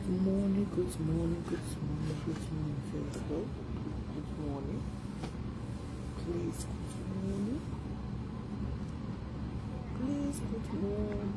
morning, good morning, good morning, good morning, Facebook. Good morning. Please, good morning. Please, good morning.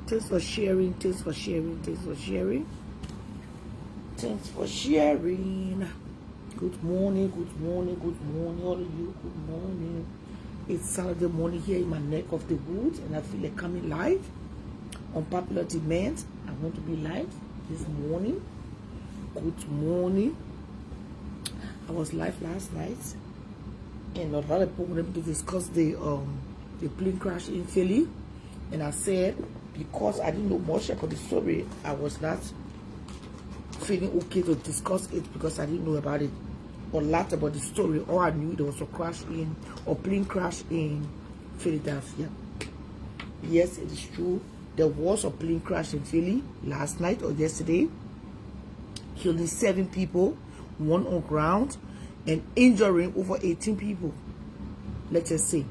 Thanks for sharing, thanks for sharing, thanks for sharing. Thanks for sharing. Good morning, good morning, good morning, all of you, good morning. It's Saturday morning here in my neck of the woods, and I feel like coming live. On popular demand, I want to be live this morning. Good morning. I was live last night, and a lot of people wanted to discuss the plane crash in Philly, and I said, because I didn't know much about the story, I was not feeling okay to discuss it because I didn't know about it or lot about the story. All I knew there was a crash in, or plane crash in Philadelphia. Yes, it is true. There was a plane crash in Philly last night or yesterday, killing 7 people, 1 on ground, and injuring over 18 people. Let's just say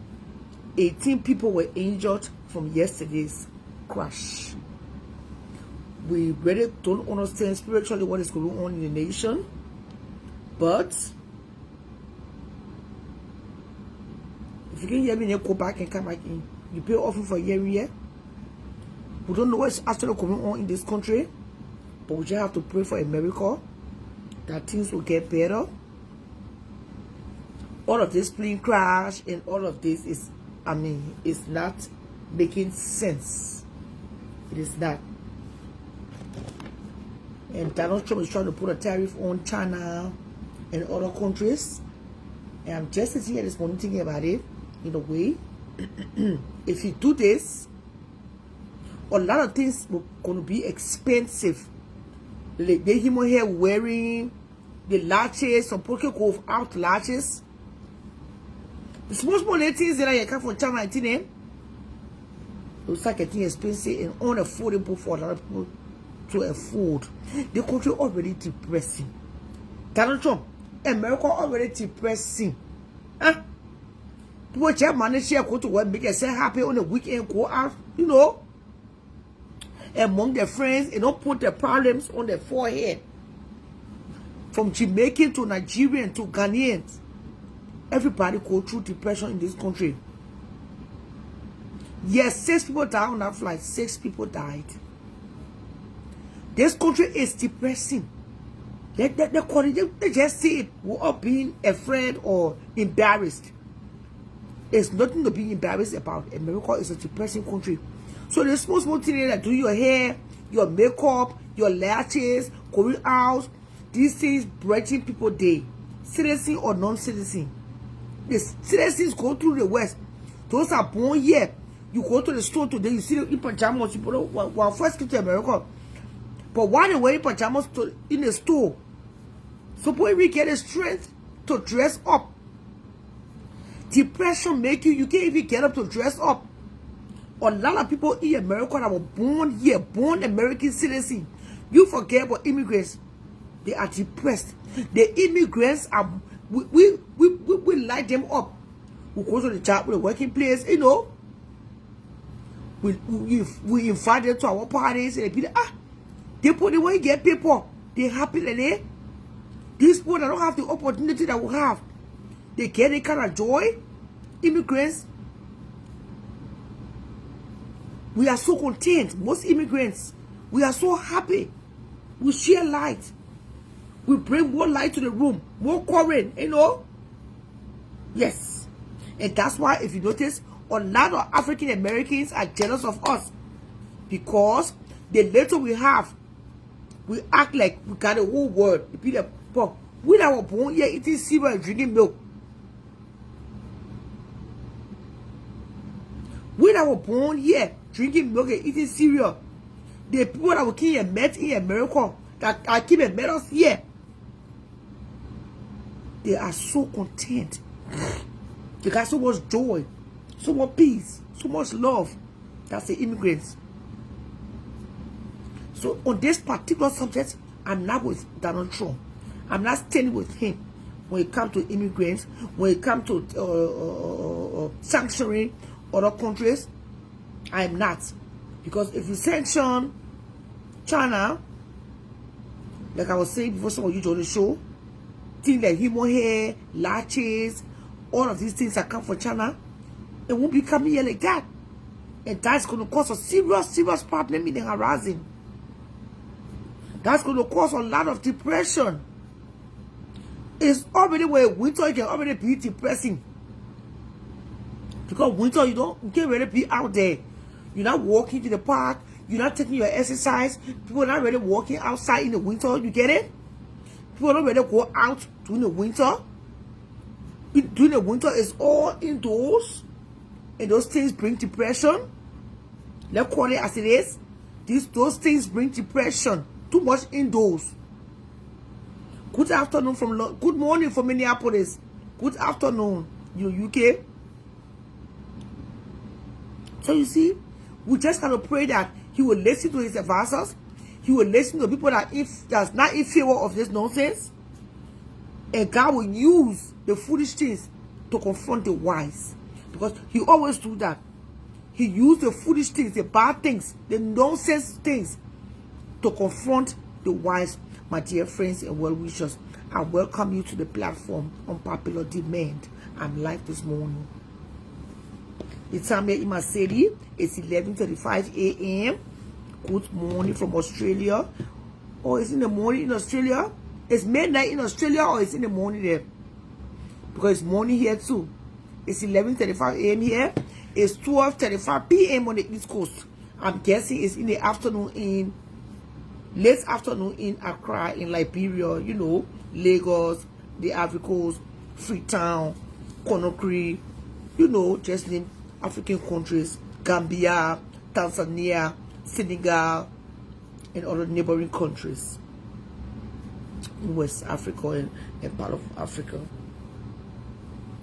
18 people were injured from yesterday's crash. We really don't understand spiritually what is going on in the nation, but if you can hear me, you go back and come back in. You pay offering for a year. We don't know what's actually going on in this country, but we just have to pray for a miracle that things will get better. All of this plane crash and all of this is, it's not making sense. It is not. And Donald Trump is trying to put a tariff on China and other countries. And I'm just sitting here this morning thinking about it in a way. If you do this, a lot of things are going to be expensive. Like they him here wearing the latches, some pocket go out latches. The small things that I come from China, those are getting expensive and unaffordable for a lot of people to afford. The country already depressing. Donald Trump, America already depressing. Huh? People just manage to go to work, make yourself happy on the weekend, go out, you know, among their friends, and don't put their problems on their forehead. From Jamaican to Nigerian to Ghanaians, everybody go through depression in this country. Yes, 6 people died on that flight. 6 people died. This country is depressing. They just see it without being afraid or embarrassed. There's nothing to be embarrassed about. America is a depressing country. So the small things that do your hair, your makeup, your lashes, going out, these things breaking people day. Citizen or non-citizen. The citizens go through the West. Those are born here. You go to the store today, you see them in pajamas. You put first to America. But why they wear pajamas in the store? So we get the strength to dress up. Depression make you can't even get up to dress up. A lot of people in America that were born here, born American citizens. You forget about immigrants. They are depressed. The immigrants are, we light them up. We go to the job, with the working place, you know. We invite them to our parties and they be like, they put the way get people. They happy that these people that don't have the opportunity that we have. They get a kind of joy. Immigrants. We are so content. Most immigrants, we are so happy. We share light. We bring more light to the room. More current, you know. Yes. And that's why, if you notice, a lot of African Americans are jealous of us. Because the little we have, we act like we got the whole world. We were born here eating cereal and drinking milk. We were born here drinking milk and eating cereal. The people that were killing met in America, that are keeping met us here, they are so content. They got so much joy, so much peace, so much love. That's the immigrants. So on this particular subject, I'm not with Donald Trump. I'm not standing with him when it comes to immigrants, when it comes to sanctioning other countries. I am not. Because if you sanction China, like I was saying before some of you joined the show, things like human hair, latches, all of these things that come from China, it won't be coming here like that. And that's going to cause a serious problem in the horizon. That's going to cause a lot of depression. It's already where winter can already be depressing. Because winter, you can't really be out there. You're not walking to the park. You're not taking your exercise. People are not really walking outside in the winter. You get it? People don't really go out during the winter. During the winter, it's all indoors. And those things bring depression. Let's call it as it is. Those things bring depression. Too much indoors. Good afternoon from good morning from Minneapolis. Good afternoon, you UK. So you see, we just gotta pray that he will listen to his advisors. He will listen to people that's not in favor of this nonsense. And God will use the foolish things to confront the wise. Because he always do that. He used the foolish things, the bad things, the nonsense things to confront the wise. My dear friends and well-wishers, I welcome you to the platform on popular demand. I'm live this morning. The time here in my city is 11:35 a.m. Good morning from Australia. Or it's in the morning in Australia. It's midnight in Australia, or it's in the morning there. Because it's morning here too. It's 11:35 a.m. here. It's 12:35 p.m. on the East Coast. I'm guessing it's in the afternoon in late afternoon in Accra, in Liberia, you know, Lagos, the Ivory Coast, Freetown, Conakry, you know, just name African countries, Gambia, Tanzania, Senegal, and other neighboring countries in West Africa and part of Africa.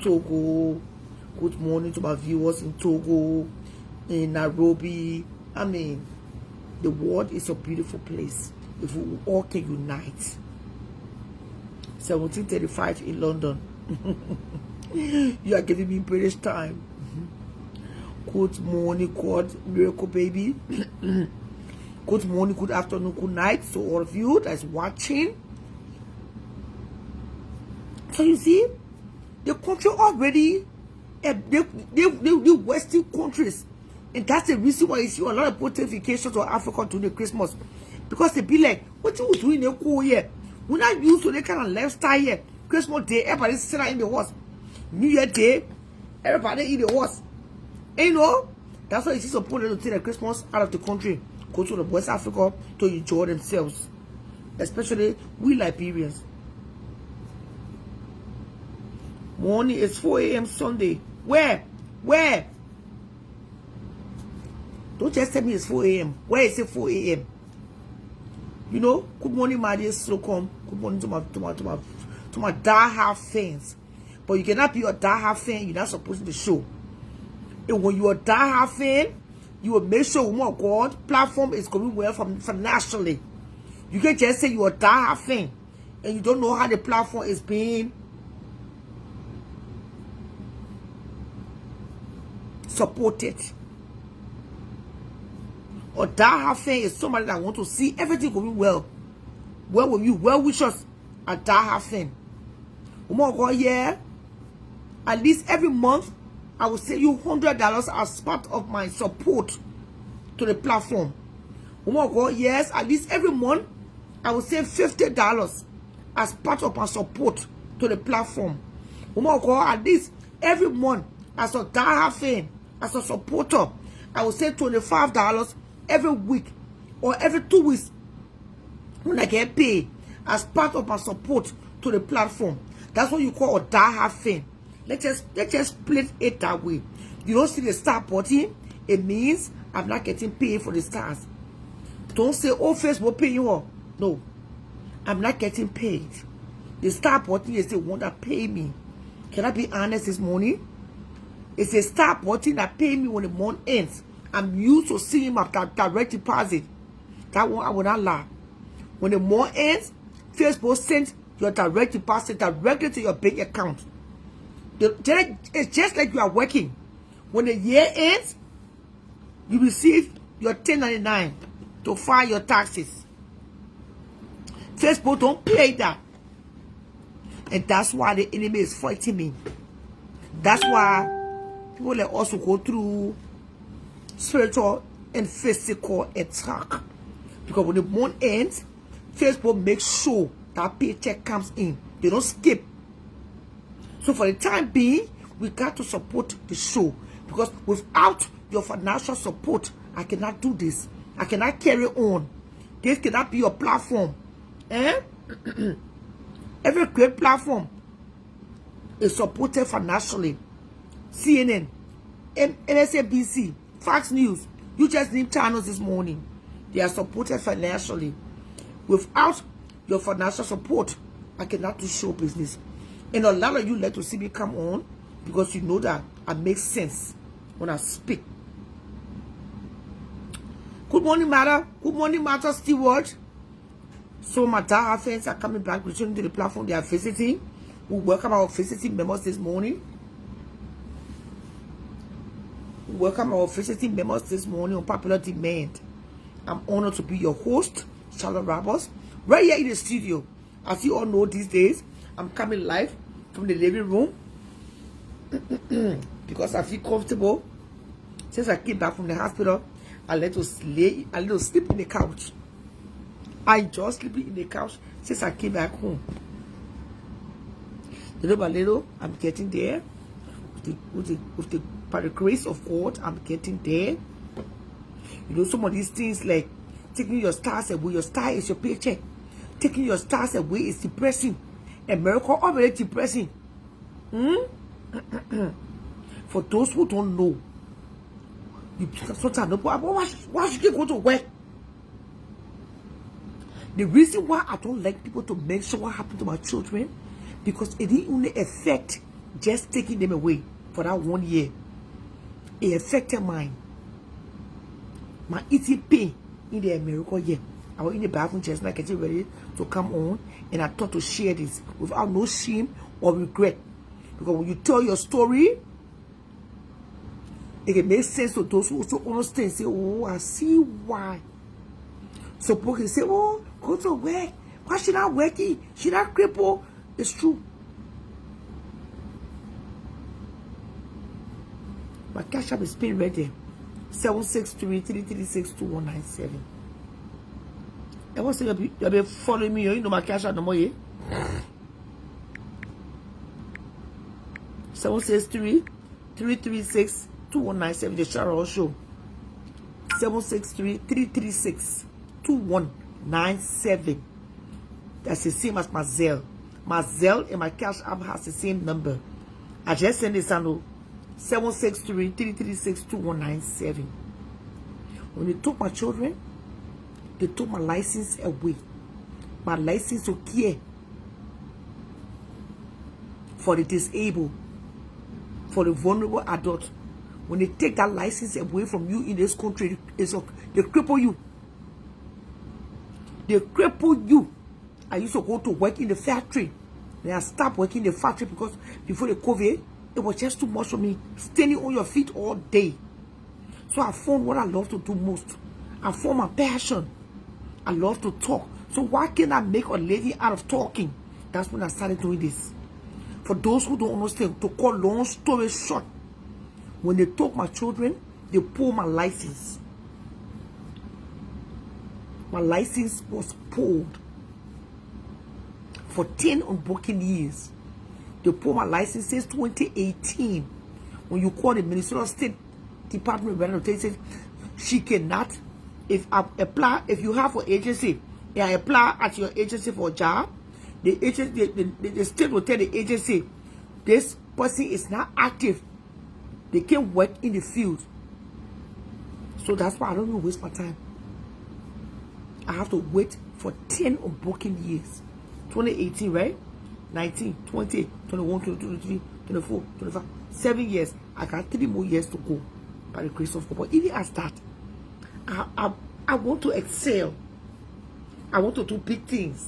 Togo, good morning to my viewers in Togo, in Nairobi. I mean, the world is a beautiful place if we all can unite. 17:35 in London. You are giving me British time. Good morning, God, miracle baby. Good morning, good afternoon, good night to all of you that's watching. So you see, the country already, the Western countries, and that's the reason why you see a lot of people take vacations to Africa during the Christmas. Because they be like, what you doing in the cool here? We're not used to that kind of lifestyle here. Christmas Day, everybody sit out in the horse. New Year Day, everybody in the horse. And you know, that's why you see some people to take the Christmas out of the country, go to the West Africa to enjoy themselves. Especially we Liberians. Morning is 4 a.m. Sunday. Where? Don't just tell me it's 4 a.m. Where is it 4 a.m.? You know, good morning, my dear Slocum. Good morning to my die-hard fans. But you cannot be a die-hard fan. You're not supposed to show. And when you're a die-hard fan, You will make sure, woman of God, platform is going well financially. You can just say you are that thing and you don't know how the platform is being supported. Or that thing is somebody that want to see everything going well. Well with you, well with us at that thing. Woman of God, yeah. At least every month, I will send you $100 as part of my support to the platform. Woman of God, yes. At least every month, I will send $50 as part of my support to the platform. Woman of God, at least every month, as a die fan, as a supporter, I will send $25 every week or every 2 weeks when I get paid as part of my support to the platform. That's what you call a die fan. Let's just split it that way. You don't see the star button, it means I'm not getting paid for the stars. Don't say, oh, Facebook pay you all. No, I'm not getting paid. The star button is the one that pay me. Can I be honest this morning? It's a star button that pay me when the month ends. I'm used to seeing my direct deposit. That one I will not lie. When the month ends, Facebook sends your direct deposit directly to your bank account. It's just like you are working. When the year ends, you receive your 1099 to file your taxes. Facebook don't play that. And that's why the enemy is fighting me. That's why people like us will go through spiritual and physical attack. Because when the month ends, Facebook makes sure that paycheck comes in. They don't skip. So for the time being, we got to support the show. Because without your financial support, I cannot do this. I cannot carry on. This cannot be your platform. Every great platform is supported financially. CNN, MSNBC, Fox News. You just named channels this morning. They are supported financially. Without your financial support, I cannot do show business. And a lot of you like to see me come on because you know that I make sense when I speak. Good morning, Mother. Good morning, Mother Stewart. So my Daha fans are coming back, returning to the platform they are visiting. We welcome our visiting members this morning. We welcome our visiting members this morning on popular demand. I'm honored to be your host, Charlotte Roberts, right here in the studio. As you all know these days, I'm coming live from the living room because I feel comfortable. Since I came back from the hospital, I let to sleep in the couch. I enjoy sleeping in the couch since I came back home. Little by little, I'm getting there. By the grace of God, I'm getting there. You know, some of these things like taking your stars away. Your star is your paycheck. Taking your stars away is depressing. America already depressing. For those who don't know, you sometimes know why should you go to work? The reason why I don't like people to mention what happened to my children, because it didn't only affect just taking them away for that 1 year. It affected mine. My eating pay in the America year. I was in the bathroom just now getting ready to come on, and I thought to share this without no shame or regret. Because when you tell your story, it can make sense to those who also understand and say, oh, I see why. So people can say, oh, go to work. Why she not working? She not crippled. It's true. My cash app is being ready. 763-336-2197. I want to say you'll be following me. You know my cash app no more, yeah? 763-336-2197. The Cheryl Show. 763-336-2197. That's the same as my Zelle. My Zelle and my cash app has the same number. I just sent this on 763-336-2197. When they took my children, they took my license away. My license to care for the disabled, for the vulnerable adult. When they take that license away from you in this country, they cripple you. They cripple you. I used to go to work in the factory. Then I stopped working in the factory because before the COVID, it was just too much for me. Standing on your feet all day. So I found what I love to do most. I found my passion. I love to talk. So why can't I make a living out of talking? That's when I started doing this. For those who don't understand, to cut long story short, when they took my children, they pulled my license. My license was pulled for 10 unbroken years. They pulled my license since 2018. When you call the Minnesota State Department of Education, she cannot. If you have an agency, and I apply at your agency for a job, the state will tell the agency, this person is not active. They can't work in the field. So that's why I don't even waste my time. I have to wait for 10 unbroken years. 2018, right? 19, 20, 21, 22, 23, 24, 25. 7 years. I got 3 more years to go by the grace of God. But even as that, I want to excel. I want to do big things.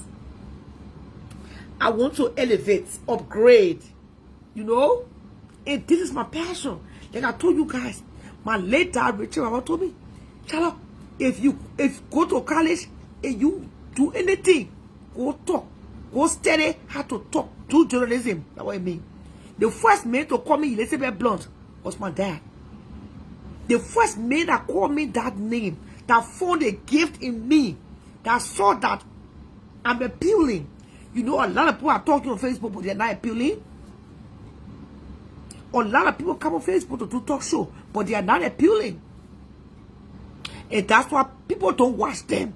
I want to elevate, upgrade. You know? And this is my passion. Like I told you guys, my late dad, Richard, Mama told me, Charlotte, if you go to college and you do anything, go talk, go study how to talk, do journalism. That's what I mean. The first man to call me Elizabeth Blunt was my dad. The first man that called me that name, that found a gift in me, that saw that I'm appealing. You know, a lot of people are talking on Facebook, but they're not appealing. A lot of people come on Facebook to do talk show, but they are not appealing. And that's why people don't watch them.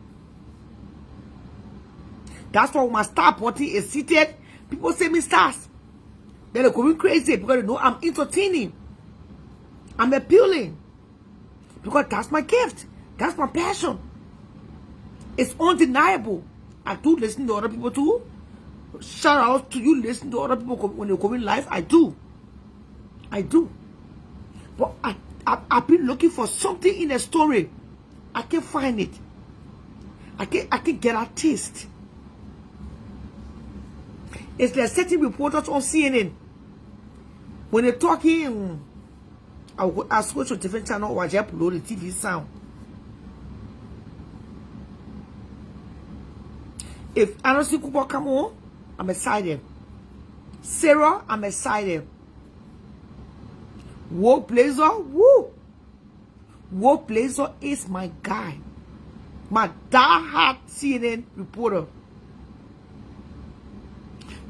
That's why when my star party is seated, people say me stars. They're going crazy because they know I'm entertaining. I'm appealing. Because that's my gift. That's my passion. It's undeniable. I do listen to other people too. Shout out to you listen to other people when they come in live. I do. I do. But I've been looking for something in a story. I can't find it. I can't get a taste. It's there certain reporters on CNN. When they're talking, I switch to a different channel or I just upload the TV sound. If I don't see Cooper come on, I'm excited. Sarah, I'm excited. Woke Blazer, woo! Woke Blazer is my guy. My die-hard CNN reporter.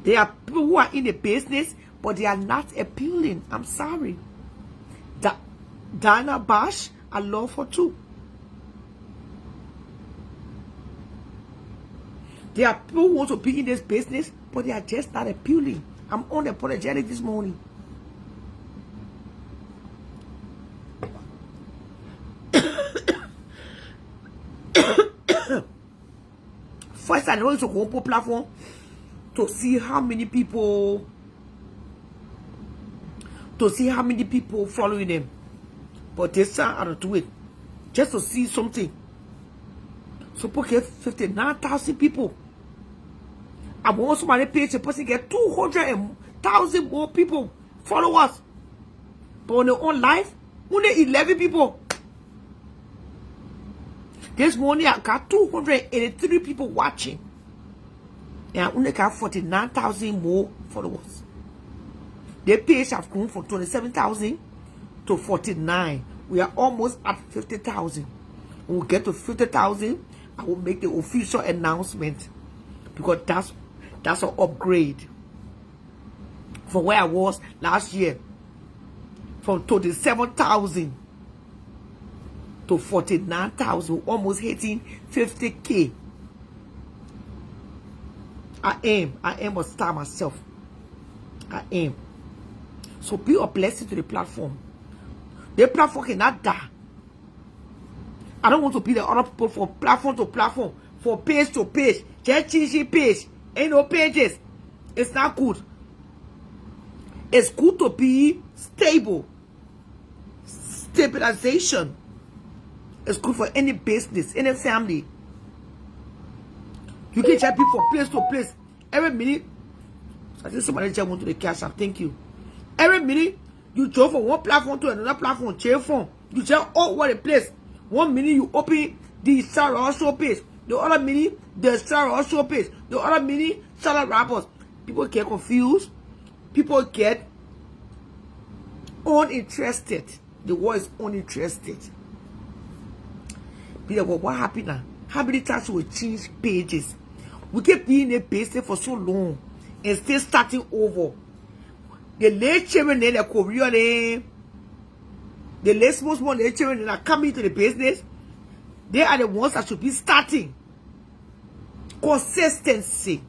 There are people who are in the business, but they are not appealing. I'm sorry. Dana Bash, I love her too. There are people who want to be in this business, but they are just not appealing. I'm unapologetic this morning. First, I know to go on platform to see how many people following them. But this time I don't do it. Just to see something. So people get 59,000 people. I want somebody page a person get 200,000 more people followers. But on their own life, only 11 people. This morning I got 283 people watching. And I only got 49,000 more followers. Their page have grown from 27,000 to 49. We are almost at 50,000. When we get to 50,000, I will make the official announcement. Because that's an upgrade from where I was last year. From 27,000 to 49,000, almost hitting 50K. I am a star myself. I am. So be a blessing to the platform. The platform cannot die. I don't want to be the other people from platform to platform, for page to page. Just change page. Ain't no pages. It's not good. It's good to be stable, Stabilization is good for any business, any family. You can check people from place to place. Every minute, I think somebody just went to the cash app. Thank you. Every minute, you drove from one platform to another platform, chair phone. You check all over the place. 1 minute, you open the Sarah show page. The other minute, the Sarah show page. The other minute, Sarah rappers. People get confused. People get uninterested. The word is uninterested. Be like, well, what happened now? How many times we change pages? We keep being a page for so long and still starting over. The late children in the Korean, the late small late children that are coming to the business, they are the ones that should be starting. Consistency.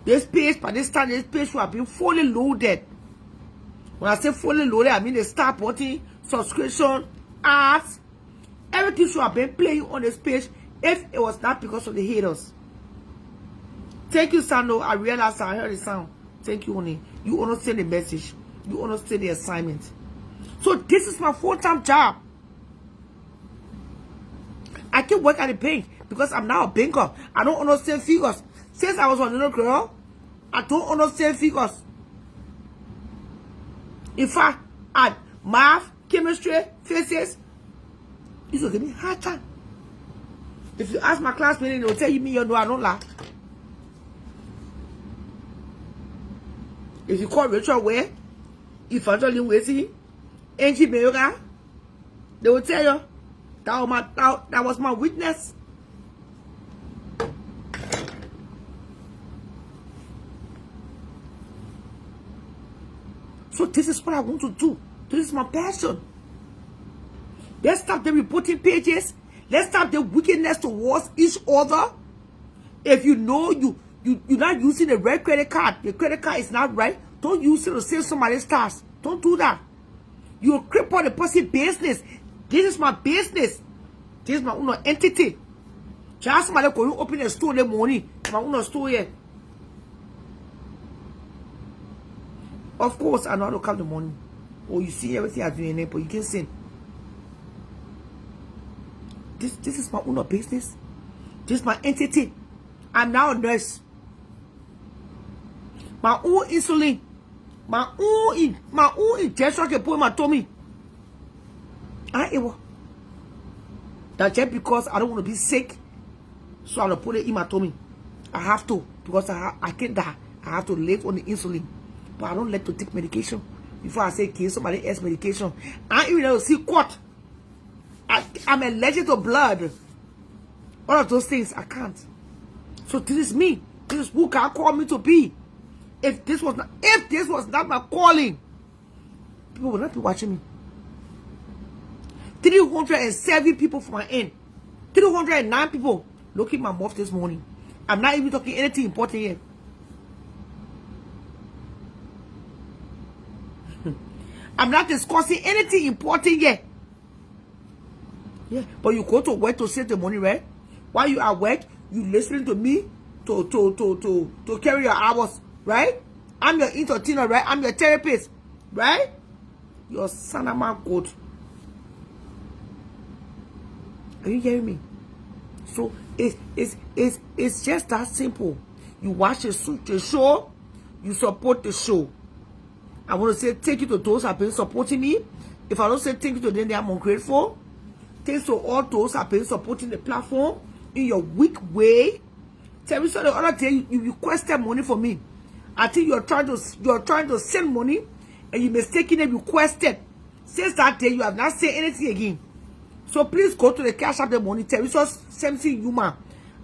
This page, by this time, this page should have been fully loaded. When I say fully loaded, I mean the start button, subscription, ads, everything should have been playing on this page if it was not because of the haters. Thank you, Sando. I realized I heard the sound. Thank you, honey. You understand the message. You understand the assignment. So this is my full-time job. I keep working at the bank because I'm now a banker. I don't understand figures. Since I was a little girl, I don't understand figures. In fact, at math, chemistry, physics, it's going to give me a hard time. If you ask my classmates, they will tell you me, you know, I don't laugh. If you call Rachel where, if I tell you where see, Angie Mayoga, they will tell you that was my witness. So this is what I want to do. This is my passion. Let's stop the reporting pages. Let's stop the wickedness towards each other. If you know you're not using the red credit card, the credit card is not right, don't use it to save somebody's stars. Don't do that. You cripple the person's business. This is my business. This is my own entity. Just somebody go open a store in the morning. My own store here. Of course, I know how to count the money. Or you see everything I do in there, but you can't sing. This is my own business. This is my entity. I'm now a nurse. My own insulin. My own injection can put in my tummy. I able. That just because I don't want to be sick, so I'm gonna put it in my tummy. I have to, because I can't die. I have to live on the insulin. But I don't like to take medication. Before I say give somebody else medication, I even know see court. I'm allergic to blood. All of those things I can't. So this is me. This is who God called me to be. If this was not my calling, people would not be watching me. 307 people from my end. 309 people. Look at my mouth this morning. I'm not even talking anything important yet. I'm not discussing anything important yet. Yeah, but you go to work to save the money, right? While you at work, you listening to me to carry your hours, right? I'm your entertainer, right? I'm your therapist, right? Your son of my God. Are you hearing me? So it's just that simple. You watch the show, you support the show. I want to say thank you to those who have been supporting me. If I don't say thank you to them, I'm ungrateful. Thanks to all those who have been supporting the platform in your weak way. Tell me so the other day you requested money for me. I think you're trying to send money and you mistakenly requested. Since that day, you have not said anything again. So please go to the cash app the money. Tell me so something human.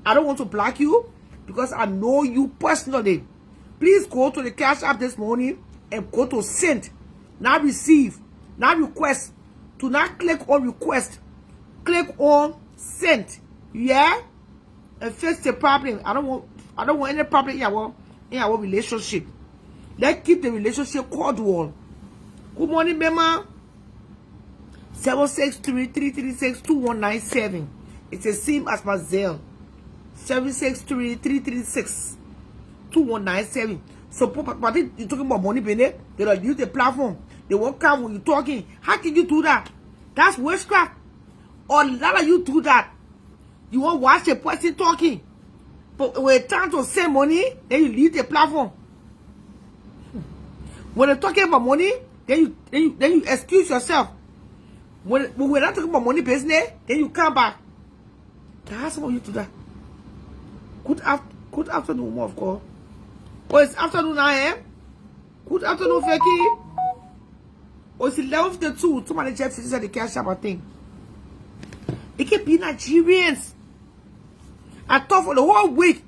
I don't want to block you because I know you personally. Please go to the cash app this morning and go to send, not receive, not request. Do not click on request. Click on send. Yeah? And fix the problem. I don't want any problem in our relationship. Let's keep the relationship cordial. Good morning, Mema. 763-336-2197. It's the same as my Zelle. 763-336-2197. So, but you're talking about money, Bene. They don't use the platform. They won't come when you're talking. How can you do that? That's witchcraft. Or rather you do that. You won't watch a person talking. But when it's time to send money, then you leave the platform. When they're talking about money, then you excuse yourself. When we're not talking about money business, then you come back. That's what you do that. Good afternoon, of course. Oh, it's afternoon I am. Good afternoon, Feki. Oh, it's 11:52. Somebody just finished the cash app, I think. It can be Nigerians. I thought for the whole week.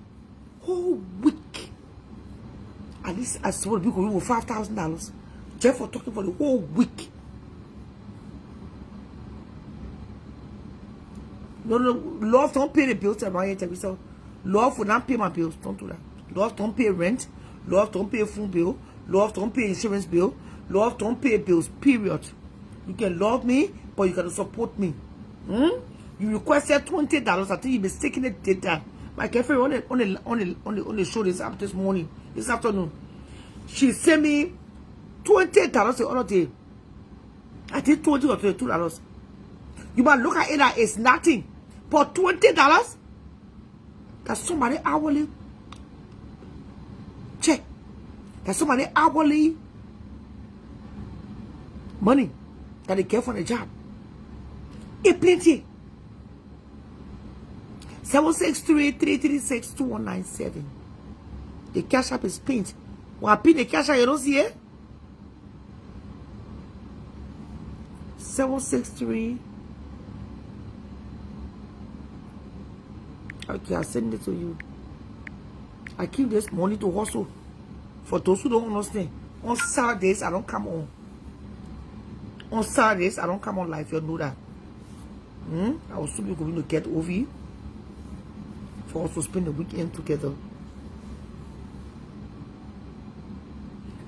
At least I saw the people with $5,000 just for talking for the whole week. No, love don't pay the bills around here, Teresa. Love will not pay my bills. Don't do that. Love don't pay rent. Love don't pay phone bill. Love don't pay insurance bill. Love don't pay bills. Period. You can love me, but you gotta support me. You requested $20. I think you mistakenly did that. My girlfriend on the show this afternoon. She sent me $20 the other day. I did $20 or $22. You might look at it like it's nothing. But $20, that's somebody hourly check. That's somebody hourly money that they get from the job. It's plenty. 763-336-2197. The cash app is pinned. When I pin the cash app, you don't see it? 763. Okay, I'll send it to you. I keep this money to hustle. For those who don't understand, on Saturdays, I don't come on. On Saturdays, I don't come on live. You know that. I will soon be going to get OV for us to spend the weekend together.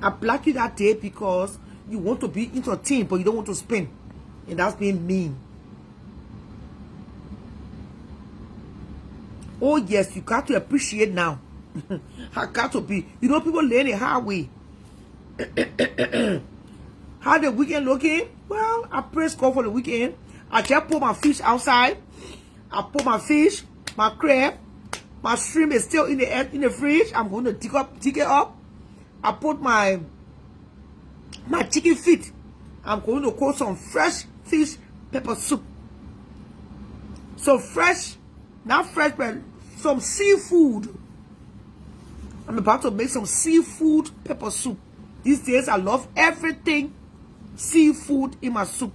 I blocked you that day because you want to be entertained, but you don't want to spend. And that's being mean. Oh yes, you got to appreciate now. I got to be. You know, people learn the hard way. How the weekend looking? Well, I praise God for the weekend. I just put my fish outside. I put my fish, my crab, my shrimp is still in the fridge. I'm going to dig it up. I put my chicken feet. I'm going to cook some fresh fish pepper soup. So fresh, not fresh, but some seafood. I'm about to make some seafood pepper soup. These days, I love everything seafood in my soup.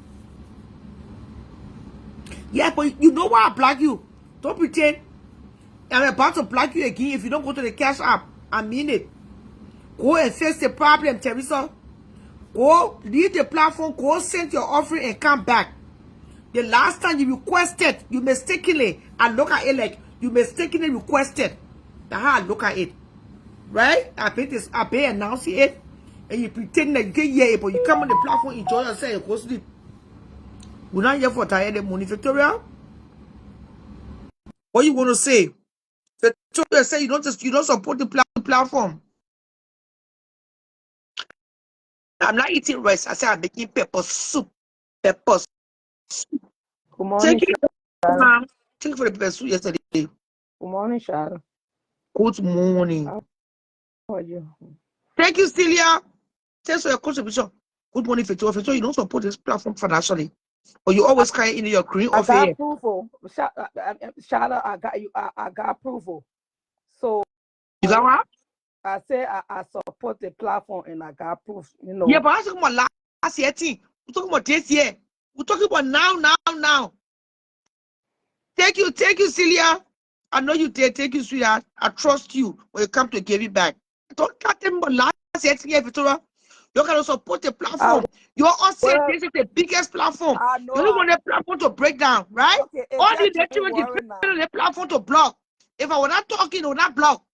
Yeah, but you know why I block you? Don't pretend. I'm about to block you again if you don't go to the cash app. I mean it. Go and face the problem, Teresa. Go leave the platform. Go send your offering and come back. The last time you requested, you mistakenly, I look at it like you mistakenly requested. That's how I look at it. Right? I pay announcing it. And you pretend that you can hear it, but you come on the platform, enjoy yourself, and go sleep. We're not here for tired money, Victoria. What you want to say? Victoria say you don't support the platform. I'm not eating rice. I say I'm making pepper soup. Pepper soup. Good morning, Thank you, Shadow. thank you for the pepper soup yesterday. Good morning, Shadow. Good morning. How are you? Thank you, Celia. Thanks for your contribution. Good morning, Victoria. Victoria, you don't support this platform financially, but you always carry in your green I of got here. approval. Shadow, I got approval. So You got what? I say I support the platform and I got proof. You know. Yeah, but I'm talking about last year thing. We're talking about this year. We're talking about now. Thank you, Celia. I know you did. Thank you, sweetheart. I trust you when you come to give it back. Don't cut them about last year, Victoria. You're going to support the platform. You're all saying this is the biggest platform. You don't want the platform to break down, right? Okay, All the network depend on the platform to block. If I were not talking, they would not block.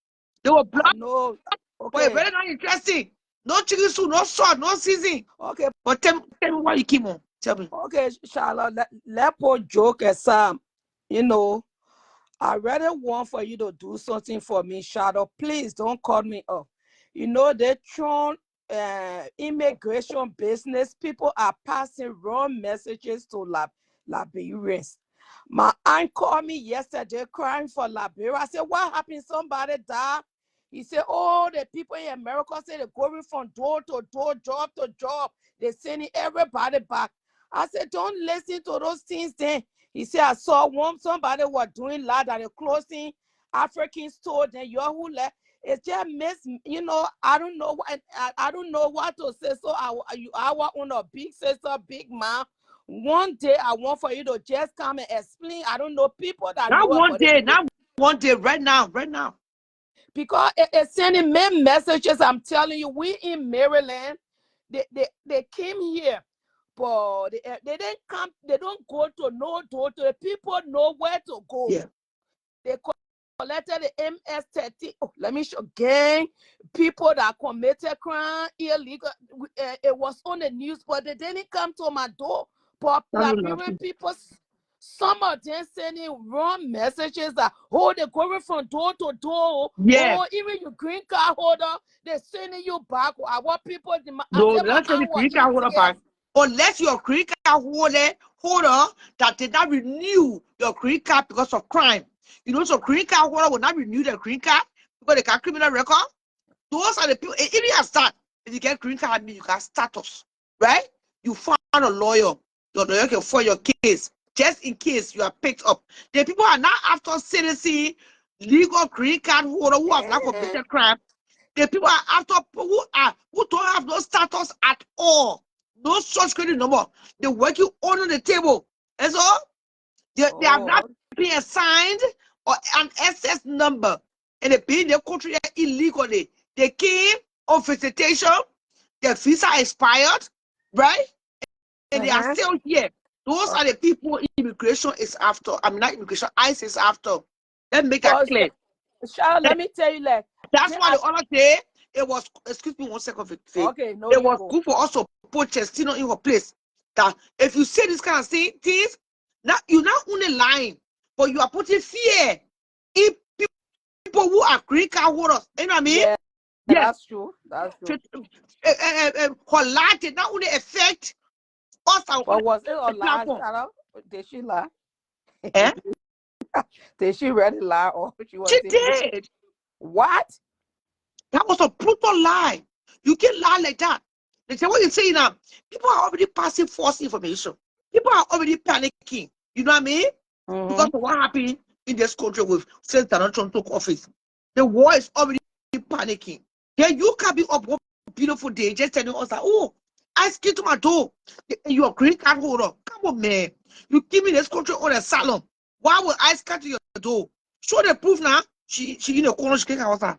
They will block. No. Okay. But it's very not interesting. No chicken soup, no salt, no seasoning. Okay. But tell me why you keep on. Tell me. Okay, Charlotte, let put joke aside. You know, I really want for you to do something for me, Shadow. Please don't cut me off. You know, they thrown immigration business, people are passing wrong messages to Liberians. My aunt called me yesterday crying for Liberia. I said, what happened? Somebody died. He said, oh, the people in America say they're going from door to door, job to job. They're sending everybody back. I said, don't listen to those things then. He said, I saw somebody was doing that at a closing African store. Then you who left. It's just I don't know what I don't know what to say. So I want on a big sister, big man. One day I want for you to just come and explain. I don't know people that Not know one about day, it. not one day, right now. Because it's sending me messages. I'm telling you, we in Maryland, they came here, but they didn't come. They don't go to no door to the people know where to go. Yeah. They collected the MS-13. Oh, let me show gang people that committed crime illegal. It was on the news, but they didn't come to my door. But Liberian people, some of them sending wrong messages that, oh, they're going from door to door. Yeah. Oh, even your green card holder, they're sending you back. I want people. No, let's say the green card holder back. Unless your green card holder that did not renew your green card because of crime. You know, so green card holder will not renew their green card because they got criminal record. Those are the people. If you have start, if you get green card, you got status, right? You find a lawyer. Your lawyer can file your case just in case you are picked up. The people are not after citizen, legal green card holder who have not committed crime. The people are after who don't have no status at all, no social security number. They work you under the table, and so they have not been assigned or an SS number, and they been in the country illegally. They came on visitation, their visa expired, right? And they are still here. Those are the people immigration is after. I mean, not immigration, ICE is after. Let's make that clear. Charlotte, let me tell you, like, that's why the other day it was. Excuse me 1 second, Faith. Okay, no, it was good for us to put Chestino in her place. That if you say this kind of things, now you're not only lying, but you are putting fear in people who are green card holders. You know what I mean? Yeah, yes. That's true. That's true. Her lie did not only affect us. But was it a lie? Did she lie? Eh? Did she really lie, or she did? What? That was a brutal lie. You can't lie like that. They say what you say now. People are already passing false information. People are already panicking. You know what I mean? Because of what happened in this country with since Donald Trump took office. The war is already panicking. Then you can be up one beautiful day just telling us that, oh, I skipped to my door. You're a green card holder. Come on, man. You give me this country on asylum. Why would I scatter to your door? Show the proof now. She in the corner, she can't answer.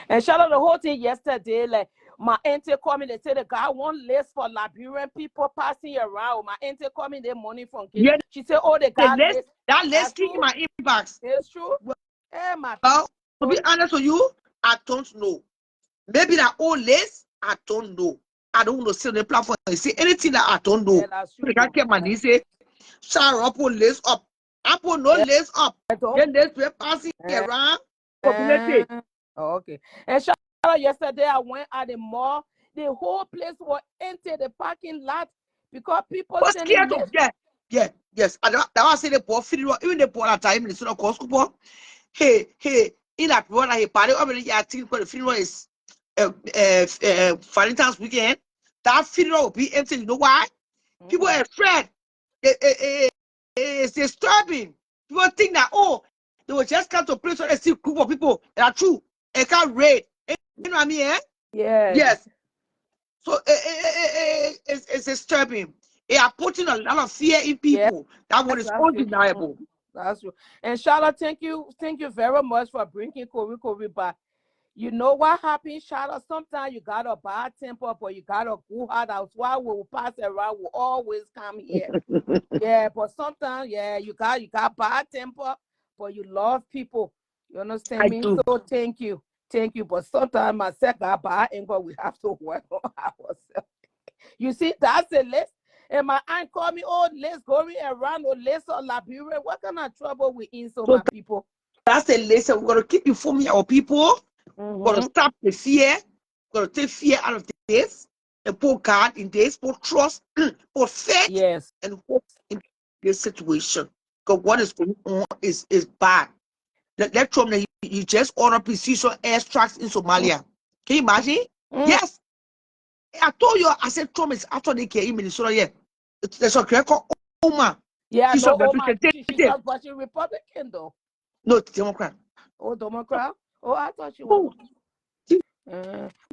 And shout out the whole thing yesterday, like my auntie called me, they said the guy won't list for Liberian people passing around. My auntie called me their money from kids. Yeah. She said, oh, the guy list. That list in my inbox. It's true. Well, to be honest with you, I don't know. Maybe that old list, I don't know. I don't want to sit on the platform and say anything that I don't know. I can't get my niece say, shout up, put list up. I put no list up. Then list we're passing around. Okay. And shout out yesterday, I went at the mall. The whole place was empty, the parking lot, because people scared of yes. And that was say the poor even the poor at time in the sort of cost coupon. Hey, in that one I party already I think the funeral is Valentine's weekend. That funeral will be empty. You know why? People are afraid. It's disturbing. People think that, oh, they will just come to a place where they see a group of people that are true. It can't raid. You know what I mean? Eh? Yeah. Yes. So it's disturbing. They are putting a lot of fear in people. That one is undeniable. That's true. And Charlotte, thank you very much for bringing Kobe back. You know what happened, Charlotte? Sometimes you got a bad temper, but you got a good heart. That's why we will pass around. We always come here. Yeah, but sometimes, yeah, you got bad temper, but you love people. You understand me? Do. So thank you. But sometimes myself got bad anger. We have to work on ourselves. You see, that's the list. And my aunt called me, oh, let's go around or let's on Liberia. What kind of trouble we in, so my people? That's the lesson. We're going to keep informing our people. We're going to stop the fear. Got to take fear out of this and put God in this, put trust, put faith, Yes. and hope in this situation. Because what is going on is bad. Let Trump, he just ordered precision airstrikes in Somalia. Can you imagine? Yes. I told you, I said Trump is after the in Minnesota. Yeah. There's a correct Oma. Yeah, She's no, a oh my, representative. she's just, but she's Republican though. No, Democrat. Oh, Democrat? Oh, I thought she Oh, was.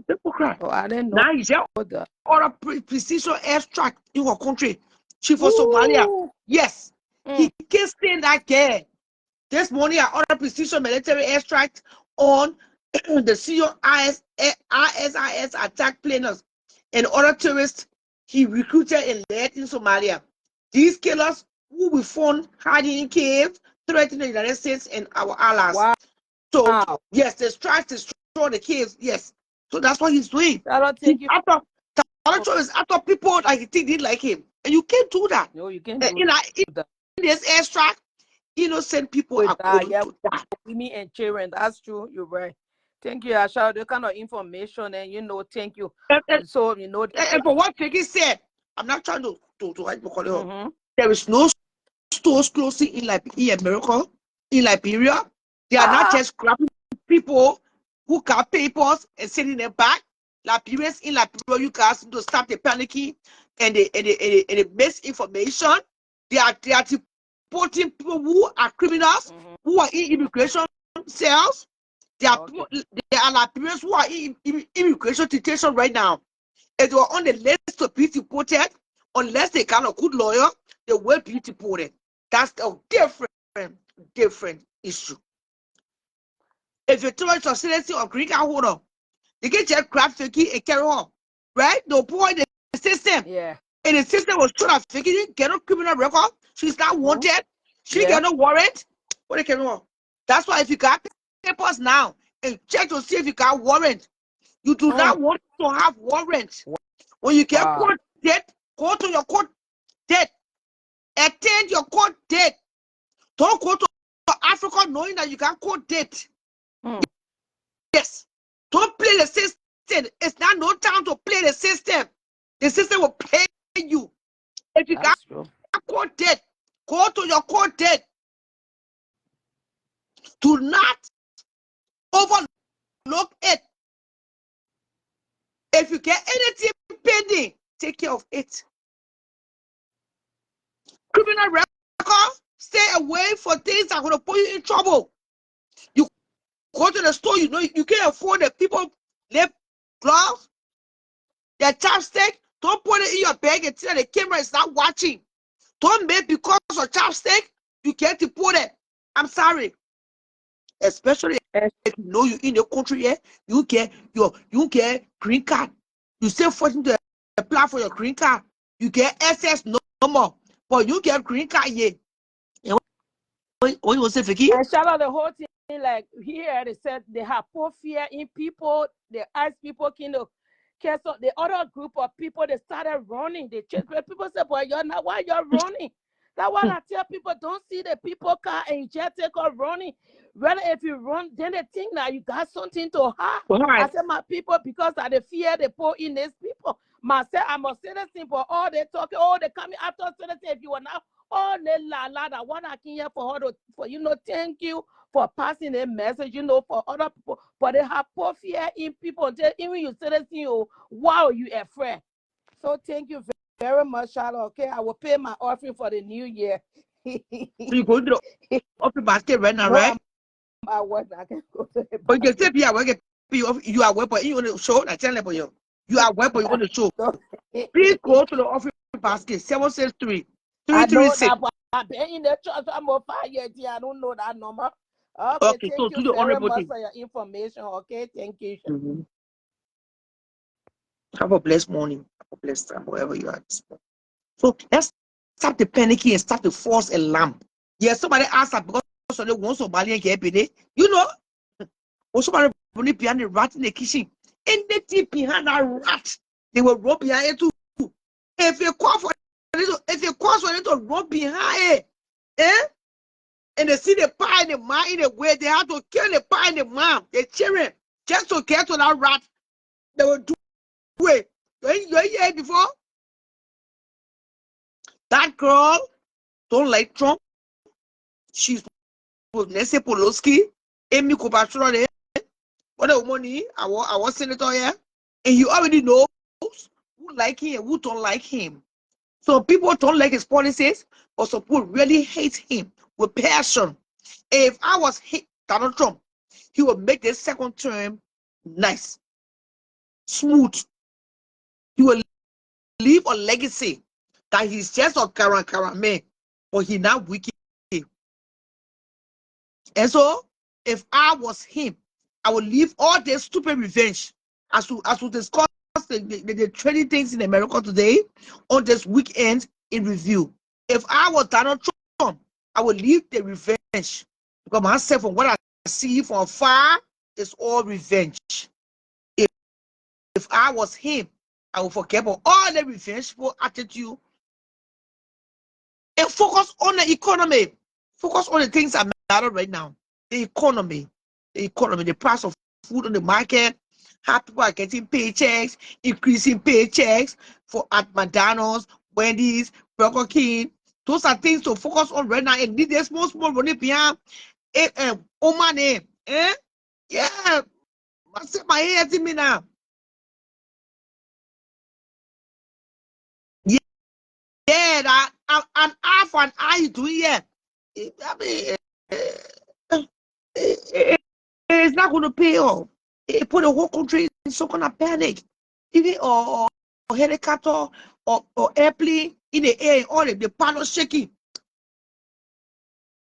Democrat. Oh, I didn't know Now he's there. that. Order precision airstrike in her country. She for Somalia. Ooh. Yes. He can't stand that girl. This morning, I ordered precision military airstrike on the ISIS attack planes and other terrorists he recruited and led in Somalia. These killers who we found hiding in caves, threatening the United States and our allies. Wow. So, yes, they tried to destroy the caves. Yes. So that's what he's doing. That'll take you. Donald Trump is after people like he think didn't like him. And you can't do that. No, you can't do that. In this airstrike, innocent people are going to die. Women and children, that's true. You're right. Thank you, Asha. The kind of information, and thank you. So and for what Peggy said, I'm not trying to call it up. There is no stores closing in America, in Liberia. They are not just grabbing people who got papers and sending them back. Liberians in Liberia, you guys to stop the panicking and the misinformation. They are deporting people who are criminals, who are in immigration cells. There are Liberians who are in immigration detention right now. And they are on the list to be deported. Unless they got a good lawyer, they will be deported. That's a different issue. If you're tourist or citizen or green card holder, they can just grab Fiki and carry on. Right? They'll point the system. Yeah. And the system was sure that Fiki didn't get no criminal record. She's not wanted. She get no warrant. What they carry on? That's why if you got papers now and check to see if you got warrant, you do not want to have warrant. When you get court date, go to your court date. Attend your court date. Don't go to Africa knowing that you can court date. Yes. Don't play the system. It's not no time to play the system. The system will pay you. If you got a court date, go to your court date. Do not overlook it. If you get anything pending, take care of it. Criminal record, stay away for things that are going to put you in trouble. You go to the store, you can't afford the people lip gloves, their chapstick. Don't put it in your bag until the camera is not watching. Don't make because of chapstick, you get deported. I'm sorry. Especially if you know you in the country here, you get green card. You still fighting to apply for your green card. You get SS no more. But you get green card here. What you want to say, Vicky? And shout out the whole thing, like here they said they have poor fear in people. They ask people cancel the other group of people. They started running. They chased people. Say, boy, you're not why you're running. That's why I tell people don't see the people car and you just take off running. Rather, if you run, then they think that you got something to hide. I said, my people, because of the fear they put in these people. Myself, I'm a citizen, but all they talking, they coming after citizen. If you are now, they la that one I can hear for her to, thank you for passing a message, for other people. But they have poor fear in people. Even you citizen, wow, you afraid. So thank you very much, Charlotte. Okay, I will pay my offering for the new year. So you go to the offering basket right now, right? I work. I can go to the but you say you are working. You are working, but you want to show. I tell you, you are working, but you want to show. Please go to the offering basket 763 336. I've been in the church for more 5 years. I don't know that number. Okay, thank so you do the very honorable much thing. for your information. Okay, thank you. Have a blessed morning. Have a blessed time, wherever you are. So let's stop the panicking and start the false alarm. Yes, somebody asked that because they want somebody and get paid. Or somebody behind the rat in the kitchen. Anything behind that rat, they will run behind it too. If you call for it to run behind it, and they see the pie in the man in the way, they have to kill the pie in the man, the children, just to get to that rat. They will do it. You hear it before? That girl don't like Trump. She's with Nancy Pelosi, Amy Klobuchar, what the money, our senator here. And you already know who like him and who don't like him. So people don't like his policies, but some people really hate him with passion. If I was Donald Trump, he would make this second term nice, smooth. He will leave a legacy that he's just a Kara man, but he's not wicked. And so, if I was him, I would leave all this stupid revenge as we discuss the trending things in America today on this weekend in review. If I was Donald Trump, I would leave the revenge because myself, from what I see from afar, it's all revenge. If I was him, I would forget about all the revengeful attitude and focus on the economy. Focus on the things that matter right now. The economy, the price of food on the market, how people are getting paychecks, increasing paychecks at McDonald's, Wendy's, Burger King. Those are things to focus on right now and need this small money behind money. Yeah, I set my head in me now. Yeah, that an eye for an eye do it. I mean, it's not going to pay off. It put the whole country in some kind of panic. Even or helicopter or airplane in the air, all the panels shaking.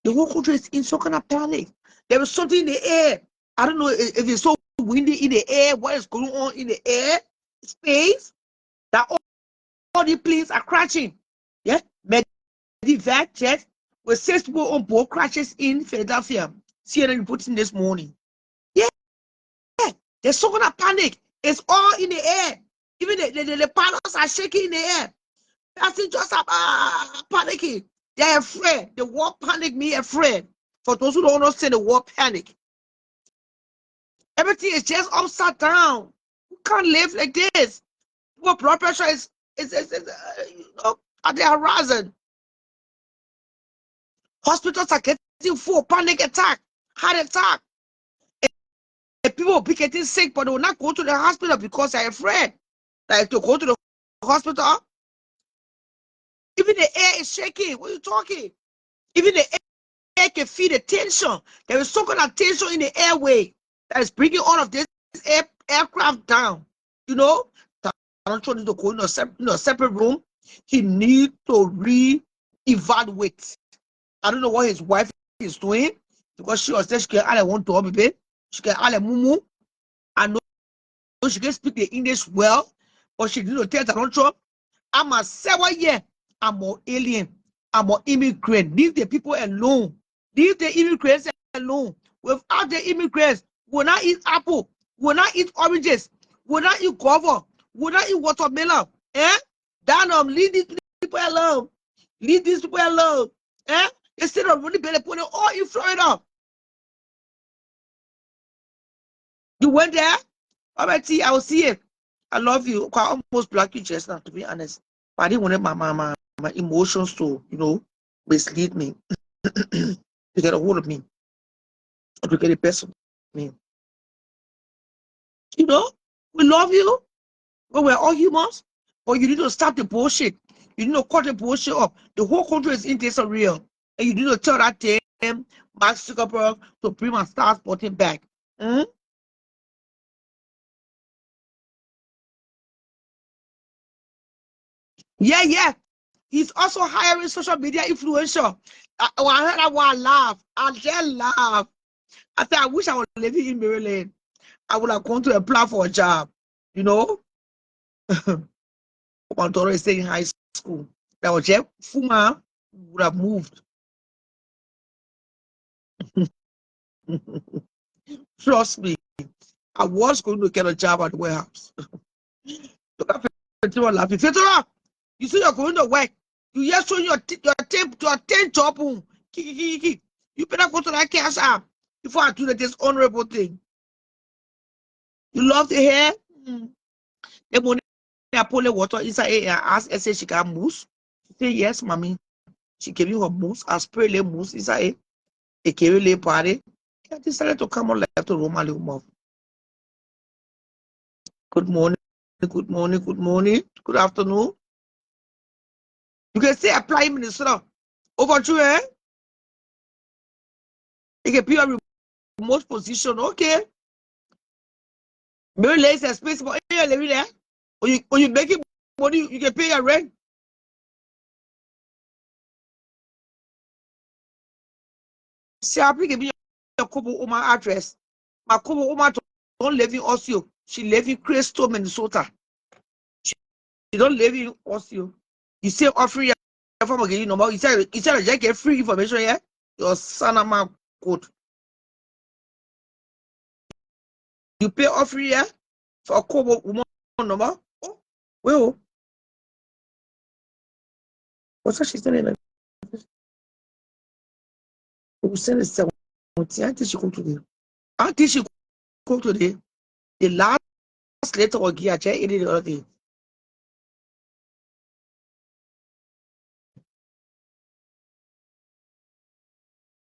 The whole country is in some kind of panic. There is something in the air. I don't know if it's so windy in the air, what is going on in the air, space, that all the planes are crashing. Yeah, Medivac jet with 6 people on board crashes in Philadelphia. CNN reporting this morning. Yeah, there's so kind of panic. It's all in the air. Even the panels are shaking in the air. Passengers are panicking. They're afraid. The war panic me afraid. For those who don't understand the war panic, everything is just upside down. You can't live like this. Your blood pressure is at the horizon. Hospitals are getting full, panic attack, heart attack. And people will be getting sick, but they will not go to the hospital because they're afraid. Like to go to the hospital. Even the air is shaking. What are you talking? Even the air can feel the tension. There is some kind of tension in the airway that is bringing all of this aircraft down. You know, Donald Trump needs to go in a separate room. He needs to re-evaluate. I don't know what his wife is doing because she was there. She can all want to baby. She can all mumu. I know she can speak the English well, but she didn't tell Donald Trump, I'm a 7 year. I'm an alien. I'm an immigrant. Leave the people alone. Leave the immigrants alone. Without the immigrants, we'll not eat apple. We'll not eat oranges. We'll not eat guava. We'll not eat watermelon. Leave these people alone. Leave these people alone. Instead of really better putting all in Florida. You went there? All right, I will see it. I love you. I almost blocked you just now, to be honest. But I didn't want my emotions to, mislead me. To get a hold of me. Or to get the best of me. We love you. Well, we're all humans. But you need to stop the bullshit. You need to cut the bullshit up. The whole country is in this real. And you need to tell that damn Mark Zuckerberg to bring my stars button back. Yeah. He's also hiring social media influencer. I heard that one laugh. I just laugh. I said, I wish I was living in Maryland. I would have gone to apply for a job. My daughter is staying in high school. That was Jeff Fuma would have moved. Trust me. I was going to get a job at the warehouse. Look at Fedora laughing. Fedora, you see you're going to work. You just showing your 10 job. You better go to that cash app before I do the dishonorable thing. You love the hair? The money I pour the water inside it and ask her say she can mousse. She say yes, mommy. She gave me her mousse. I spray the mousse inside it. It carry the party. I decided to come on left to Roma mouth. Good morning, good morning, good morning, good afternoon. You can say apply minister. Over to her. You can be a remote position, okay? Maybe less space for any living there. When you making money, you can pay your rent. See, I can be your couple woman address. My couple woman don't live in Osio. She live in Crystal, Minnesota. She don't live in Osio. You say offering your from again, you know, you said just get free information here. Your son of my code. You pay offering here for a couple woman number. Oh, well. What's that she's saying? We send it 17. I think she come today. I think she come today. The last letter was given. I checked it the other day.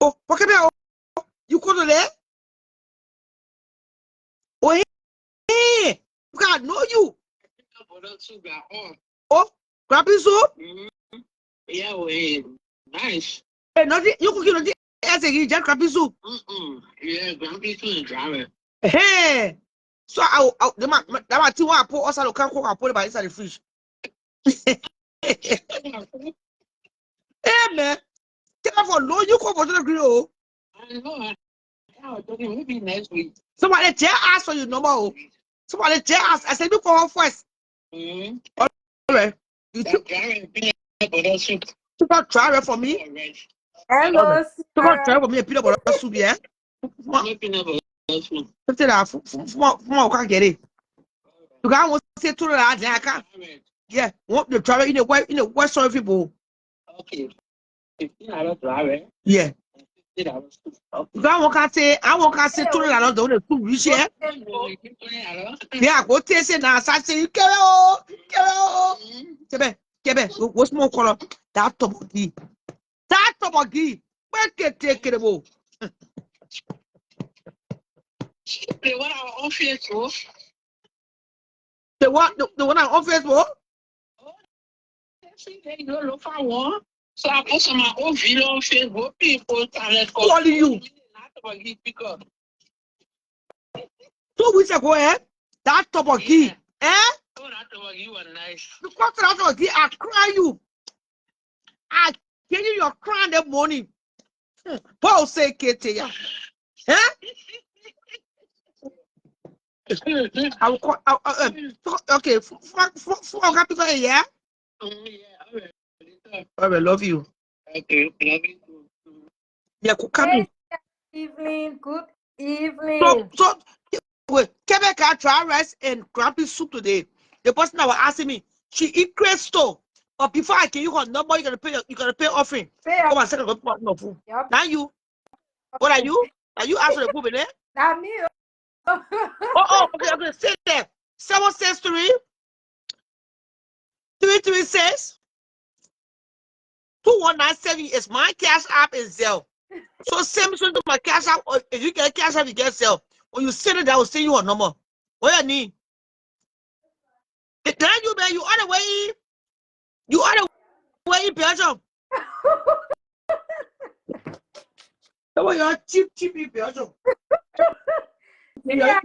Oh, okay, you come today? Oh, hey, God, know you. Oh, grabbing soup? Yeah, wait. Nice. Hey, nothing. You could get nothing. Just grabbing soup. Yeah, grabbing soup and driving. Hey. So the man that man think I put also can cook and put it by inside the fridge. Hey man, take off for low. You come for the grill. I know. I'll tell you maybe next week. Somebody tell us for your number. Somebody tell us. I said you call her first. All right. You took try for me. Hello, You got try for me a peanut butter soup, yeah? Something that from can't get it. You can't want to say to the lad, I can't. Yeah, want the travel in the west side people. Okay. 15 hours driving. Yeah. 15 hours. You can't want to say, I want to say to the lad, don't the two reach here. Yeah, go taste it now. I say, you carry on. Kebe, what's more color? That tomogi. Where can take it about? They want our own Facebook. The one on Facebook? They don't look for one. So I post on my own video on Facebook. People calling you. 2 weeks ago, that tomogi. Yeah. Oh, that tomogi was nice. Because that tomogi, I cry you. I give you your crying that morning. Paul say, Katie, I will call. Okay, for capital, yeah. I will love you. Okay, love you. Yeah, come evening, good evening. So wait, Quebec I try rice and crappy soup today. The person that was asking me, she eat crystal. But before I can you her number, you gotta pay offering. Come on, second no food. Yep. Now you. What are you? Are you asking the food there? Not me. Okay. Say there. 763 336 2197 is my cash app and Zelle. So send me to my cash app. Or if you get cash app, you get Zelle. When you send it, I will send you a number. What you need? Then you man, you on the way. You on the way, Belgium. Come on, you're cheap in Belgium. Yeah,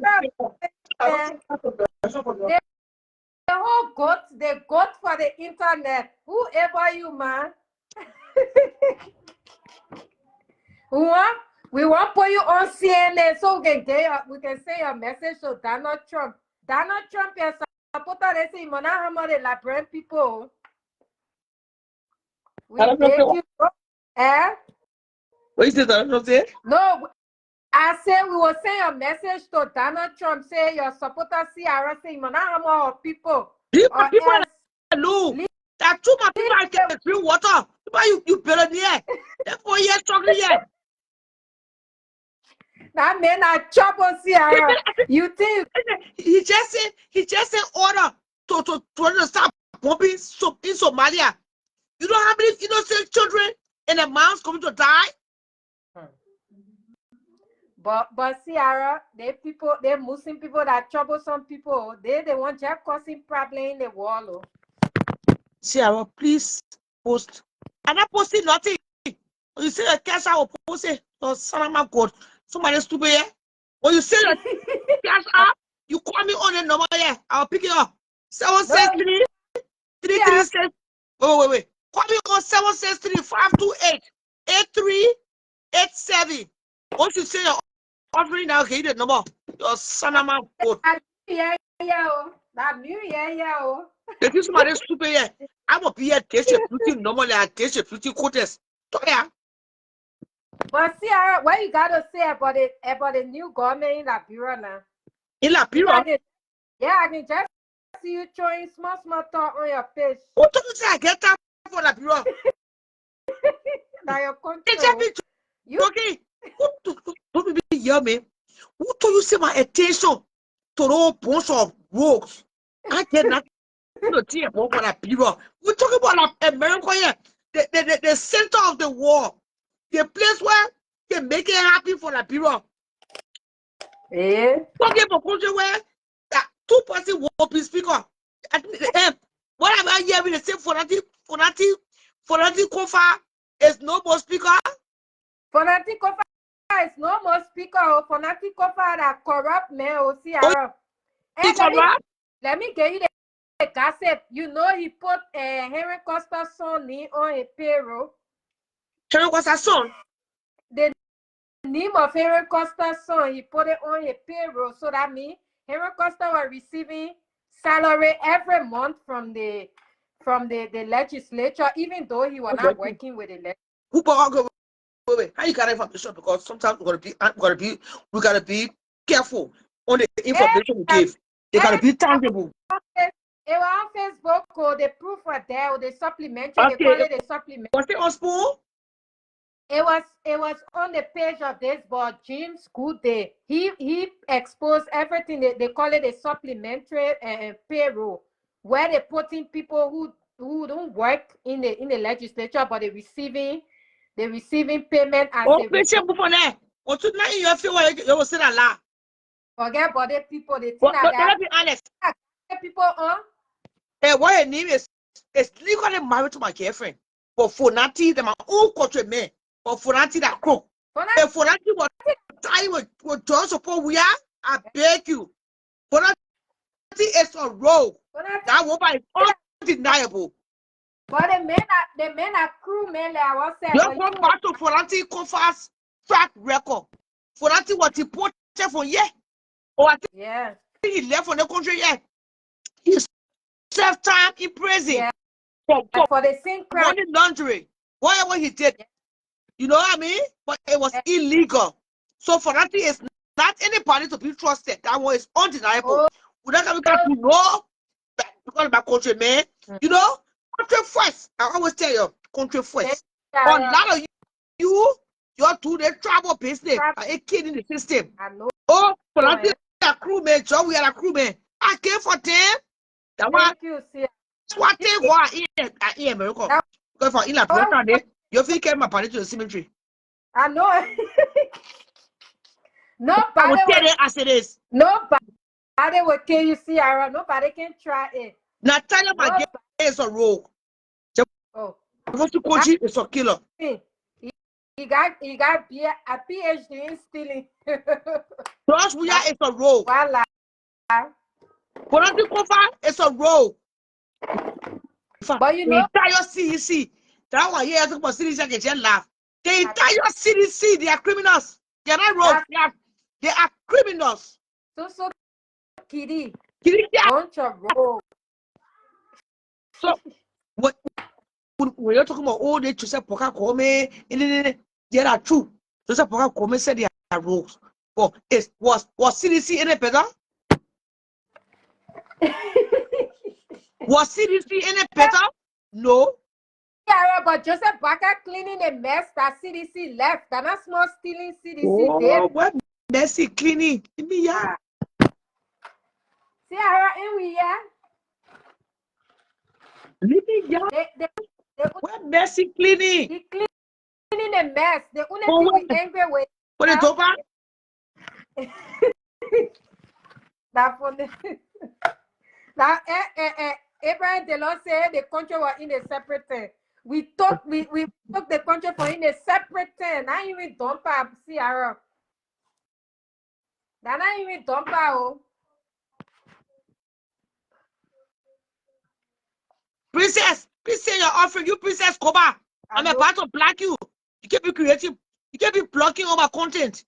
the whole goat for the internet. Whoever you, man. We want to put you on CNN so we can say a message to Donald Trump. Donald Trump is supporter. They say, "Mona, how many Liberian people?" We beg you. What is it, Donald Trump? No, I said we will send a message to Donald Trump. Say your supporter CRS say, "Mona, how many people?" People that too much people get free water. Why you billionaire? That 4 years struggling yet. That man are trouble, Sierra. You think? He just said order to start bombing in Somalia. You know how many innocent children and the moms coming to die? But Sierra, they Muslim people that trouble some people. They want just causing problem in the world. Sierra, please post. I'm not posting nothing. You say a cash out post it. Oh, son of my God. Somebody stupid here. When you say a cash out, you call me on the number here. I'll pick it up. 763 336. Wait. Call me on 763 528 8387. Once you say your offering now, get the number. Your son of my God. Yeah. If you somebody stupid here, I will be a case of putting normally a case of putting quotas. But Sierra, what you gotta say about the new government in Liberia now? In Liberia? Yeah, I can just see you throwing small talk on your face. What do you say? I get time for Liberia. Now your country. Okay. Don't be hear me. Who told you say my attention to those bunch of rogues? I get nothing to tell about Liberia. We're talking about America here. The center of the war. The place where they make it happy for Liberia. Yeah. Talking about country where that 2% war peace speaker. What am I hearing? They say FONATI KOFFA is no more speaker. FONATI KOFFA is no more speaker. FONATI KOFFA that corrupt man. Let me get you the gossip. You know he put Henry Costa's son on a payroll. Henry Costa's son? The name of Henry Costa's son, he put it on a payroll. So that means Henry Costa was receiving salary every month from the legislature, even though he was not working with the legislature. Wait. How you got information? Because sometimes we gotta be careful on the information we give. They gotta be tangible. It was on Facebook, or the proof was there, or the supplementary. They call it a supplement. Was it on spool? It was on the page of this, but James Good, he exposed everything. They call it a supplementary payroll, where they put in people who don't work in the legislature, but they receiving payment as a patient before that. What you not in your feel where you will say that lie? Forget about the people. They think that. Let me be honest. People Hey, what her name is legally married to my girlfriend. But FONATI, they're my own country man. But FONATI that crook. If FONATI was time with John support, we are. I beg you. FONATI is a rogue. That woman is undeniable. But the men are crew men. I was saying. You go back to FONATI KOFFA's track record. FONATI was deported for year. Or I think he left from the country yet. He served time in prison for the same crime. Money laundering. Whatever he did. You know what I mean? But it was illegal. So FONATI is not anybody to be trusted. That one is undeniable. We're not going to know that because of my country, man. You know, country first. I always tell you, country first. A lot of you're to the travel business. A kid in the system. Oh, FONATI are crewmen. John, we are a crewman. I came for them. That one. What they want in America. Because for in Liberia, you think came up to the cemetery. I know. Nobody I will tell it as it is. Nobody will kill you, Sierra. Nobody can try it. Natalia Magay is a rogue. Koji is a killer. He got a PhD in stealing. Josh Buya is a rogue. Voila. FONATI KOFFA is a rogue. But you know, the entire CEC. That one here, I talk about CDC, I can just laugh. The entire CDC, they are criminals. They are not rogues. They are criminals. So Kitty. Bunch of rogues. So, when you're talking about all the to say Poka Kome, they are true. To say Poka Kome said they are rogues. But was CDC any better? Was CDC any better? No. Yeah, but Joseph Baka cleaning a mess that CDC left. They're not small stealing CDC did. Mercy cleaning. Yeah. Sierra, and we Liberian. they Where Mercy cleaning? he cleaning a mess. The only For thing what? we angry with For the top? that for the that Abraham Delon said the country was in a separate thing. We took the country for in a separate thing. Now even dump up Sierra. That not even dump out. Princess, please say your offering. You Princess Koba. I'm about to block you. You can't be creative. You can't be blocking all my content.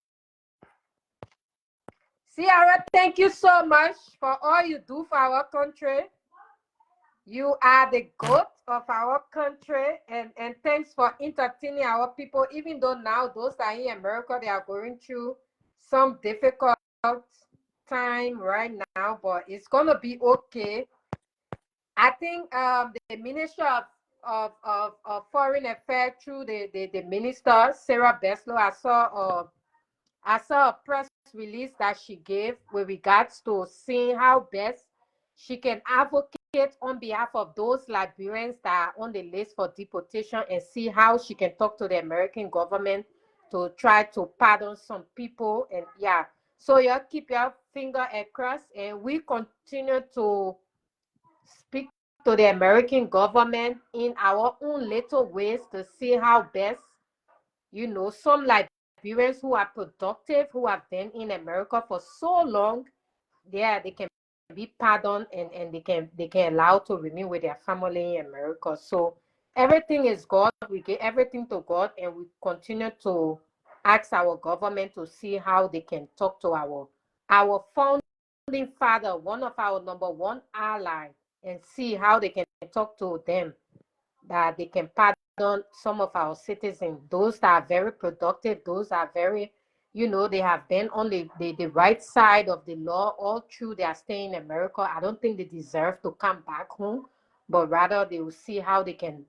Sierra, thank you so much for all you do for our country. You are the goat of our country, and thanks for entertaining our people, even though now those that are in America, they are going through some difficult time right now, but it's going to be okay. I think the Minister of Foreign Affairs, through the Minister, Sarah Beslow, I saw a press release that she gave with regards to seeing how best she can advocate on behalf of those Liberians that are on the list for deportation, and see how she can talk to the American government to try to pardon some people. And yeah, so you keep your finger across, and we continue to speak to the American government in our own little ways to see how best, some Liberians who are productive, who have been in America for so long, they can be pardoned, and they can allow to remain with their family in America. So everything is God. We give everything to God, and we continue to ask our government to see how they can talk to our founding father, one of our number one ally, and see how they can talk to them, that they can pardon some of our citizens, those that are very productive, those are very, they have been on the right side of the law all through their stay in America. I don't think they deserve to come back home, but rather they will see how they can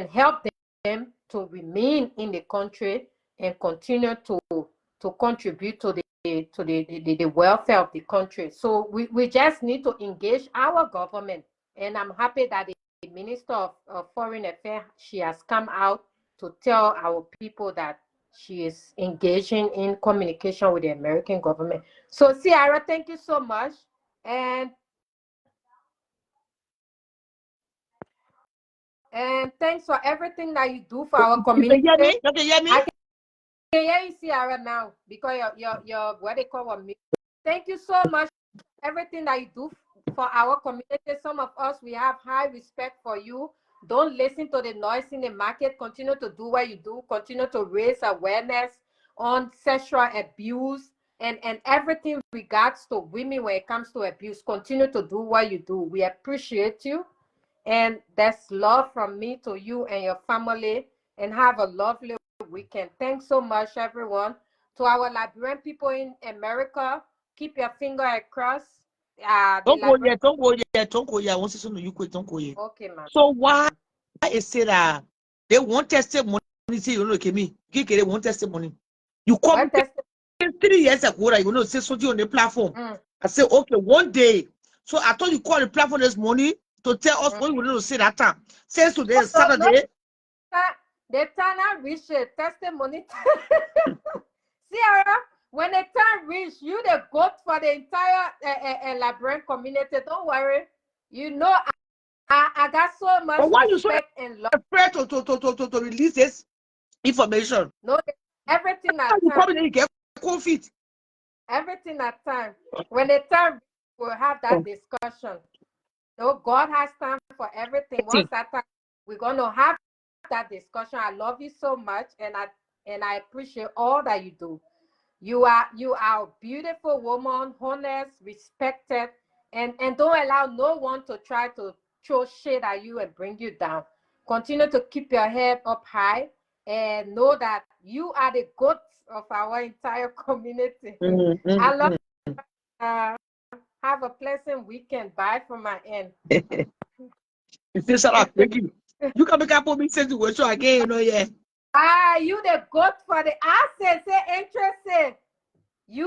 help them to remain in the country and continue to contribute to the welfare of the country. So we just need to engage our government, and I'm happy that the Minister of Foreign Affairs, she has come out to tell our people that she is engaging in communication with the American government. So, Sierra, thank you so much. And thanks for everything that you do for our community. You can hear me? I can hear you, Sierra, now, because your what they call me. Thank you so much for everything that you do for our community. Some of us, we have high respect for you. Don't listen to the noise in the market. Continue to do what you do. Continue to raise awareness on sexual abuse and everything regards to women when it comes to abuse. Continue to do what you do. We appreciate you. And that's love from me to you and your family. And have a lovely weekend. Thanks so much, everyone. To our Liberian people in America, keep your finger across. Don't go yet. I want to say you quick. Don't go yet. Okay, ma'am. So why is it that they want testimony? Say you look at me. They want testimony. You come 3 years ago, say something on the platform. I say okay, one day. So I thought you called the platform this morning to tell us what you want to say that time. Since today is Saturday. The time I reach it, testimony. Sierra, when the time reach, you the goat for the entire Liberian community. Don't worry. I got so much respect and love. Afraid to release this information. No, everything at you time. Probably get COVID. Everything at time. When the time we'll have that discussion. No, God has time for everything. Once that time, we're gonna have that discussion. I love you so much, and I appreciate all that you do. You are a beautiful woman, honest, respected, and don't allow no one to try to throw shade at you and bring you down. Continue to keep your head up high, and know that you are the goats of our entire community. I love you. Have a pleasant weekend. Bye from my end. You can make up for me situation again, yeah. You the goat for the assets, interested. You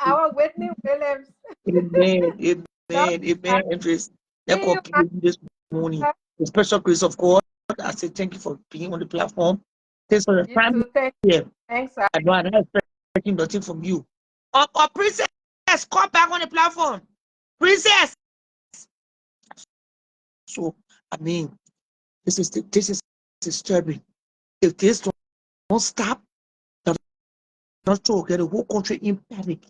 our Whitney Williams. Amen. No, Amen. Interest. Let see you, God give you this morning. The special grace of God. I say thank you for being on the platform. Thanks for the you time too. here. Thanks. I know I'm not expecting nothing from you. Princess, come back on the platform. Princess. So, I mean, this is disturbing. If this don't stop, I'm not sure, get the whole country in panic.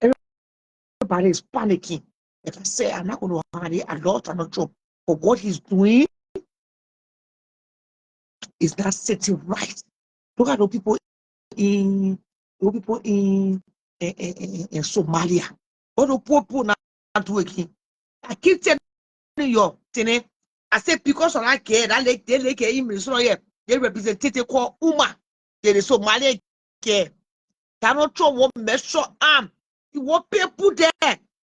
Everybody is panicking. If I say I'm not going to hide it, I'm not sure. But what he's doing is not sitting right. Look at the people in Somalia. What the poor people now do again? I keep telling you, I said because of that care, that they representative called Uma. They are Somalian care. Cannot throw one measure arm. You want people there.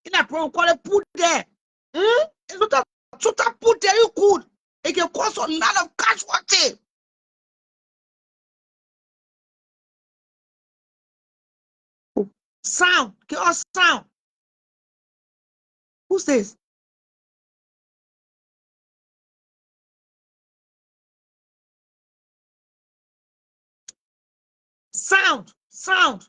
In a program called put there. It's not a total put there you could. It can cause a lot of casualty. Sound, chaos sound. Who says? Sound. Sound.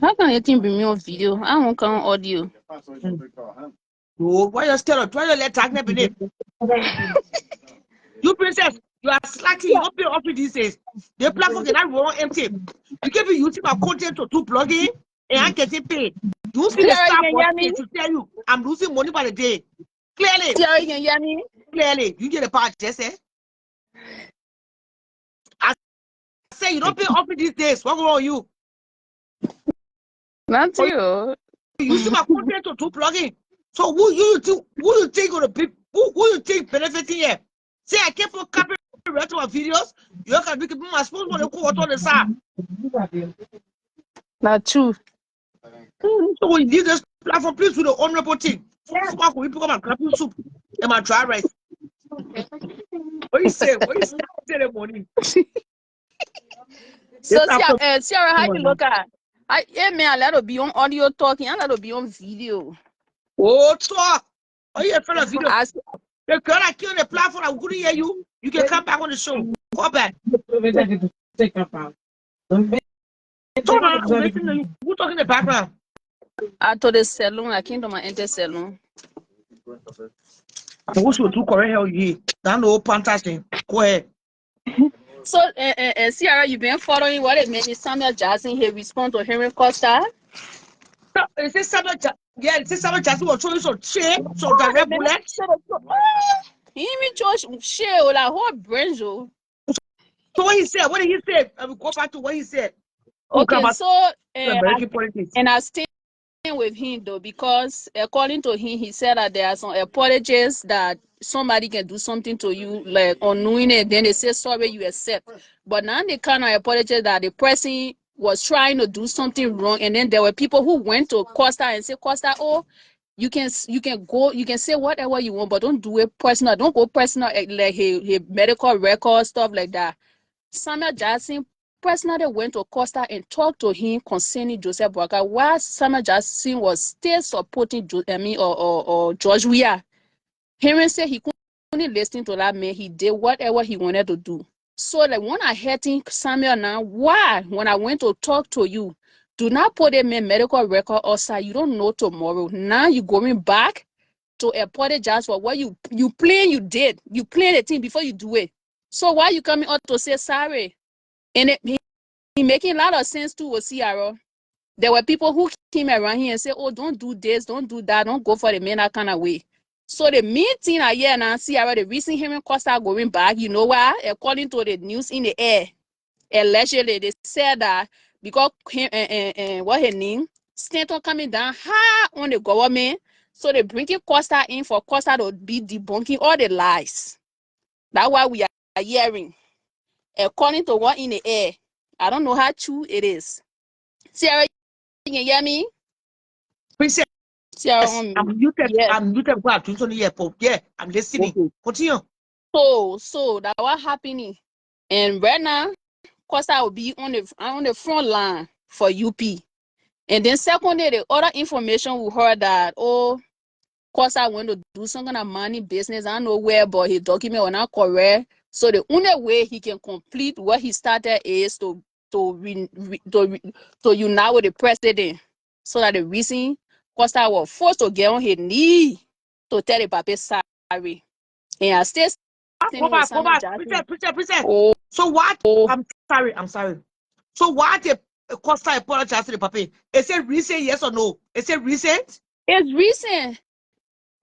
How can you think bring me on video? I won't come on audio. Oh, why you scared? Why you let Tagna be name? You princess, you are slacking. You don't pay off these days. The platform cannot run empty. You can be using my content to do blogging and I'm getting paid. You see the Tiara, staff you can hear me? to tell you I'm losing money by the day. Clearly, Tiara, you can hear me? clearly, you get a part, Jesse. I say you don't pay off these days. What's wrong with you? Not you. You see my content to do blogging. So who you think gonna be who you think benefiting here? Say I keep on copying rest of my videos. You can be my sponsor when you go on the side. Not true. So we need this platform, please do the honorable thing. Fuck, we pick up my crappy soup and my dry rice. What you say? What you say the morning? So, Tiara, how you look at? Yeah, man, I let it be on audio talking. I let it be on video. Oh, talk. Oh, you friend of video. I, The girl I killed the platform, I couldn't hear you. You can come back on the show. Call back. Talk about who talking in the background? I told the salon, I came to my enter salon. I wish you would do correct hell you. That no pantas thing. Go ahead. So, Tiara, you been following what it meant? Samuel Jackson, he respond to Henry Costa. Is this Samuel? Yeah, is this Samuel Jackson was showing some shit, some direct bullet? He even chose shit with a whole brain. So what he said? What did he say? I will go back to what he said. okay, so American politics. and I stay with him though, because according to him, he said that there are some apologies that somebody can do something to you, like unknowing it, then they say sorry, you accept. But now they kind of apologize that the person was trying to do something wrong, and then there were people who went to Costa and say, Costa, oh, you can go, you can say whatever you want, but don't do it personal. Don't go personal, like his medical record, stuff like that. Samuel Jackson personally went to Costa and talked to him concerning Joseph BOAKAI, while Samuel Jackson was still supporting George Weah. Henry said he couldn't listen to that man. He did whatever he wanted to do. So like when I heard him, Samuel, now why when I went to talk to you, do not put a man medical record outside. You don't know tomorrow. Now you going back to apologize for what you plan you did. You plan the thing before you do it. So why you coming out to say sorry? And he making a lot of sense too with CRO. There were people who came around here and said, oh, don't do this, don't do that, don't go for the men that kind of way. So the main thing I hear now, CRO, the reason him and Costa going back, you know why? According to the news in the air, allegedly, they said that because what her name? Stanton coming down high on the government, so they bringing Costa in for Costa to be debunking all the lies. That's why we are hearing. According to what in the air, I don't know how true it is. Sarah, you can hear me? Princess, Sarah, I'm muted. yes. I'm muted. Yeah, I'm listening. Okay. Continue. So that what happening, and right now, cause I will be on the front line for UP. And then secondly, the other information we heard that, oh, cause I went to do some kind of money business, I don't know where, but his document was not correct. So the only way he can complete what he started is to unite with the president. So that the reason Costa was forced to get on his knee to tell the papa sorry. And I still Go back. Princess. Oh, So what? oh, I'm sorry. So what the Costa apologized to the papi? Is it recent, yes or no? Is it recent? it's recent.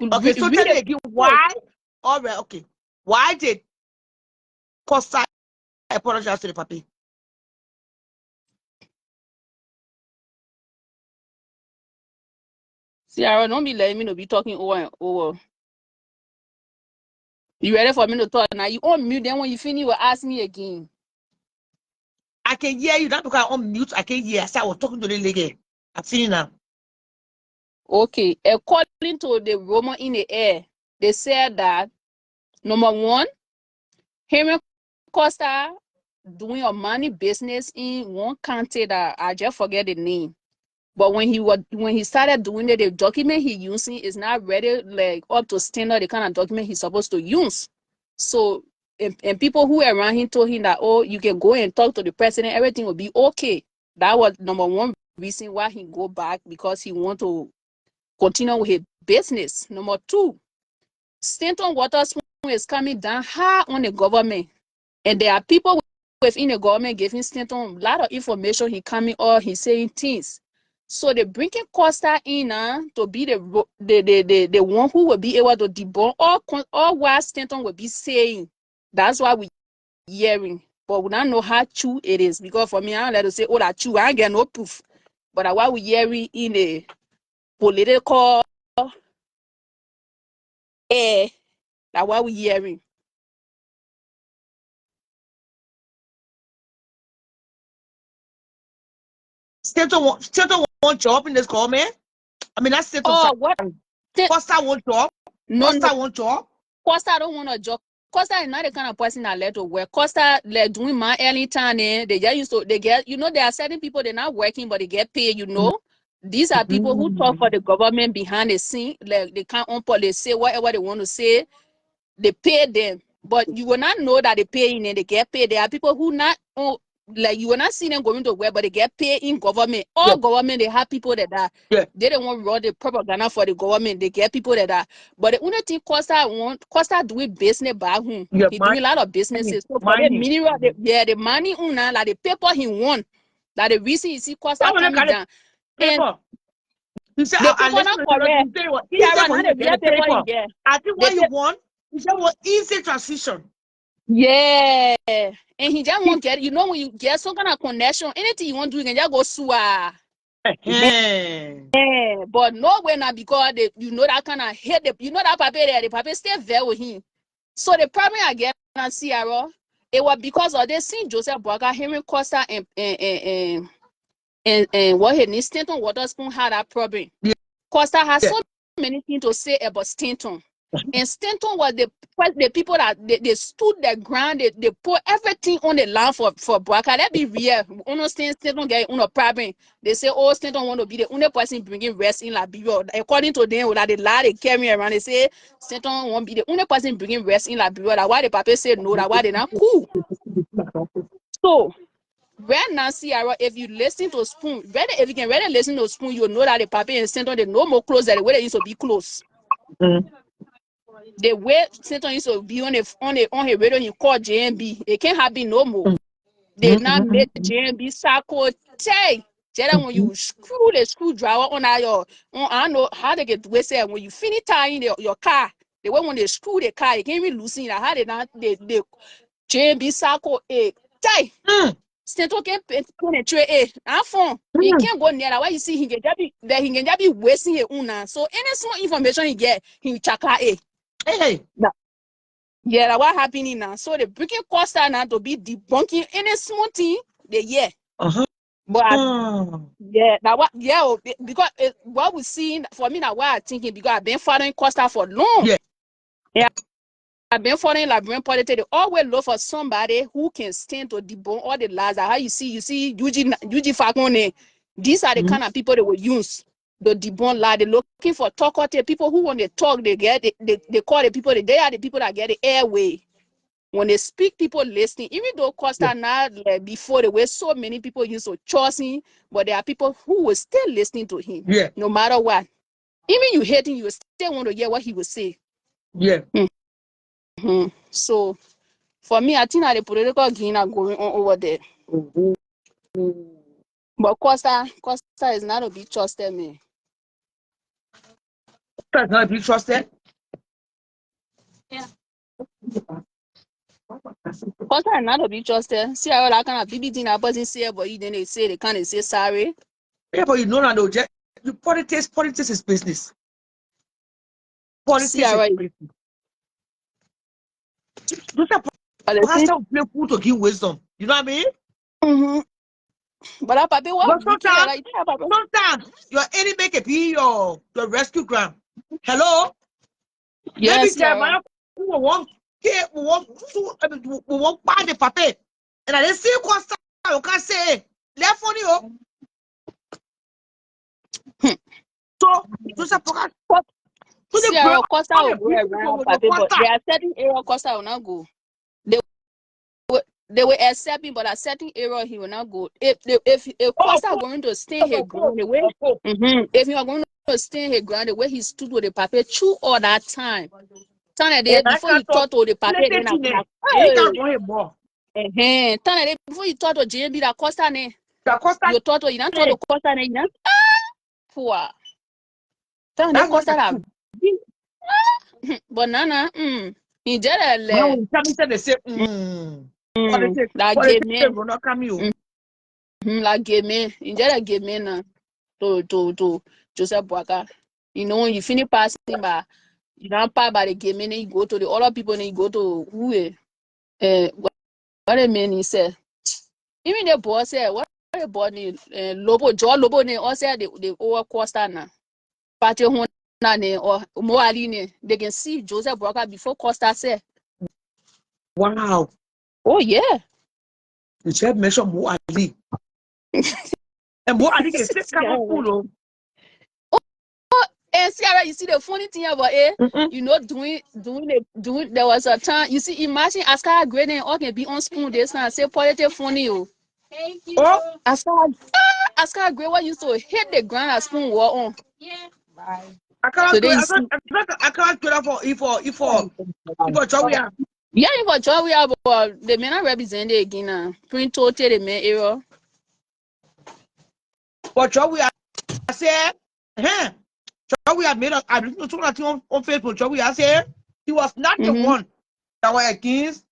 Okay, so tell me again why. All right, okay. Why did Costa apologize to the papi? Sierra, don't be letting me to be talking over and over. You ready for me to talk now? You on mute, then when you finish, you will ask me again. I can hear you. That's because I'm on mute. I can hear. I said I was talking to the lady. I'm feeling now. Okay, according to the rumor in the air, they said that number one, Henry Costa doing a money business in one county that I just forget the name. But when he started doing it, the document he using is not ready, like up to standard, the kind of document he's supposed to use. So and people who were around him told him that, oh, you can go and talk to the president, everything will be okay. That was number one reason why he go back, because he want to continue with his business. Number two, Stanton Waterspoon is coming down hard on the government. And there are people within the government giving Stanton a lot of information. He coming or he's saying things. So they bringing Costa in to be the one who will be able to debunk all what Stanton will be saying. That's why we hearing. But we don't know how true it is. Because for me, I don't let to say, oh, that's true. I ain't get no proof. But what we hearing in the political air, that's what we hearing. Stanton want job in this government. I mean, that's Stanton. Oh, what? Costa want job. Costa want job. Costa don't want a job. Costa is not the kind of person that let to work. Costa, like doing my early time, they just used to, they get, there are certain people, they're not working, but they get paid. These are people who talk for the government behind the scene. Like they can't they say whatever they want to say. They pay them. But you will not know that they pay and they get paid. There are people who not, like you will not see them going to work, but they get paid in government. All government, they have people that are, they don't want to run the propaganda for the government. They get people that are. But the only thing Costa doing business back home. He doing a lot of businesses. So for the mineral, the money, like the paper he won. Like the reason you see Costa coming down. Paper. You say, the paper not correct. I think what you want is what easy transition. Yeah, and he just won't get, when you get some kind of connection, anything you want to do, you can just go sue. Yeah, but no way now, because that kind of hate that paper there, the paper stay there with him. So the problem I get on Sierra, it was because of this St. Joseph BOAKAI, Henry Costa and what his name, Stanton Waterspoon had that problem. Costa has so many things to say about Stanton. And Stanton was the people that they stood their ground, they put everything on the line for BOAKAI. That be real. Stanton get on a problem. They say, oh, Stanton want to be the only person bringing rest in Liberia. According to them, that the lie they carry around, they say Stanton won't be the only person bringing rest in Liberia. That's why the paper say no, that's why they're not cool. So, right now, Sierra, if you listen to Spoon, if you can really listen to Spoon, you'll know that the paper and Stanton, they no more close than the way they used to be close. The way Stanton used to be on his radio, he called JMB. It can't happen no more. They now made JMB Sako tay. When you screw the screwdriver on I don't know how they get to say when you finish tying your car, the way when they screw the car, you can't even loosen it. How they not the JMB Sako tay. Stanton can penetrate he can't go near that. Why you see he can just be wasting it una. So any small information he get, he chaka Hey. Yeah, that's what happening now. So the breaking Costa now to be debunking any small thing the year. Uh-huh. But yeah, now what? Yeah, because what we seeing for me now, what I'm thinking, because I've been following Costa for long. Yeah. Yeah, I've been following Liberian politics. They always look for somebody who can stand to debunk all the lies. How you see UG Falcone. These are the kind of people they will use the debunk lie. They're looking for talkative people who, when they talk, they call the people. They are the people that get the airway. When they speak, people listening. Even though Costa now, like before, there were so many people used to choosing, but there are people who were still listening to him. Yeah. No matter what. Even you hate him, you still want to hear what he would say. Yeah. So, for me, I think that the political gain are going on over there. But Costa is not to be trusted, man. Costa is not to be trusted. Yeah. Costa is not to be trusted. See how that kind of BB that person say, but you then they say they can't say sorry. Yeah, but you know that the politics is business. Politics is business. Those are Pastor play fool to give wisdom. You know what I mean? But I probably what sometimes your enemy make a be your rescue ground. Hello? Yes, maybe Jeremiah who won't buy the paper. And I didn't see Costa, you can say left on you. So those are Costa will go around, but there are certain area Costa will not go. They were accepting, but a certain area he will not go. If Costa going to stay here ground the way, if you are going to stay here ground the way he stood with the paper through all that time before you talk to the paper, then before you talk to JB that Costa ne, you talk to you don't talk to Costa ne, you don't poor. Costa that, but Nana, he did a they say, like give me, like give me, he did give me na to Joseph BOAKAI. You know, when you finish passing by, you don't pass by the game, and then you go to the other people, and you go to who? What the man he said. Even the boss said, what the boy need? Lobo, Joe Lobo ne also said the over Costa na. Patio Hona ne or Moaline. They can see Joseph BOAKAI before Costa said. Wow. Oh yeah. You said mention Moali. And Moali can still come up full. And Sarah, you see the funny thing about it, you know, doing. There was a time, you see, imagine Askar Grade and all can be on spoon this now. Say politics funny, oh. Thank you. Oh, Askar Grade what used to hit the ground as spoon war on. Yeah. Bye. I can't do it for Jowia. Yeah, for Jowia, but they may not represent it again now. Print total the main era. But Jowia said, we have made I didn't know that on Facebook. Joey, I said he was not the one that was against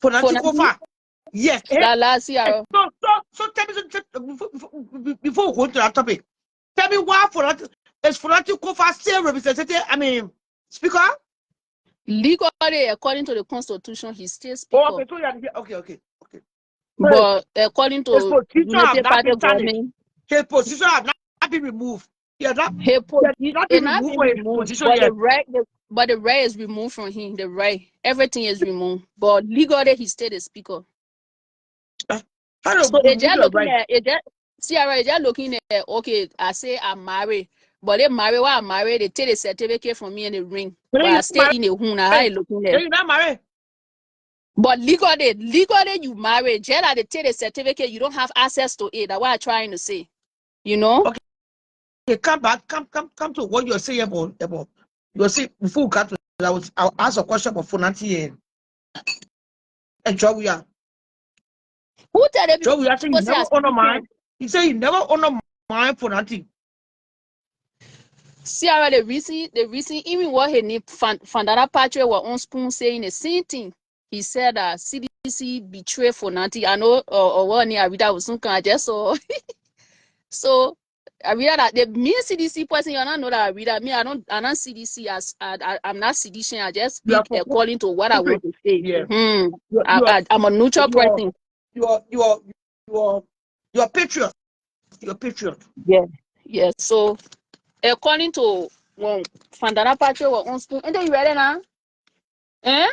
FONATI KOFFA. Yes. Last year. So tell me before we go to that topic. Tell me why FONATI KOFFA still representative? I mean, speaker. Legally, according to the constitution, he still speaker. Okay. But according to his position have not been government, his position have not been removed. Not been removed, but the right is removed from him. The right, everything is removed. But legally, he stayed a speaker. So they just looking at it. They just looking at okay. I say I'm married, but they married. While I'm married, they take the certificate from me in the ring. But I stay in the home. How you looking at? You're not married. But legally, you married. Just like they take the certificate, you don't have access to it. That's what I'm trying to say. You know. Okay, come back. Come to what you're saying about. You see, before we got to, I'll ask a question about FONATI and Jowia. Who tell them? Jowia said he never honor mine. He said he never honor mine FONATI. Sarah, the reason, even what he need Fandara Patrick was on spoon saying the same thing. He said that CDC betrayed FONATI. I know, or what I read that was some kind of just so. So. I read that the me CDC person, you don't know that I read that. I'm not CDC as I'm not seditious. I just speak according to what I want to say. Yeah. I'm a neutral person. you're patriot. You're patriot. Yeah. Yeah. So according to one Fandana Patriot was on school. And then you ready now? Eh?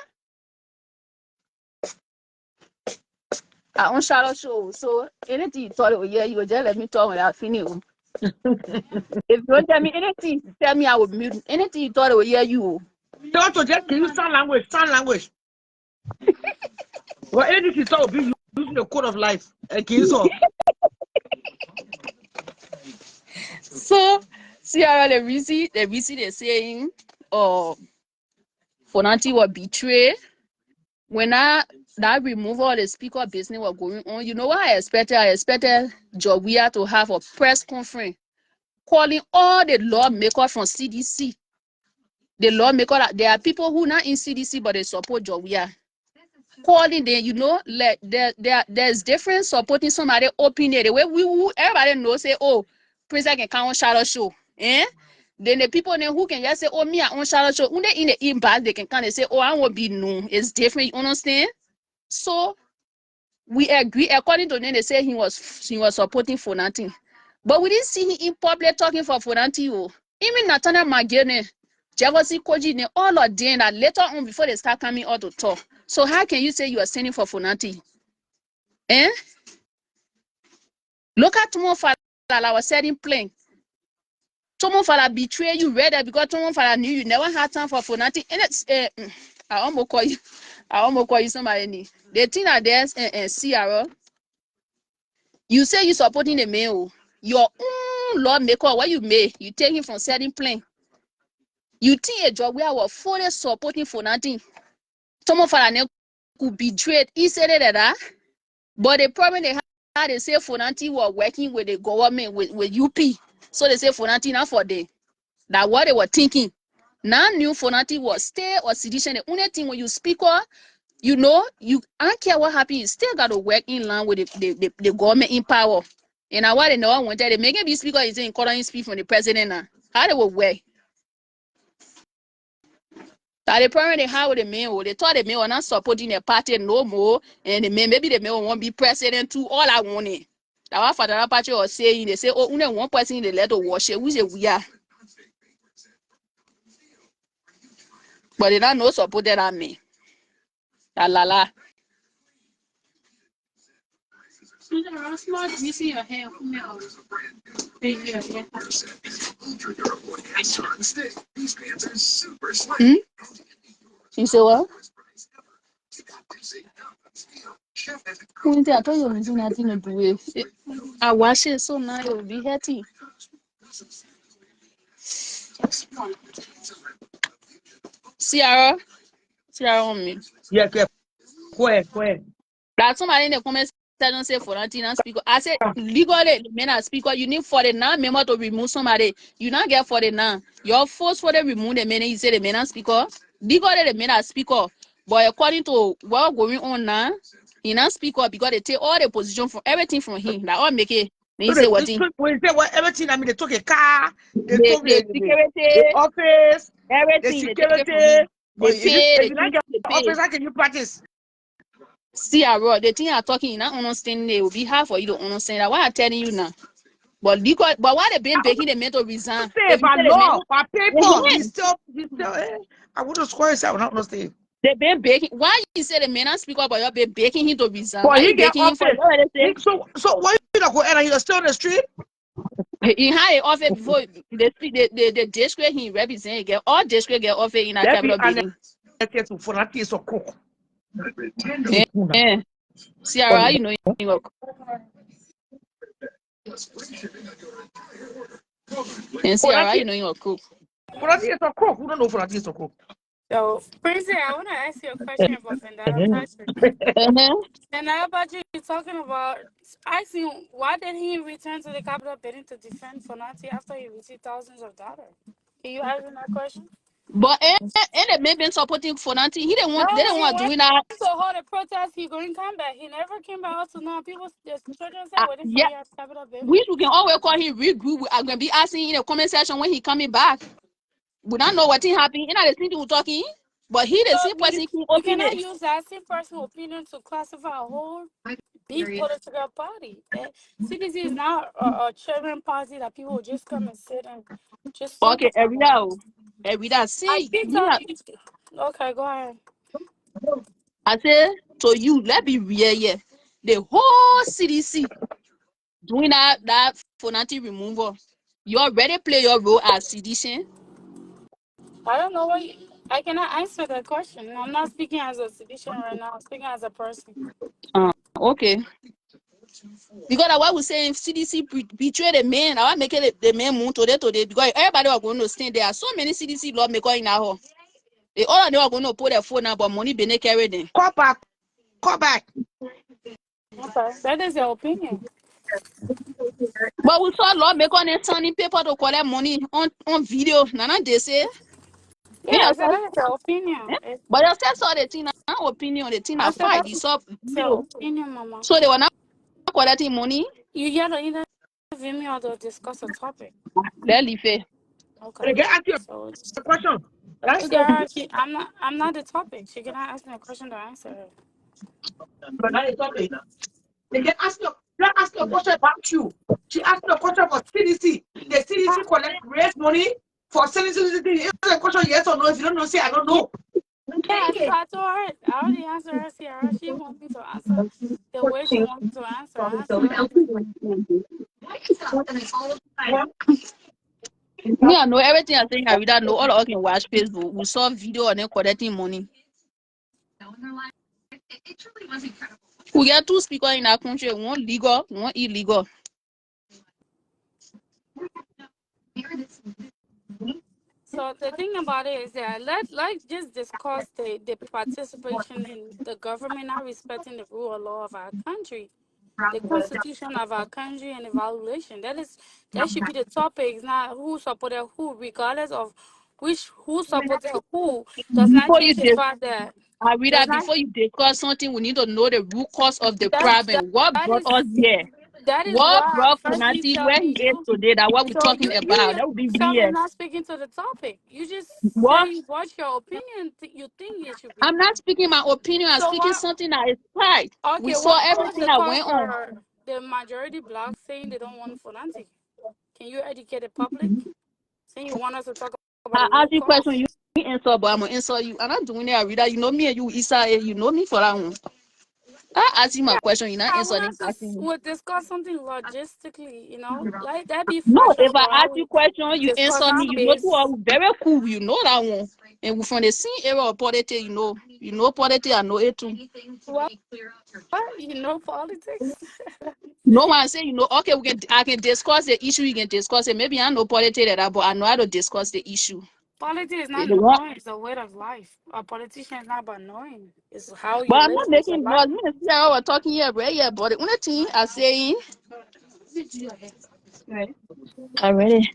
I on Charlotte show. So anything you thought it was yeah, you would just let me talk without finishing. If you don't tell me anything, tell me I would mute. Anything you thought it was yeah, you. You want to just use sign language. Well, anything you thought would be using the code of life. So See how the reason they're saying Fonanti was betrayed. When that removal of the speaker business was going on, you know what I expected? I expected Jovia to have a press conference calling all the lawmakers from CDC. The lawmakers, there are people who not in CDC, but they support Jovia. Calling them, you know, like there's difference supporting somebody opinion. The way everybody knows, say, oh, President can come on Shadow Show. Eh? Then the people then who can just say, oh, me, I on Shadow Show. When they in the impact, they can kind of say, oh, I won't be known. It's different, you understand? So we agree. According to them, they say he was supporting Fonanti. But we didn't see him in public talking for Fonanti. Even Nathaniel Magene, Javosi Koji, all of them that later on before they start coming out to talk. So how can you say you are sending for Fonanti? Eh? Look at Tomo Fala, I was setting plane. Tomo Fala betray you rather because Tomo Fala knew you never had time for Fonanti. And it's I almost call you somebody. The thing that there's CRO. You say you supporting the male. Your own lawmaker, what you made, you take him from setting plane. You think a job where I was fully supporting for nothing. Some of our could betray. He said that, but the problem they had, they say Fonanti were working with the government, with UP. So they say Fonanti not for them. That's what they were thinking. Now new Fonanti was stay or sedition. The only thing when you speak or you know, I don't care what happens, you still got to work in line with the government in power. And I want to know one day they make a speaker is in calling speak from the president now. How they will work? That the problem they have with the men, they thought the men were not supporting the party no more, and the men maybe the men won't be president too. All I want it. That what Father Party was saying. They say, oh, only one person in the letter wash it. We say we are, but they don't know support that me. La la la. You say what? I told you it's nothing to do with it. I wash it so now it will be healthy. Sierra on me. yeah, go ahead. That's somebody in the comments section say for Latina speaker. I said legally the men are speaker. You need 49 member to remove somebody. You not get 49. Your force for the remove the men. You say the men are speaker. Legally the men are speaker. But according to what going on now, he not speaker because they take all the position from everything from him. That all make it. Then you say what thing? When you say what everything, I mean they took a car, they took The security, the office, everything. the security. They pay. If you don't get office, how can you practice? See, the thing I'm talking, you not understanding it will be hard for you to understand that. Why I'm telling you now. But why they been begging the men to resign? Say by law, by paper, he's still I would have square I would not understand. They been begging. Why you say the men are speak up, but you been begging him to resign? Well, Why he you get begging him for office. So why you not go and he's still on the street? He had an office before the district he represent get all district get office in a capital building. FONATI is a cook. Yeah. See how you know New York. And see how you know New York cook. FONATI is a cook. Who don't know FONATI is a cook? So, Princess, I want to ask you a question about Fandana Patrick. Fandana Patrick, you're talking about asking why did he return to the Capitol building to defend Fonati after he received thousands of dollars? Can you answer that question? But and the men been supporting Fonanti. They didn't want doing that. So hold a protest, he going to come back. He never came back also now. People just children say waiting for him at Capitol building. We can always call him regroup. I'm gonna be asking in the comment section when he coming back. We don't know what happened. You know the thing we're talking. But he the So same person can you open cannot it. use that same personal opinion to classify a whole big political party. CDC is not a children party that people will just come and sit and just talk Okay, about. every day I say keep me. telling you. Okay, go ahead. I say to you, let me real yeah. The whole CDC doing that FONATI removal. You already play your role as CDC. I don't know what I cannot answer that question. I'm not speaking as a citizen right now. I'm speaking as a person. Okay. Because I was saying CDC betray the man. I want make it the man move today because everybody are going to stand. There are so many CDC lawmakers in our home. They all of them are going to put their phone now, but money be not carry them. Call back. Call back. Okay, that is your opinion. But we saw lawmakers and signing paper to collect money on video. Nana they say. Me Yeah, I said yourself, that is your eh? opinion. But yourself saw the thing, opinion, the thing I I said fight. that You is saw your video. opinion, Mama. So they were not collecting money. You yell either give me or to discuss a topic. Let leave it. Okay. They can ask you So a question. Right? yeah, I'm not the topic. She cannot ask me a question to answer her. But now it's okay. They can ask you. They ask you a question about you. She asked you a question about CDC. The CDC collect raise money for CDC. Answer the question yes or no. If you don't know, say I don't Yeah, know. yeah, I told her. I already answered her. See her. She wants me to answer the way she wants me to answer. I answer her. Me, I know everything I think I read. I know all of us can watch Facebook. We saw video on them collecting money. We get two speakers in our country, one legal, one illegal. So the thing about it is that let's just discuss the participation in the government not respecting the rule of law of our country, the constitution of our country, and evaluation. That should be the topic. It's not who supported who, regardless of who supported who. Does not Before you change the dis- fact that I read does that not before you discuss something, we need to know the root cause of the that that, problem. What that brought is us here? that is What why I brought first you Funati tell where me he is today? That what we're so talking you about. That would be yourself is real. not speaking to the topic. You just What? saying what your opinion you think it should be. I'm not speaking my opinion. I'm So speaking what? something that is right. We Okay, saw what was everything the that cause went on. for the majority bloc saying they don't want Fonanti? Can you educate the public? Saying you want us to talk about I the ask root you question, cause? you answer, but I'm gonna answer you. I'm not doing it, I read that. You know me and you, Isa, you know me for that one. I ask you my Yeah, question, you not I want answering. us to would discuss something logistically, let that be No, fresh if of I how ask we you question, you discuss answer our me. You know, you are base. very cool. You know that one. And we from the same era of politics, you know politics. I know it too. What? Politics? No one say okay. I can discuss the issue. You can discuss it. Maybe I know politics that, but I know how to discuss the issue. Politics is The not one- knowing; it's a way of life. A politician is not about knowing; it's how But you I'm live. not It's your making life. noise. Me and Sarah were talking here, right? Yeah, but the only thing I saying, already.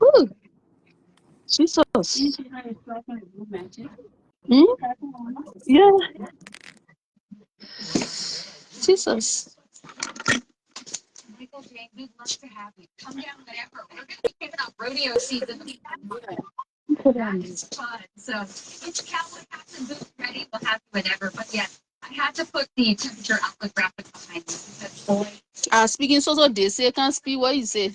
Ooh, Jesus. Hmm? Yeah, Jesus. Speaking so they say can't speak what you say.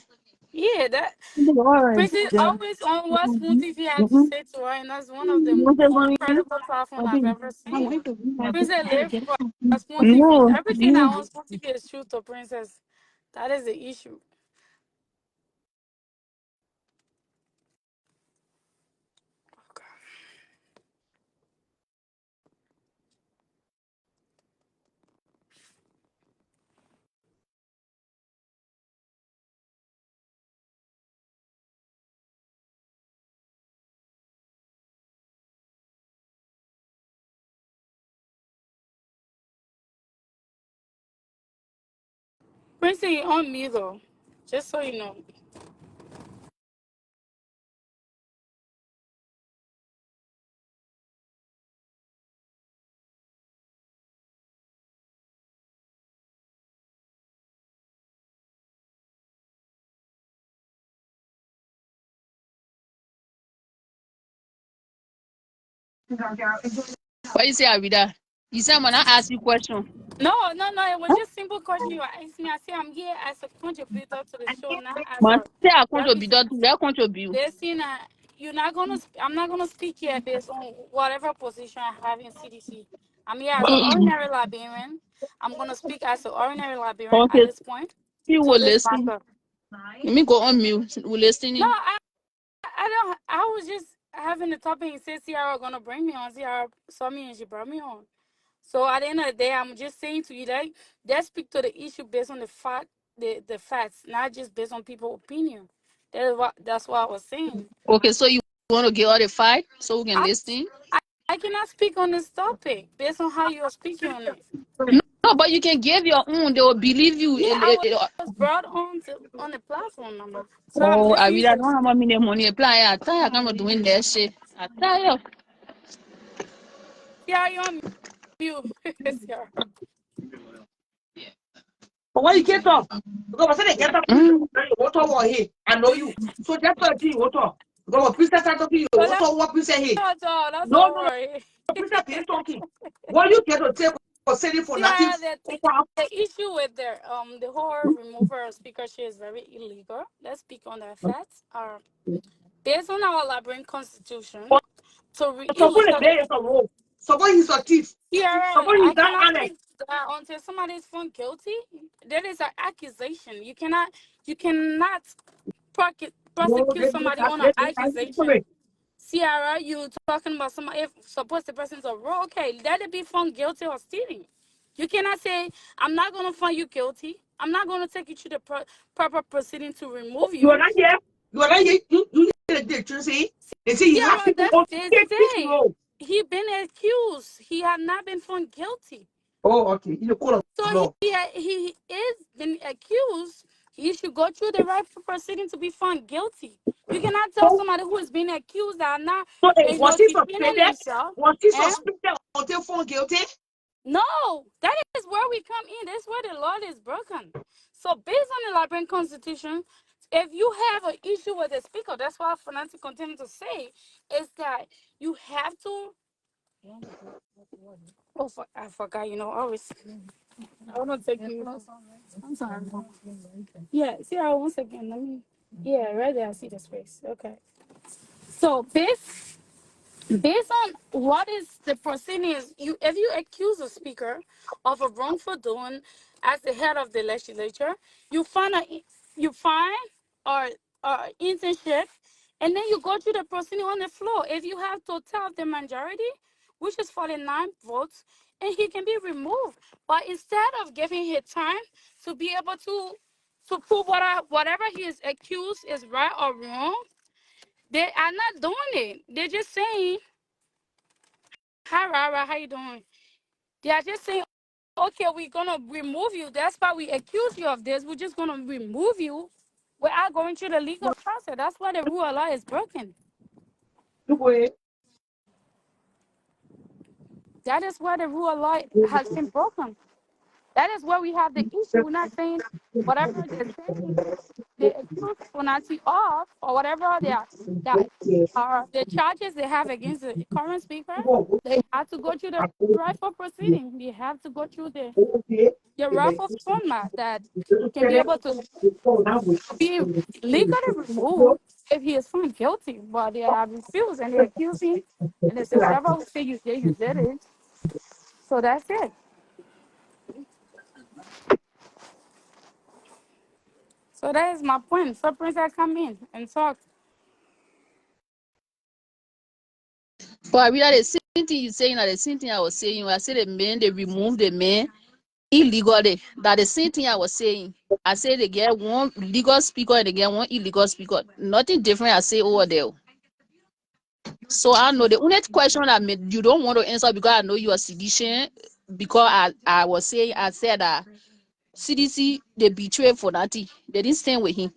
Yeah, that Alright, Princess then. always on what Spoon TV had to say to her, and that's one of the most credible platforms I've ever seen. Princess live for Spoon TV. No, Everything that on Spoon TV is true to Princess. That is the issue. Princess, you on me though, just so you know. What you say, Arida? You said when I ask you question. No. It was just simple question you asked me. I said I'm here as a contributor to the show, not as Man, a say I contribute. representative. Where contribute? Listen, you're not gonna. I'm not gonna speak here based on whatever position I have in CDC. I'm here as an ordinary Liberian. I'm gonna speak as an ordinary Liberian at Okay, this point you to will this listen. matter. Let me go on mute. We No, listening. I don't. I was just having the topic and said Ciara gonna bring me on. Ciara saw me and she brought me on. So at the end of the day, I'm just saying to you that let's speak to the issue based on the fact, the facts, not just based on people's opinion. That's what I was saying. Okay, so you want to get all the fight so we can I, listen? I cannot speak on this topic based on how you are speaking on it. No, but you can give your own. They will believe you. Yeah, I was brought on the platform, Mama. So I'm Oh, I listening really to don't have money money apply. I tell you, I'm not doing that shit. I tell you. Ciara, you on mute. Ciara. But why you get up? Because I said they get up to you, water or here. I know you. So that's why you water. Because princess are talking you, So what princess here? that's all. That's No, all no, no. right. Princess ain't talking. What you get to take for selling for nothing? Ciara, the issue with the whole removal of speakership is very illegal. Let's speak on that fact. Based on our Liberian constitution, to Suppose the illegally. day is a road. Suppose he's a thief. Ciara, Suppose I he's that cannot honest. speak until somebody is found guilty. That is an accusation. You cannot No, prosecute somebody on an they can't do accusation. it. Ciara, you talking about somebody, if suppose the person's a wrong, okay, let it be found guilty of stealing. You cannot say, I'm not going to find you guilty. I'm not going to take you to the proper proceeding to remove You are you. not here. You are not here. You you see? They say you have Ciara, people that's on they take this say. road. He been accused. He had not been found guilty. Oh, okay. In the court of So law. he is been accused. He should go through the right proceeding to be found guilty. You cannot tell So, somebody who is being accused that are not, was he defending suspended? himself. Was he Eh? suspended until found guilty? No, that is where we come in. That's where the law is broken. So based on the Liberian Constitution, if you have an issue with the speaker, that's why FONATI continue to say, is that you have to. Oh, I forgot. Always. I want to take you. I'm sorry. Yeah, see, once again, let me. Yeah, right there, I see the space. Okay. So, based on what is the proceeding is, if you accuse a speaker of a wrongful doing as the head of the legislature, you find or internship, and then you go through the proceeding on the floor. If you have total of the majority, which is 49 votes, and he can be removed. But instead of giving him time to be able to prove whatever he is accused is right or wrong, they are not doing it. They're just saying, "Hi, Rara, how you doing?" They are just saying, "Okay, we're gonna remove you. That's why we accuse you of this. We're just gonna remove you without going through the legal process." That's why the rule of law is broken. That is where the rule of law has been broken. That is where we have the issue. We're not saying whatever they're saying, they accuse FONATI of, or whatever that are the charges they have against the current speaker. They have to go through the rightful proceeding. They have to go through the rightful format that can be able to be legally removed if he is found guilty. But they have refused and they accuse him. And they say whatever we say you did it. So that's it. So that is my point. So Prince, I come in and talk. But I read the same thing you saying, the same thing I was saying. I said the man, they remove the man illegally. That the same thing I was saying. I said they get one legal speaker and they get one illegal speaker. Nothing different I say over there. So I know the only question that you don't want to answer because I know you are sedition. Because I was saying, I said that CDC, they betrayed FONATI. They didn't stand with him.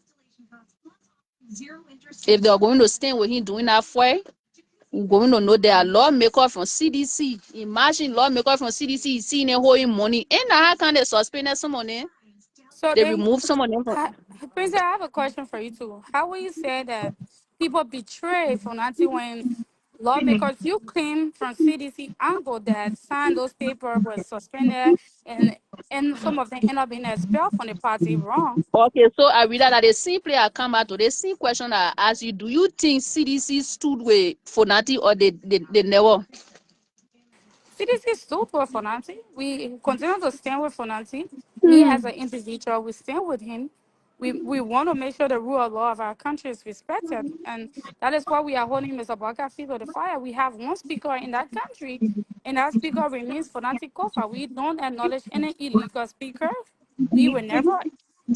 If they are going to stand with him doing that fight, we're going to know there are lawmakers from CDC. Imagine lawmakers from CDC seeing them holding money. And how can they suspend someone? So They then, remove someone from. Prince, I have a question for you too. How will you say that people betray Fonati lawmakers you claim from CDC angle that signed those papers were suspended and some of them end up being expelled from the party wrong. Okay, so I read that they simply I come back to the same question I asked you. Do you think CDC stood with FONATI or they never? CDC stood with FONATI. We continue to stand with FONATI. Me as an individual, we stand with him. We want to make sure the rule of law of our country is respected. And that is why we are holding Mr. BOAKAI feet to the fire. We have one speaker in that country, and that speaker remains FONATI KOFFA. We don't acknowledge any illegal speaker. We will never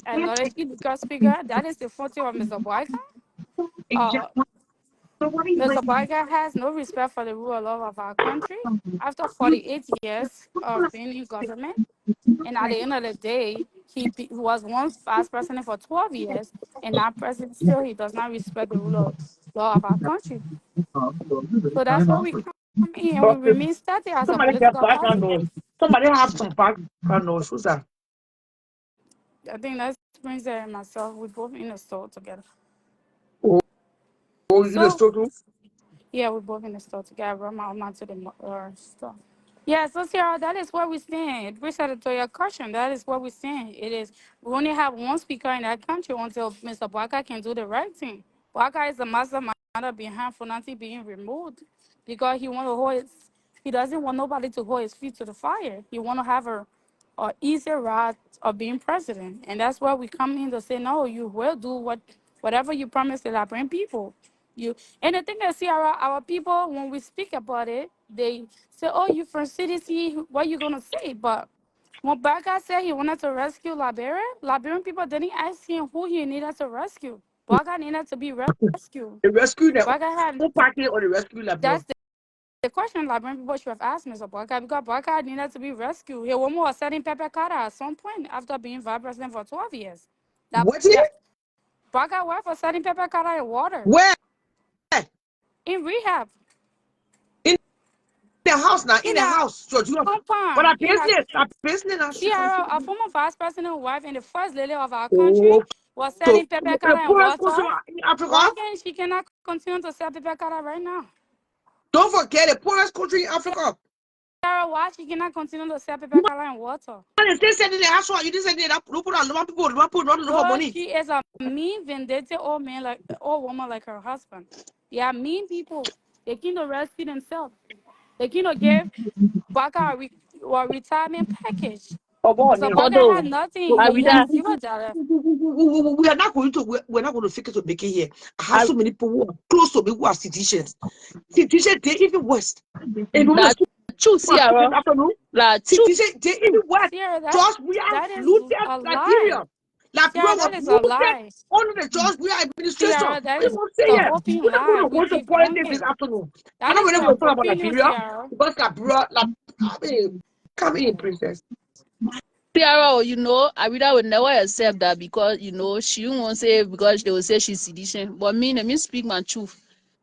acknowledge illegal speaker. That is the forte of Mr. BOAKAI. Uh, Mr. BOAKAI has no respect for the rule of law of our country. After 48 years of being in government, and at the end of the day, he was once vice president for 12 years, and now president still, he does not respect the rule of law of our country. So that's why we come in and we Okay. remain static as a Somebody get political background party. noise. Somebody have some background noise. Who's that? I think that's Princess and myself. We both in the store together. Oh, you in the So store too? yeah, we both in the store together. I brought my mom to the store. Yeah, so Sarah, that is where we stand. We said to your question, that is where we stand. It is we only have one speaker in that country until Mr. BOAKAI can do the right thing. BOAKAI is the mastermind behind FONATI being removed because he doesn't want nobody to hold his feet to the fire. He want to have a easy route of being president, and that's why we come in to say no. You will do whatever you promised the Liberian people. And the thing is, see, our people, when we speak about it, they say, "Oh, you from CDC? What you gonna say?" But when BOAKAI said he wanted to rescue Liberia, Liberian people didn't ask him who he needed to rescue. BOAKAI needed to be rescued. The rescue the BOAKAI had whole party or the rescue Liberia? that's the question Liberian people should have asked Mr. BOAKAI because BOAKAI needed to be rescued. He was setting Pepper Carter at some point after being vice president for 12 years. What is it? BOAKAI worked for setting Pepper Carter in water Where? in rehab. In the house now. In In the a house. So you but compound. a business. A business now. Sierra, a former vice president wife and the first lady of our country, Oh, was so selling pepper the cutter and poorest water. country in Africa. Why can't she cannot continue to sell pepper cutter right now? Don't forget the poorest country in Africa. Sarah, why she cannot continue to sell pepper cutter and water? And they said in the house, you didn't say that. Don't put on people. Don't put on for money. She is a mean, vindictive old woman like her husband. Yeah, mean people. They cannot rescue themselves. They cannot give BOAKAI a retirement package. Oh, boy, So BOAKAI Although had nothing. I He read had that zero dollars. we are not going to we're not going to fake it to make it here. I have so many people who are close to me who are citizens. Citizens, they even worse. And we true Sierra. afternoon. Like Citizens, they even worse. Sierra, Just we have that is looted a lie. Liberia. Liberia Sierra, was that is a looted lie. under the George Weah administration. Sierra, What that do you is want to say the here? open We're not lie. going to We go to politics debunk this it. afternoon. I'm That not is going your to talk about opinion, Liberia Sierra. because Liberia, I mean, come in, princess. Sierra, I read that would never accept that because she won't say because they will say she's sedition. But me, let me speak my truth.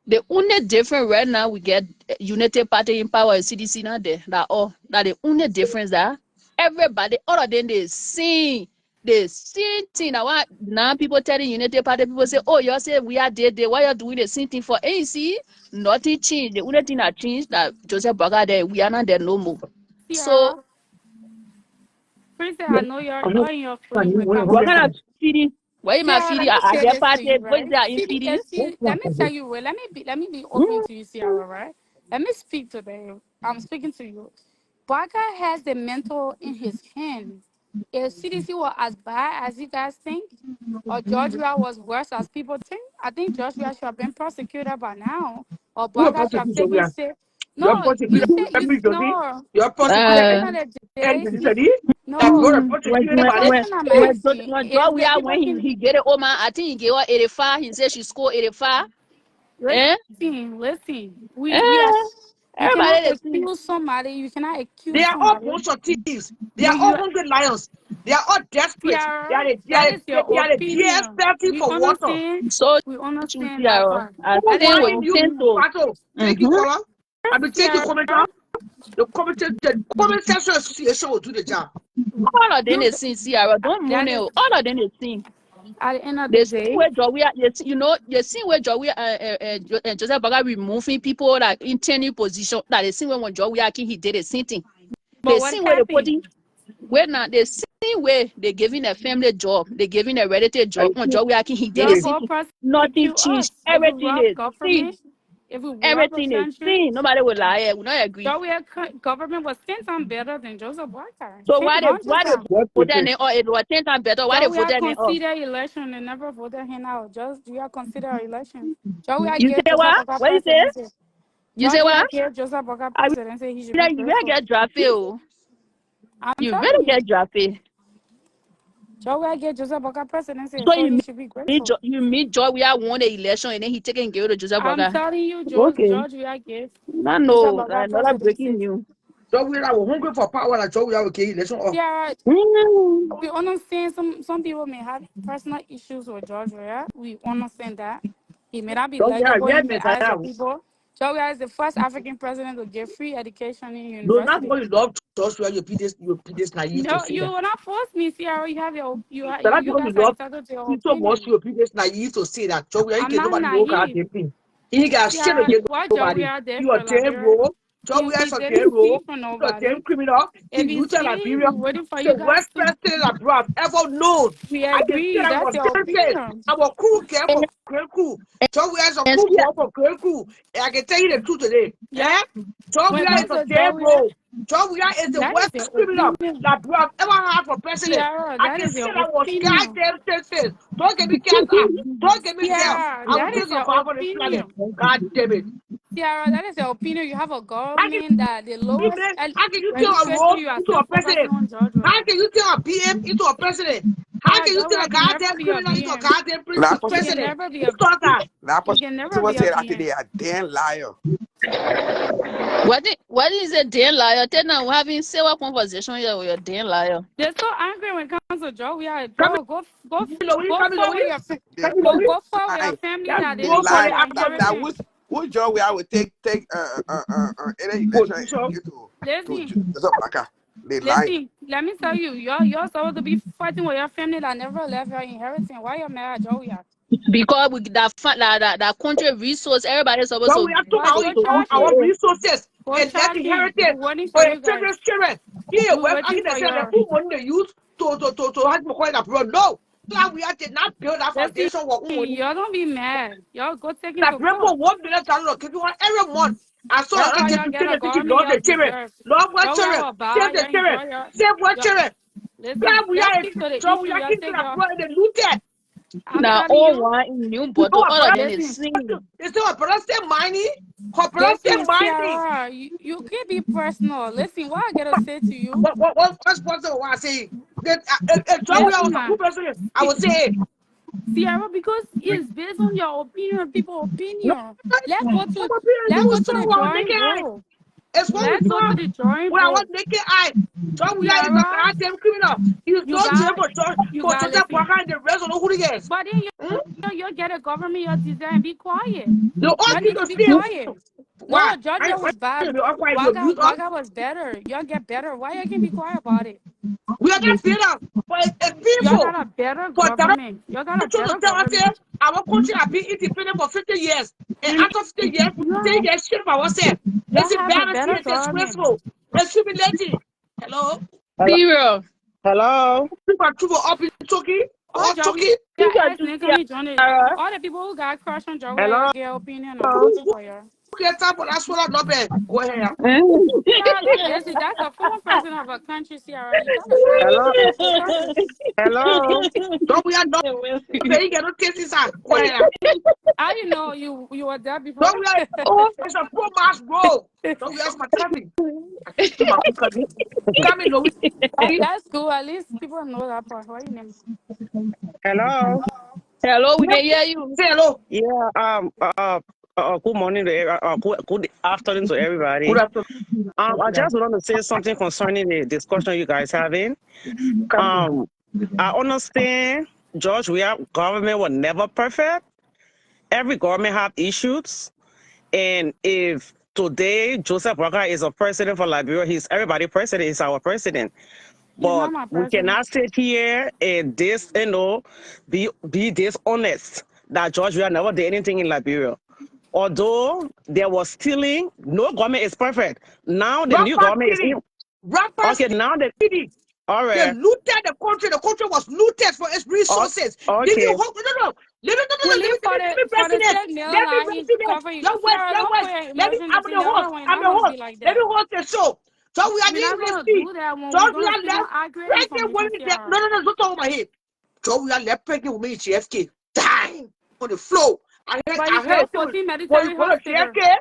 The only difference right now we get United Party in power and CDC not there. That the only difference that everybody, all of them, they sing the same thing. Now people telling United Party, people say, oh, you say we are there. Why you doing the same thing for ANC? Nothing changed. The only thing that changed that Joseph Boakai there, we are not there no more. So Sierra, Princess, I know you're I know. in your feeling when it comes to what kind that. of feeding? Why am I Sierra, let feeding? me I say get this to party. you, What is right? that in See, feeding? let me tell you, let me be open to you, Sierra, right? Let me speak today. I'm speaking to you. BOAKAI has the mental in his hand. If CDC was as bad as you guys think, or Georgia was worse as people think, I think Georgia should have been prosecuted by now. Or Who are BOAKAI should have prosecuting taken Georgia? shit. You're No, you prosecuting said you every Jody. no. You're prosecuting At the Uh, end of the and day, you he said it. That no. you're when prosecuting The anybody. question I'm asking is George the when people he get it, man, I think he gave her 85. He said she scored 85. Eh? listen. We are. Eh? You cannot Everybody they see. accuse somebody. You cannot They accuse are all somebody bunch of thieves. They are when all you hungry lions. They are all desperate. They Sierra. are the, they That are is the, your they are the DS opinion. thirsty We for water. understand. So We true, understand that Sierra. part. I Who That is think wine your we you, think so. Pato? Thank you, Mm-hmm. caller. I mean, thank you, Sierra. commenter. The comment section association will do the job. All of them You they sing, Sierra. Don't moon that it. is All of them they sing. At the end of the The same day, way Joey, you know, the same way Joey Joseph Baga removing people like in any position. That the same way when Joey he did the same thing. but The what same way they put happened? in, well now the same way they giving a family job, they giving a relative job. When Joey he did the Your same whole thing. Nothing prosecute changed. us. If we Everything rob is same. government, if we rob a Everything is country, same. Nobody will lie. We not agree. Joey government was 10 times better than Joseph Boakai. So 100 why they times. vote them in or it was 10 times better? Why they Joey vote them in or? consider election and never voted him out. Just you consider election. Joey You gave say Joseph what? Boakai What you say? presidency. You say Georgia what? gave Joseph Boakai I presidency. He should be you better grateful. get drafted. Oh. I'm You telling better you. get drafted. Joey gave Joseph Boakai presidency, So so he should be grateful. you meet Joy, we have won the election and then he taking give to Joseph I'm Baga. telling you, Okay. George, we gave No, Joseph no, Boakai another breaking presidency. news. So we are hungry for power. Like so we are okay. Election. Oh, Yeah, Mm. we understand some people may have personal issues with George Weah. We understand that. He may not be so we are likable red in the eyes Messiah. of people. George Weah is the first African president to get free education in No, not university. because you love church. You be this naive to No, say you that. will not force me, Sierra. You have So that's you because you guys are love entitled to your so much. opinion. You be this naive to say that. So we are I'm getting not nobody know how naive. to think. He got shit Sierra, against what George nobody. Weah did You are for damn Liberia, bro. So we are he so damn didn't bro. steal from You are damn nobody. criminal. He If he's loot in stealing, Liberia. we're waiting for The you guys worst to. president that bro have ever known. We I can say agree. I That's was your cancelled. opinion. Our crew came for Great Crew. So we are a And crew see, for Great Crew. And I can tell you the truth today. Yep. Eh? So When we it are is comes a to damn George Weah, bro. So we are is the that is worst your criminal opinion. that bro have ever had for president. Sierra, I that can is say your I was opinion. goddamn senseless. Don't get me cancer. Don't get me jail. Sierra, I will that still is your survive on this planet. opinion. God damn it. Sierra, that is your opinion. You have a How can government that the lowest how can you turn a registration role you are into still a focusing president? on George How Weah. can you turn a PM into a president? How Yeah, can you George turn Weah a can never goddamn be a criminal into a BM. goddamn La He person, can president? never be Who a thought that? la he person can never was be a here after BM. they are damn liar. what is a damn liar? Tell now we having several conversation here with a damn liar. They're so angry when it comes to George Weah. Come Bro, go Come forward Louis, with your They Come Louis. go forward with your lying. family That's that they They didn't go for give the you lying. your African That inheritance. which job we are will take any election and position. give to Listen, Joseph Baka. They lying. listen, let me tell you, you're supposed to be fighting with your family that never left your inheritance. Why you mad at Joey? Because we that country resource, everybody's supposed So to we have to But go charge our him. resources Go and let charge the him. We're heritage waiting for for your you guys. children's children. Yeah, We're well, I waiting can for say that your who money they use to have McCoy that bro. No. Now we have to not build that listen, foundation for money. y'all don't be mad. Y'all go take him That to court. people $1 million give you one every month. I saw That's another why day y'all to get tell a the teaching government love y'all the children. deserve. Love what Y'all children. have a bar, Save the y'all children. enjoy your Save what y'all children. listen, Now we let's are stick to the so we issue. are Y'all keeping take that your bro in the looted. I'm now telling all you, one in new You know bottle, what, all of brother? them is listen, same. You see what brother say money? What brother say listen, money? Sierra, you can't be personal. Listen, what I gotta say to you, What's possible? What I say? Then, John, we listen, was a man. good person. I would say, Sierra, because it's based on your opinion, people's no, opinion. Let's go to my parents let's do go to so the well, naked drawing eye. board. It's what we Let's go saw to the drawing when I was board. naked eye. John, we are is a Sierra, goddamn criminal. He was you so jail got you for got Joseph listen. Parker and the rest of the hooligans. But then Hmm? you get a government you design. Be quiet. The You all need to people be see quiet. why? No, Georgia Why was bad. you be all quiet? You Waga abuse us. Waga was better. Y'all get better. Why you can be quiet about it? We are not fed up. But it's Y'all people. got a better For that, government. Y'all got a trying to better tell us government. here, our country has been independent for 50 years. And after 50 years, Y'all 10 years shit about ourselves. y'all It's have a embarrassing, better it's government. disgraceful, it's humiliating. Hello? Hello. Period. Hello. People up in Turkey, All all Joe Turkey. You yeah, can ask do Lincoln join it. Sarah. All the people who got crushed on Joe Hello. get opinion. I'm Who waiting for you. get time for that swallow not bad? Go ahead. Yeah, listen, that's a former president of a country, Sierra. You gotta stop Hello. talking. Hello. Don't we are not you get no taste inside. Go ahead. I didn't know you were there before. Don't we are it's a pro mass bro. Don't we ask my cousin. I keep to my cousin. Coming, Louis. That's cool. At least people know that part. What you name? Hello. Hello, we can hear you. Say hello. Yeah. Good morning to good afternoon to Good everybody. afternoon. I just want to say something concerning the discussion you guys having. I understand, George, government was never perfect. Every government have issues, and if today Joseph Boakai is a president for Liberia, he's everybody's president. He's our president. He's not But my we president. cannot sit here and be dishonest that George Weah never did anything in Liberia. Although there was stealing, no government is perfect. Now the new Rapper government is in. stealing. Rappers Okay, now the stealing. all They right. looted the country. The country was looted for its resources. Living Okay. hope. No. Let We live me for the president. sake Let million me lying president. cover you. Your words, Sarah, your don't words. put your Let me, emotion I'm into the that. host. We're I'm not the gonna host. be like Let me that. host the show. So we are We're giving not the gonna speech. do that when So we're we gonna are speak on left accurate pregnant information, women. Sarah. No, don't talk about him. So we are left pregnant women in CFK. Dying on the floor. But he I heard built it. 14 When you military go to hospital. CFK,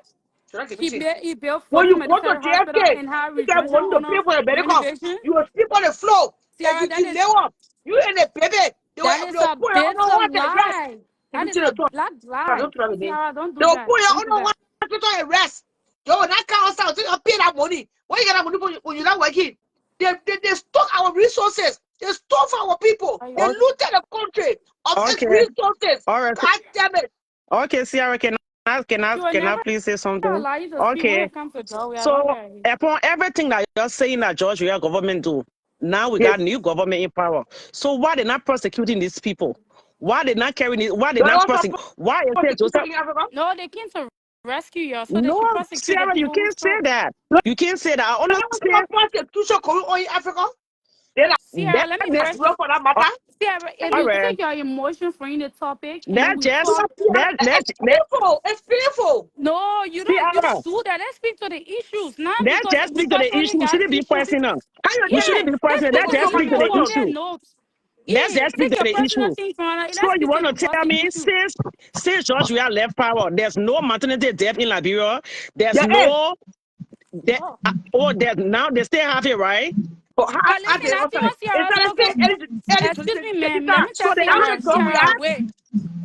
should I give it to you? He built When 14 you go to military hospital JFK, and had you get retention money to on pay for the medical. renovation. You will sleep on the floor. If Sarah, you delay up, you and the baby, that is they will a put you on the bitter water rest. lie. Give That it is to a the top. black I lie. don't try again. Sarah, don't They do will that. put you Don't on do the that. hospital and rest. Yo, that kind of stuff, you pay that money. Where you get that money when you're not working? They stole our resources. They stole from our people. Are you They Okay. okay? looted the country of its Okay. resources. All right. God damn it. Okay, Sierra, You will can I never please say something? allow you to speak when Okay. it comes to Joey. I don't So get it. upon everything that you're saying that George Weah government do, now we got new government in power. So why they not prosecuting these people? Why they not carrying it? Why they They not also prosecute? Why is it prosecute Joseph? in Africa. No, they came to rescue you, so they No, should prosecute the Sarah, you people who can't say stole. that. You can't say that. I They also understand prosecution in Africa. They like Sierra, let me that. first. Africa for that Uh, matter. Sierra, if all you right. take your emotion from the topic and then That we just talk. It's painful. It's painful. No, you Sierra. don't do that. Let's speak to the issues now That because just we speak to the personally issue. We got shouldn't be issues. personal. How you We there? Yeah, shouldn't be let's personal. speak Let's to the just Hold speak issue. to on, the hold on. Compare issue. notes. Let's Yeah, just speak take to your the personal issue. things from it. So Let's you speak to want the to tell busting me issue. since George Weah left power, there's no maternity death in Liberia. There's There is. no that. Oh. There's now they still have it, right? But But how listen, they I also think on it's Sierra not the spoken. same early Excuse me, 20 ma'am. Let me times. So tell they How have. many Sierra. jobs we Sierra, are? wait.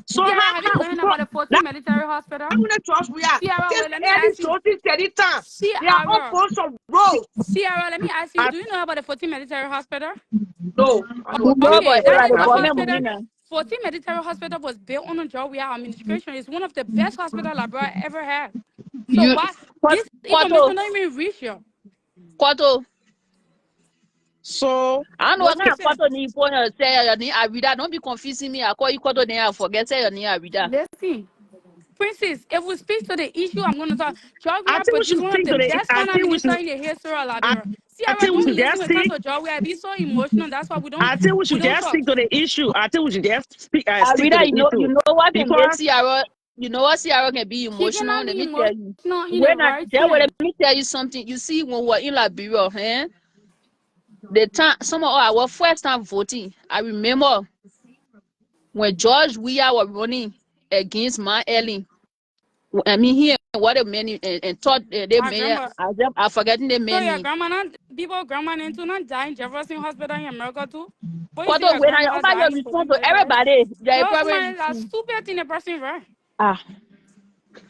So Sierra, have you how? learned So about the 14 military hospital? How many jobs we are? Sierra, This wait, let me early ask you. 20 times. They are all Sierra, bunch of roads. Sierra, let me ask you. I, Do you know about the 14 military hospital? No, I know what No, Okay, but that era is the a I, government hospital. money now. 14 military hospital was built on the job we are administration. It's one of the best hospital Liberia ever had. So You why Quat- this Quato, information don't even reach you? Quato. so I know What what you kind of say? Quato ni point say your name Arida. Don't be confusing me. I call you Quato then I forget say your name Arida. Listen, Princess, if we speak to the issue, I'm going to talk. I Georgia think we produced should one of think the to the. best I finance think we minister should. in the history of I, Liberia. I Sierra, think we don't should listen just when it comes stick. to Georgia. I be so emotional. That's why I think we we should don't just talk. stick to the issue. I think we should just stick to Arida, the you issue know what can make because Sierra, you know what Sierra can be She emotional. cannot Let be me tell you. emotional in the When I right tell let time. me tell you something. You see, when we're in Liberia, the time some of our first time voting, I remember when George Weah was running against my Ellen. I mean, here what a many and thought they My may grandma. I forgetting the So your many. grandma, not, people, grandma into not dying Jefferson Hospital in America too. But you say Quato, your when I grandmother about your died in 14 response to military. everybody, they Those probably man are stupid thing the person right. ah.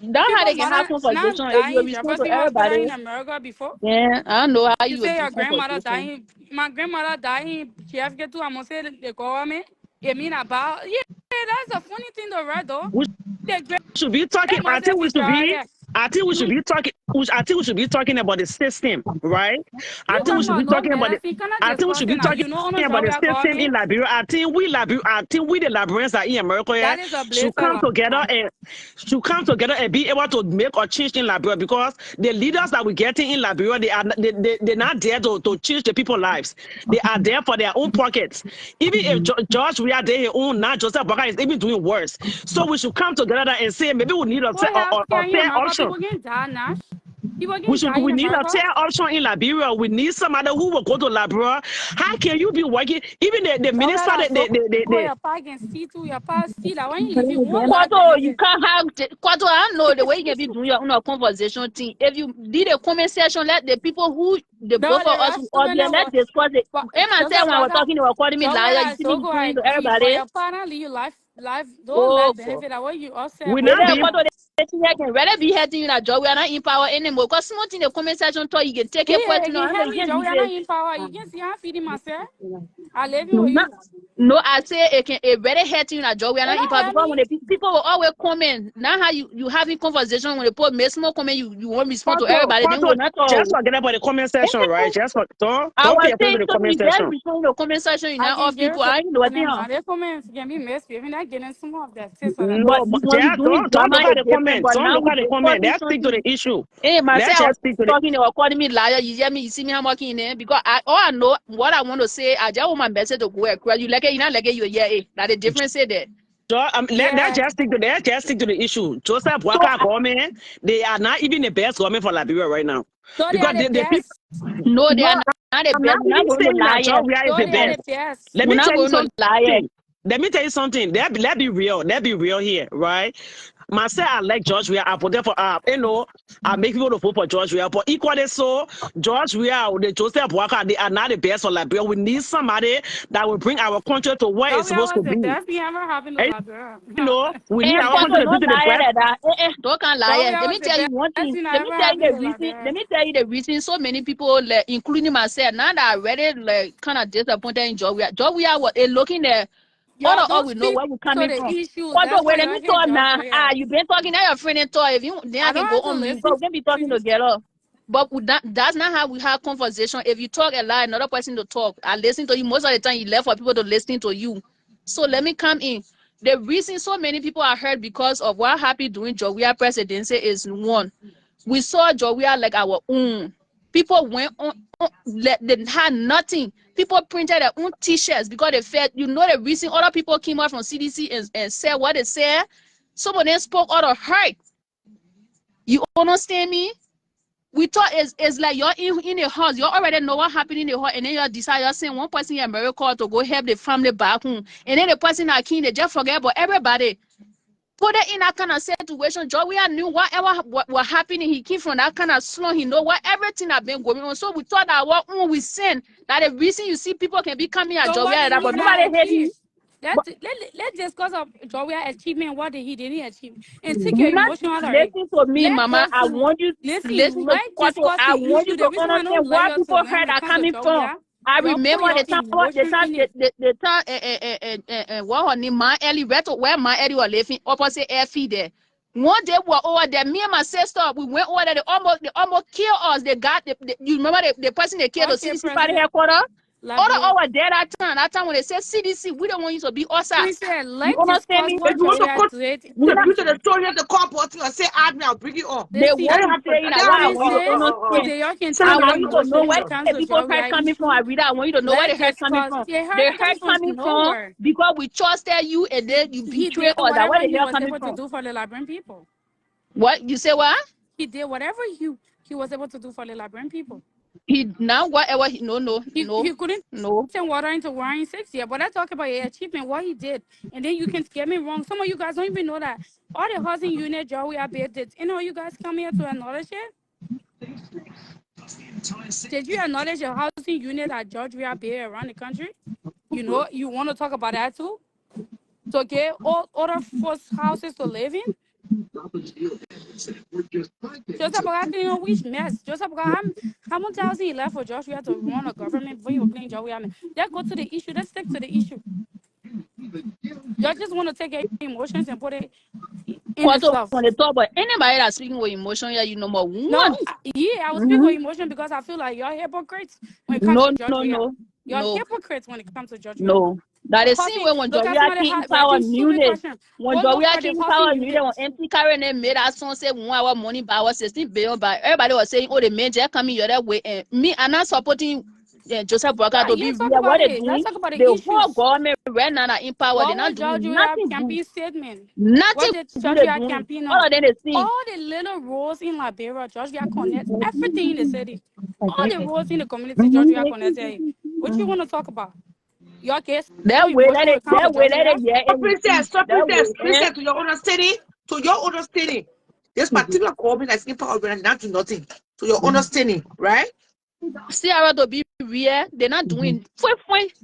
That's how People they can have mother not conversation if you dying respond to Jefferson Hospital everybody. in America before. Yeah, I don't know how You you will say your respond grandmother conversation. dying. My grandmother dying. She have to get to. I'm gonna say the government. It mean about yeah. That's a funny thing to read though. we The should be talking. grandmother say she tried. I think we should be talking. I think we should be talking about the system, right? I You think we talking should be about no talking about man? the. I think cannot I think we should discuss it be now. talking You know on the about job we the are system in government. Liberia. I think we the Liberians that in America here That is a should blazer come together lie. and be able to make a change in Liberia because the leaders that we're getting in Liberia they're not there to change the people's lives. They are there for their own pockets. Even if George we are there own now Joseph Boakai is even doing worse. So we should come together and say maybe we need Boy, a healthcare in fair America, option. people getting died, Nash. People getting died We in need a America. fair option in Liberia. We need somebody who will go to Liberia. How can you be working? Even the So minister, that so go your pa can see to your pa see that when you leave you one life Quato, you benefit. can't have Quato. I know the way you can be doing your own conversation thing. If you did a comment section, let the people who the No, both the of us rest of audience them let's was discuss it. but Emma just said when I was about talking, they were calling me so liar. what You I see me so go I doing to agree. But everybody. your partner leave you life those life Oh, benefit that what you all said we're about not yeah, being Quato, Sierra. can rather be hating you that job. We are not in power anymore. Because someone in the comment section told you can take a point. Yeah, No, again, I'm have not me, Joey. I'm not in power. You can see I'm feeding myself. I living with no, you. no, I say it better hurt you that job. We are It not in don't power help because me. when the people will always comment. Now how you having conversation when they put make small comment, you won't respond to everybody. Then Pastor, we're not all. just forget about the comment section, right? Just for, I don't was pay attention saying to the to comment you, just section. respond to the comment section. You I know, all can give people. it to I ain't know what they them. are. Now they comments can be messy. Even not getting some of that. Say so that. But No, when we just doing don't drama, look at it's the different. comment. But Don't now look we at the comment. discussing Let's stick to something. the issue. Hey, Let's myself, I was just stick to the talking, they were calling me liar. You hear me? You see me, I'm walking in there because all I know, what I want to say, I just want my message to go across. You like it, you not like it, you yeah, that the difference say that. let's Yeah. just stick to the issue. Joseph So Boakai government, they are not even the best government for Liberia right now. So they are Because the the people best. no, they no, are not the I'm best. not We're not even going to saying that lie. Georgia is So the they are best. the best. Let We're me not tell you going to lie. something. Let me tell you something. Let's be real. Let's be real here, right? Myself, I like George Weah. I put there for I make people to vote for George Weah. But equally so, George Weah, the Joseph Boakai, they are not the best for Liberia. We need somebody that will bring our country to where it's Joey supposed was to the be. best thing ever happened to And, Liberia. we need And our Pastor, country to be don't to the lie best. like that. Don't can lie. Joey Let me was the tell you one best thing. thing that Let me ever tell you happened the to reason. Liberia. Let me tell you the reason so many people, like, including myself, now that I already like kind of disappointed in Georgia. Georgia was looking at Y'all all don't we know speak where we're to coming the from. issue. Pastor, That's wait, why let me y'all hate talk George now. Weah. You've been talking, now your friend and talk. If you then I I can don't go have to on mute, listen but we can be to talking you. together. But that's not how we have conversation. If you talk a lot, another person to talk. I listen to you most of the time. You left for people to listen to you. So let me come in. The reason so many people are hurt because of what happened during Georgia presidency is one. We saw Georgia like our own. People went on they had nothing. People printed their own t-shirts because they felt, the reason other people came out from CDC and said what they said. Some of them spoke out of hurt. You understand me? We thought it's like you're in the house, you already know what happened in the house, and then you decide you're saying one person in America to go help the family back home, and then the person that came, they just forget about everybody. Put it in that kind of situation. Joey knew whatever what happening. He came from that kind of slum. He know what everything that been going on. So we thought that what we sin, that the reason you see people can be coming at So Joey, what did but he not nobody hate him. achieve? But Let's discuss of Joey achievement. What did he didn't achieve? And take your not emotion out of it. listen to me, Let's Mama. go I to want you to listen listen. to Let's Kwato. discuss I the want you issue. to The reason why I understand don't where like you to people when hurt it are comes to coming from. Joey, I y'all put remember your the time emotion in it. what her name, my Ellie, where my Ellie was living opposite airfield there. One day we were over there, me and my sister, we went over there, they almost killed us. They got, you remember the person they killed, the Okay, CDC party President headquarters? All Liberia. over there that time when they said CDC, we don't want you to be outside. President, You let's understand discuss me? If what you want Joey to did to We the not, contribute to the issue. story, you have to call Porty and say, add me, I'll bring it on. they Listen, want That to happens. say, And that then what I I will want you to President, understand. y'all can send I take them your want you to know emotion when where it comes the to people Joey hurt coming from. issue. I read. I want you to know where the Let's hurt coming discuss. from. The The hurt comes hurt from coming from nowhere. because we trusted you and then you He betray did us. That where whatever the he hurt was coming able to from? do for the Liberian people. What you say? What He did whatever he was able to do for the Liberian people. he now? Whatever he He couldn't no. send water into Warren 6 yet, but I talk about your achievement, what he did. And then you can get me wrong. Some of you guys don't even know that all the housing unit Joey Abed did. You know, you guys come here to acknowledge it. Did you acknowledge the housing unit at George Abed around the country? You know, you want to talk about that too? To get all other first houses to live in? Joseph Boga clean up which mess? Joseph Boga, how much housing he left for Joshua to run a government before you were playing Joshua? Let's go to the issue. Let's stick to the issue. Y'all just want to take your emotions and put it in the Quarter stuff. on the top, but anybody that's speaking with emotion, yeah, you know more one. No, I will speak with emotion because I feel like y'all hypocrites when it comes No, to George no, Weah. no, Y'all no, hypocrites when it comes to George Weah. no. That is same Coffee, way when look at Joria somebody came we power asking stupid newness. question. When Go look Joria for the came housing power newness, unit. when empty carrying them made that song say 1 hour money by our 16 billion by everybody was saying, oh, the major coming your that way. And me, I'm not supporting Joseph Boakai Yeah, to be you talk real. What about they it. Let's doing? talk about the The whole issues. government right now are in power. They're What not was George doing Weah nothing good. campaign statement? Nothing What did good George they're Weah doing. campaign All on? of them they see. All the little roads in Liberia, George Weah connect everything in the city. All the roads in the community, George Weah connected. What you want to talk about? Y'all get so That way, emotional when it comes to George let Weah. it hear So anything. That way, princess, to your understanding, this particular government that's in power will not do nothing. To your understanding, right? Sierra to be real, they're not doing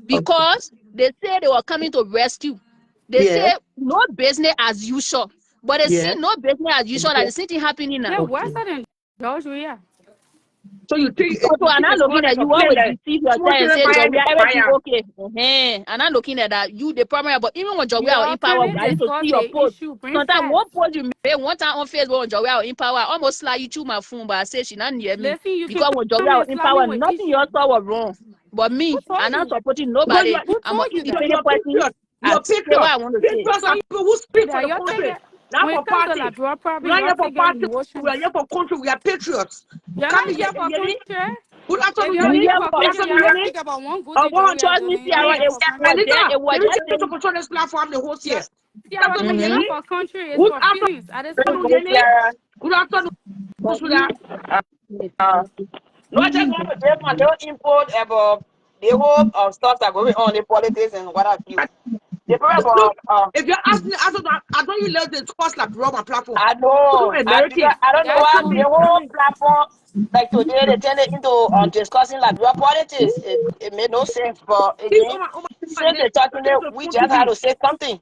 because they say they were coming to rescue. They Yeah. say no business as usual. But they see Yeah. no business as usual that the same thing happening now. Yeah, Okay. Western and Georgia. So you think So I'm not it's more looking like at a you play always like deceive yourself small and children say buy Joe, we the are everything papaya. okay. I'm not looking at that. You the primary, but even when Joe we are Y'all in power, kindly I need to discuss see your the post. issue. Bring Sometimes facts. one post you made one time on Facebook when Joe we are in power, I almost slide you through my phone, but I say she not near me. Listen, you can Because when Joe we come are and in slap me power, with nothing you issue. saw was wrong. But Who me, told I'm not you? supporting Because nobody. Who I'm an told you that? independent you're person. patriot. I You're say what patriot. I want to say. Patriots are people who speak for That the y'all take country, it not when for it comes to party. Liberia We're problem, not y'all here for take your party. We are emotions. here for country. We are patriots. You're Come not here, here for Yeni. country. Good If afternoon, you're Yeni. here Yeah, for Good country, afternoon, y'all not Yeni. speak about one good thing One. Joey are trust me, doing. You're not Sarah, Hey, here for country. it Melita, was can you just take me to saying. control this platform the host here? Good Sarah, afternoon, this is Yeni. not for country, it's Good for feelings at this afternoon, point. Yeni. Good afternoon, Sula. No, I just want to take my little input about the whole stuff that going on in politics and what have you. The problem Look, about if you're asking, I don't you let the discuss like Roman platform. I So know, American. because I don't know That's why true. the whole platform like today they turned it into discussing like real politics. It made no sense, but Please, again, oh my since they're talking take it, the we phone to just had me. to say something.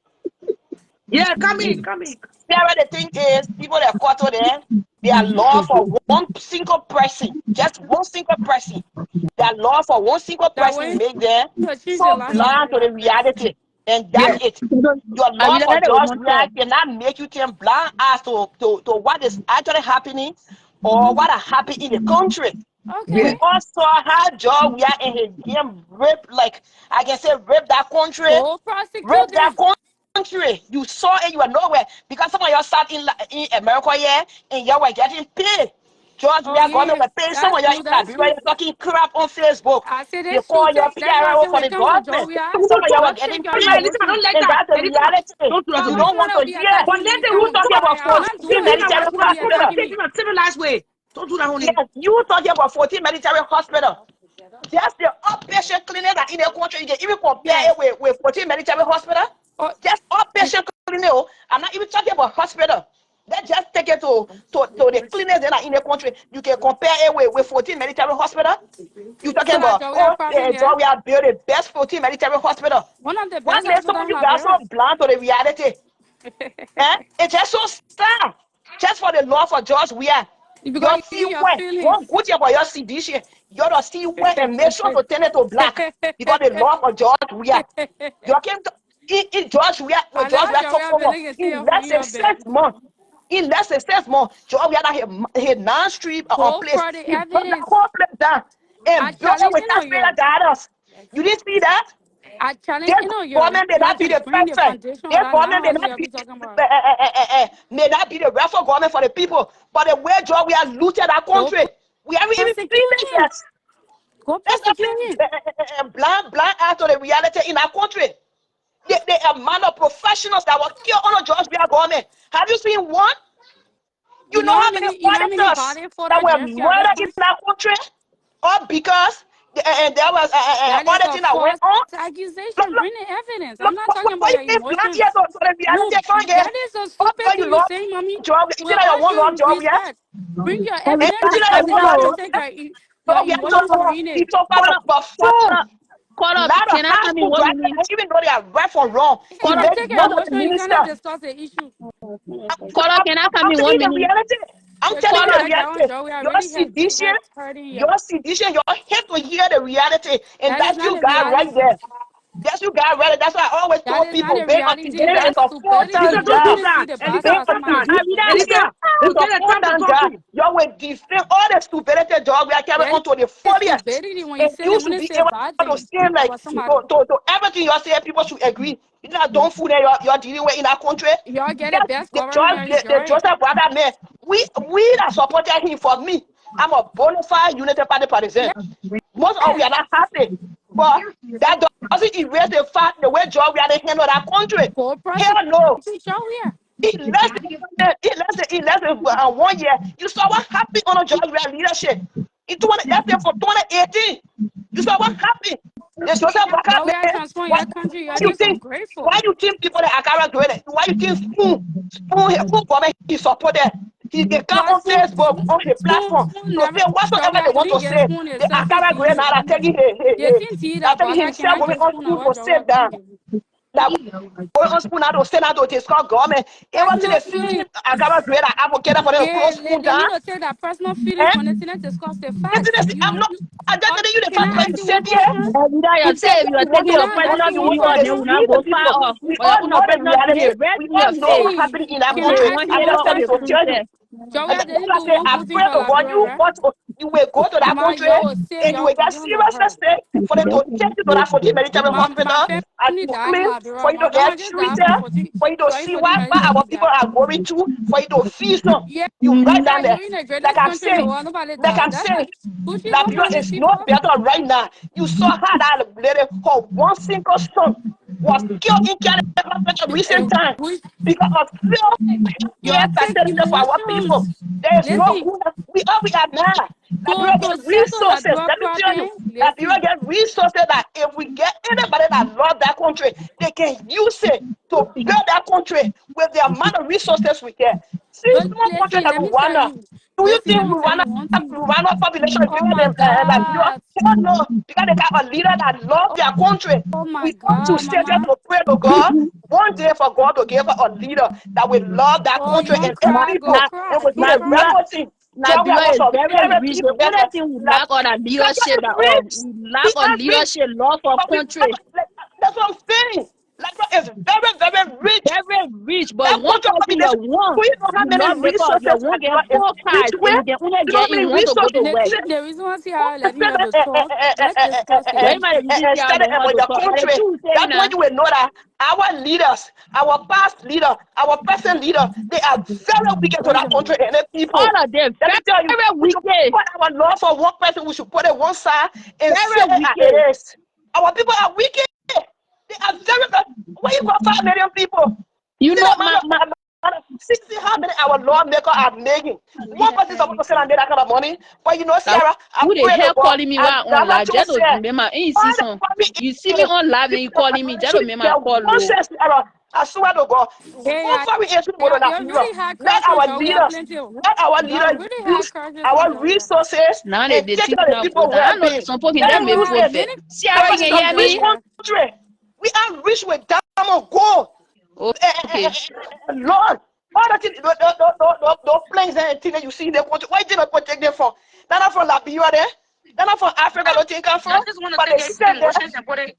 Yeah, come in, come in. Sarah, the thing is, people that caught there, they are law for one single person, just one single person. That law for one single That person way, make them to change so the life of blind the to the Liberians. reality. And Yeah. that's it. Your I law really for had a George one Weah talk. cannot make you turn blind eyes to what is actually happening or what has happened in the country. We Okay. Yeah. all saw how George Weah and his game raped, like I can say, raped that country, Go rape prosecute that them. country. You saw it, you were nowhere. Because some of y'all sat in America here and y'all were getting paid. George, we Oh are government yeah, were paying some that's of y'all in true. That's Liberia, true. you're talking crap on Facebook. I say They that's true. call your That's why I say PRO for when the it comes to government. Joey, Who Some of y'all were talk? take getting your My paid. Elisa, I don't emotions. like And that. that's the Elisa, reality. don't do that I to You me. want don't you want not to to be hear. attacking But me let them anytime You who when you talking talking come about here. about I will 14 not you do see that anything we when military you we come are here supposed to attacking hospital. speak me. in a civilized way. Don't do that, honey. Yes, you talking about 14 military hospital. Just the outpatient clinic that in the country, you can even compare Yes. it with 14 military hospital. Oh, Just outpatient clinic. Oh. I'm not even talking about hospital. Let's just take it to the clinics that are in the country. You can compare it with 14 military hospital. You talking so that about, Joey oh, problem here. Georgia built the best 14 military hospital. One of the What best makes some hospitals of in you guys so Liberia. blind to the reality? Eh? It's just so sad. Just for the love of George Weah. Because Your you see in your when one feelings. good thing about your CD, you're see when and make sure to turn it to black because the love of George Weah. You came to in George Weah when I George let Weah took Joey have been over nigga in here for less than your bed. 6 months. In less than 6 months, George Weah hit 9 street on Go place. for the He brought that evidence. whole place down I and built it challenge with you know taxpayer you. dollars. You didn't see that? I challenge This you know you. government may Y'all not be the just bring the perfect. foundation of This that government now house you'll be talking about. may not be the rightful government for the people. But the way job we have looted our Go country, we haven't even seen prosecute it him. yet. Go Let's not prosecute him. play blind out to the reality in our country. The amount of professionals that were killed on the George Weah government. Have you seen one? You know how many You know how many auditors body fought that were against you at this murdered in point? our country? All because there was That is a auditing that went false on. Look, accusation. look, Bring the evidence. I'm look, not talking why about you your think black here emotions. to the reality You come here? that is a All stupid you thing you love say, mommy. job. Is With it that you all want love due job here? respect, bring your Every And is evidence. it that I you did want not love just job take here? your Job here emotions to read he it. took out the call phone. up, call up. Lot of Can I high come in school 1 graduates, minute? even though they are right from wrong, he If Call you up, made take your more than a emotion, you cannot minister. discuss the issue. call up. Can I come I'm in telling 1 you the minute? reality. I'm The telling Call you things the up. that John reality. Joey I Your really sedition, had hurting you. your sedition, your hate to hear the reality, and That is that's not you a guys right reality. there. That's you guys right there. That's why I always That told is not people a being a reality. citizen Elisa, is That's a stupidity. Elisa, full-time You don't don't do job. even see that. the Elisa, bastard Being of a calm somebody down. I life. citizen be that Elisa, is you a get a time to full-time talk job. to. You will defend all the stupidity job we are carrying That on to the is fullest. stupidity when you And say you that when should they be say able bad to things stand like about somebody. to everything you say, people should agree. You know, don't fool that you're dealing with in our country. Y'all get the Yes, best the government George, on his the yard. Joseph brother man, we that supported him for me. I'm a bona fide United Party partisan. Most of we Yes. are not happy. But that doesn't erase the fact the way George we are the handle that country. Go Hell prosecute no. show here. In less than 1 year, you saw what happened on a George Weah leadership. In 2018 from 2018, you saw what happened. The Joseph Baka Joe, we are man, transforming your country. why You're you just think ungrateful. why you think people that are carrying doing it? Why you think spoon government he supported? He come But on Facebook on his platform Spoon to never, say Joe, whatsoever we they are, you want to didn't get say. Spoon a The selfish Akara going feeling. now are taking You didn't see I that taking Baka himself cannot going give on Spoon school our to Joe, we are save going to down. give you. that going on school now to send out to discuss government. It wasn't Personal the same feeling. great advocate for them to Yeah, close school they down. need to take that personal feeling Eh? from the thing discuss the Isn't facts. it? I'm not. I just tell you the Can fact I that ask you you said one here. question? You You said say if that you're you want taking Can to your I ask personal you you one feeling want to or then question? will not deceive the go far people. off. We Or your all own know the personal feeling, reality. they read We in all your know face. what's See, happening in that You can know, you country. I want ask to you I hear one the just tell all you the to question? truth tell you. there. And Joya that's didn't why I do say one I good thing pray for to God. Liberia, You right? want to, you will go to that My country yo will save and you your will get position to serious her. mistake for them to take you to that 40 military My hospital and family to died in clean, for Liberia. you My to grandma get just died from treated, 14, for you to see 40 what our medicine people death. are going through, for you to feel some. Yeah, You right down yeah, there. you're in the Like greatest I'm country in the saying, world. Nobody like died. I'm That's not saying, Gucci don't Liberia promise is no people. better right now. You saw how that lady, her one single son was killed in California recent time We, because of fear y'all take facility for our people. emotions. There is no Listen, good. We all we have now. Liberia to get settle that resources. drug Let me tell you, problem, Liberia listen, get resources that if we get anybody that love that country, they can use it to build that country with the amount of resources we get. See, but small country listen, like let me tell Rwanda. you. Do you Listen, think let me tell you one thing. Rwanda population is Oh bigger my than Liberia? God. Hell no, because they got a leader that loves their country. Oh my We ought to God, stay there mama. to pray to God one day for God to give us a leader that will love that Oh, you country don't and its cry, go people and cry. will do Don't the cry. Liberia, right thing. Georgia Liberia was is a very very rich. big The only business. thing we Like, lack on our Georgia leadership, is rich. we We lack on are rich. leadership, love for But we country. like, that's what I'm saying. Liberia is very, very rich. Very rich, but That one country person you population, do want, you know how you many not make up, you resources won't get Liberia is 4 cars, rich and with? you can only You know how get, you many want to go to resources? work. The reason why I see how I let you able to talk, let's discuss it. But you might be see how Instead they of want to the talk. But the country, truth say that's when now, you will know that our leaders, our past leader, our present leader, they are very wicked to Where's that your country money? and the people. all of them Let me tell you, very we should wicked, put our love for one person, we should put it one side and say very it wicked. is. Our people are wicked. They are very. Where you got 5 million people? You See know, the see how many our lawmakers are making. One person is supposed to send and get that kind of money. But you know, like, Sarah, I who the pray to hell God. calling me And while on Ghana live? too Just to said, remember, ain't all see the some. family You see me on live and you calling me, just remember I call low. Sarah, I swear to God, Hey, one family is going to that you period. really had Let crush on our Joya leaders, plenty. let our Y'all leaders really had use crushes on our Joya. resources Now and they take think care of the not people good. who I are know being. some people Let them them may use Joya, it. profit. many Sarah, Because you crushes it's can on a hear rich me? Joya. country. We are rich with diamond gold. Okay. Lord, all the things, those planes and things that you see in the country, why did not protect them from? They're not from Liberia there. They're not from Africa, don't think come from. But they said that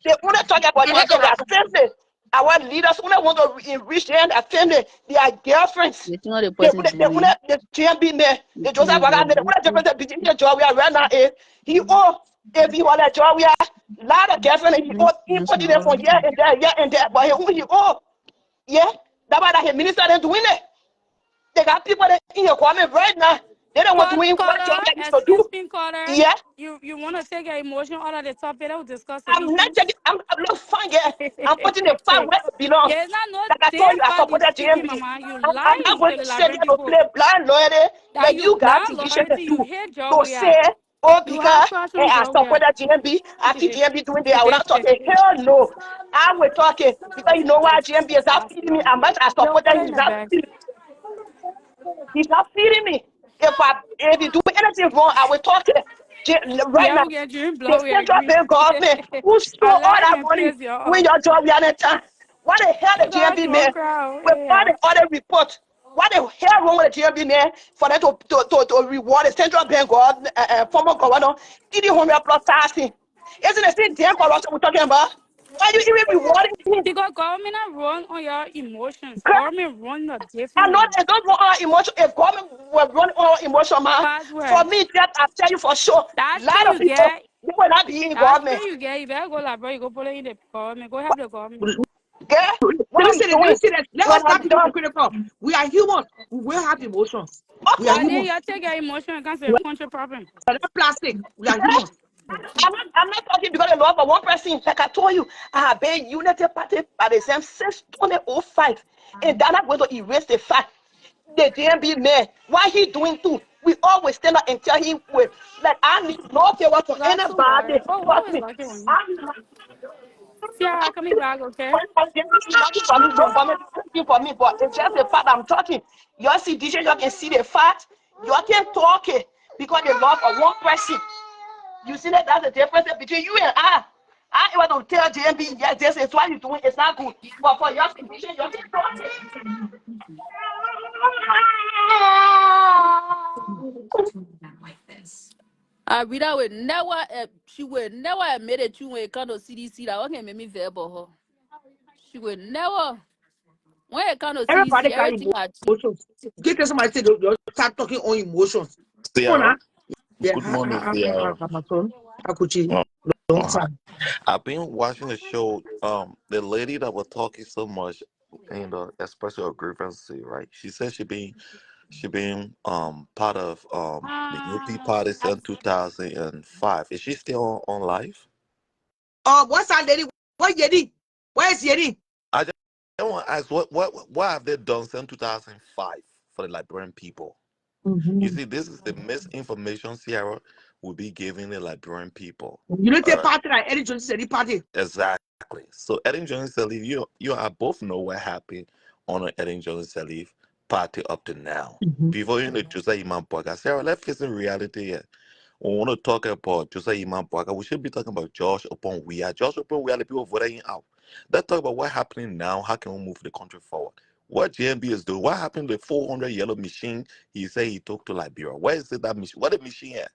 they want to talk about them and their family. Our leaders only want to enrich them and their family, their girlfriends. You think all the They person want is doing? the GMB man, the Joseph Wagan, what the difference between the job we are right now is he owe if he want a job we are lot of girlfriend and he owe he put it there for year and there, but he owe. Yeah, that's why that minister them doing it. They got people that in your comment right now. They don't want to win what job Caller, they used to excuse do. me, caller. Yeah, You want to take your emotion out of the topic? Let's discuss the I'm not issues. taking. I'm not fine. Yeah, I'm Yeah, putting the fight where it belongs. it's not no Like I told damn you, I fact you supported speaking, GMB. mama. You I'm not lying going to the to sit Liberian there to people. play blind loyalty. That Like you you got blind decision to loyalty, you do. hate To Joya. say, oh, You have because crush hey, on I Joya. supported GMB. I see GMB doing this. I will not talking. Hell no. I will talking because you know why GMB is not feeding me. How much I Yo, supported put it him. in He's the not bag. feeding. He's not feeding me. If you do anything wrong, I will talk to right Yeah, now. we get dream The blow, we central agree. bank government who I stole all laugh that and money piss you when off. your job we are in time. Why the hell the Gosh, GMB one man crowd. with all Yeah. the other reports? What the hell wrong with the GMB man for them to reward the central bank former governor 300 plus thousand? Isn't the same damn corruption we're talking about? Why you even rewarding him? Because government are run on your emotions. Government run a I different know way. they don't run our emotion. If government were running our emotion, man, for Password. me, that I tell you for sure, That a strength lot of you people get, they will not be in that government. strength you get, you better go like, bro, you go put it in the government. Go help the government. Okay? What Let me I'm say that. Let me doing say that. Let when us I'm stop being done, hypocritical. We are human. We will have emotions. of We are But course, then human. you take your emotion against We the country problem. are not plastic. We are okay? human. I'm not talking because of love for one person. Like I told you, I have been Unity Party by the same since 2005. And they're not going to erase the fact the DMB man, what he doing too. We always stand up and tell him, like, I need no favor from That's so anybody. bad. Oh, Trust always me. lucky on you. I need Ciara, coming back, okay? for me, no government for me, but it's just the fact I'm talking. You see, DJ, you can see the fact. You can talk it because the love of one person. You see that that's the difference between you and I. I want to tell JMB, yes, this is what you're doing. It's not good. But for your condition, you're deported. Rita would never, she would never admit it you when it comes to CDC. That can make me verbal. She would never, when it comes to CDC, Everybody got everything I do. emotions. Get to somebody say you start talking on emotions. Sierra, Mona, yeah, good morning, Sierra. my son, Akuchi, Uh, long uh, time. I've been watching the show. The lady that was talking so much in the expression of grievance, right? She said she been part of the UP party since 2005. Is she still on live? What's that lady? What Yedi? Where's Yedi? I just want to ask what have they done since 2005 for the Liberian people? You see, this is the misinformation Sierra will be giving the Liberian people. You know the All right. party like Eddie Johnson said the party. Exactly. So Eden Jones Sirleaf, you I both know what happened on an Eden Jones Sirleaf party up to now. Before you know Jose Iman Boakai, Sarah, let's face in reality here. We want to talk about Jose Iman Boakai. We should be talking about Josh upon we are. Josh upon we are the people voting out. Let's talk about what's happening now. How can we move the country forward? What JMB is doing? What happened to the 400 yellow machine he said he took to Liberia? Where is it that machine? What the machine at?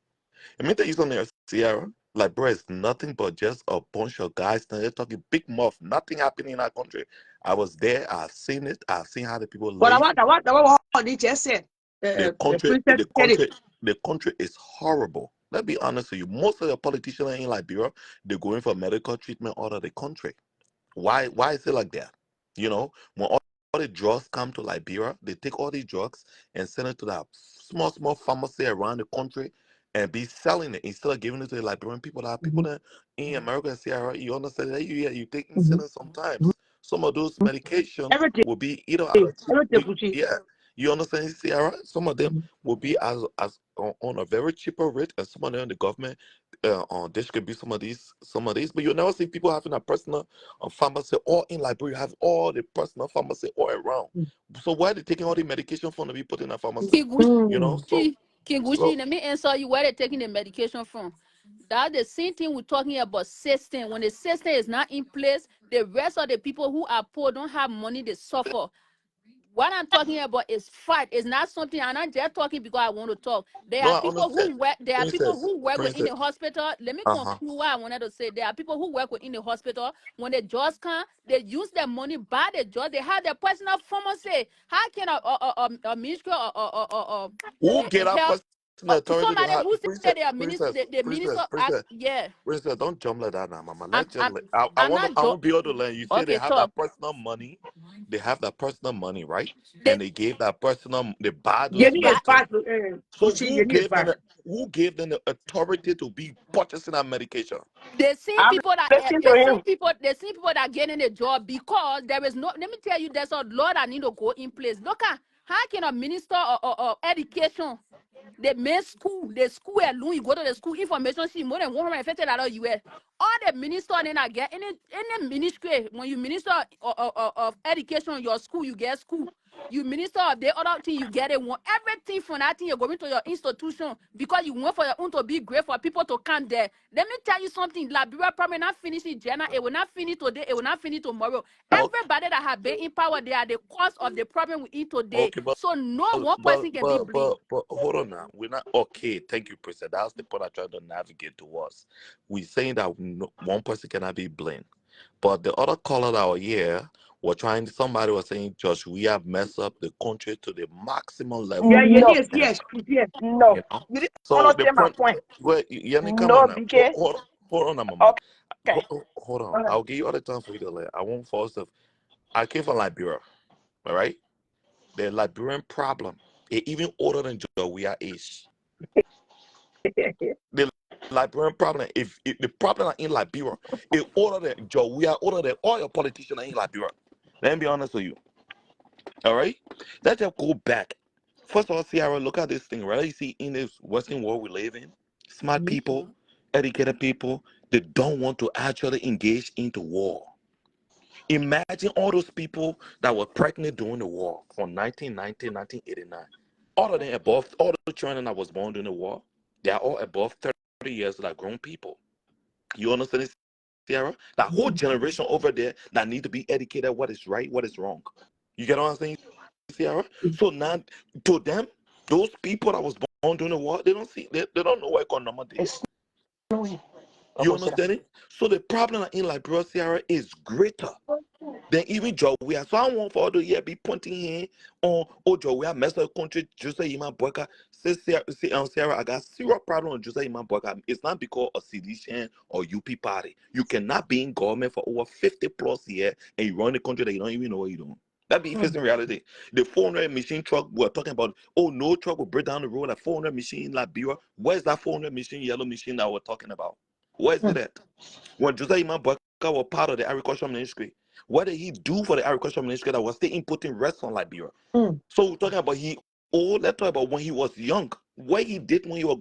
Let me tell you something, Sierra. Like, bro, it's nothing but just a bunch of guys. They're talking big mouth. Nothing happening in our country. I was there. I've seen it. I've seen how the people But live. what they just said. The The country, princess said it. the country is horrible. Let's be honest with you. Most of the politicians in Liberia, they're going for medical treatment out of the country. Why is it like that? You know, when all the drugs come to Liberia, they take all these drugs and send it to that small pharmacy around the country and be selling it instead of giving it to the Liberian people. That people that in America and Sierra, you understand that you take insulin sometimes. Some of those medication Everything, will be either out of everything, Kuchi. yeah. You understand, Sierra? Some of them will be as on a very cheaper rate, and some of them the government distribute some of these, but you'll never see people having a personal pharmacy or in Liberia have all the personal pharmacy all around. So why are they taking all the medication from to be put in a pharmacy? You know, so Let me answer you where they're taking the medication from. That's the same thing we're talking about system. When the system is not in place, the rest of the people who are poor don't have money, they suffer. What I'm talking about is fight. It's not something I'm not just talking because I want to talk. There no, are I people understand. who work. There are people Princess, who work within princess, the hospital. Let me uh-huh. conclude what I wanted to say. There are people who work within the hospital. When the jobs come, they use their money, buy the job. They have their personal pharmacy. How can a minister Who get our help personal authority to somebody have who princess, said they are minister? princess, The princess, minister act, princess? yeah. Princess, don't jump like that now, mama. I'm Let's just I'm I I'm want to not I want to be able to learn. You say they okay. have So that personal money. They have that personal money, right? they And they gave that personal they buy those Yedi is medication. bad. So Kuchi, Yedi is bad. who gave them the authority to be purchasing that medication? they see I'm people that listening to him. they see people that getting a job because there is no. Let me tell you, there's a law that need to go in place. Look at how can a minister or education, the main school, the school alone, you go to the school information sheet more than $150 US. All the minister then I get any ministry when you minister of education, your school you get school. You minister of the other thing, you get it. Everything from that thing, you're going to your institution because you want for your own to be great for people to come there. Let me tell you something. Liberia probably not finish in January. It will not finish today. It will not finish tomorrow. Okay, Everybody that have been in power, they are the cause of the problem we eat today. okay, So no one person can be blamed. but hold on now. We're not okay. Thank you, President. That's the point I tried to navigate towards. We're saying that one person cannot be blamed. But the other caller that were here were trying. Somebody was saying, Josh, we have messed up the country to the maximum Yeah, level. No, Yedi is And, yes. She's here. no. you know, You didn't so the understand my point. point. Well, Yanni, come No, on now. BK. Hold on a moment. Okay. Hold on. I'll give you all the time for you to let. I won't force it. I came from Liberia. All right. The Liberian problem is even older than Jawia is. The Liberian problem, if the problem in Liberia is older than Jawia, older than all your politicians in Liberia. Let me be honest with you. All right. Let's just go back. First of all, Sierra, look at this thing, right? You see, in this Western world we live in, smart people, educated people, they don't want to actually engage into war. Imagine all those people that were pregnant during the war from 1990, 1989. All of them above, all the children that was born during the war, they are all above 30 years, like grown people. You understand this, Sierra. That whole generation over there that need to be educated what is right, what is wrong. You get what I'm saying, Sierra? So now, to them, those people that was born during the war, they don't see, they don't know what economic is. You understand it? So the problem in Liberia, Sierra, is greater than even Jowea. So I want for all the year be pointing here on Jowea, mess up country, Jose Iman Boyka. Say Sarah, I got zero problem on Jose Iman Boyka. It's not because of sedition or UP party. You cannot be in government for over 50 plus years and you run the country that you don't even know what you're doing. That be facing reality. The 400 machine truck we're talking about, no truck will break down the road at 400 machine in Liberia. Where's that 400 machine, yellow machine that we're talking about? Where is it at? When Jose Iman Boyka was part of the agriculture ministry, what did he do for the agriculture ministry that was still inputting rest on Liberia? So we're talking about let's talk about when he was young, what he did when he was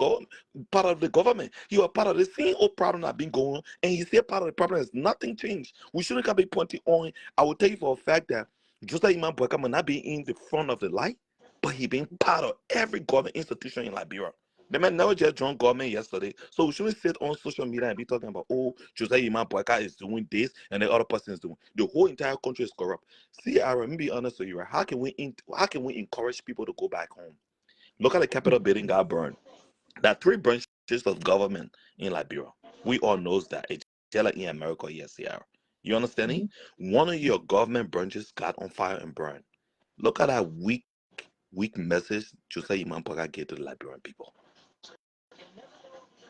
part of the government. He was part of the same old problem that been going on, and he said part of the problem is nothing changed. We shouldn't be pointing on. I will tell you for a fact that Jose Iman Boyka may not be in the front of the light, but he been part of every government institution in Liberia. The man never just joined government yesterday. So we shouldn't sit on social media and be talking about, Jose Iman Boyka is doing this and the other person is doing. The whole entire country is corrupt. See, let me be honest with you, right? How can we encourage people to go back home? Look at the Capitol building got burned. There are 3 branches of government in Liberia. We all knows that. It's just like in America, yes, Sierra. You understanding? One of your government branches got on fire and burned. Look at that weak message Jose Iman Boyka gave to the Liberian people.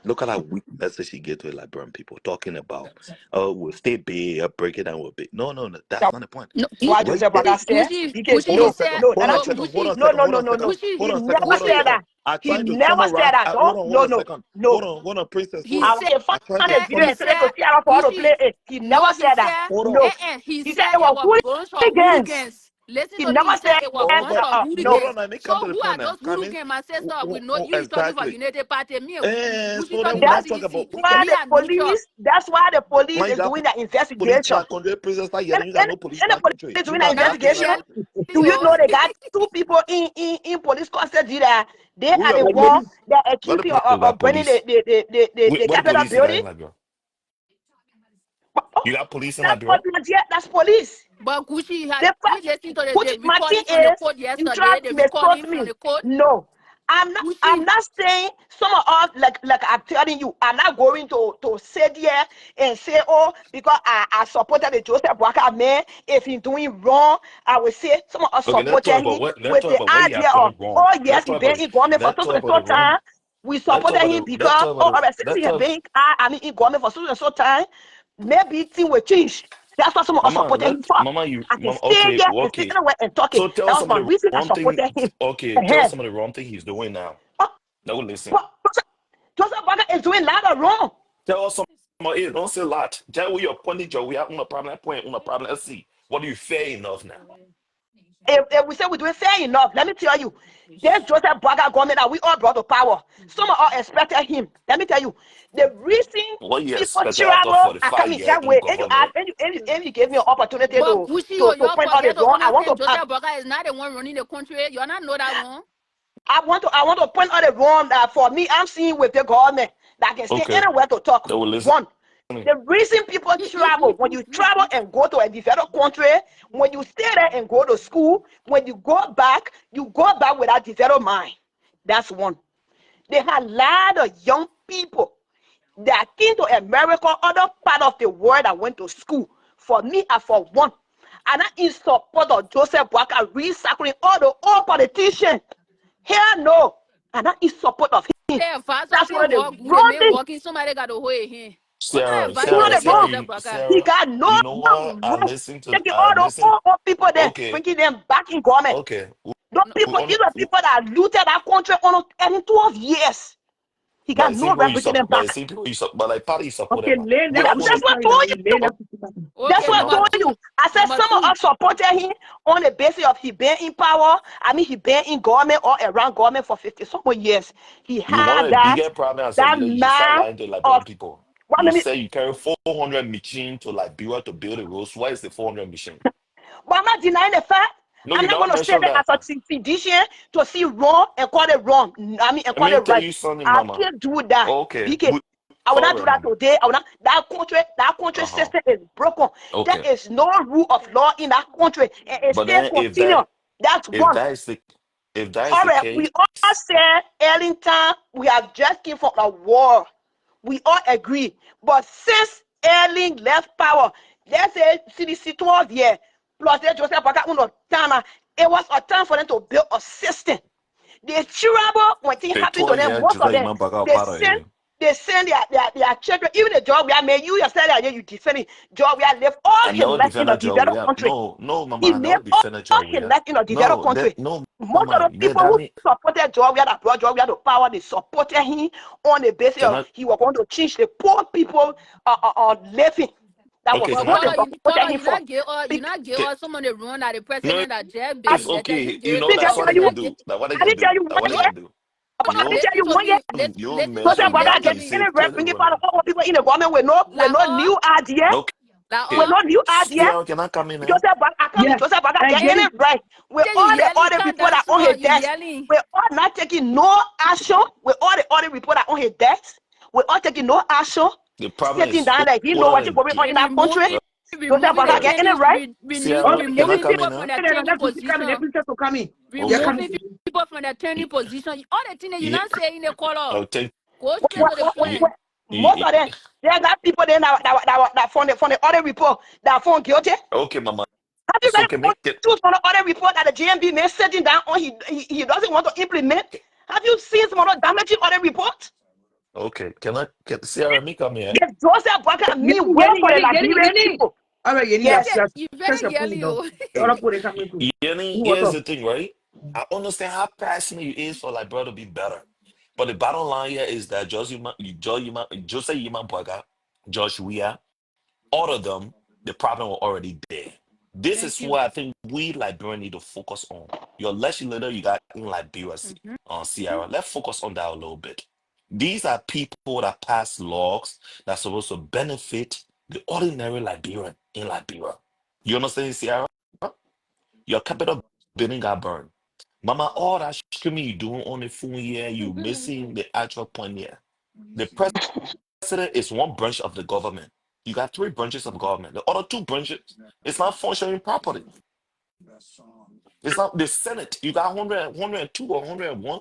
Look at that weak message he gave to the Liberian people, talking about, we'll stay big, break it down a bit. No, that's not the point. No, Why Right Joseph there. Boga said? Because Hold on no, a second. no, Hold and on I a think second. Hold on a no, second. no, Hold no, on a no, second. no. Hold He on a second. never Hold on a said second. that. I'm He trying to never said summarize. that. Don't, no, Hold on a no, second. no. Hold on, princess. He Hold on. I said, will I'm trying find to a video he and summarize. send it said, to Tiara for her to play Gucci. it. He No, never he said that. said, Hold on. No. he He said said it it was was bunch of hooligans. hooligans. Listen He to me. never He said said it was bunch of Hold hooligans. on. Let me So come to the who point are now. those Come in. hooligans? My sister, we know you talking for Exactly. United Party. Me and And Gucci so let talking me for not that's talk about CDC. why Me the are neutral. police. That's why the police when you is got doing the police in investigation. that country, princess start And, yelling, you got and, no police in and the that police country. is You doing the got Now black in investigation. that yeah, country. Do you yo. know they got 2 people in police custody that they Who are your the police? one that Where accused the him police? You of got burning police. the Where the Capitol police is that building. in Liberia? Oh, You got police in that's Liberia? what yeah, that's police. But Gucci The had we fact, listened to which the my thing recording from the is, court you try yesterday. The to recording mistake from me. the court. No, I'm Gucci, not saying some of us like I'm telling you, I'm not going to sit here and say, because I supported the Joseph Boakai man. If he's doing wrong, I will say some of us Okay, let's talk supported him about what. Let's with talk the about what he idea have of, done wrong. yes, he been in government for Let's so talk and about so the wrong. time. We Let's talk supported about him the. Let's because, talk about the. since he Let's have talk. been in government for so and so time, maybe things will change. That's what some of us Mama, supported him for. I can Mama. stay Okay, here and sit okay. anywhere and talk it. So tell That us was some of my the reason I wrong thing. supported him. Okay, tell us some of the wrong thing he's doing now. Uh, No, listen. but Joseph Boakai is doing a lot of wrong. Tell us some of it. Don't say a lot. Tell we your point. We have no problem. Point. No problem. Let's see. What do you fair enough now? If we say we're doing fair enough, let me tell you, this Joseph Boakai government that we all brought to power, some of us expected him. Let me tell you, the reason What you people expected after travel are 45 coming years that in way, and you ask, government? and you gave me an opportunity but to Gucci, to, oh, to y'all point out the forget to wrong. understand Joseph Boakai is not the one running the country. Y'all not know that one. I want to point out the wrong that for me, I'm seeing with the government that can stay Okay, anywhere to talk. they will listen. One, the reason people travel, when you travel and go to a developed country, when you stay there and go to school, when you go back with a developed mind. That's one. They had a lot of young people that came to America, other part of the world that went to school. For me, and for one, and I in support of Joseph Boakai recycling all the old politicians. Here, no. And that is support of him. Hey, fast That's one talking of the walk good. The wrong man things. walking. Somebody got to hold him. What kind of Sarah, advice That's you one Sarah, of gonna the give Sarah, wrong. Joseph you, Boakai? He Sarah, got no you know what? I right. listen to, Taking I all the listen. old people there, Okay, bringing them back in government. okay. Those No. people, these are people that looted that country in 12 years. He But got it no seems people right you bringing support, them but back. it seems people you support, but like party you support Okay, them. Now. lay We left don't want That's to. what I Africa, told lay you. left Africa. That's Okay, what I No, number told no. two. you. I said Number some of two. us supported him on the basis of he been in power. I mean, he been in government or around government for 50 some more years. He You one had of the bigger problem as a that leader. You should start man lying to of Liberian people. 1 You minute. say you carry 400 machine to Liberia to build a road. So why is the 400 machine? But I'm not denying the fact. No, I'm you not don't going to say mention that that. as a sedition to see wrong and call it wrong. I mean, and Let call me it tell right. you something, I Mama. can't do that. Okay, BK, I will not do that Mama. today. I will not. That country Uh-huh. system is broken. There Okay. is no rule of law in that country, and it But still then continue. That's if one. that is the if that is All the right, we case, all said Ellington, we have just came from a war. We all agree. But since Erling left power, let's say CDC 12 years, plus they Joseph Baka time, it was a time for them to build a system. They trouble when things the happen to 12 them, year most of Jose them, Iman Baga they part of send it. they send their children, even the job we are made, you yourself, you defending job we are left all I his never life in a defended developed Jawia. country. No, He Mama, I made never all defended his Jawia. life in a developed country. No, Most of Mama, the yeah, people that who mean supported Georgia, that brought Georgia to power, they supported him on the basis can of I he was going to change the poor people living. That okay, was But can I what they come? supported him you for. not give us you Bec- not give Okay. us someone the run that the No, president that jail I, it's bail letter. You okay. You give know to didn't that's us what tell they when you, can I do. get That's what they I can didn't tell do. you That's one what they no. year. can do. But I didn't tell You you one year. you Listen to Joseph me, men Boga that listen to get can me. say any clearly bringing part running. of all people in the government with La no new idea, Okay. with no new idea. Sarah, can I come in there? Joseph Boga, I come in, Yeah, Joseph Boga I get get any it. right. With Say you all the yelling, other calm report down that on his small, you desk, yelling. we're all not taking no action. With all the other report that on his desk, we're all taking no action. The problem Sitting is down like he hold know on what's going on in that country. Removing Joseph removing the Boga right. get any attending right. Sarah, Okay, can I removing come in people there? from the attending let me come in. position. Let me come in. They're Okay. coming. Removing people from the attending position. All the things that you Yeah. not saying in the color. Oh, thank Go straight to the you. point. Most of them, they got people there that from the other report that found guilty. Okay, Mama. Have you So got can a make it. choose from the other report that the GMB man sitting down on he doesn't want to implement? Have you seen some of the damaging other reports? Okay, can Sarah me come here? If Joseph Boga mean well Yenny, for the Yenny, Yenny, Liberian Yenny. people, All right, Yenny, You yes. get yes. you Press very your point yelling down. you. The other point they coming to. Yenny, What's here's up? the thing, right? I understand how passionate you is for like brother be better. But the bottom line here is that Jose Yima Boga, Josh Weah, all of them, the problem were already there. This Thank is you. what I think we Liberians need to focus on. Your legislator you got in Liberia, Sierra. Let's focus on that a little bit. These are people that pass laws that's supposed to benefit the ordinary Liberian in Liberia. You understand, Sierra? Your capital building got burned. Mama, all that screaming you doing on the phone here, you missing the actual point here. The president is one branch of the government. You got three branches of government. The other two branches, it's not functioning properly. It's not the Senate. You got 102 or 101.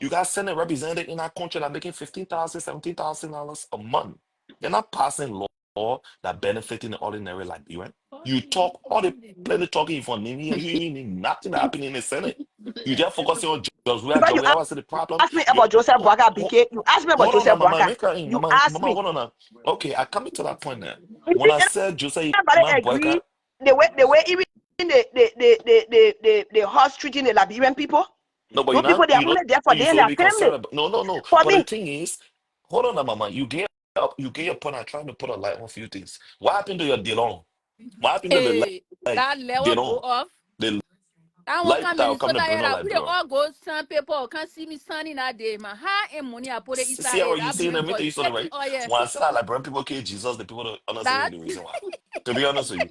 You got Senate represented in that country that making $15,000, $17,000 a month. They're not passing law that benefiting the ordinary Liberian. You talk all the plenty talking for name here. You ain't need nothing happening in the Senate. You just focusing on jobs. Because you We always say the problem. asked me You about Joseph hold, Boga, BK. You asked me about hold on, Joseph Mama. Boga. Make her in. You Mama, asked Mama, me. hold on. Okay, I come to that point now. If When I said Jose, anybody my boycott. agree the way even the horse treating the Liberian people, No, but those people they are you know only there for you them and supposed their to be family. concerned about. No. For But the me, thing is, hold on, now, Mama. You get your point. I'm trying to put a light on a few things. What happened to your Delon? What happened to the Hey, light? that level go Delon, off. the I won't light come that will come Minnesota to here. Bruno We light, dey bro. all go sand paper. Can't see me sunning that day, man. How and money I put it inside here. Sierra, you That saying bring that? Me for tell you something, taking right? oil. When I say that like people care Jesus, the people don't understand That the reason why. To be honest with you.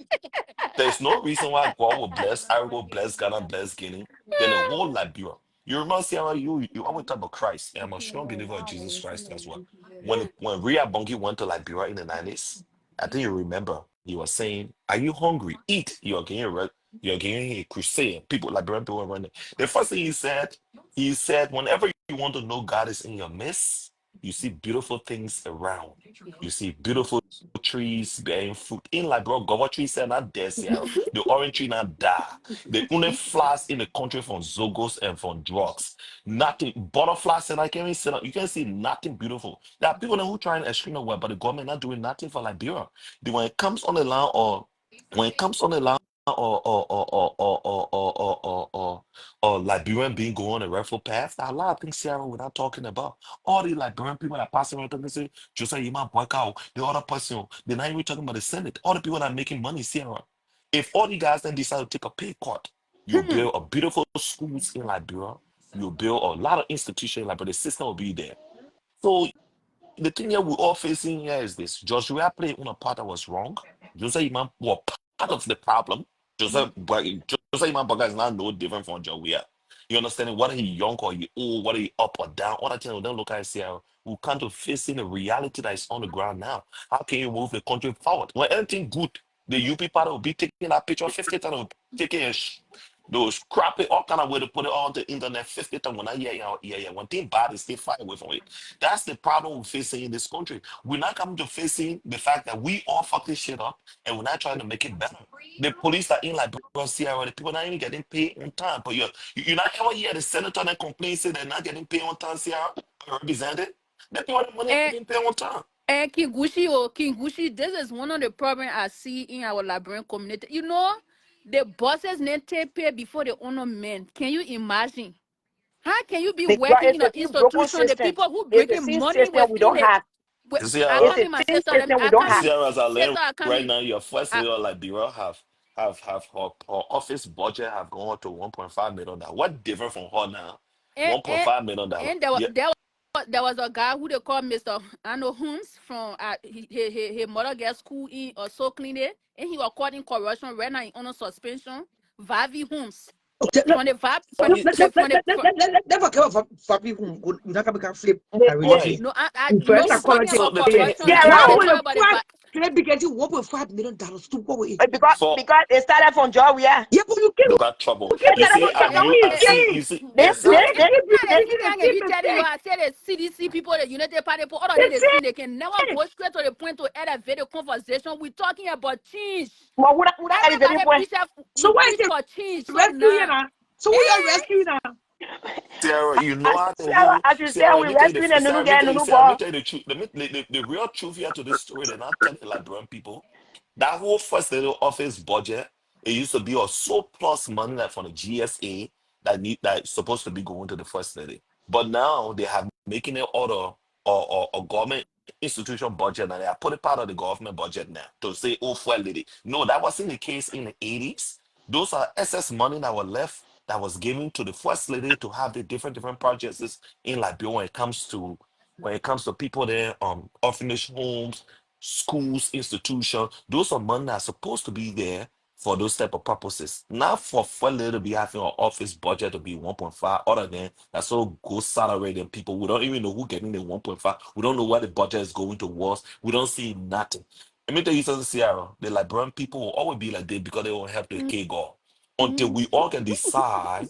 There's no reason why God will bless, I will bless Ghana, bless Guinea, then the whole Liberia. You remember, Sarah, you always talk about Christ. And I'm a strong believer of Jesus Christ as well. When Rhea Bongi went to Liberia in the 90s, I think you remember, he was saying, are you hungry? Eat. You're getting a crusade. People, Liberian people were running. The first thing he said, whenever you want to know God is in your midst, you see beautiful things around. You see beautiful trees bearing fruit in like bro guava tree said not there Sierra. The orange tree not die. The only flowers in the country from zogos and from drugs. Nothing butterflies and I can't even see you can see nothing beautiful. There are people who try and extreme well, but the government not doing nothing for Liberia. When it comes on the line or when it comes on the line or Liberian being going on a rightful path, there are a lot of things Sierra we're not talking about. All the Liberian people that passing around talking say Jose Yima Boakau, the other person, they're not even talking about the Senate. All the people that are making money, Sierra. If all the guys then decide to take a pay cut, you build a beautiful schools in Liberia, you build a lot of institutions in Liberia, the system will be there. So the thing that we're all facing here is this. Joshua played on a part that was wrong. Jose Iman was part of the problem. Jose Iman Baga is not no different from Joshua. You understand? Whether he young or he old, whether he up or down, all that thing, we don't look at it, see, we come to facing the reality that is on the ground now. How can you move the country forward? When anything good, the UP party will be taking that picture 50 times, will taking those crappy all kind of way to put it on the internet 50 times. When I yeah. When thing bad is stay far away from it. That's the problem we're facing in this country. We're not coming to facing the fact that we all fuck this shit up and we're not trying to make it better. The police are in like Sierra, the people not even getting paid on time. But you're not ever hear the senator that complains say they're not getting paid on time, Sierra, represented. The people that money not getting paid on time. And Kingushi, this is one of the problems I see in our Liberian community. You know, the bosses need to pay before the owner men. Can you imagine? How can you be Because working it's in a an few broken institution? The system. people who It's a bringing thin money system we within don't the have. I It's Sierra, come a in my thin sister, system we I don't come in have. Sierra, as I learn sister, I come right in. now, your first I, lady of Liberia have her office budget have gone to $1.5 million. What different from her now? and, and, $1.5 million. and Yeah. there was a guy who they call Mr. Arno Holmes from his mother get school in or so clean it, and he was caught in corruption right now in on suspension. Vavi Holmes Okay, from the never come for people who not come flip They, a they, reality. Right. no, For no, us, we're So talking quality so about the there. thing corruption. the I'm thing not Sierra, How even will is talking the about the fat can I be getting $1.5 to what we? eh, so because it started from Georgia. Yeah, but you they can't. got trouble. You can't It You get started see, from it. Georgia. That's what he's you saying. see, They, You they, exactly. can't they, keep they, repeating the anything same I be telling you, mistake. I said the CDC people, the United Party people, all of them, The they same see they can never thing. go straight to the point to elevate the conversation. We're talking about change. well, who that elevating Everybody point? preach that So we why is preach it for change. So rescue you now, now? So eh? we are rescuing now. Sarah, you know how to Sarah, who? as you say, Sarah, let we me tell you rescuing the the Nunu Sarah, let me guy, tell you, Nunu Sarah, let me boy. tell you the truth. The real truth here to this story. They're not telling the Liberian people. That whole first little office budget, it used to be a surplus money like from the GSA that's supposed to be going to the first lady. But now they have making it order or government institution budget and they are putting part of the government budget now to say, oh, for lady. No, that wasn't the case in the 80s. Those are excess money that were left that was given to the first lady to have the different projects in Liberia when it comes to people there, orphanage homes, schools, institutions. Those are money that are supposed to be there for those type of purposes. Not for little to be having an office budget to be 1.5, other than that's all go salary and people. We don't even know who getting the 1.5. We don't know what the budget is going towards. We don't see nothing. Let me tell you something, Sierra. The Liberian people will always be like this because they won't have the K God. Until we all can decide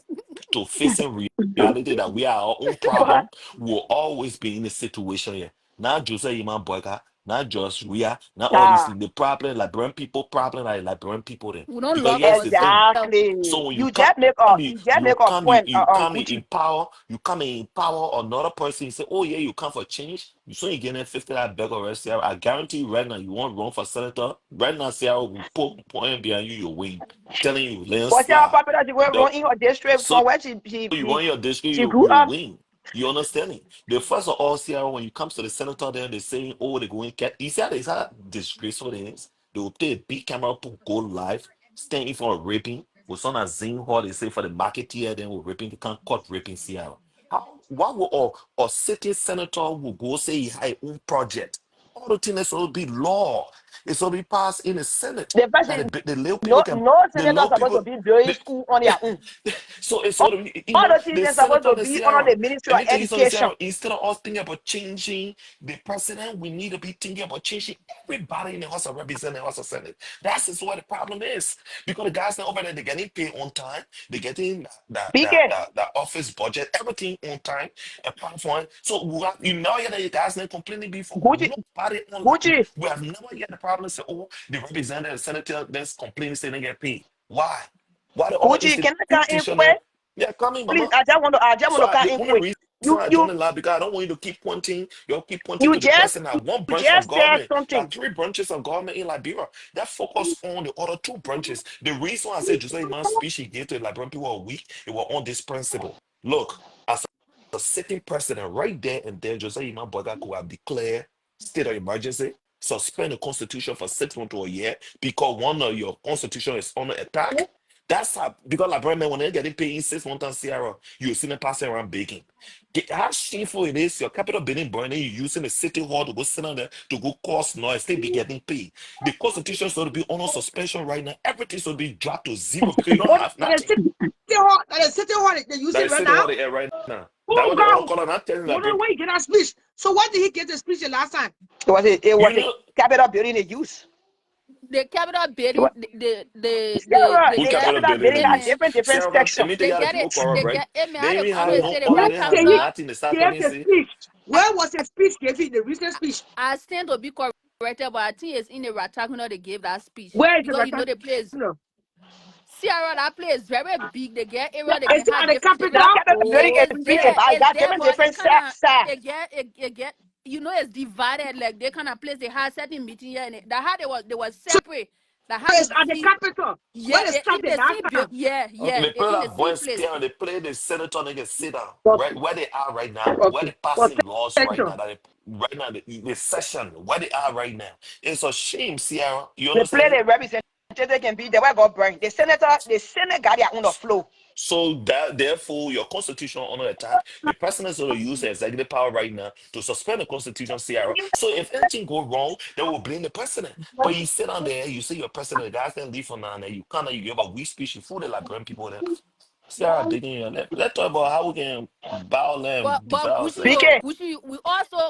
to facing reality that we are our own problem, we'll always be in a situation here. Not just Iman Boyka, not just Ria, not all these Ah, things. The problem, Liberian people, problem like Liberian people then. We don't Because love here's the thing. ourselves. So exactly. when You just make a, you just make a point, you come in Gucci. empower, you come and empower another person, you say, oh yeah, you come for change. You so you get in 50 that beg or Sierra. I guarantee you right now, you won't run for senator. Right now, Sierra will put point behind you, you'll win. Telling you, But Sarah landslide. Papa, she went The run in her district so from where you want your district, she grew you up. win. You understand it? The first of all, Sierra, when you comes to the senator there, they saying, oh, they're going to get, you see how it's how disgraceful it is? They will take a big camera, put go live, stand in front of raping, with some as Zing Hall, they say for the marketeer, then we're raping, they can't cut raping Sierra. How, why would or city senator will go say he had his own project? All the things will be law. It's will be passed in the Senate. The That person, the little people no, can, no the senator little supposed to people, be building the, school on their own. so it's All sort of, all the things the they're supposed senator, to the be under Sierra. the Ministry Let of me tell you something, Education. Sarah. Instead of us thinking about changing the president, we need to be thinking about changing everybody in the House of Representatives, House of Senate. That's just what the problem is. Because the guys now over there, they're getting paid on time, they're getting BK, the office budget, everything on time, apart from so you know that you guys not complaining before. Gucci, Nobody on Gucci, we have never yet the problem say, oh, the representative, the senator, that's complaining saying they get paid. Why? Why the other Gucci, can I come in institution quick? yeah, come in, Please, mama. I just want So to come the in only quick. reason You, I you, joined the lab because I don't want you to keep pointing. You keep pointing you to the just, person that one you branch of just said government. There are something. three branches of government in Liberia that focus on the other two branches. The reason why I said Jose Iman's speech he gave to the Liberian people a week, it was on this principle. Look, as a sitting president right there and then Jose Iman Boga could have declared state of emergency, suspend the constitution for 6 months to a year because one of your constitution is under attack. That's how, because Liberian men, when they're getting paid in 6 months on Sierra, you see them passing around begging. How shameful it is, your capital building burning, you using the city hall to go sit on there to go cause noise, they be getting paid. The constitution should be on suspension right now. Everything should be dropped to zero because you don't What have that is nothing. city hall, they use That it is right city now. hall they are right now. That Oh what they want to God, call it. I'm telling you, you know Liberian. where he get that speech. So what did he get the speech the last time? It You was a know capital building they use. The capital It was, building, Sarah, they who the get, capital capital building building they hey got man, use? different Sarah, I sections. mean, they they got the get it, people corrupt, they right? get, hey man, They how ain't they even come have and no say the Where oil, they have he rectangular. nothing. They start gave coming the see. speech? Where was the speech given? The recent speech? I stand to be corrected, but I think it's in the rectangular they gave that speech. Where is the Because you know the place, rectangle? Sierra, that place is very big. They get area, they Is can it at have the different, Now, capital? capital building is it's big, there, but it it's got there, different but it different kind of, size. it get, you know, it's divided. Like they kind of place they had certain meeting here, and that how they was So separate. That how you it's at the see, capital. yeah, Where they it in started the last same build, time. yeah, They it play in the that same voice place. there, they play the senator, they can sit down. Okay. Right where they are right now, where Okay. they passing laws right Potential. now, right now, the session, where they are right now. It's a shame, Sierra. You They play understand? the representative can be the way God bring. The Senate got it on the floor. So that therefore your constitution under attack. The president is going to use the executive power right now to suspend the constitution, Sierra. So if anything go wrong, they will blame the president. But you sit on there, you say you're president, the guys can leave from now, and you kind of you give a weak speech, you fool the Liberian people there. Sierra digging your lip. Let's talk about how we can bow But and defend Gucci ourselves. though, BK,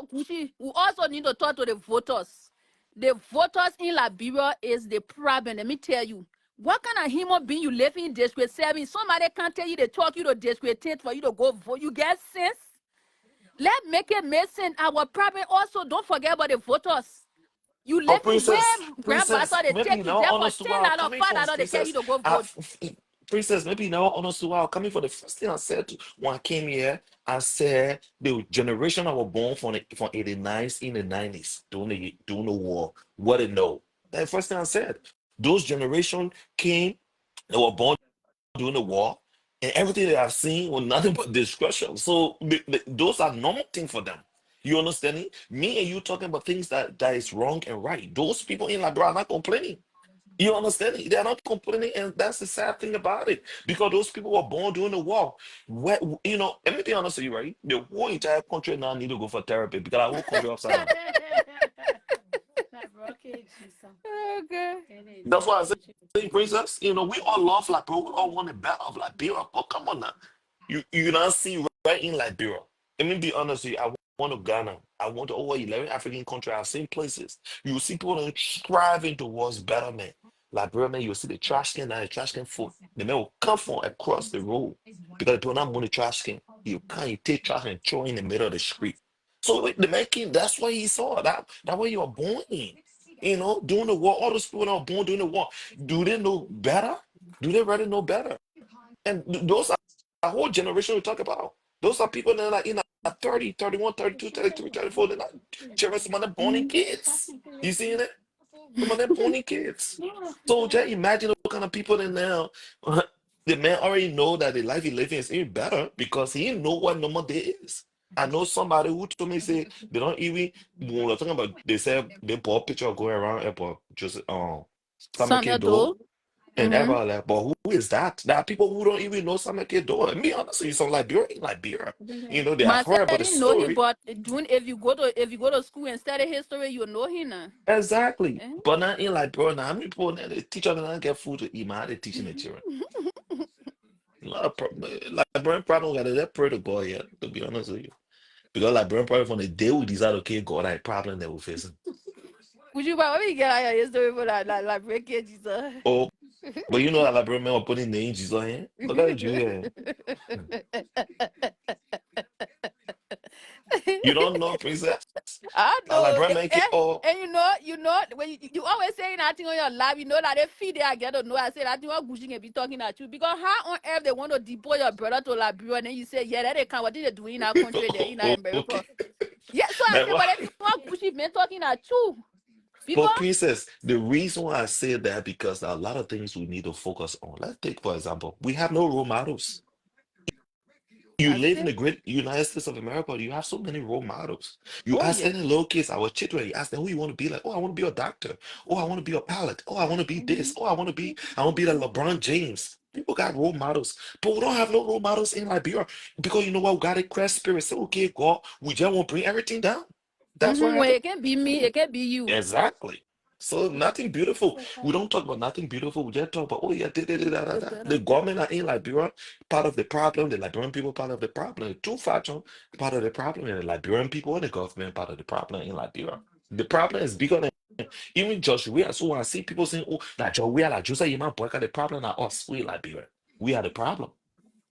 Gucci, we also need to talk to the voters. The voters in Liberia is the problem. Let me tell you. What kind of human being you live in District 7? Somebody can't tell you to talk you to District 10 for you to go vote. You get sense? Let's make it make sense. Our problem also, don't forget about the voters. You Oh, live in princess, where princess, grandmaster they maybe take you now there for honest to where I'm $10, coming from, $5, they tell you princess. to go I, vote. princess, maybe now honest to where I'm coming from. The first thing I said when I came here, I said the generation that were born from 89s in the 90s during the war, what they know. That's the first thing I said. Those generation came, they were born during the war, and everything they have seen was nothing but destruction. So those are normal things for them. You understanding? Me and you talking about things that is wrong and right. Those people in Liberia are not complaining. You understand? They're not complaining, and that's the sad thing about it. Because those people were born during the war. Where, let me be honest with you, right? The whole entire country now need to go for therapy because our whole country upside down. Okay. That's why I say, princess, we all love Liberia. We all want the better of Liberia. But come on now. You not see right in Liberia. Let me be honest with you. I want to Ghana. I want to over 11 African countries. I've seen places. You see people that are striving towards betterment. Liberia, man, you see the trash can and the trash can food. The man will come from across the road because they do not want the trash can. You can't you take trash and throw in the middle of the street. So the man came, that's what he saw. That way you are born in. Doing the war, all those people that are born doing the war, do they know better? Do they really know better? And those are a whole generation we talk about. Those are people that are like in a 30, 31, 32, 33, 34. They're not children, some of them born in kids. You see it? Some of them born in kids. So just imagine what kind of people they now. The man already know that the life he living is even better because he know what normal day is. I know somebody who told me say they don't even when we're talking about they said they bought a picture going around airport just some Some kid do. door and everybody like, but who is that? There are people who don't even know some kid door. And me honestly, some Liberia. They have Myself, heard I about the didn't know him, story. but doing if you go to school and study history, you know him now. Exactly. Eh? But not in Liberia now. How many people the teacher don't get food to eat, man? How they teaching the children? A lot of Liberian problem got that pray to God yet, to be honest with you. Because Liberian problem from the day we decide, okay, God, that problem that we're facing. Would you buy what we get out of history for that breakage? Oh, but you know that Liberian men were putting the angels on here. Look at you here. You don't know, princess. I A know, Liberian man, oh, and you know, when you always saying that thing on your live, you know that they feed there, I get to know. I say that thing what Gucci can be talking at you because how on earth they want to deport your brother to Liberia and then you say, yeah, that they can what did they do in our country there in okay. America? Yeah, so I That's say, why. but that thing what Gucci been talking at you But because princess, the reason why I say that because there are a lot of things we need to focus on. Let's take for example, we have no role models. You I live in say, the great United States of America, you have so many role models. You oh ask yeah. any little kids, our children, you ask them who you want to be like, oh, I want to be a doctor. Oh, I want to be a pilot. Oh, I want to be this. Oh, I want to be the LeBron James. People got role models, but we don't have no role models in Liberia because you know what? We got a crash spirit. Say, okay, God, we just won't bring everything down. That's what Well, happened. it can be me, it can be you. Exactly. So nothing beautiful. We don't talk about nothing beautiful. We just talk about, oh yeah, the government are in Liberia, part of the problem. The Liberian people part of the problem. The two factions part of the problem, and the Liberian people and the government part of the problem in Liberia. The problem is bigger than even Josh. We are so when I see people saying, oh, that Josh, we are like Joseph Yman Boyka, the problem are us. We Liberia. We are the problem.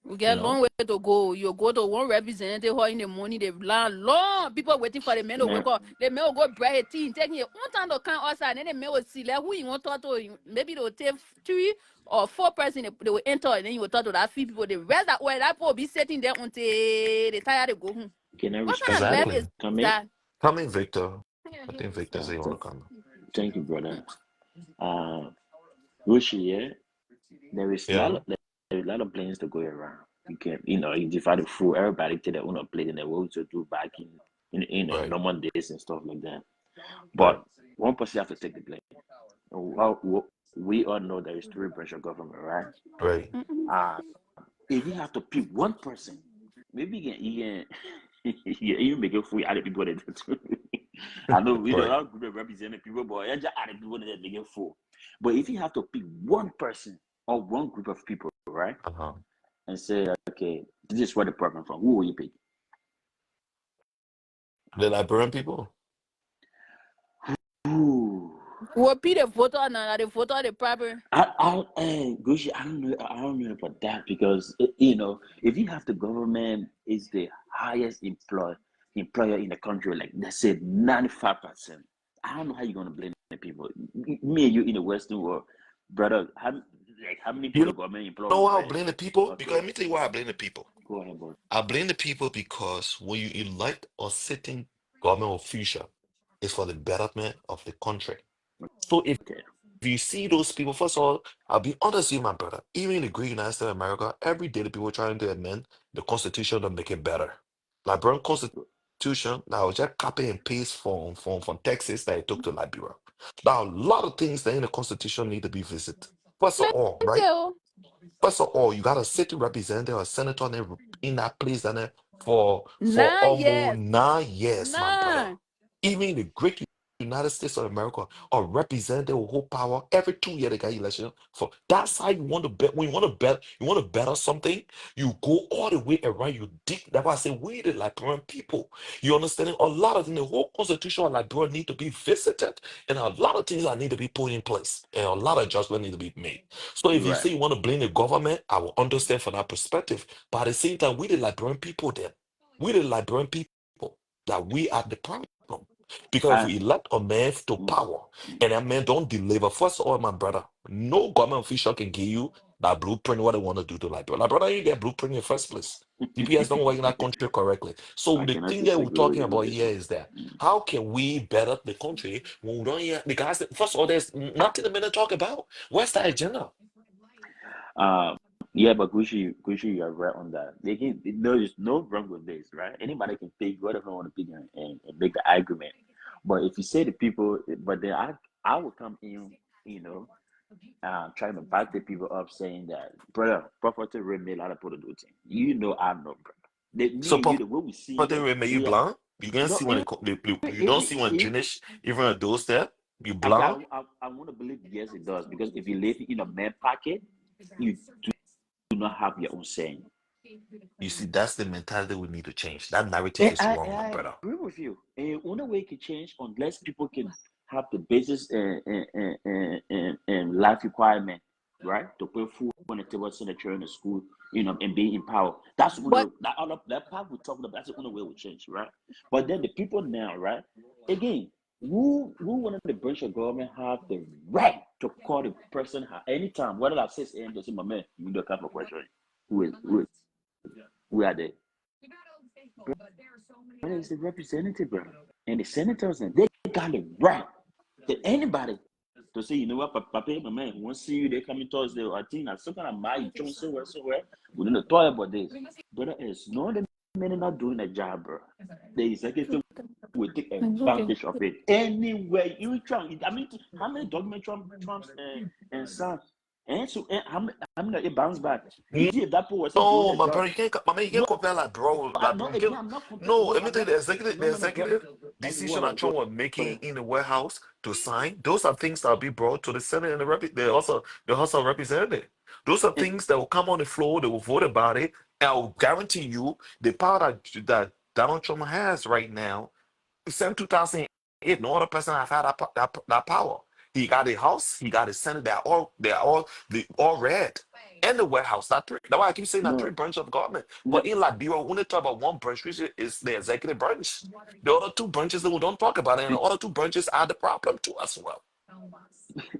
We You get a know? long way to go. You go to one representative in the morning, they've long people waiting for the man to wake up. The man will go brush his teeth, taking it one time to come outside, and then the man will see like who you want to talk to. Maybe they'll take 3 or 4 persons, they will enter, and then you will talk to that few people. The rest that way, that people will be sitting there until they tired to go home. Can I What respond kind of to life Exactly. is come in? that? Come in, Victor. I think Victor said you want to come. Thank you, brother. Gucci, yeah. There is a Yeah. lot of planes to go around. You can, you divide the food, everybody to their own plane and they will to do back in Right. normal days and stuff like that. Right. But one person have to take the blame. Well, we all know there is 3 branch of government, right? Right. Uh, if you have to pick one person, maybe you can you make it free other people that do. I know we don't Right. have group representing people, but I just other people that make it full. But if you have to pick one person or one group of people, right, Uh-huh. and say, okay, this is where the problem from, who will you pick? The Liberian people. Ooh. Will be the photo now, the photo, the proper. Gucci, I don't know about that because if you have the government is the highest employer in the country, like let's say 95%, I don't know how you're gonna blame the people. Me and you in the Western world, brother, how many people You the government employ know on why I rent? blame the people? Because Okay, let me tell you why I blame the people. go ahead, boy. I blame the people because when you elect a sitting government official, it's for the betterment of the country. So if Okay, you see those people, first of all, I'll be honest with you, my brother. Even in the great United States of America, every day the people trying to amend the Constitution to make it better. Liberian Constitution, now just copy and paste from Texas that it took to Liberia. Now, a lot of things that in the Constitution need to be visited. First of all, right? First of all, you got a city representative or senator in that place and for 9 years. almost 9 years, my brother. 9. Even in the great United States of America, a representative will hold power every 2 years. They got election for that's how you want to bet. When you want to better something, you go all the way around. You dig. That's why I say we the Liberian people. You understand? A lot of things, the whole constitution of Liberia need to be visited, and a lot of things that need to be put in place, and a lot of adjustments need to be made. So if you right. say you want to blame the government, I will understand from that perspective. But at the same time, we the Liberian people then. We the Liberian people that we are the problem. Because if I we elect a man to mm, power and that man don't deliver, first of all, my brother, no government official can give you that blueprint what they want to do to Liberia. Liberia ain't get blueprint in the first place. DPS don't work in that country correctly. So I the cannot thing that we're disagree with talking you on about this here one. is that how can we better the country when we don't hear because first of all, there's nothing the men talk about. Where's the agenda? Uh, yeah, but Gucci, you're right on that. There is no wrong with this, right? Anybody can pick whatever they want to pick and make the argument. But if you say the people, but then I will come in, you know, trying to back the people up saying that, brother, property rate made a lot of people do things. I know, brother. So Me and you, the way we see, property rate make you we are, blind. You can no, see when even, you don't even, see when even finish even a doorstep. You okay, blind. I want to believe yes, it does because if you live in a man pocket, you do not have your own saying. You see, that's the mentality we need to change. That narrative And is I, wrong, and my I brother. agree with you. And only way it can change unless people can have the basis and life requirement, right? To put food on the table, send the children to school, and be in power. That's the But only that part we talking about. That's the only way we change, right? But then the people now, right? Again, who one of the branch of government have the right to call the person anytime, whether that's 6 a.m. to say, my man, you need a couple of questions. Who are they? But it's the representative, bro. And the senators, and they got the right to anybody to say, you know what, Papa, my man, once see you, they coming Thursday, or I think that's some kind of my Johnson, somewhere. We don't talk about this. Brother, it's no the men not doing a job, bro. The executive will take it's okay. advantage of it. Anywhere you Trump, I mean, how many documents Trump's and son? And so, I'm not a bounce back. You see, if that poor wasn't doing No, the my job. brother, you can't No, compare like bro, I'm like bro. not again. I'm not comparing. No, No, let me I'm tell you not. the No, bro. executive Okay, decision that well, Trump was making in the warehouse to sign. Those are things that will be brought to the Senate and the House of Representatives. Those are things that will come on the floor. They will vote about it. And I will guarantee you the power that Donald Trump has right now. Since 2008, no other person have had that power. He got a house, he got a senate. They all red. And the warehouse, that three. That's why I keep saying that three no, branch of government. no. But in Liberia, when they talk about one branch, which is the executive branch, the other two branches that we don't talk about, and the other two branches are the problem too as well.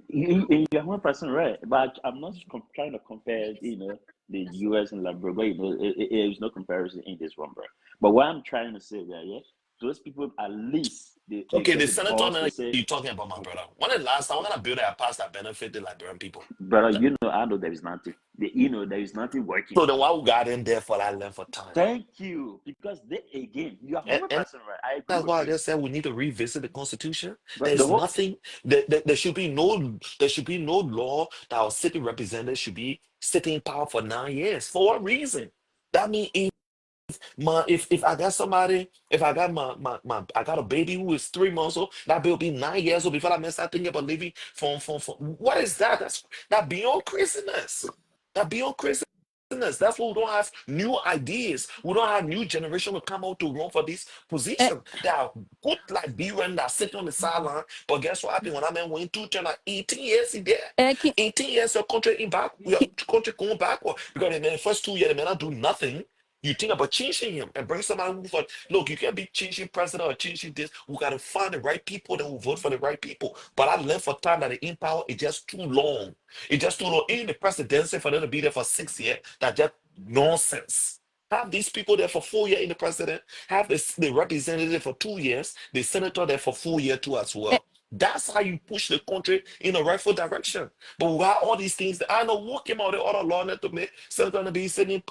You're 100% right, but I'm not trying to compare, the U.S. and Liberia. But, there's no comparison in this one, bro. But what I'm trying to say that, yeah, those people at least they Okay, get the the senator balls to that say, you talking about, my brother. When the last time, when I build a pass that benefit the Liberian people? brother, I know there is nothing. There is nothing working. So then why we got in there for that length of time? Thank you, because again, you are And 100% right. I agree that's with why I you. just said we need to revisit the Constitution. But the There's whole nothing there should be no law that our city representative should be sitting in power for 9 years. For what reason? That means if I got somebody, if I got I got a baby who is 3 months old, that baby will be 9 years old before I start thinking about leaving from what is that? That beyond craziness. That beyond craziness. That's why we don't have new ideas. We don't have new generation to come out to run for this Eh, position. There are good like B-Run that sitting on the sideline. But guess what happened when I man went to turn like 18 years in there? King, 18 years your country your King, country going backward. Because in the first 2 years, they may not do nothing. You think about changing him and bring somebody who thought, look, you can't be changing president or changing this. We got to find the right people that will vote for the right people. But I learned for time that the in power is just too long. It's just too long. In the presidency for them to be there for 6 years, that's just nonsense. Have these people there for 4 years in the president, have the representative for 2 years, the senator there for 4 years too as eh, well. That's how you push the country in a rightful direction. But we got all these things. I know what came out of the other law that to me, senator be sitting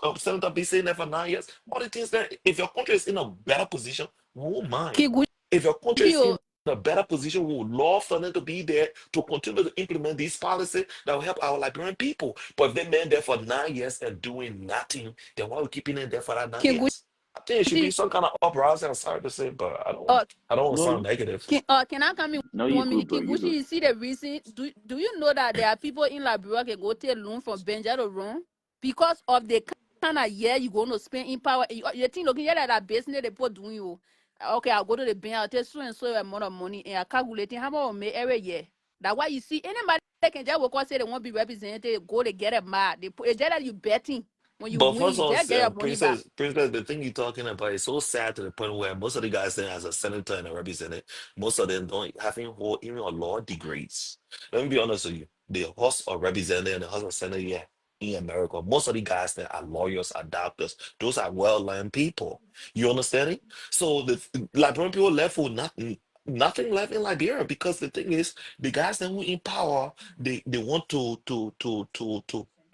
there for 9 years. All the things that if your country is in a better position, we won't mind. King If your country Gucci, is oh, in a better position, we would love for them to be there to continue to implement these policies that will help our Liberian people. But if they been there for 9 years and doing nothing, then why are we keeping them there for that nine King years? I think it should be Gucci, some kind of uprising. I'm sorry to say, but uh, I don't want to sound no, negative. can I come in no, you 1 minute? good, bro. King You Gucci, good. you see the reason? Do you know that there are people in Liberia can go take loan from Benja to run because of the kind of year you going to spend in power? You think looking at that business they put doing you. Okay, I'll go to the bank, I'll take so and so amount of money and I calculating how much I make every year. That's why you see anybody that can just walk out say they won't be represented, go to get it mad. It's just that you betting. When you But win, first you of just get your all, money back. Princess, the thing you're talking about is so sad to the point where most of the guys then as a senator and a representative, most of them don't having hold even a law degrees. Let me be honest with you. The House of Representative and the House of Senate, yeah, in America, most of the guys that are lawyers, are doctors. Those are well-learned people. You understand it? So the Liberian people left with nothing left in Liberia because the thing is, the guys that who in power, they want to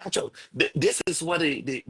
actually, this is what the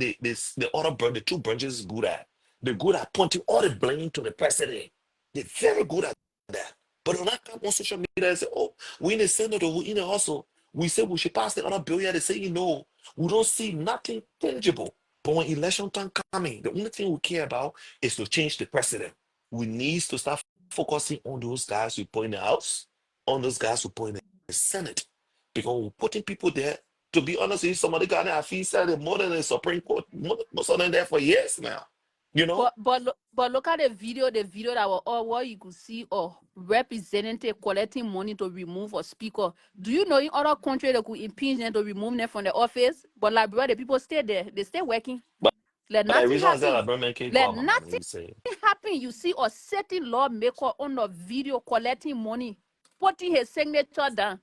other the two branches is good at. They're good at pointing all the blame to the president. They're very good at that. But when I come on social media and say, oh, we in the Senate or we in the hustle, we say we should pass the other bill here. They say, we don't see nothing tangible. But when election time coming, the only thing we care about is to change the president. We need to start focusing on those guys we put in the House, on those guys we put in the Senate. Because we're putting people there, to be honest with you, some of the guys that I feel said it more than the Supreme Court, most of them there for years now. You know? But look at the video that was all what you could see of representative collecting money to remove a speaker. Do you know in other countries they could impeach them to remove them from the office? But Liberia, the people stay there. They stay working. But, Let but the nothing reason I said happen. that Birmingham can't go Let out my money, nothing you say. happen. You see a certain lawmaker on the video collecting money, putting his signature down.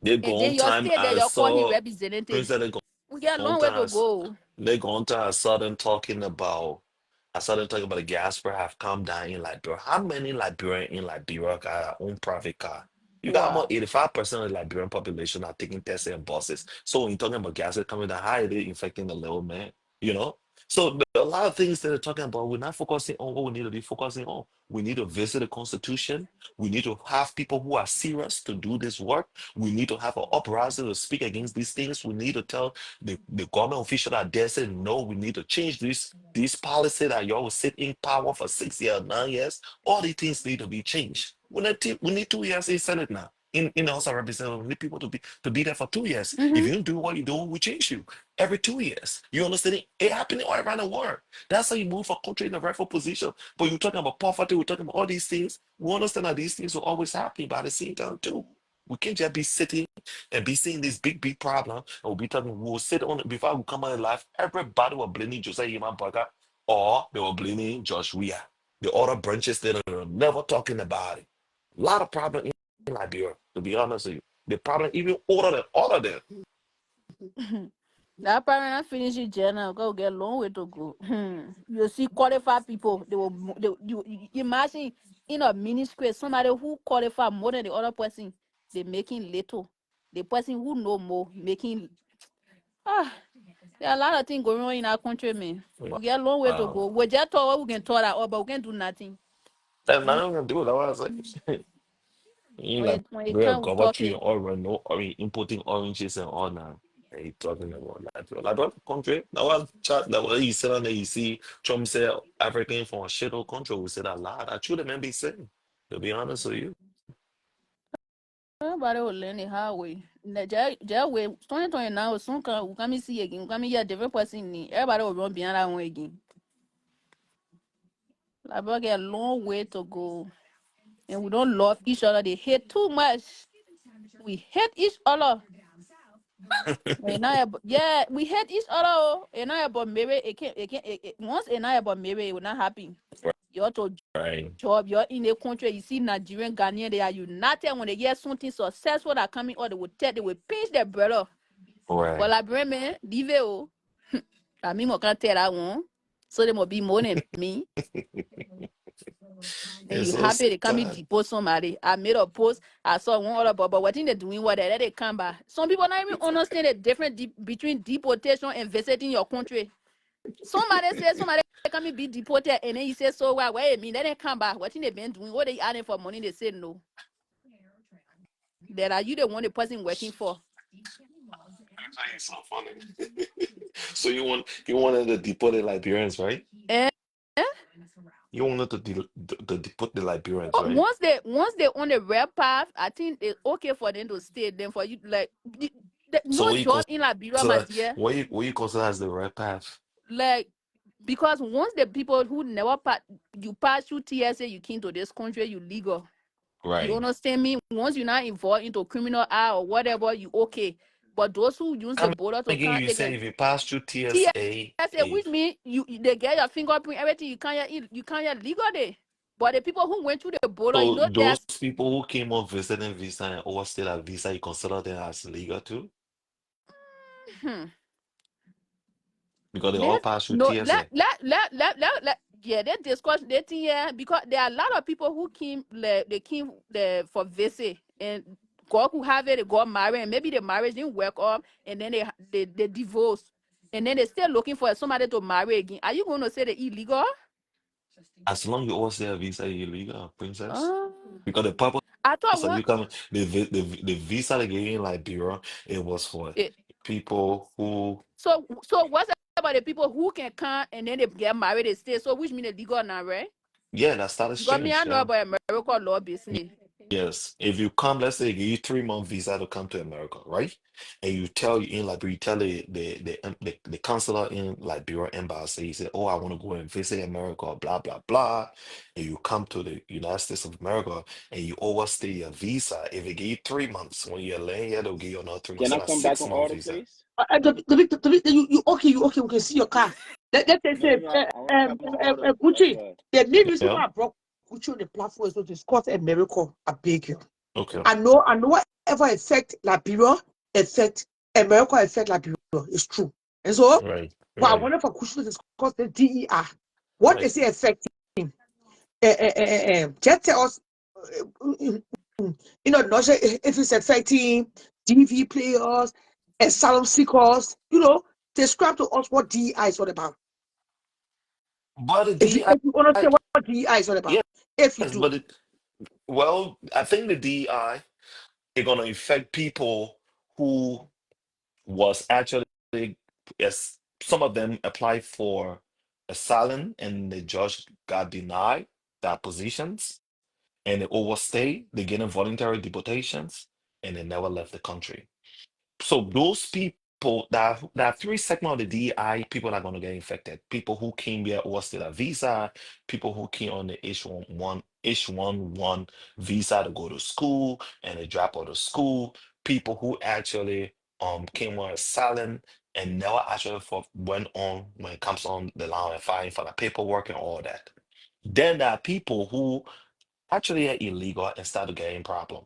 They And go then on you time stay there, I you call him saw representative. Prince they go We get a on long way time to go. they go on time I saw them talking about the Diaspora have come down in Liberia. How many Liberian in Liberia got their own private car? You got Wow. about 85% of the Liberian population are taking taxi and buses. So when you're talking about gas coming down, how are they infecting the little man? You know? So there are a lot of things that they're talking about. We're not focusing on what we need to be focusing on. We need to visit the Constitution. We need to have people who are serious to do this work. We need to have an uprising to speak against these things. We need to tell the government official that they say no, we need to change this policy that y'all will sit in power for 6 years, 9 years. All these things need to be changed. We need 2 years in Senate now. In the House of Representatives, we need people to be there for 2 years. If you don't do what you do, we change you every 2 years. You understand? It happening all around the world. That's how you move a country in the rightful position. But you're talking about poverty, we're talking about all these things. We understand that these things will always happen, but at the same time, too, we can't just be sitting and be seeing this big problem. And we'll be talking, we'll sit on it before we come out in life. Everybody will blaming Josiah Yman Burger or they were blaming Josh Weah. The other branches that are never talking about it. A lot of problem in Liberia, to be honest with you. The problem even older than all of them. That parent finish it journal, go get a long way to go. You see qualified people, you imagine in a ministry, somebody who qualify more than the other person, they making little. The person who know more making there are a lot of things going on in our country, man. We get a long way to Wow. go. We just talk what we can talk about, but we can do nothing. That's not gonna do it. That's what I was like. You like When it we're comes with Gova tree talking. and oil, no, I mean importing oranges and all now. And he talking about that. Like what country? That was chat that was you sit on there, you see Trump say African from a shithole country. We said a lot. I truly remember he saying, to be honest with you. Everybody will learn the hard way. That way, 2020 now, soon come, we come see again. We come here, different person. Everybody will run behind that one again. Like, we get a long way to go. And we don't love each other. They hate too much. We hate each other. Yeah, we hate each other. And I about maybe once and I about maybe it will not happen. You ought to Right. job. You're in a country. You see Nigerian, Ghanaian, they are united. When they get something successful that coming out, they will pinch their brother. But Right. Liberian man, leave it. Oh, I mean, I can't tell that one. So they must be more than me. And It's you so happy they come in sad. depose somebody. I made a post. I saw one other, but what thing they doing? What they come back? Some people not even understand the difference between deportation and visiting your country. Somebody says somebody can be deported, and then you say so. Why? Mean then they come back. What thing they been doing? What they adding for money? They say no. That are you the one the person working for? It's so funny. So you wanted to deport the Liberians, right? Eh? You wanted to deport the Liberians, right? Once they on the red path, I think it's okay for them to stay. Then for you like So no job in Liberia, my dear. what you consider as the right path? Like because once the people who never pass through TSA, you came to this country, you legal. You Right. understand me? Once you're not involved into criminal act or whatever, you okay. But those who use the Come border to again, come you say again, if you pass through TSA, TSA, which means they get your fingerprint, everything. You can't get legal there. But the people who went through the border, you so know, those people who came on visiting visa and overstayed at visa, you consider them as legal too? hmm, Because they all let pass through no TSA. yeah, they discuss that thing, yeah, because there are a lot of people who came they came for visit and God who have it, they got married, and maybe the marriage didn't work up, and then they divorced, and then they still looking for somebody to marry again. Are you going to say they illegal? As long as you overstay a visa, you're legal, princess. Uh, Because the purpose I thought of one you coming, the visa they gave you in Liberia, it was for it, people who, so what's about the people who can come and then they get married, they stay, so which means they legal now, right? yeah, that status Because me, I change, know yeah. about American law business. Yes, if you come, let's say they give you 3 month visa to come to America, right? And you tell you in Liberia, you tell the consular in Liberia embassy, you say, "Oh, I want to go and visit America," blah blah blah. And you come to the United States of America and you overstay your visa. If they give you 3 months, when you're laying here, they'll give you another 3 months. Can So I that's come back six on month order, visa. please? You can see your car. Let's No, say, no, I want to come on order. That's Gucci. why. The main reason Yeah. why I brought Gucci on the platform is to discuss America. I beg you. Okay. I know whatever affect Liberia, affect America, affect Liberia. It's true. And so, Right. but I Right. wanted for Gucci to discuss the DER. What Right. is it affecting? Just tell us, not sure if it's affecting DV players, asylum seekers, describe to us what DEI is all about. But the If you DEI, understand what DEI is all about, yes, if you do. but well, I think the DEI is gonna affect people who was actually, yes, some of them applied for asylum and the judge got denied their positions and they overstay, they get in voluntary deportations and they never left the country. So those people, that three segment of the DEI, people are going to get infected. People who came here or still a visa, people who came on the H1 visa to go to school and they drop out of school, people who actually came on asylum and never actually went on when it comes on the line and fighting for the paperwork and all that. Then there are people who actually are illegal and start to get in problem.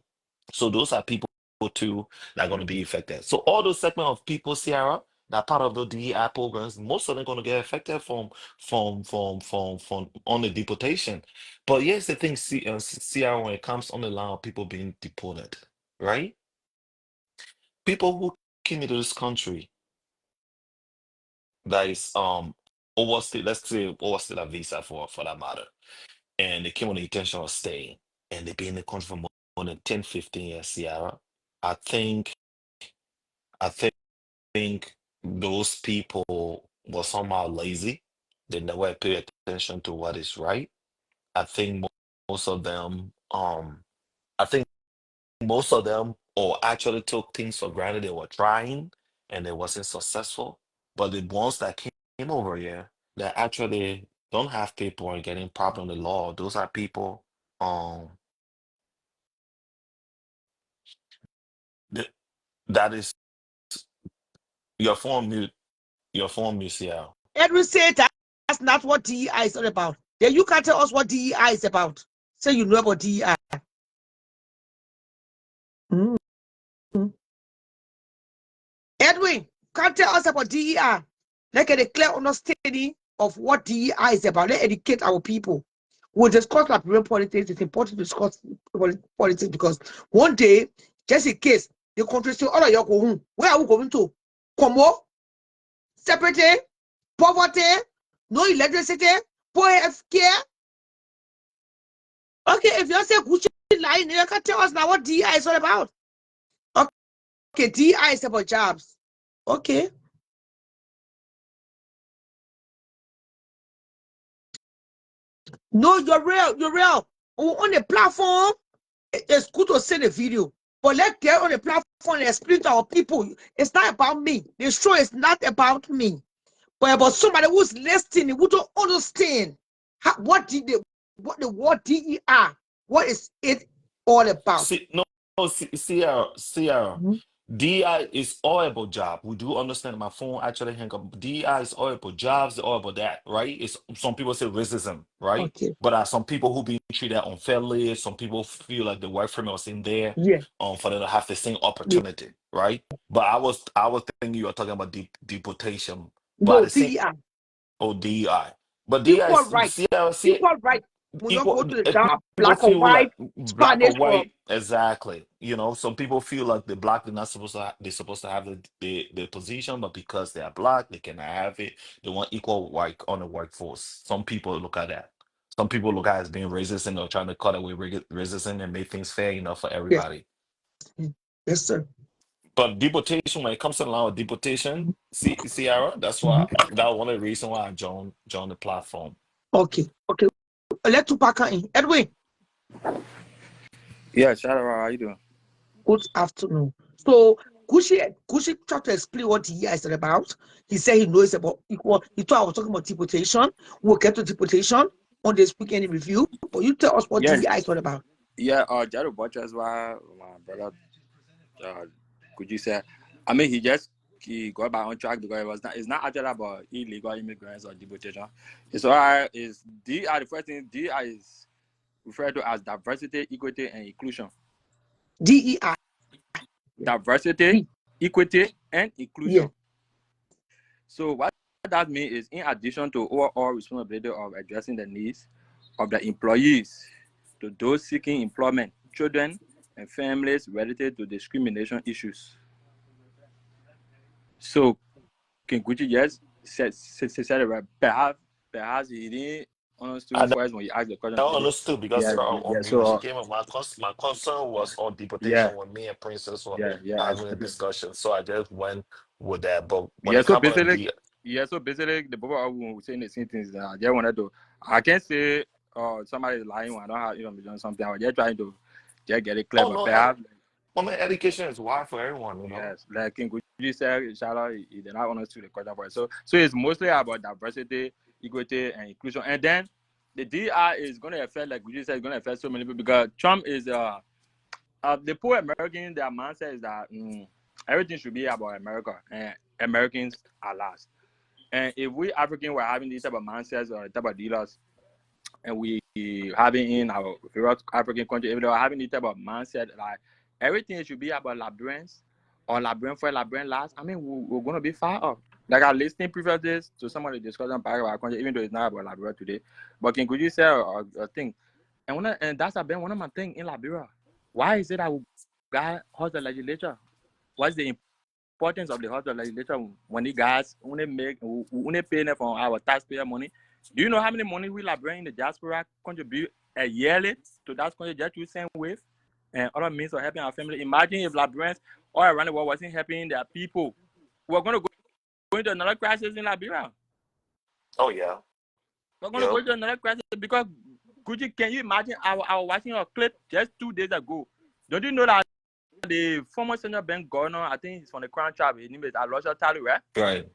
So those are people too that are going to be affected. So all those segment of people, Sierra, that part of the DEI programs, most of them going to get affected from on the deportation. But here's the thing, Sierra, when it comes on the line of people being deported, right? People who came into this country that is overstayed, let's say overstayed a visa for that matter, and they came on the intention of staying, and they've been in the country for more than 10, 15 years, Sierra. I think I think those people were somehow lazy. They never pay attention to what is right. I think most of them, I think most of them or actually took things for granted. They were trying and it wasn't successful. But the ones that came over here that actually don't have paper and getting problem with the law, those are people um th- that is your phone mute, yeah. Edwin said that's not what DEI is all about. Then you can tell us what DEI is about. Say you know about DEI. Mm. Edwin, can tell us about DEI. Let's get a clear understanding of what DEI is about. Let's educate our people. We'll discuss Liberian politics. It's important to discuss politics because one day, just in case, the country say, all of you go home. Where are we going to? Como? Separate? Poverty? No electricity? Poor health care? Okay, if you say Gucci lying, you can tell us now what DEI is all about. Okay, DEI is about jobs. Okay. No, you're real. You're real. On the platform, it's good to see the video. But let's get on the platform and explain to our people. It's not about me. The show is not about me. But about somebody who's listening, who don't understand what the word DEI, what is it all about? See, no, no, Sierra. Mhm. DI is all about job. We do understand my phone actually hang up. DI is all about jobs, all about that, right? It's some people say racism, right? Okay. But some people who being treated unfairly, some people feel like the work permit was in there Yeah. for them to have the same Yeah. opportunity, right? But I was thinking you were talking about deportation. But at No, the same DEI. DI. But DI Equal is right. Equal right. We not equal go to the job, people black or feel like white, black or Spanish or white exactly, some people feel like the black they're not supposed to they're supposed to have the position, but because they are black they cannot have it. They want equal work on the workforce. Some people look at that, some people look at it as being racist and they're trying to cut away racism and make things fair enough for yes. everybody. Yes, sir. But deportation, when it comes to the line of deportation, Sierra, that's Mhm. why that was one of the reasons why I joined the platform. Okay. Okay. Let's back in. Edwin, Yeah, shout out. How you doing? good afternoon. So Gucci tried to explain what he is about. He said he knows about equal. He thought I was talking about deportation. We'll get to deportation on this weekend in review. But you tell us what Yes. DEI is all about. Yeah. Jaro Butchers, why my brother, uh, could you say? I mean, he got back on track because it's not actually about illegal immigrants or deportation. It's all is DI. The first thing DI is referred to as diversity, equity, and inclusion. DEI. Diversity, equity, and inclusion. Yeah. So what that means is, in addition to overall responsibility of addressing the needs of the employees, to those seeking employment, children, and families related to discrimination issues. So, can Gucci just said it right? Perhaps perhaps he didn't I understand first when he asked the question. never understood because Yeah, yeah. when she So came up, my concern was on yeah, deportation when me and Princess were yeah, having a discussion. So I just went with that. But when yeah. it So comes on basically, the the people are saying the same things. That I just wanted to. I can't say somebody is lying when I don't have doing something. I was just trying to just get it clear, oh but no, perhaps. well, man, education is wide for everyone, Yes, like King Guji said, Charlotte, he did not honest to the question for it. So it's mostly about diversity, equity, and inclusion. And then the DI is going to affect, like Guji said, it's going to affect so many people because Trump is the poor American. Their mindset is that everything should be about America and Americans are last. And if we Africans were having these type of mindsets or type of dealers, and we having in our favorite African country, if they are having this type of mindset, like everything should be about Liberians or Liberian for Liberian last, I mean, we're going to be far off. Like I listening previously to some of the discussion about our country, even though it's not about Liberia today. But could you say a thing? And that's been one of my things in Liberia. Why is it that we got host the legislature? What's the importance of the host the legislature when the guys only pay from our taxpayer money? Do you know how many money we Liberian in the diaspora contribute a yearly to that country just to send with and other means of helping our family? Imagine if Liberians all around the world wasn't helping their people. We're going to go into another crisis in Liberia. oh yeah, We're going to go into another crisis because can you imagine I was watching a clip just 2 days ago. Don't you know that the former central bank governor, I think he's from the Crown Tribe, his name is Alosha Tali, right? right.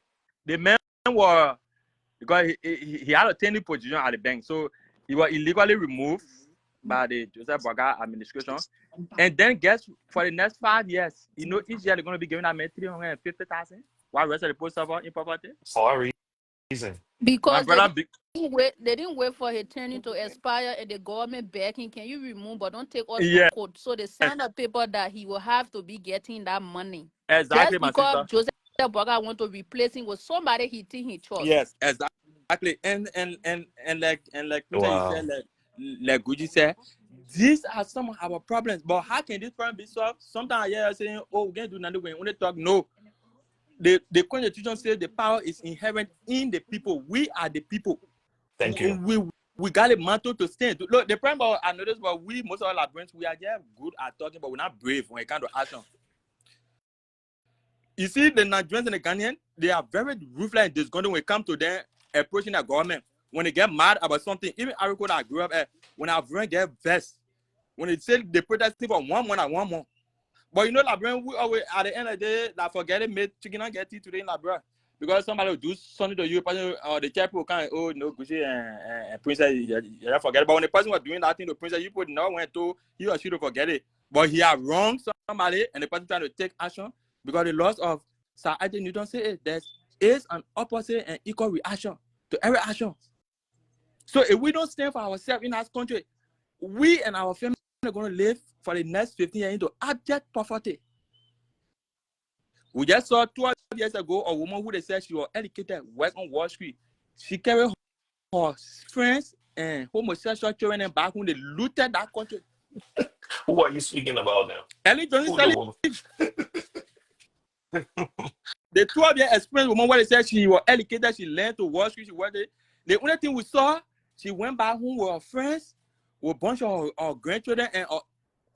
The man was, because he had a tenure position at the bank, so he was illegally removed by the Joseph BOAKAI administration. And then guess for the next 5 years, each year they're going to be giving that man 350,000. While the rest of the post suffer in poverty. For a reason. Because My brother, they didn't wait for his turning to expire and the government backing. Can you remove, but don't take us yeah, on court? So they signed a paper that he will have to be getting that money. exactly, Just my because sister. Joseph BOAKAI want to replace him with somebody he think he trusts. Yes, exactly. And like Princess Wow. said, like Guji said, these are some of our problems. But how can this problem be solved? Sometimes I hear saying, "Oh, we're gonna do nothing." When they talk, no. The Constitution says the power is inherent in the people. We are the people. Thank you. We got a mantle to stand. Look, the problem I noticed, but we most of our Liberians, we are just good at talking, but we're not brave when it comes to action. You see, the Nigerians and the Ghanaians, they are very ruthless and disgruntled when it comes to them approaching the government. When they get mad about something, even Africa that I grew up at, when our friends get vexed, when they say they protesting for 1 month and 1 month. But Liberian, we always, at the end of the day, like forget it, made chicken and get it today in Liberia. Because somebody will do something to you, or the chap will kind of, Gucci and Princess, you forget it. But when the person was doing that thing to Princess, you put no went to, he or she to forget it. But he had wronged somebody, and the person trying to take action, because the loss of Sir Isaac Newton say it, there is an opposite and equal reaction to every action. So if we don't stand for ourselves in our country, we and our family are going to live for the next 15 years into abject poverty. We just saw 12 years ago a woman who they said she was educated, worked on Wall Street. She carried her friends and homosexual children back when they looted that country. Who are you speaking about now? Ellen Johnson the 12-year experience woman where they said she was educated, she learned to Wall Street, she worked it. The only thing we saw, she went back home with her friends, with a bunch of grandchildren and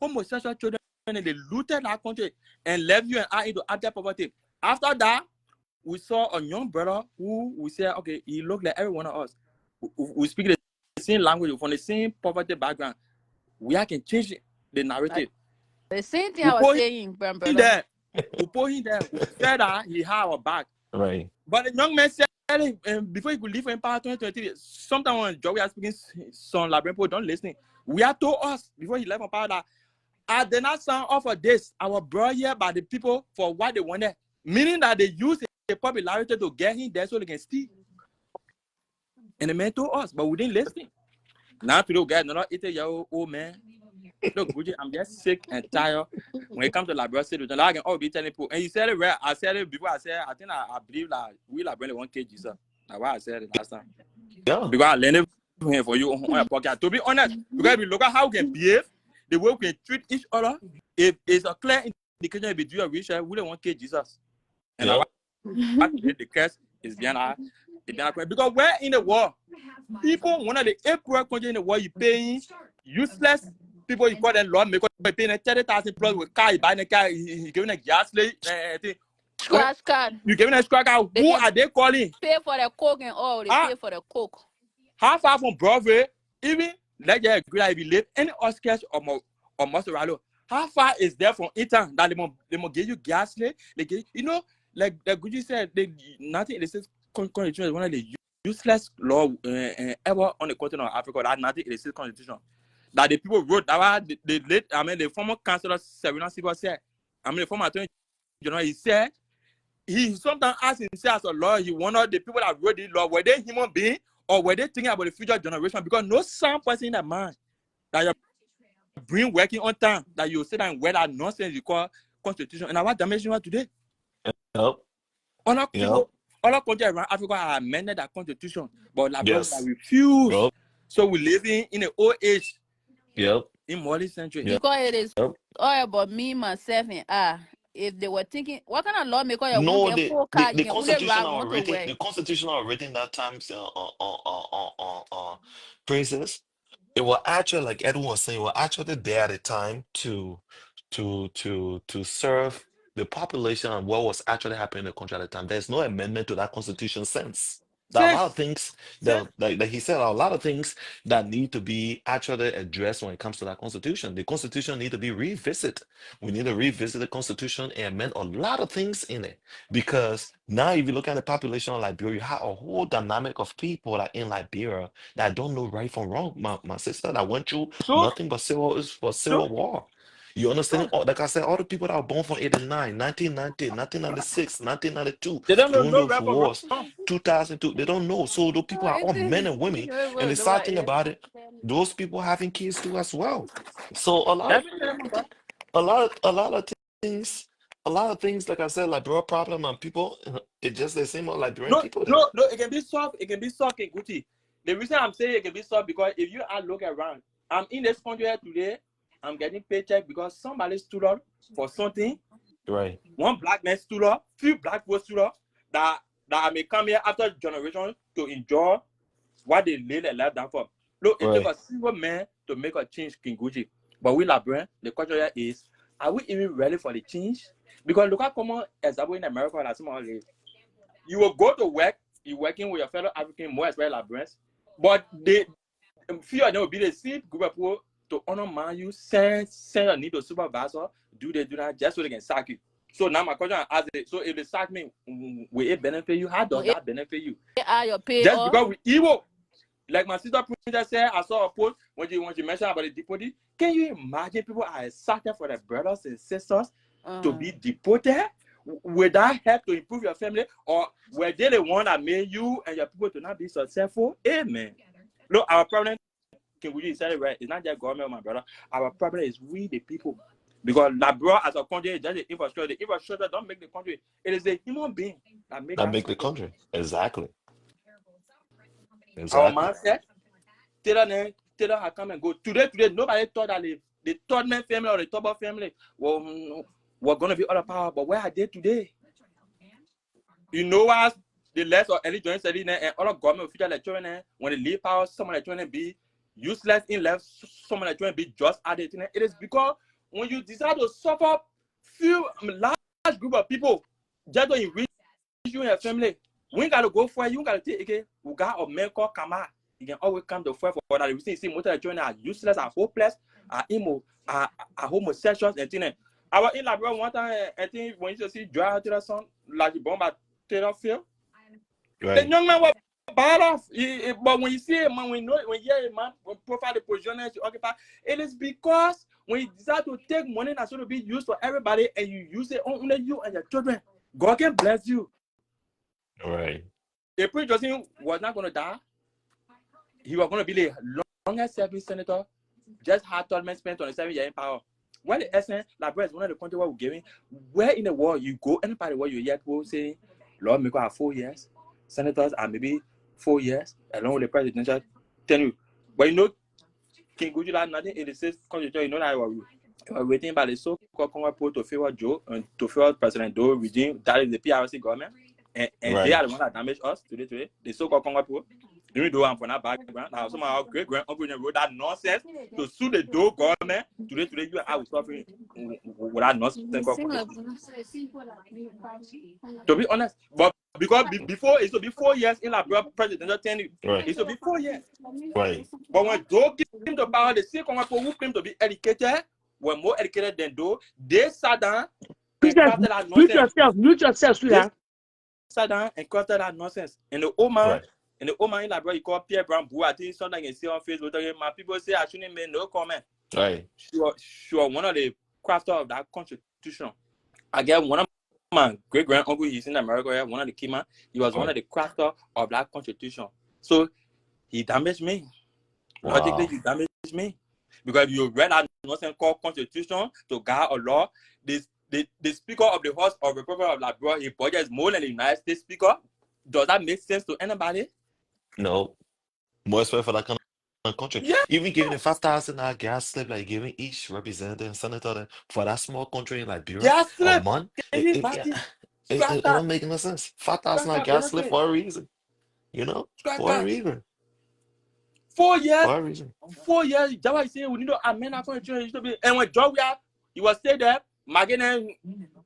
homosexual children, and they looted that country and left you and I into abject poverty. After that, we saw a young brother who we said, okay, he looked like every one of us. We speak the same language from the same poverty background. We can change the narrative. The same thing I was saying, brother. We put him there. We said that he had our back. Right. But the young man said, before he could leave in power 2023, sometimes when Joey are speaking, some Liberian people don't listen. We have told us before he left in power that I did not sign off for this. I was brought here by the people for what they wanted. Meaning that they use the popularity to get him there so they can steal. And the man told us, but we didn't listen. Now today, guys, not 80-year-old man. Look, Gucci, I'm just sick and tired when it comes to Liberia City. I can all be telling people, and you said it right. I said it before. I think I believe that we Liberian 1 kg, sir. That's why I said it last time. Yeah. Because I learned it for you on your podcast. To be honest, because if you look at how we can behave, the way we can treat each other, if it's a clear indication if you do a research, we don't want to Jesus. And the curse is behind us. Because we're in the war. People, one of the 8 poor countries in the world, you paying useless people, you call them lawmakers, you paying 30,000 plus with car, you buying a car, you giving a gas thing. Scratch card. You giving a scratch card. They Who can are they calling? pay for the coke and all. They pay for the coke. How far from Broadway, even let's just agree that if you live in Oscars or Mozzarella, how far is there from Eton that they will give you gas? They give, you know, like Gucci said, nothing in the state constitution is one of the useless law ever on the continent of Africa. That nothing in the state constitution that the people wrote. That was the late, the former councillor Serena Sigo said. The former attorney general, he said he sometimes asked himself as a lawyer, he wondered the people that wrote the law, were they human beings or were they thinking about the future generation? Because no sound person in that mind that your brain working on time that you sit and wear that nonsense you call constitution. And our dimension today. Yep. Other Yep. other countries around Africa have amended that constitution, but Liberia Yes. refused. Yep. So we living in an old age. Yep. In Molly century. Yep. Because it is Yep. all about me, myself, and I. If they were thinking, what kind of lawmaker you won't No, get full card, you can only ride one to work. The constitution are written that time, princess. It was actually, like Edwin was saying, it was actually there at the time to serve the population and what was actually happening in the country at the time. There's no amendment to that constitution since. There are a lot of things that, like he said, a lot of things that need to be actually addressed when it comes to that constitution. The constitution need to be revisited. We need to revisit the constitution and amend a lot of things in it. Because now if you look at the population of Liberia, you have a whole dynamic of people that in Liberia that don't know right from wrong. My sister that went through nothing but civil war. You understand? Like I said, all the people that were born from 89, 1990, 1996, 1992, they don't know during no those right from wars, wrong. 2002, they don't know. So those people are all men and women. And the sad thing about it, those people having kids too as well. So a lot of things, like I said, Liberian problem and people, it's just the same old Liberian people there. No, it can be solved. It can be solved in Gucci. The reason I'm saying it can be solved because if you are look around, I'm in this country here today, I'm getting paycheck because somebody stood up for something. Right. One black man stood up, few black people stood up that I may come here after generation to enjoy what they laid their life down for. Look, it took a single man to make a change in Gucci. But we Liberian, the culture here is, are we even ready for the change? Because look at common example in America that someone live. You will go to work, you're working with your fellow African, more as well Liberians, but they few of them will be the same group of people to undermine you, send your need to supervisor, do that just so they can sack you. So now my question is, so if they sack me, will it benefit you? How does that benefit you? Just because we evil. Like my sister Princess said, I saw a post when she mentioned about the deported. Can you imagine people are excited for their brothers and sisters to be deported? Would that help to improve your family? Or were they the one that made you and your people to not be successful? Amen. Look, our problem, can we say it right? It's not just government, my brother. Our problem is we, the people. Because Liberia as a country is just the infrastructure. The infrastructure don't make the country. It is the human being that make the country. Exactly. Our mindset, Taylor had come and go. Today, nobody thought that the Todman family or the Toba family were going to be other power. But where are they today? You know what? The less or early joint study and other government officials like children, when they leave power, some of the children be useless in left, some of the children be just added. It is because when you decide to suffer few large group of people just to enrich you and your family, we got to go for it. You got to take it. We got a man called Kama. You can always come to fight for that. You see, most of the children are useless, are hopeless, are emo, are homosexuals and things. I was in Liberia one time. I think when you see dry out to the sun, like you bomb at Taylor Field. The young man was bad off. But when you see a man, when you hear a man profile the position to occupy, it is because when you decide to take money that's going to be used for everybody and you use it only you and your children, God can bless you. Right. If Prince Johnson was not going to die, he was going to be the longest serving senator, just had Tolman spent on the 7 year in power. Well, the essence, Liberia is one of the countries where we're giving. Where in the world you go, anybody where you hear people say, Lord, make have 4 years, senators are maybe 4 years, along with the presidential tenure. But you know, King Guju had nothing in the state constitution, you know that you were waiting by the so-called Congress to favor Joe and to favor President Doe regime, that is the PRC government. and they Right. are the ones that damage us today. The so-called Congo people. Even though I'm from that background, now some of our great grand uncle wrote that nonsense to sue the Doe government. Today, you and I will suffering with that nonsense. To be honest, but because before it should be 4 years in Liberia presidential tenure, Right. it should be 4 years. Right. But when Doe came to power, the same Congo people who claim to be educated were more educated than Doe. They sat down and crafted that nonsense. Mute yourself, They sweetheart. sat down and crafted that nonsense. And the old man, Right. in Liberia, you call Pierre Brown Boo. I think something you see on Facebook. My people say I shouldn't make no comment. Right. Sure, one of the crafters of that constitution. I get one of my great grand uncle. He's in America. One of the key man. He was one of the crafters of that constitution. So he damaged me. Logically, Wow. you damaged me because if you read that nonsense called constitution to guide a law, the speaker of the House of Republic of Liberia, he budgets more than the United States speaker. Does that make sense to anybody? No. More respect for that kind of country. Yeah. Even giving a 5,000 gas slip, like giving each representative and senator for that small country in Liberia Gas a slip. month, Can you imagine? Scratch it that. don't make no sense. Scratch 5,000 that. gas slip Honestly. for a reason. You know? Scratch For a that. reason. 4 years. For a reason. 4 years. That's why I say we need to amend our constitution. And when Georgia, you will stay there, Magana,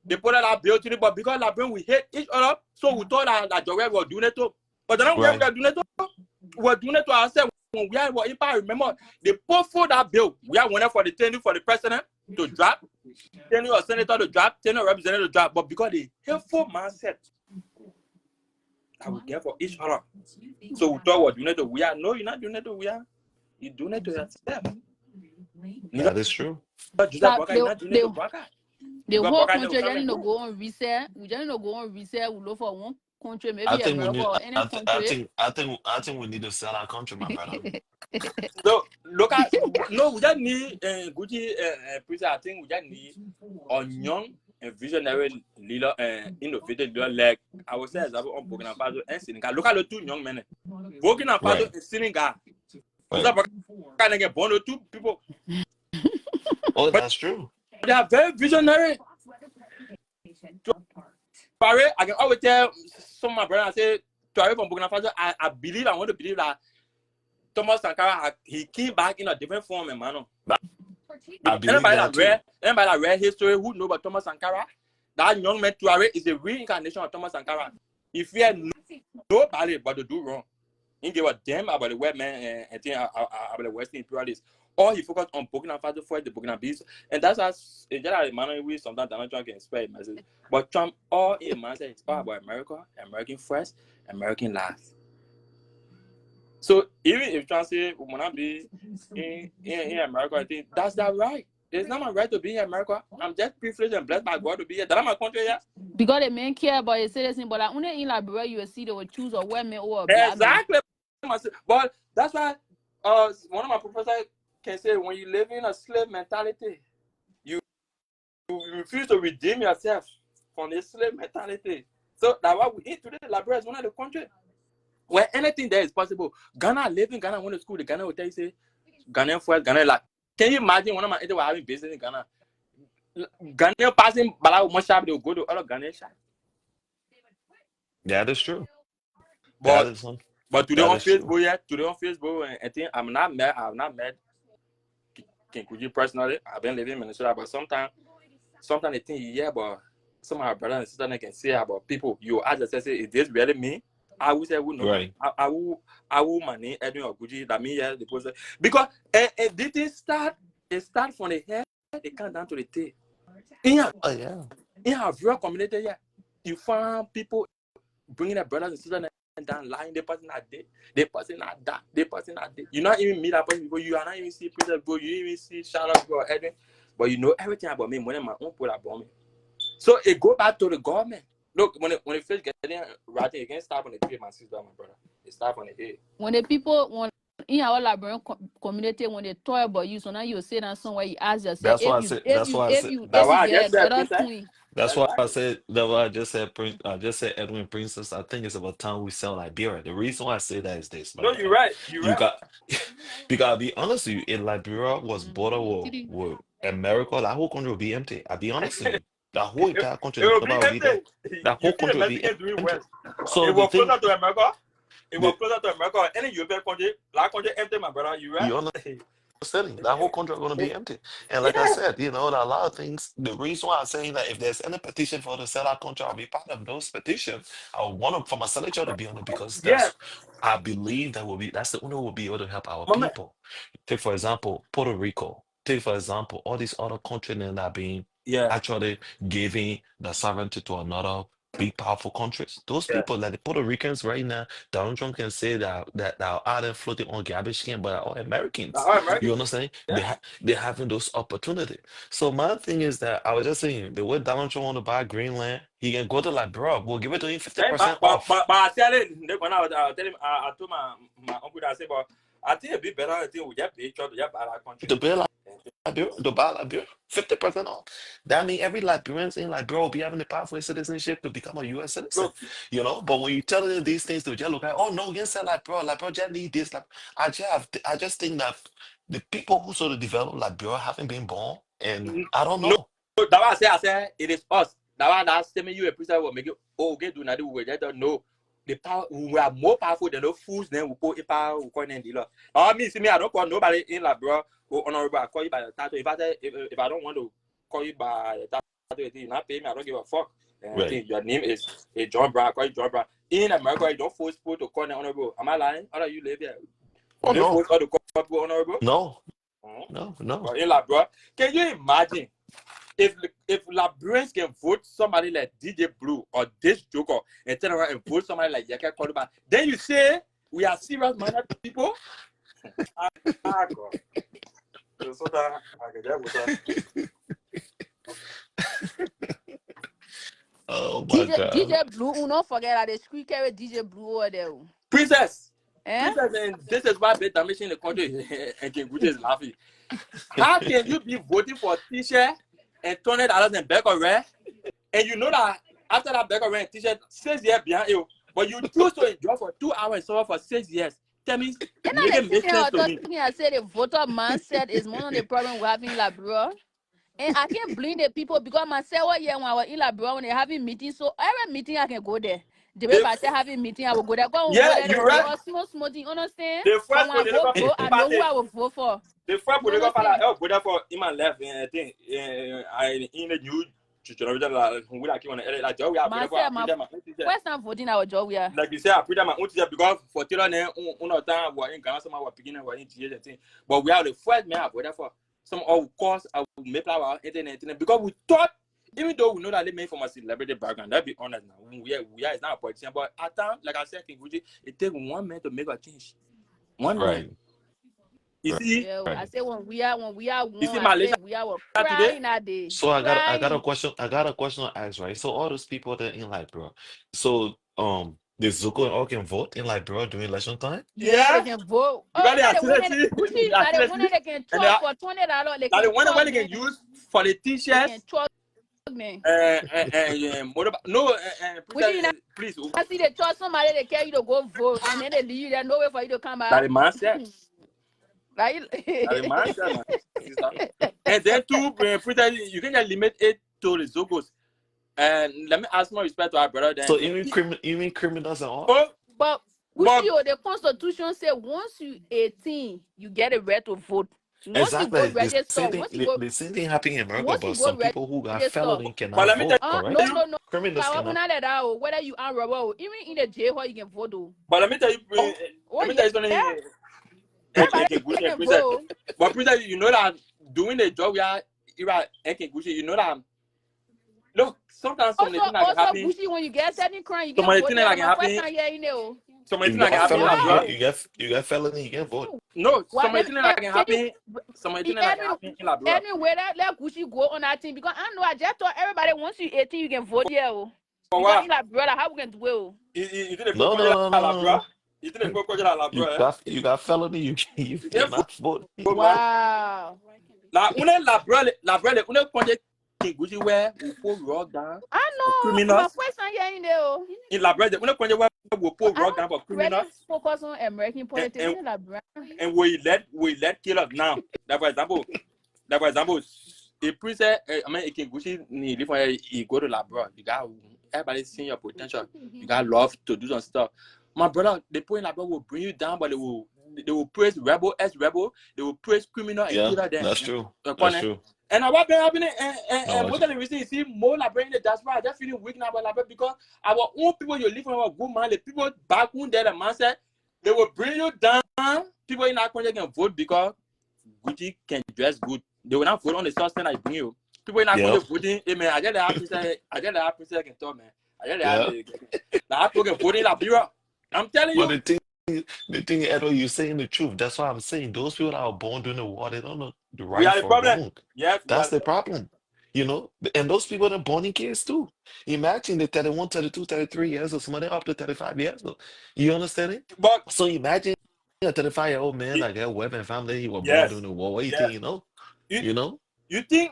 they put out that bill to it, but because Liberian we hate each other, so we thought that Georgia was doing it too. But then we Right. are doing it too. We're doing it to ourselves. When we are, if I remember, they put for that bill. We are waiting for the tenure for the president to drop, tenure or senator to drop, tenure representative to drop. But because the hateful mindset that we get for each other, so we thought we're doing it to we are. No, you're not doing it to we are. You're doing it to yourself. That is true. Joseph Boakai, you're not doing it to Boakai. The Because whole Boakai never country come just and need to go. go on reset. We just need to go on reset. We look for one country, I maybe think we America need or any country. I think we need to sell our country, my brother. So look at no, we just need Gucci preacher. I think we just need a young and visionary leader and innovative leader like I was saying example on Burkina Faso and Senegal. Look at the two young men. Burkina Faso Right. and Senegal. Right. Can get born to two people. Oh, that's true. They are very visionary. I can always tell some of my brothers, I say, to from Burkina Faso, I want to believe that Thomas Sankara, he came back in a different form and manner. I believe that too. Anybody that read history who know about Thomas Sankara, that young man Tuareg is a reincarnation of Thomas Sankara. He feared nobody but to do wrong. He gave a damn about the white man and about the Western imperialists. Or he focused on Burkina Faso for the Burkina Faso, and that's as in general manner we sometimes Donald Trump can spread message. But Trump all in mindset is all about America, American first, American last. So even if Trump say we wanna be in America, I think that's that right. It's not my right to be in America. I'm just privileged and blessed by God to be here. That's my country here. Because the men care about his citizen, but like only in Liberia you will see they will choose a white man or a black Exactly. But that's why one of my professors can say when you live in a slave mentality, you refuse to redeem yourself from the slave mentality. So that's why we eat today. Liberia is one of the countries where anything there is possible. Ghana, live in Ghana, went to school, the Ghana will tell you, say, Ghanaian first, Ghana like. Can you imagine one of my were having business in Ghana? Ghanaian passing Bala one shop, they will go to other Ghanaian shop. That is true. But today that on is true. Facebook, yeah, today on Facebook, I think I've not met King Kuji personally. I've been living in Minnesota, but sometimes I think, yeah, but some of our brothers and sisters can say about people. You ask yourself, say, is this really me? I would say, no. Right. I will manage Edwin or Gucci, that me, yeah, the person. Because did it start from the head, it come down to the tail. In our real community, yeah, you find people bringing their brothers and sisters and down lying, the person not dead, the person not that, the person not dead. You not even meet that person before, you are not even see Peter before, you even see shout out or Edwin, but you know everything about me, when my own put about me. So it go back to the government. Look, when it first get in writing, it can't start on the tree, my sister, my brother. It start on the head. When the people in our Liberian community, when they talk about you, so now you say that somewhere you ask yourself, That's why I said. That's why I said. That's why I said. That's why I just said. I just said Edwin Princess. I think it's about time we sell Liberia. The reason why I say that is this. No, you're right. You got. Because I'll be honest with you, if Liberia was border with America, that whole country would be empty. I'll be honest with you. The whole entire country, It will be nobody will be there. empty. The You whole see the country will be Mexicans doing empty. well. So It the was thing, closer to America. It was the, closer to America. Any European country, black country empty, my brother. You right? you understand? That whole country is going to be empty. And like I Yeah. said, you know, a lot of things, the reason why I'm saying that if there's any petition for to sell our country, I'll be part of those petitions. I want to, for my senator to be on it because Yeah. I believe that's the only way we'll be able to help our Mama. people. Take, for example, Puerto Rico. Take, for example, all these other countries that are being Yeah. actually giving the sovereignty to another big, powerful countries. Those Yeah. people, like the Puerto Ricans right now, Donald Trump can say that are out there floating on garbage can, but are all Americans. All right, You understand? yeah. They're having those opportunities. So my thing is that I was just saying, the way Donald Trump want to buy Greenland, he can go to like, bro, we'll give it to him Hey, 50% off. but I tell him, when I was telling him, I told my uncle that I said, but I think it'd be better. I think we just pay each other, just buy our country. To buy Liberia, to buy Liberia, 50% off. That means every Liberian in Liberia will be having the pathway citizenship to become a U.S. citizen. Look, You know, but when you tell them these things, they just look like, oh no, you can't say Liberia just need this. Like, I just think that the people who sort of develop Liberia haven't been born, and I don't no, know. that's why I say it is us. That's why that's telling you a president will make it. Oh, okay, do not do we just don't know. The power we are more powerful than the fools. Then we put a power. We call them dealer. I mean, see me, I don't call nobody in Liberia or honorable. I call you by the title. If I don't want to call you by the title, you not pay me. I don't give a fuck. And I think your name is John Brown. I call you John Brown. In America, you don't force people to call them honorable. Am I lying? How do you live here? Oh They no, force all to call people honorable. no, No. no. In Liberia, can you imagine? If Liberians can vote somebody like DJ Blue or this Joker and turn around and vote somebody like Yaka Koduba, then you say we are serious-minded people? God. So that Oh my God. DJ Blue, don't forget that they screen carry DJ Blue over there. Princess, Eh? and this is why they're damaging the country and Gucci is laughing. How can you be voting for a t-shirt and $20 in back of red? And you know that after that back of red t-shirt 6 years behind you, but you choose to enjoy for 2 hours and so for 6 years. Tell me, make it make sense to me. I said the voter mindset is one of the problems we're having in Liberia. And I can't blame the people because myself, when I was in Liberia, when they're having meetings, so every meeting I can go there. The way I say having meeting, I will go there. Go Yeah, there, you're they right. all small thing, understand? The But first when I go vote, I know who I will vote for. The first You political understand? father, go there for him and left. I think I in the new who like you want to like Joe. We are first time voting our job, we are. like you say, I put them on because for till then, time we in Ghana, some our beginning were in GA thing. But we are the first man I voted for. Some of course I will make our internet because we thought. Even though we know that they made from a celebrity background, let's be honest now. We are it's not a politician, but at times, like I said, it takes one man to make a change. One man. You see? Yeah, I say when we are one, I say we are today. crying that day. So I got a Crying. question. I got a question to ask, right? So all those people that in Liberia, so the Zuko and all can vote in Liberia during election time? Yeah, they can vote. Oh, you know the one that they can talk for $20. They can when they can use for the t-shirts. They can talk, man. No, please. I see they trust somebody, they carry you to go vote, and then they leave you there, no way for you to come back. That the man said. Right? That the man said, man. And then too, you can just limit it to the Zogos. And let me ask more respect to our brother. Then. So even criminals and all? But the Constitution says once you 18, you get a right to vote. Once Exactly. You go register, the same thing happened in America, but some people who got felony cannot let me vote, tell correct? No. Criminals cannot. Whether you are robber, even in the jail hall, you can vote. But let me tell you, But Princess, you know that doing the job we are you know that. Look, sometimes something can happen. Gucci, when you get certain crime, you get vote. Can happen. You got felony, you can vote. No, something can happen. Something can happen in Liberia. Anyway, let Gucci go on that thing because I know I just told everybody once you 18, you can vote here. For what? In Liberia, how we can do it? No. You didn't go to Liberia. You got felony, you cannot vote. Wow. La Liberia, Gucci where we pull rock down. I know. Criminals. My first time here in there. In Liberia, where we pull rock down for criminals. Focus on American politics in Liberia. And we let killers now. That for example, If Prince, I mean, it can go see you go to Labrador. You got everybody seeing your potential. You got love to do some stuff. My brother, the point Labrador will bring you down, but they will praise rebel as rebel. They will praise criminal and Yeah, killer them. that's true. That's true. And what been happening, No, and most of the reason you see more Liberian in the diaspora, they're feeling weak now about Liberia because our own people you live from our good man, the people back home there, the man said they will bring you down. People in our country can vote because Gucci can dress good. They will not vote on the substance I bring you. People in our country voting, hey man, I just have to can talk, man. I just have people can vote in Liberia. I'm telling But you. the thing, Edo, you're saying the truth. That's why I'm saying those people that are born during the war, they don't know the We right are the from problem. wrong. Yes, That's the problem. You know, and those people are born in kids too. Imagine the 31, 32, 33 years old, somebody up to 35 years old. You understand it? but So imagine a 35-year-old man like that, weapon family, he was born during yes, the war. What do you yes. think, you know? You, You know? you think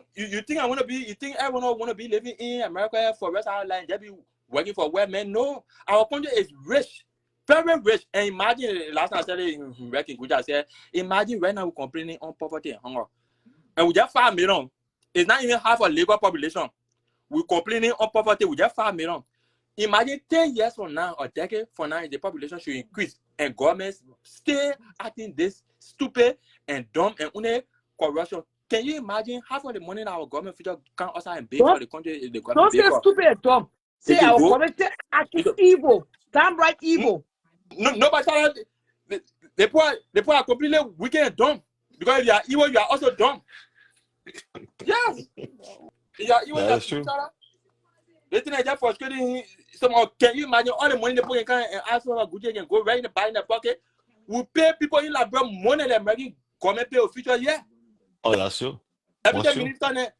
I want to be? You think everyone want to be living in America for the rest of our life? Just be working for women? No, our country is rich, very rich. And imagine last time I said it in working, I said, imagine right now we're complaining on poverty and hunger, and we just 5 million. It's not even half a Lagos population. We're complaining on poverty. We just 5 million. Imagine 10 years from now, or decade from now, the population should increase, and governments stay acting this stupid and dumb and corruption. Can you imagine half of the money in our government future can also and pay for the country? The government Don't pay say for stupid and dumb. it Say can our go. government acting evil. Downright evil. Nobody. The poor are completely wicked and dumb because if you are evil, you are also dumb. Yes, you are evil. That is true. The thing is just frustrating. Somehow, can you imagine all the money they put in and ask for a good and go right in the buy in the pocket? We pay people in Liberia money that American government pay official. Yeah, Oh, that's true. every That's time true. minister.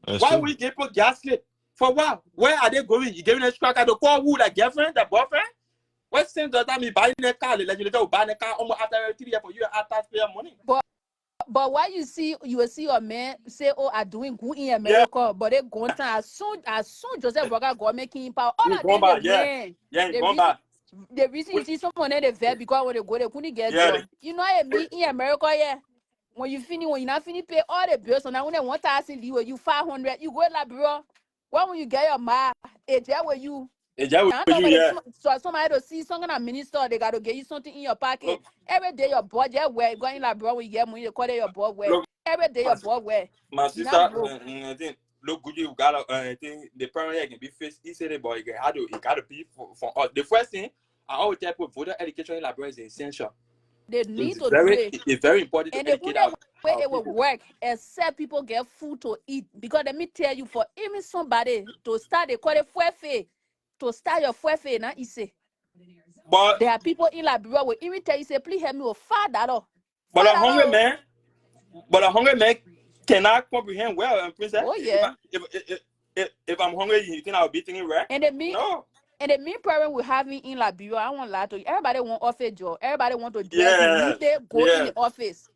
That's Why true. we give people gas slip? For what? Where are they going? You giving a tracker to call who? Like girlfriend, the boyfriend? What sense does that mean buying a car? The legislator will buy a car almost after 3 years for you and taxpayer money. But why you will see your man say, "Oh, are doing good in Yeah, America," but they gone time as soon Joseph Boga go making power. All he's of going them they back. Yeah, win. yeah, he's The going reason back. the reason you see someone they vet because when they go they couldn't get Yeah, job. You know what I mean in America, yeah. When you not finish pay all the bills, so now when they 1,000 leave you 500, you go like bro. When will you get your ma? It's there where you. it's just I with know you. but Yeah. so somebody to see something at minister, they gotta get you something in your pocket. Look, Every day your budget where going like bro when you get money, they call it your boy where. look, Every day my, your boy where. my You sister, not broke. I think, look good. You got I think the parent here can be faced easily, but it got to be for us. The first thing I always tell people, voter education in Liberia is essential. They need to do it. It's very important to And the educate only way our it will people. work except people get food to eat. Because let me tell you, for even somebody to start, they call it fuefe. To start your fuefe, now you say. But There are people in Liberia will even tell you, say, please help me with $5. but a hungry $5. man, cannot comprehend well, princess. Oh yeah. If I'm hungry, you think I'll be thinking right? And the mean No. and the main problem we have in Liberia, I won't lie to you. Everybody want office job. Everybody want to dress Yes. neatly, go in Yes. the office.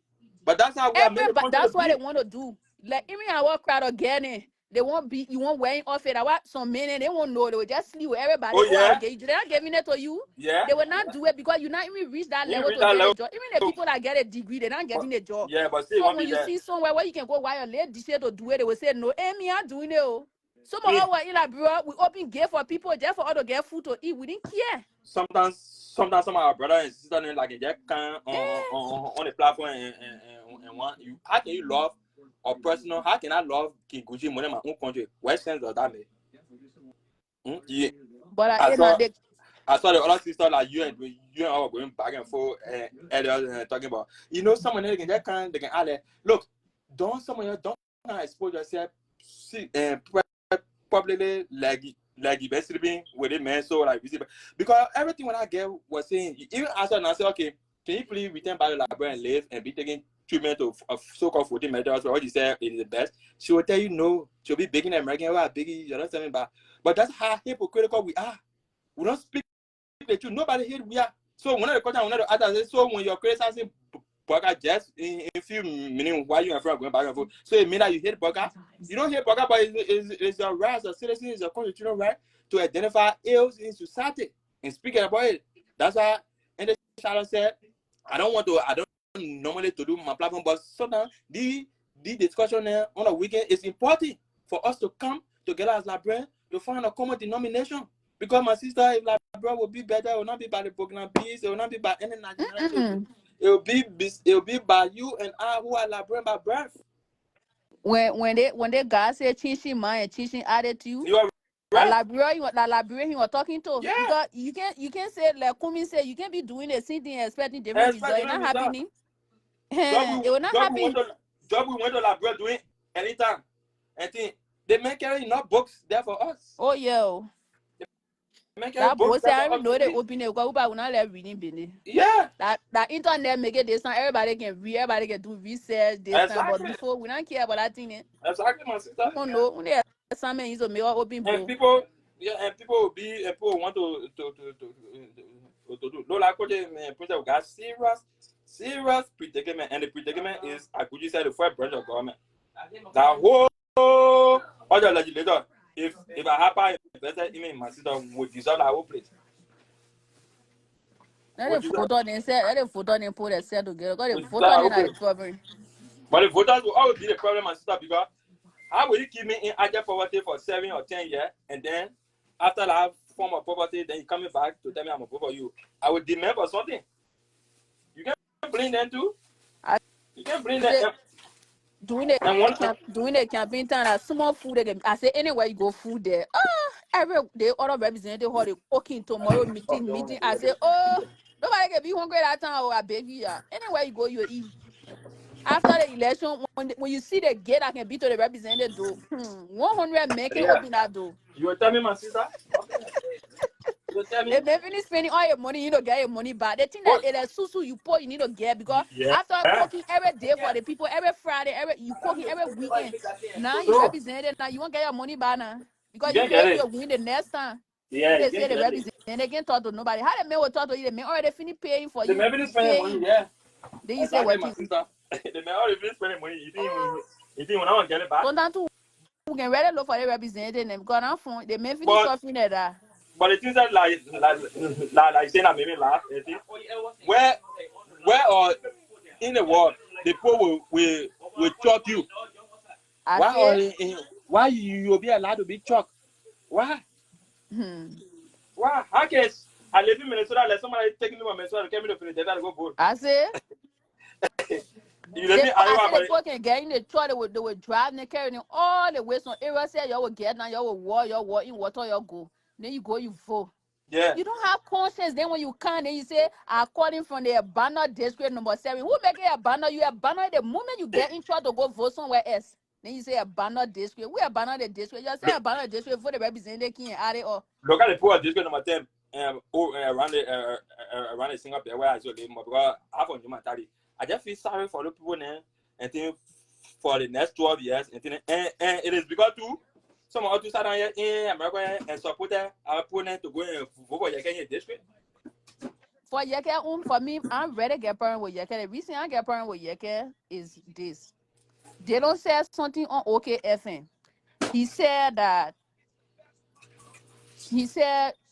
But that's how we are made the Everybody, country to that's what be. they want to do. Like even our crowd again, they won't be. You won't wearing off it. I want some men, they won't know. They will just sleep with everybody. Oh Oh, I will yeah, get you. They're not giving it to you. yeah. They will not do it because you not even reach that You level reach to that get a level. job. Even the people that get a degree, they're not getting a job. Yeah, but still, So want when be you there. see somewhere where you can go while your lady decide to do it, they will say no. Hey, me, I'm doing it. Oh. Some of Me, our in Liberia, we open gate for people just for all to get food to eat. We didn't care. sometimes some of our brothers and sisters like they just can Eh. on the platform and want you. How can you love or personal? How can I love Kiguchi more than my own country? What sense does that make? Yeah. But I you know, saw they I saw the other sister like you and I were going back and forth earlier talking about. You know, someone they can add look, don't expose yourself. See, probably like eventually being with it, man. So like because everything when I get was saying, even after and I say, okay, can you please return back to the library and live and be taking treatment of so-called 14 methods? What you say is the best. She will tell you no. She'll be begging American, well, biggie, you're not saying about. But that's how hypocritical we are. We don't speak the truth. Nobody here we are. So when the question, when the other, so when you're criticizing Burger just in few meaning why you and friend going back and forth. So it means that you hate Burger. You don't hate Burger, but it's your right as a citizen, it's your constitutional right to identify ills in society and speaking about it. That's why and the Shadow said, I don't normally to do my platform, but sometimes the discussion on a weekend, it's important for us to come together as Liberians to find a common denomination. Because my sister, if Liberia will be better, it will not be by the Burkina Bees, it will not be by any nationality. It will be by you and I who are Liberian by birth. When they God say teaching mind and teaching attitude, You are right. Liberian he was talking to. Yeah. Because you can't say like Kumi say you can't be doing the same thing expecting different results. It's not happening. It will not happen. Job we went to Liberia doing anytime. And think they make enough books there for us. Oh yeah. That boy say I know they open it because we will not let reading business. Yeah. That internet make it this time. Everybody can read, everybody can do research this time. But before we don't care about that thing. Exactly, my sister. We don't know. Only assignment is to make open book. And people will want to do. No, like what they got serious predicament, and the predicament is, I could just say, the first branch of government. That whole other legislator, if I happen invested in my sister, would dissolve that whole place. Let the voter then say, let the voter then put themselves together. Because the voter then are the problem. But the voters will always be the problem, my sister, because how will you keep me in agile poverty for 7 or 10 years, and then after that form of poverty, then you coming back to tell me I'm a poor for you? I will demand for something. You can't blame them too. You can't blame them. Doing the campaign time, that small food again. I say anywhere you go, food there. Every day, other representative how they cooking tomorrow meeting. I say, oh, nobody can be hungry that time. Oh, I beg you. Anywhere you go, you eat. After the election, when you see the gate, I can be to the representative do 100 men can open that door. You will tell me, my sister. You tell me. If they finish spending all your money, you don't get your money back. The thing that it is susu you pour, you need to get because after cooking every day for the people, every Friday, you cooking every weekend. Now you represented, now you won't get your money back now because you know you're win the next time. Yeah, they say the representative, they can't talk to nobody. How the men will talk to you? The men already finish paying for you. The men finish spending money, yeah. Then you say what? The men already finish spending money. You think when I want to get it back? Sometimes we can really look for the representative because I'm from the men finish suffering that. But the things that like saying that made me laugh. Where or in the world the poor will choke you? Why you will be allowed to be choked? Why? Why? How can I live in Minnesota? Let somebody take me to Minnesota, came to finish that go vote. I say. You let me. I said the poor can get in the truck. They would drive and carrying all the way. Some area say you will get now. You will walk in water. You go. Then you go. You vote. Yeah. You don't have conscience. Then when you come, then you say, according from the banner district number 7. Who make it a banner? You a banner the moment you get in trouble to go vote somewhere else. Then you say a banner district. We a banner the district. You say a banner district for the representative king and or. Look at the poor district number 10. Around the Singapore where I saw them because I found humanitarian. I just feel sorry for the people there and think for the next 12 years and it is because too. Some of us down here in America and support our opponent to go and vote for your district. For me, I'm ready to get parent with Yeke. The reason I get parent with Yeke is this. They don't say something on OKFN. He said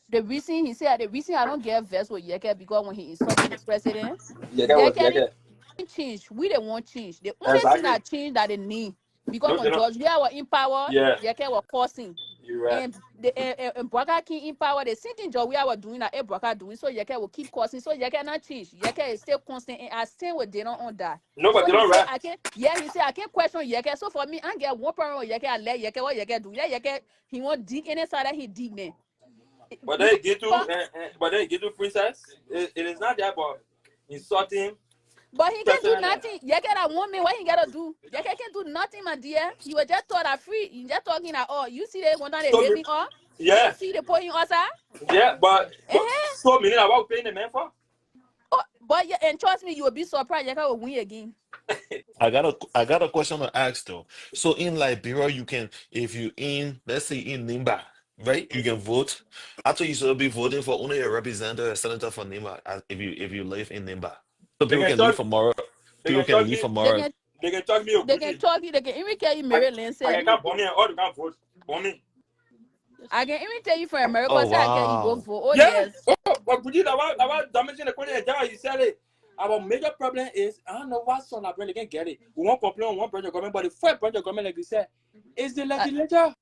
the reason I don't get versed with Yeke because when he insulted the president, Yeke change. We don't want change. The only thing that changed that they need. Because when George Weah was in power, Yeke was causing. Right. And BOAKAI King in power, the same thing George Weah was doing that BOAKAI doing, so Yeke will keep causing. So Yeke not change. Yeke is still constant and I stand with them on that. No, but so they don't right. He said I can't question Yeke. So for me, I get one parent with Yeke, I let Yeke what Yeke do. Yeah, Yeke, he won't dig any side that he dig man. But then get to princess. It is not that about insulting. But he can't do nothing. Yeke that woman, what he gotta do? Yeke can't do nothing, my dear. He was just taught that free. He just talking that you see they one time they living on. Yeah. You see they putting us out. Yeah, but so many are what paying the man for. But yeah, and trust me, you will be surprised. Yeke will win again. I got a question to ask though. So in Liberia, you can, if you in, let's say in Nimba, right? You can vote. After you should be voting for only a representative, a senator for Nimba, if you live in Nimba. So people can leave for more. People can leave for more. They can talk me. They can talk you. They can even tell you Maryland. I can't bomb me. All the can't vote. Bomb me. I can even tell you for America. Oh, so I can you wow. go vote. Oh yes. But could you about damaging the country? You said it. our major problem is, I don't know why some Liberians can't get it. We won't complain on one branch of government, but the first branch of government, like you said, is the legislature.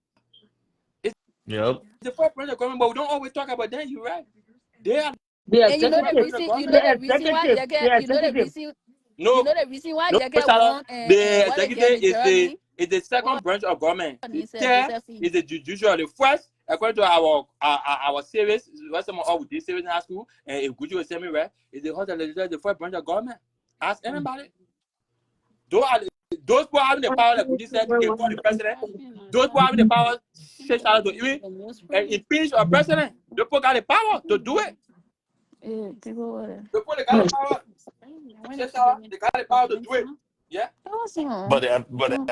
Yep. The first branch of government, but we don't always talk about that. You're right. They are And you know the reason. You know the reason why you get. You know the reason. no, You know the reason why no, you get Sarah. one and The what they get executive literally. is the second branch of government. The third Josephine. is the judicial. The first, according to our series, what some of this series in high school, and if Gucci was saying me right, is the host of the first branch of government. Ask anybody. Those who having the power, like Gucci said, they call the president. Those who having the power, say shout out to even and impeach our president. They put got the power to do it. People They put the got the power. Say shout out, they got the power to do it. Yeah. But they are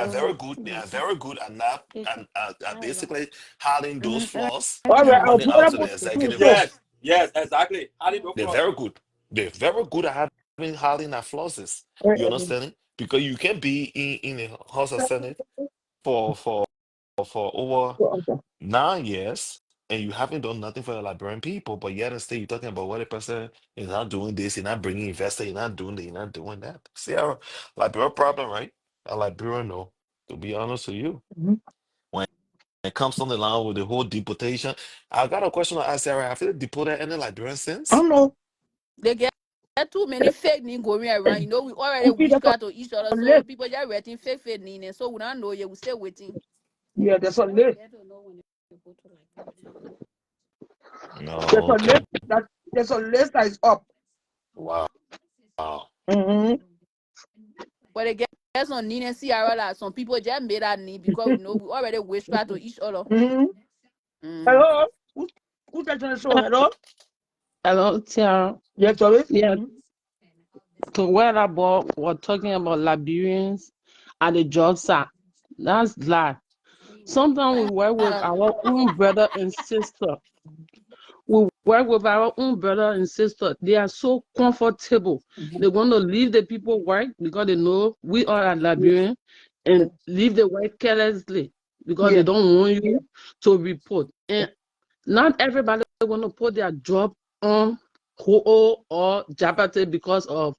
very good. They are very good at not and basically hiding those flaws All right, and I'll running put out up to the executive so. branch. Yes, exactly. How did you They're go? very good. They're very good at hiding their flaws. You understand it? Because you can be in the House of Senate for over 9 years and you haven't done nothing for the Liberian people, but yet instead you're talking about what a person is not doing this, you're not bringing investors, you're not doing that, you're not doing that. See our Liberian problem, right? A Liberian, no. To be honest with you, when it comes on the line with the whole deportation, I got a question to ask Sarah. Have you deported any Liberian I since? don't know. they get too many fake news going around. You know, we already If there's witchcraft to each other, a so list, people just writing fake news, and so we don't know yet. We still waiting. yeah, there's a list. There's No, a okay. list there's a list that is up. Wow. Wow. But they get some need and CRL. Some people just made that need because we know we already witchcraft to each other. Hello? Who's that on the show? Hello? Hello, Tiara. Yes, sorry? Yeah, to where about we're talking about Liberians at the job site. That's lie. Sometimes we work with our own brother and sister. We work with our own brother and sister. They are so comfortable. They want to leave the people work because they know we are a Liberian and leave the work carelessly because they don't want you to report. And not everybody want to put their job on hold or jeopardy because of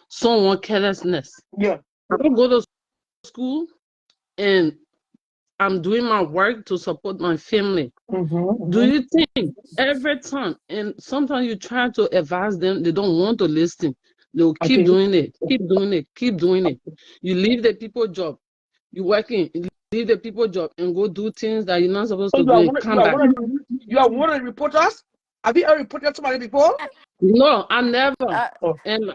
someone carelessness. Yeah. I don't go to school and I'm doing my work to support my family. Do you think every time, and sometimes you try to advise them, they don't want to listen. They'll keep doing it, keep doing it, keep doing it. You leave the people job, you working, you leave the people job and go do things that you're not supposed to do and come back. You are one of the reporters? Have you ever reported somebody before? No, I never. And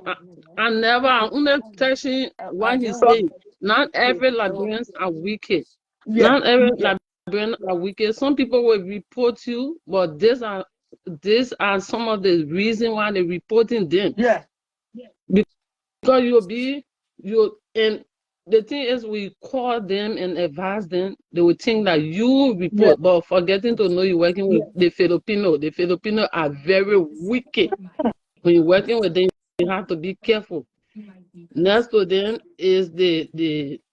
I never, I'm only touching what he said. Not every Liberians are wicked. Not every Liberian are wicked. Some people will report you, but these are some of the reasons why they're reporting them. Yeah. Because and the thing is, we call them and advise them, they will think that you report, but forgetting to know you're working with the Filipino. The Filipino are very wicked. When you're working with them, you have to be careful. Next to them is the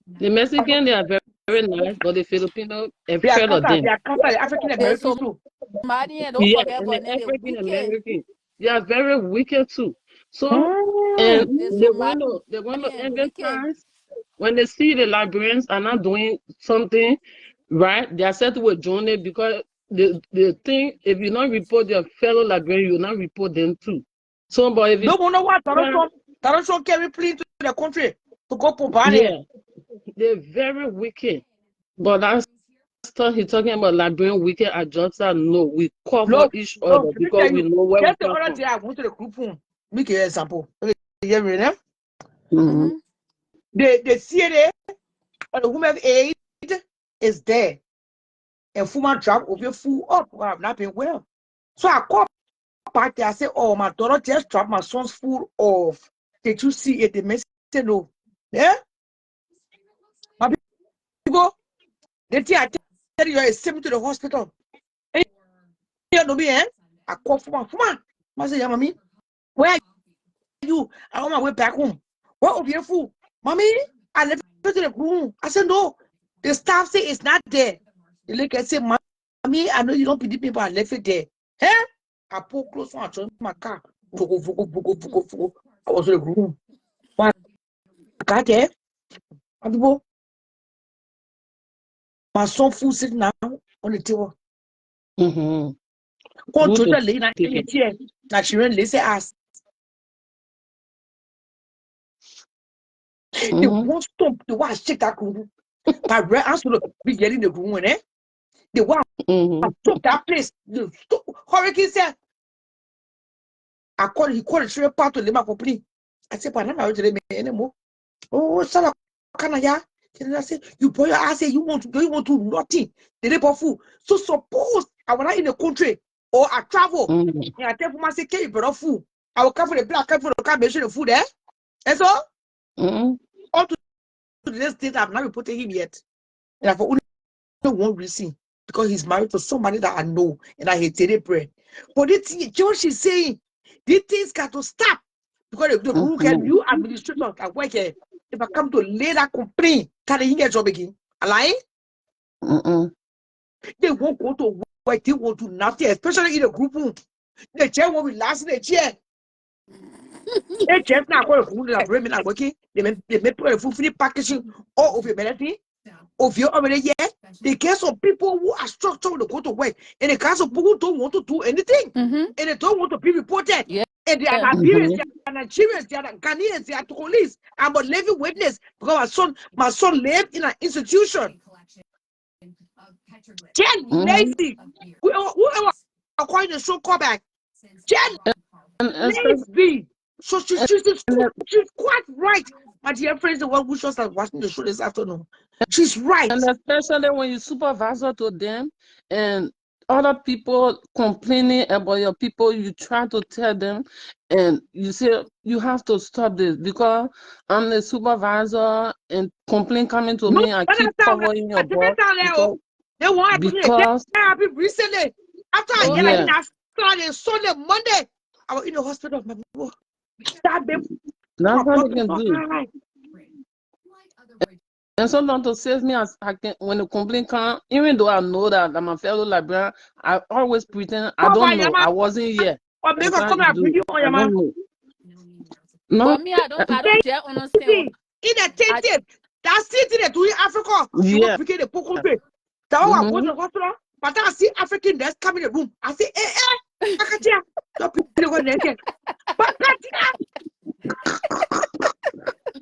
Mexican. They are very, very nice, but the Filipino are afraid of them. They are African Americans too. And don't Yeah, forget and about the them, African wicked. American, they are very wicked too. So, and they're going to advertise when they see the Liberians are not doing something right. They are said to join it because they think if you not report your fellow Liberian, you not report them too. So, but if you don't know what Taranto carry plea to the country to go for Bani. Yeah, they're very wicked. But that's stuff he's talking about Liberian wicked at Johnson. No, we cover each other because we know where we just the come other from. day I went to the group home. Make an example. You hear me? The CNA on the woman's aid is there. And woman drop over full up. Well, I've not been well. So I call back there. I say, oh, my daughter just dropped my son's full off. Did you see it? The message no. Yeah? My people, they think I tell you, I sent me to the hospital. And you know me, eh? I call for my I say, yeah, mommy, where are you? I'm on my way back home. What of your food? Mommy, I left it to the room. I said, no. The staff say it's not there. The lady say, mommy, I know you don't believe me, but I left it there. Eh? I pull close one, I turn my car. Vugo. I was in the room. One got there. And my son food sitting now on the table. Go to the lady in the chair. Now she ran lazy ass. They won't stop. They want to check that room. But right answer to be getting the room, eh? They want to stop that place. Hurricane said, he called a tree part to Lima company. I said, but I'm not going to anymore. Oh, Salah, can I? I say, you boy, I say, you want to do nothing. The labor fool. So suppose I was not in the country or I travel. And I tell for myself, okay, but fool. I will come for the black, come for the car, mention the food, eh? And so, all to this date, I've not reported him yet. And I've only one reason. Because he's married to somebody that I know and I hate it bread. But this George is saying these things got to stop. Because the group can new administrator at work here. If I come to later complain, can they get job again? Lying? They won't go to work, they won't do nothing, especially in the group room. The chair won't be last in the chair. The chair now going to food that bring me not working. They may put a food packaging all of your medicine. Of you already yet, they get some people who are structured to go to work, and the case of people who don't want to do anything, and they don't want to be reported. And they are Liberians, they are Nigerians, they are Ghanaians, they are police. I'm a living witness because my son lived in an institution. Jen lazy. Whoever acquired the show call back. Jen lazy. So she's quite right. My dear friends, the one who just started watching the show this afternoon. She's right. And especially when you supervisor to them and other people complaining about your people, you try to tell them and you say you have to stop this because I'm the supervisor and complaint coming to me, I keep covering your butt because recently after I get like Friday, Sunday, Monday, I was in the hospital. My people, that's what they can do. And sometimes to save me as I can when the complaint comes, even though I know that I'm a fellow Liberian, I always pretend I don't know. I wasn't here. Or make a come and bring you on your man. No, but me, I don't dare understand. In the tent, that city that do in Africa, you will pick the poco. That one I go to the hospital, but I see African that's coming in the room. I say, Akatia, don't put the one naked. But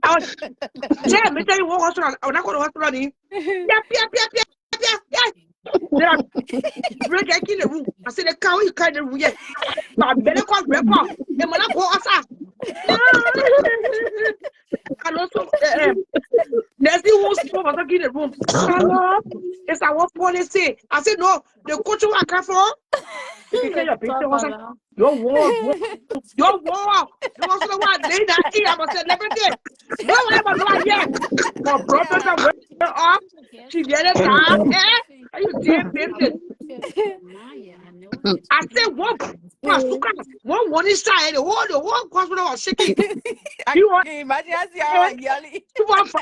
I was me tell you what hospital. I was not going to hospital. Yeah. Break in the room. I said, the cow you kind of room yet. My medical record. And when I go outside. And also, there's the whole stuff I in the room. Hello, it's our policy. I said, no, the coach will come for. Your war. You want to know what? They not here. I must say, everything. No, I was not yet. My brother went off. She get it down. Are you damn business? I said, one is side, the whole hospital was shaking. You want imagine I see how I'm yelling. You want for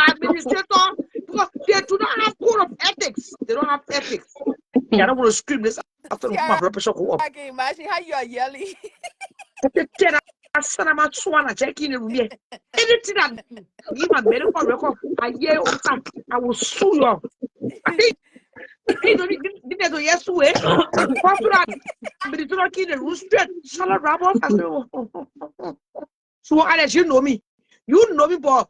administrator because they do not have code of ethics. They don't have ethics. I don't want to scream this after my blood pressure go up. I can imagine how you are yelling. I said I'm not sure I check in the room. Anything that give my medical record, I hear I will sue you. I think he don't need to yes way. Hospital, but it's not in the room straight. Shall I wrap up? So I let you know me. You know me, boy.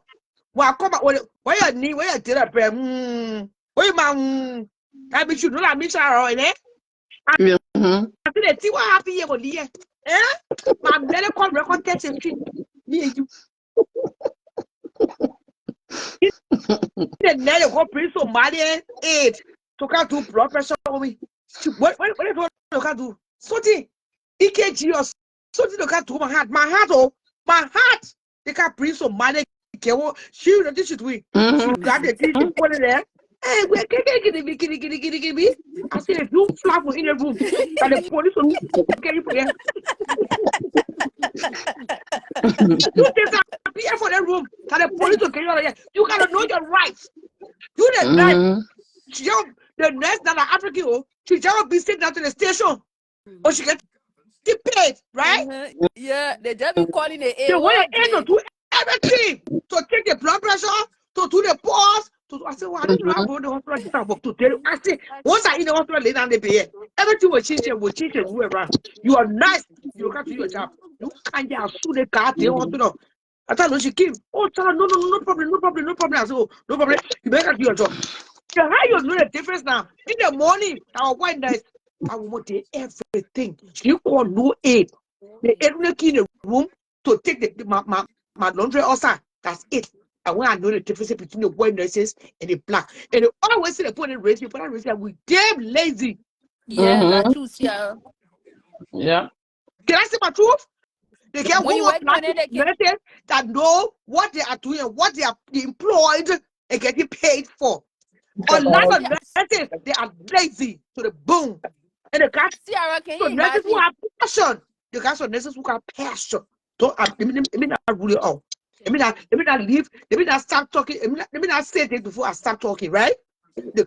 Well, come out. Where you need? Where you did a prayer? Where you man? I bet you know that Miss Arrow, eh? I didn't see what happened here, but yeah, my medical record test is me and you. The net go bring some money aid to come do blood pressure on me. What you can do? Something EKG or something you can do my heart. My heart. They can bring some money. She will this it we. She got the thing to put it there. Hey, we're getting me. I said, you flap in the room. And the police will get you for there. You disappear for the room. And the police will get you out of there. You gotta know your rights. You the nurse, the nurse that are African, she just be sitting down to the station. Or she get Get paid, right? Yeah, they just be calling the They A want all to end to day. do everything to take the blood pressure, to do the pulse. I said, well, I didn't know how to go to the hospital. I just work to tell you. I said, once I in the hospital, lay down the bed, everything will change and move around. You are nice. You look after your job. You can't get sue the car the hospital. I told her she came. Oh, tell her, no problem. I said, oh, no problem. You better do your job. Yeah, how you know the difference now? In the morning, our white nice, I will do everything. She call no aid. The aid will in the room to take my laundry outside. That's it. And when I know the difference between the white nurses and the black, and they always say they put in race, but I race we damn lazy. Yeah, not true, Sierra. Yeah. Can I say my truth? They get When you women working on it, plastic they can. nurses that know what they are doing, what they are employed and getting paid for. A lot of nurses, they are lazy to the bone. And the guys, Sierra, can so you nurses who imagine? have passion. The guys are nurses who have passion. So I mean not really all. Let me not leave. Let me not start talking. Let me not say this before I start talking, right? The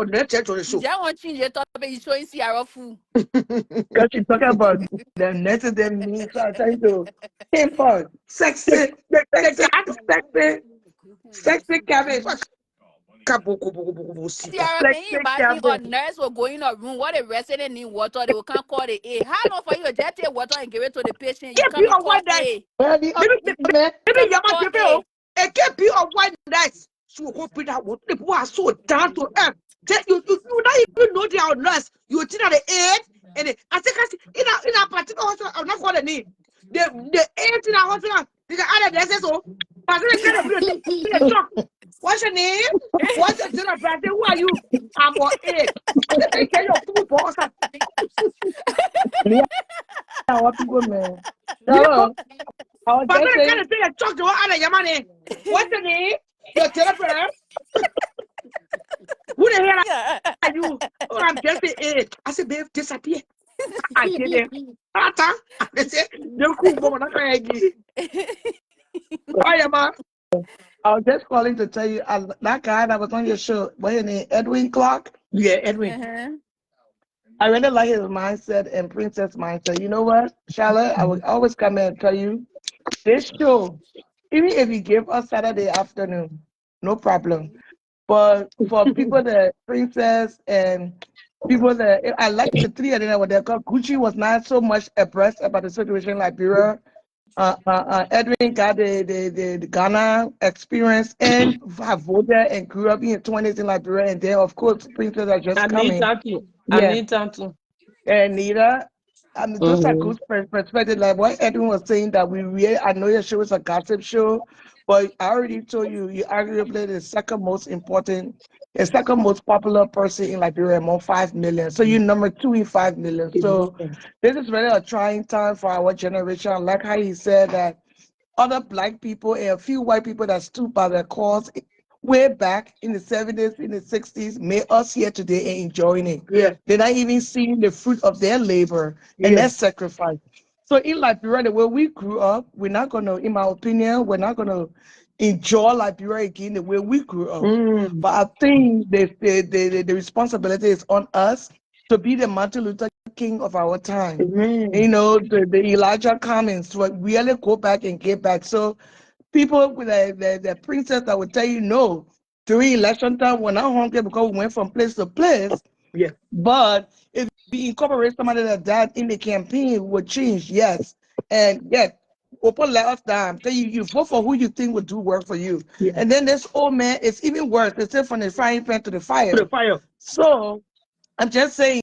nurse on the show. Just want to change the topic. You showing Sierra fool. Because she's talking about the nurses, them means trying to simple, sexy, sexy cabbage. Sierra, can you imagine a nurse will go in a room what a resident need water, they will can't call the A. How long for you to just take water and give it to the patient? You Can't be come and on call one night. A. Maybe Come and Yama call Jebel. A. It can't be on one night. So go put that water. People are so down to earth. You don't even know they are nurse. You think that the aid and I think in a particular hospital, I'm not calling the name. The aid in a hospital, they can add a nurses so. But then they kind of shock. What's your name? What's your dinner brand? Who are you? I'm on aid. I said, they tell your food boss. What people, man? You Hello. know, I was but then just they kind saying. of say, talk to what other Yamane. What's your name? Your dinner. Who the hell Yeah. are you? Oh, I'm just saying, I said, babe, disappear. I did it. They said, they're cool, woman. I'm going to I am a I was just calling to tell you that guy that was on your show, what's his name? Edwin Clark. yeah, Edwin. I really like his mindset and Princess mindset. You know what, Charlotte? I will always come in and tell you this show, even if you give us Saturday afternoon, no problem. But for people that Princess and people that I like the three of them, what they call Gucci was not so much abreast about the situation in Liberia. Edwin got the Ghana experience and have voted and grew up in the 20s in Liberia, and then of course Princess are just coming. Anita too. Yeah, Anita too. and Nita. I mean, those are good perspectives. Like what Edwin was saying that we really, I know your show is a gossip show, but I already told you, you arguably the second most important, the second most popular person in Liberia among 5 million. So you're number 2 in 5 million. So this is really a trying time for our generation. I like how he said that other black people and a few white people that stood by their cause way back in the 70s, in the 60s, made us here today and enjoying it. Yeah. They're not even seeing the fruit of their labor and their sacrifice. So in Liberia, the way we grew up, we're not going to, in my opinion, we're not going to enjoy Liberia again the way we grew up. But I think the responsibility is on us to be the Martin Luther King of our time. You know, the Elijah comments to really go back and get back. So people with the princess that would tell you no during election time, we're not hungry because we went from place to place. Yeah. But if we incorporate somebody that died in the campaign, would change, yes. And yes, open let us down. Tell you vote for who you think would do work for you. Yeah. And then this old man, it's even worse. It's still from the frying pan to the fire. To the fire. So I'm just saying,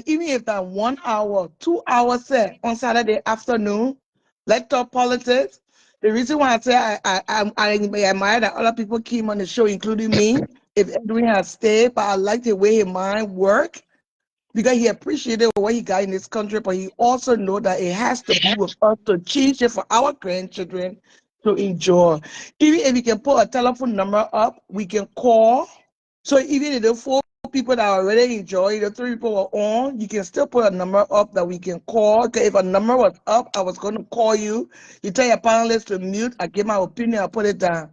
even if that 1 hour, 2 hours set on Saturday afternoon, let's talk politics. The reason why I say I admire that other people came on the show, including me, if Edwin had stayed, but I like the way his mind worked because he appreciated what he got in this country, but he also know that it has to be with us to change it for our grandchildren to enjoy. Even if we can put a telephone number up, we can call. So even if the 4 people that already enjoy, the 3 people were on, you can still put a number up that we can call. Okay, if a number was up, I was going to call you. You tell your panelists to mute. I give my opinion. I put it down.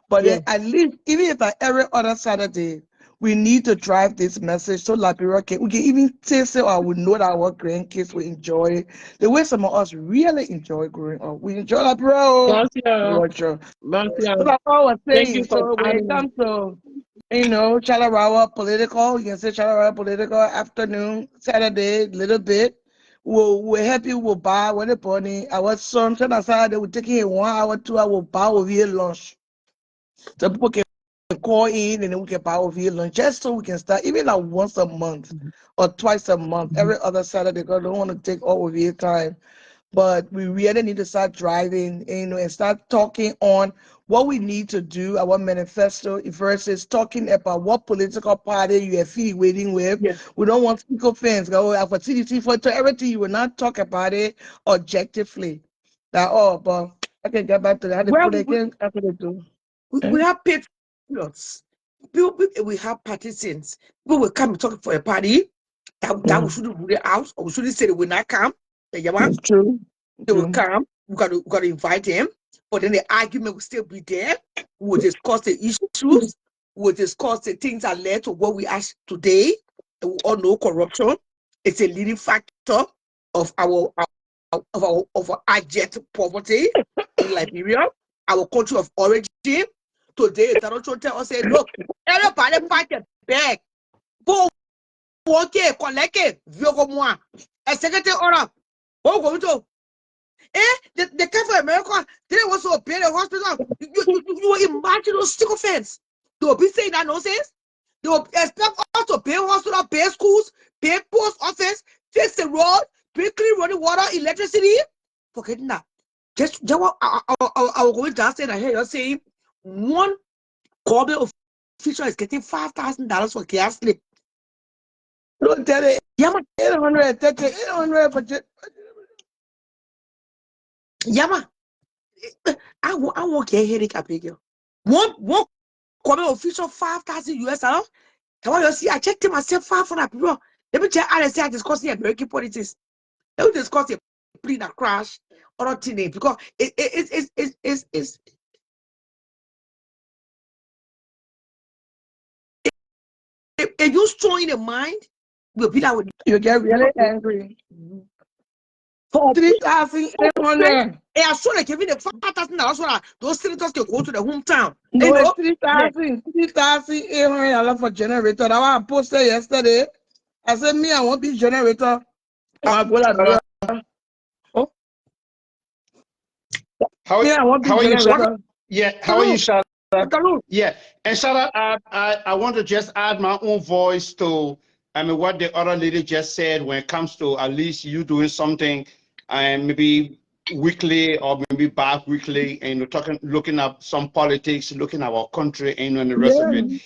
But then at least, even if every other Saturday, We need to drive this message so Liberia we can even taste it, or we know that our grandkids will enjoy it the way some of us really enjoy growing up. We enjoy Liberia. Gracias. So that's all I was Thank you saying. for So when it coming. comes to, Chalawawa political, you can say Chalawawa political afternoon, Saturday, little bit. We're happy we'll buy when the bunny. Our son, Saturday, we're taking a 1 hour, 2 hour buy over here lunch. So people can call in and then we can buy over here lunch just so we can start, even like once a month or twice a month, every other Saturday, because I don't want to take all of your time. But we really need to start driving, and start talking on what we need to do, our manifesto versus talking about what political party you are affiliating with. Yes. We don't want speaker fans go for TDT for to everything. You will not talk about it objectively. That but I can get back to that. How they Well, put it again after they do. we have patriots. We have partisans. People will come and talk for a party that we shouldn't rule it out, or we shouldn't say they will not come. It's true. They will come. We got to invite them, but then the argument will still be there. We will discuss the issues. We will discuss the things that led to what we ask today. And we all know corruption. It's a leading factor of our abject poverty in Liberia, our country of origin. Today, Donald Trump tell us, say, look, everybody fight the bag. Go work it, collect it, Viogo moi. A secretary order. Oh, go to. They came for America. They didn't want to pay the hospital. You imagine those sycophants. They will be saying that nonsense. They will expect us to pay hospital, pay schools, pay post office, fix the road, pay clean running water, electricity. Forgetting that. Just I will go downstairs and I hear you saying one government official is getting $5,000 for gas slip. Don't tell it. Yeah, man. 800 but Yeah, man. I won't get headache up here. One government official $5,000. And what you see, I checked myself 500 people. Let me check RSA. I discuss the American politics. Let me discuss the plane that crash or not today because it's if you strong in the mind, we'll be that with you get really angry. for 3,800. and I saw like giving the $5,000 those senators can go to the hometown. No, You know, it's 3,800 for generator. That one I posted yesterday. I said, me, I want this generator. I go like, oh, How me, I want this are you, generator. Yeah, how are you, Charlotte? Salute. Yeah, and Charlotte, I want to just add my own voice to what the other lady just said when it comes to at least you doing something and maybe weekly or maybe bi-weekly and looking at some politics, looking at our country and the rest of it.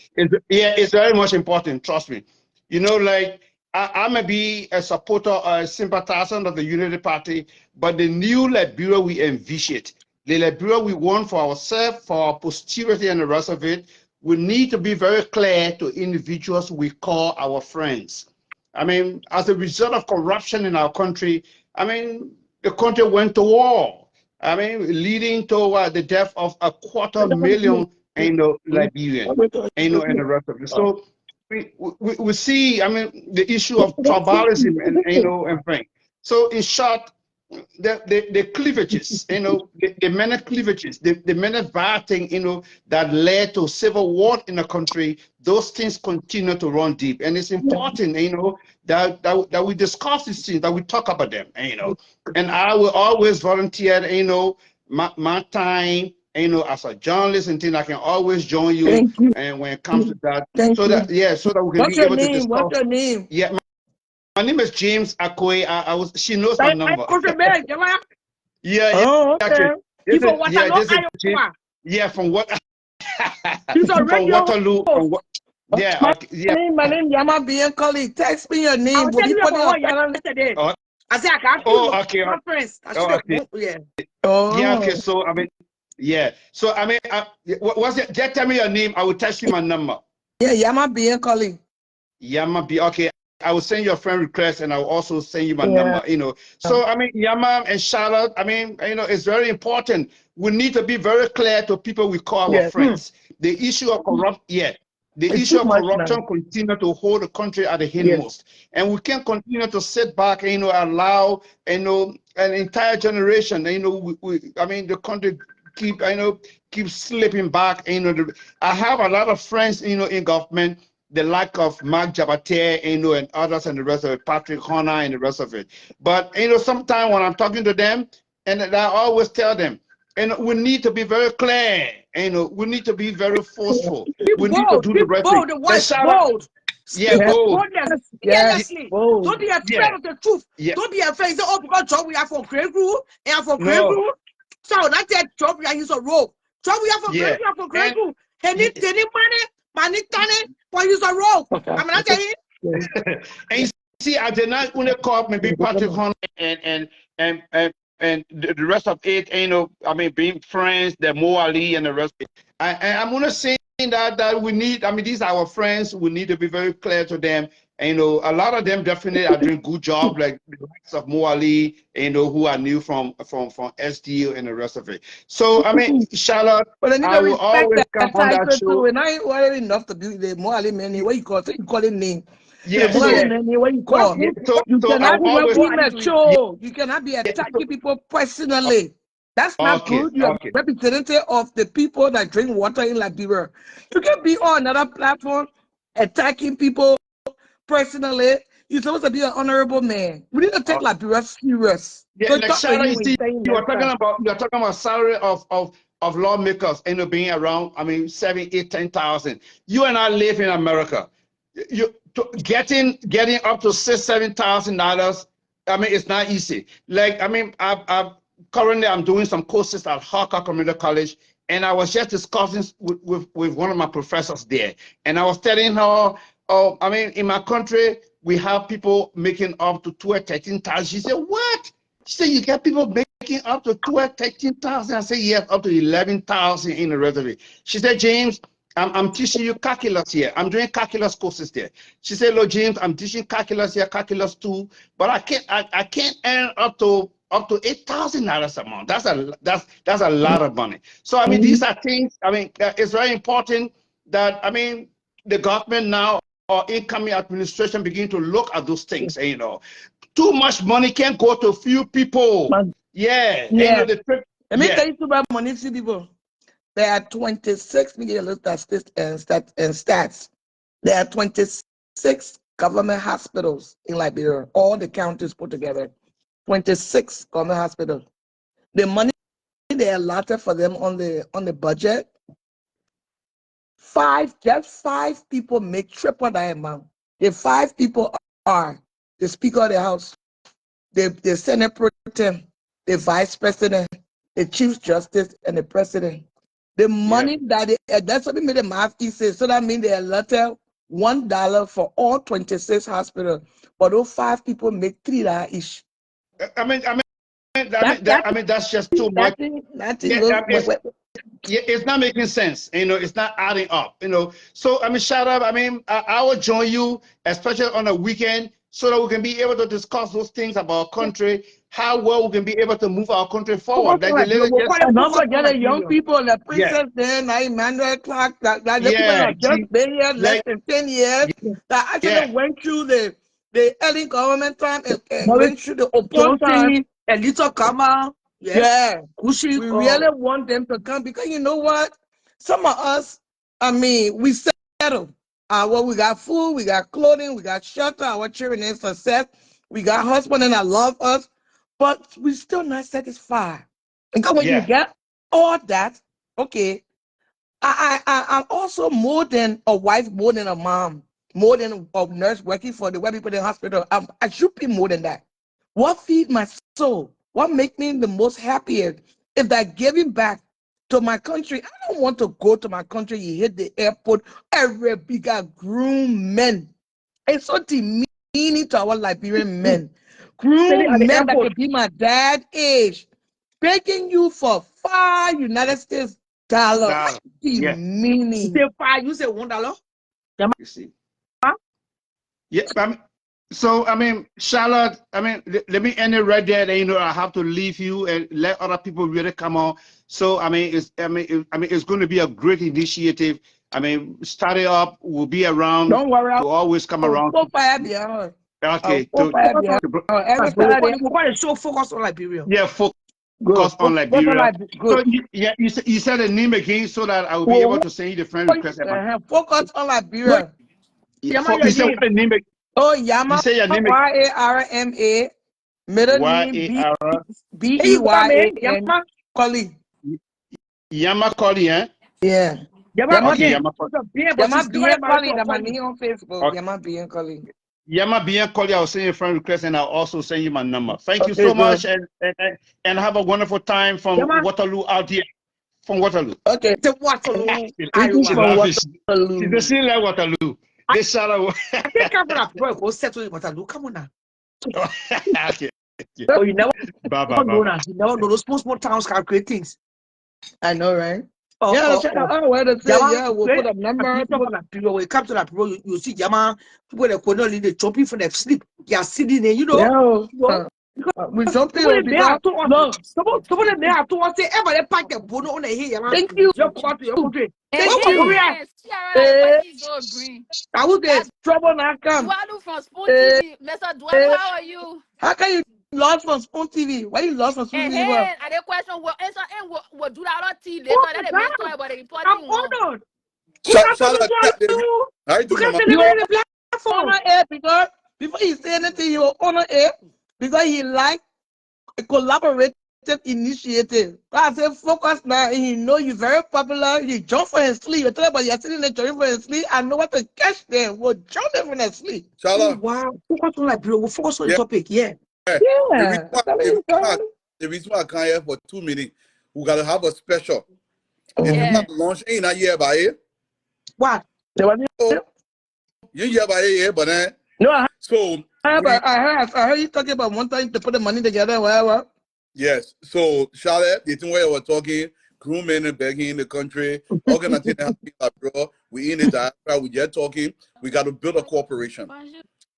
It's very much important, trust me. Like I may be a supporter or a sympathizer of the Unity Party, but the new Liberia we envision, the Liberia we want for ourselves, for our posterity and the rest of it, we need to be very clear to individuals we call our friends. I mean, as a result of corruption in our country, I mean, the country went to war. I mean, leading to the death of 250,000 Liberians, and the rest of it. So we see, I mean, the issue of tribalism and things. So in short, the cleavages, the many cleavages, the many bad things, that led to civil war in the country, those things continue to run deep. And it's important, that we discuss these things, that we talk about them, And I will always volunteer, my time, as a journalist and things, I can always join you. Thank you. And when it comes to that, Thank so you. that we can What's be your able to name? discuss. What's your name? Yeah, my name is James Akoy. She knows my number. Yeah. Oh, okay. This is James. Yeah, from what? He's a From radio Waterloo. Yeah, My name Yama being colleague. Text me your I name. was Will telling be you putting about on yesterday. Oh, I said I can't do okay. conference. I should Oh, have okay. yeah. Yeah, okay. So I mean, yeah. So I mean, what's it? Just tell me your name. I will text you my number. Yeah, Yama being colleague. Yama be okay. I will send you a friend request and I will also send you my number, So, I mean, Yama and Charlotte, I mean, it's very important. We need to be very clear to people we call our friends. The issue of corrupt, The It's issue too of much now. corruption continue to hold the country at the Yes. hindmost, and we can't continue to sit back and allow an entire generation. I mean, the country keep slipping back. I have a lot of friends in government, the like of Mark Jabate, and others and the rest of it, Patrick Horner and the rest of it. But sometimes when I'm talking to them, and I always tell them, we need to be very clear. We need to be very forceful. We need to do Be the right thing. bold, the But voice shout out, bold. yeah, Speak Yes. with bold, boldness, Yes. fearlessly. Bold. Don't be afraid yeah, of the truth. yeah. Don't be afraid. Say, oh, because job we have for Grey Group, and for Grey No, Group. So not that job we are use a rope. Job we have for Grey yeah, Group, for Grey and Group. And yeah, any money, for use a rope. I'm not telling you. Yes. and you see, I did not only call maybe Patrick Horner and the rest of it. I mean, being friends, the Mo Ali and the rest of it. I'm gonna say that we need. I mean, these are our friends. We need to be very clear to them. And, a lot of them definitely are doing good job, like the likes of Mo Ali, who are new from SDU and the rest of it. So, I mean, Charlotte, But I need I to will respect always come that on that title too. show. And I ain't worried enough to be the Moali man. What you call it? You call him name. The Yeah, Moali so, man, what you call? You I cannot will be always, immature. You cannot be yeah, attacking people personally. That's not okay, good. You're a okay. representative of the people that drink water in Liberia. You can be on another platform attacking people personally. You're supposed to be an honorable man. We need to take Liberia serious. Yeah, So like talk to Sarah, him you when see, you say him you are next time. talking about salary of lawmakers, being around. I mean, 7, 8, 10,000. You and I live in America. Getting up to $6,000, $7,000. I mean, it's not easy. Like, I mean, I've currently I'm doing some courses at Harker Community College, and I was just discussing with one of my professors there, and I was telling her, oh, I mean, in my country, we have people making up to 12, 13,000. She said, what? She said, you get people making up to 12, 13,000. I said, yes, up to 11,000 in the reservoir. She said, James, I'm teaching you calculus here. I'm doing calculus courses there. She said, look, James, I'm teaching calculus here, calculus 2, but I can't earn up to $8,000 a month. That's a lot of money. So I mean, these are things. I mean, it's very important that I mean the government now or incoming administration begin to look at those things. Too much money can't go to few people. Yeah, Yeah. the Let me tell you about money, see people. There are 26 million stats. There are 26 government hospitals in Liberia, all the counties put together. 26 government hospitals. The money they allotted for them on the budget, just five people make triple that amount. The 5 people are the Speaker of the House, the Senate Pro Tem, the Vice President, the Chief Justice, and the President. The money that's what we made the math easy. So that means they allotted $1 for all 26 hospitals. But those 5 people make $3 each. I mean, that's just too much. It's not making sense. It's not adding up. So I mean, shut up. I mean, I will join you, especially on a weekend, so that we can be able to discuss those things about our country, how well we can be able to move our country forward. Like the lady just And don't forget the young people, the yeah, princess there, now Emmanuel Clark, that the people yeah, that just been here less than 10 years, that actually went through the early government time and went through the open time. Johnson, Elito Kama. Yes. Yeah, Kushi. we really want them to come because you know what? Some of us, I mean, we settle. Well, we got food, we got clothing, we got shelter, our children in success, we got husband and I love us, but we still not satisfied. Because when you get all that, okay, I'm also more than a wife, more than a mom, more than a nurse working for the white people in the hospital. I should be more than that. What feed my soul? What make me the most happiest is that giving back to my country. I don't want to go to my country. You hit the airport, every bigger groom men. It's so demeaning to our Liberian men. Groom men that could be my dad age, begging you for $5 US. Demeaning. You say $5, you say $1. You see. Yeah, so I mean, Charlotte, I mean, let me end it right there. And, I have to leave you and let other people really come on. So I mean, it's going to be a great initiative. I mean, started up, will be around Don't worry, to always come I'll around. go fire behind. Okay, Fire behind. Every Liberia. Saturday. We're going to show focus on Liberia. yeah, focus Good. on Focus on Liberia. So Good. you said the name again so that I will be able Well, to send you the friend request. focus on Liberia. Yama You your said name. what the name? Oh, You Yama, say your name YARMA, middle name YAR Hey, you go, man. BEYAN, Collie. Yamakoli, eh? Yeah. Yama Yama Okay, B. being Yamakoli. being, but Yama she's B and married Collie, to a that my colleague. name on Facebook. Okay. Yama B and Collie. Yama Biankoli, I'll send you a friend request and I'll also send you my number. Thank you Okay, so much good. and have a wonderful time from Yama, Waterloo out here. From Waterloo. Okay. to Waterloo, Greetings She Iowa. from laughs. She Waterloo. doesn't like Waterloo. I, This shadow. I think I'm gonna go settle in Waterloo. Come on now. Okay. Oh, you never Bye bye bye know bye. now. You never know. Those small towns can create things. I know, right? Oh, Yeah, oh, that's oh. I wanted to say, Yama, yeah, we'll great. put a number. People from that period, when you come to that period, you see Yama, people that could not they jumping from their sleep. They are sitting there, Yeah. you know, because With something someone may because have to us, look, someone may have to us say, ever they pack the bono on the hill, Yama, thank you. just come back to your country. And What Thank was you. Korea? Ciara, your Eh, question is so green. I was there. That's trouble now come. Dwalu from Spoon Eh, TV. Mr. Dwalu, eh. how are you? How can you lost from Spoon TV? Why you lost from Spoon And TV? Well, hey, and the question will answer and we'll do that on T later. Oh That my the main story God, about the I'm reporting one. honored. We have to Charlotte, do you. how you You doing, can't Mama? you celebrate the platform. honor it because before he say anything, he will honor it because he like a collaborative initiative. I say focus now. He know you very popular. He jump for his sleep. You tell about you're sitting there jumping for his sleep. I know what to catch them. Will jump them from their sleep. Oh Charlotte, wow, focus on Liberia. We'll focus on the yeah. topic. Yeah. The reason Yeah, why, I the reason mean, why, the reason why I can't here for 2 minutes, we gotta have a special. It's mm-hmm. Yeah. not launch ain't a year by it. What? So you year by it, but then No, so I we heard you talking about one time to put the money together. Whatever. yes. So Charlotte, the thing where we're talking, crewmen and begging in the country, organizing like bro, we in the diaspora, we just talking, we gotta build a corporation.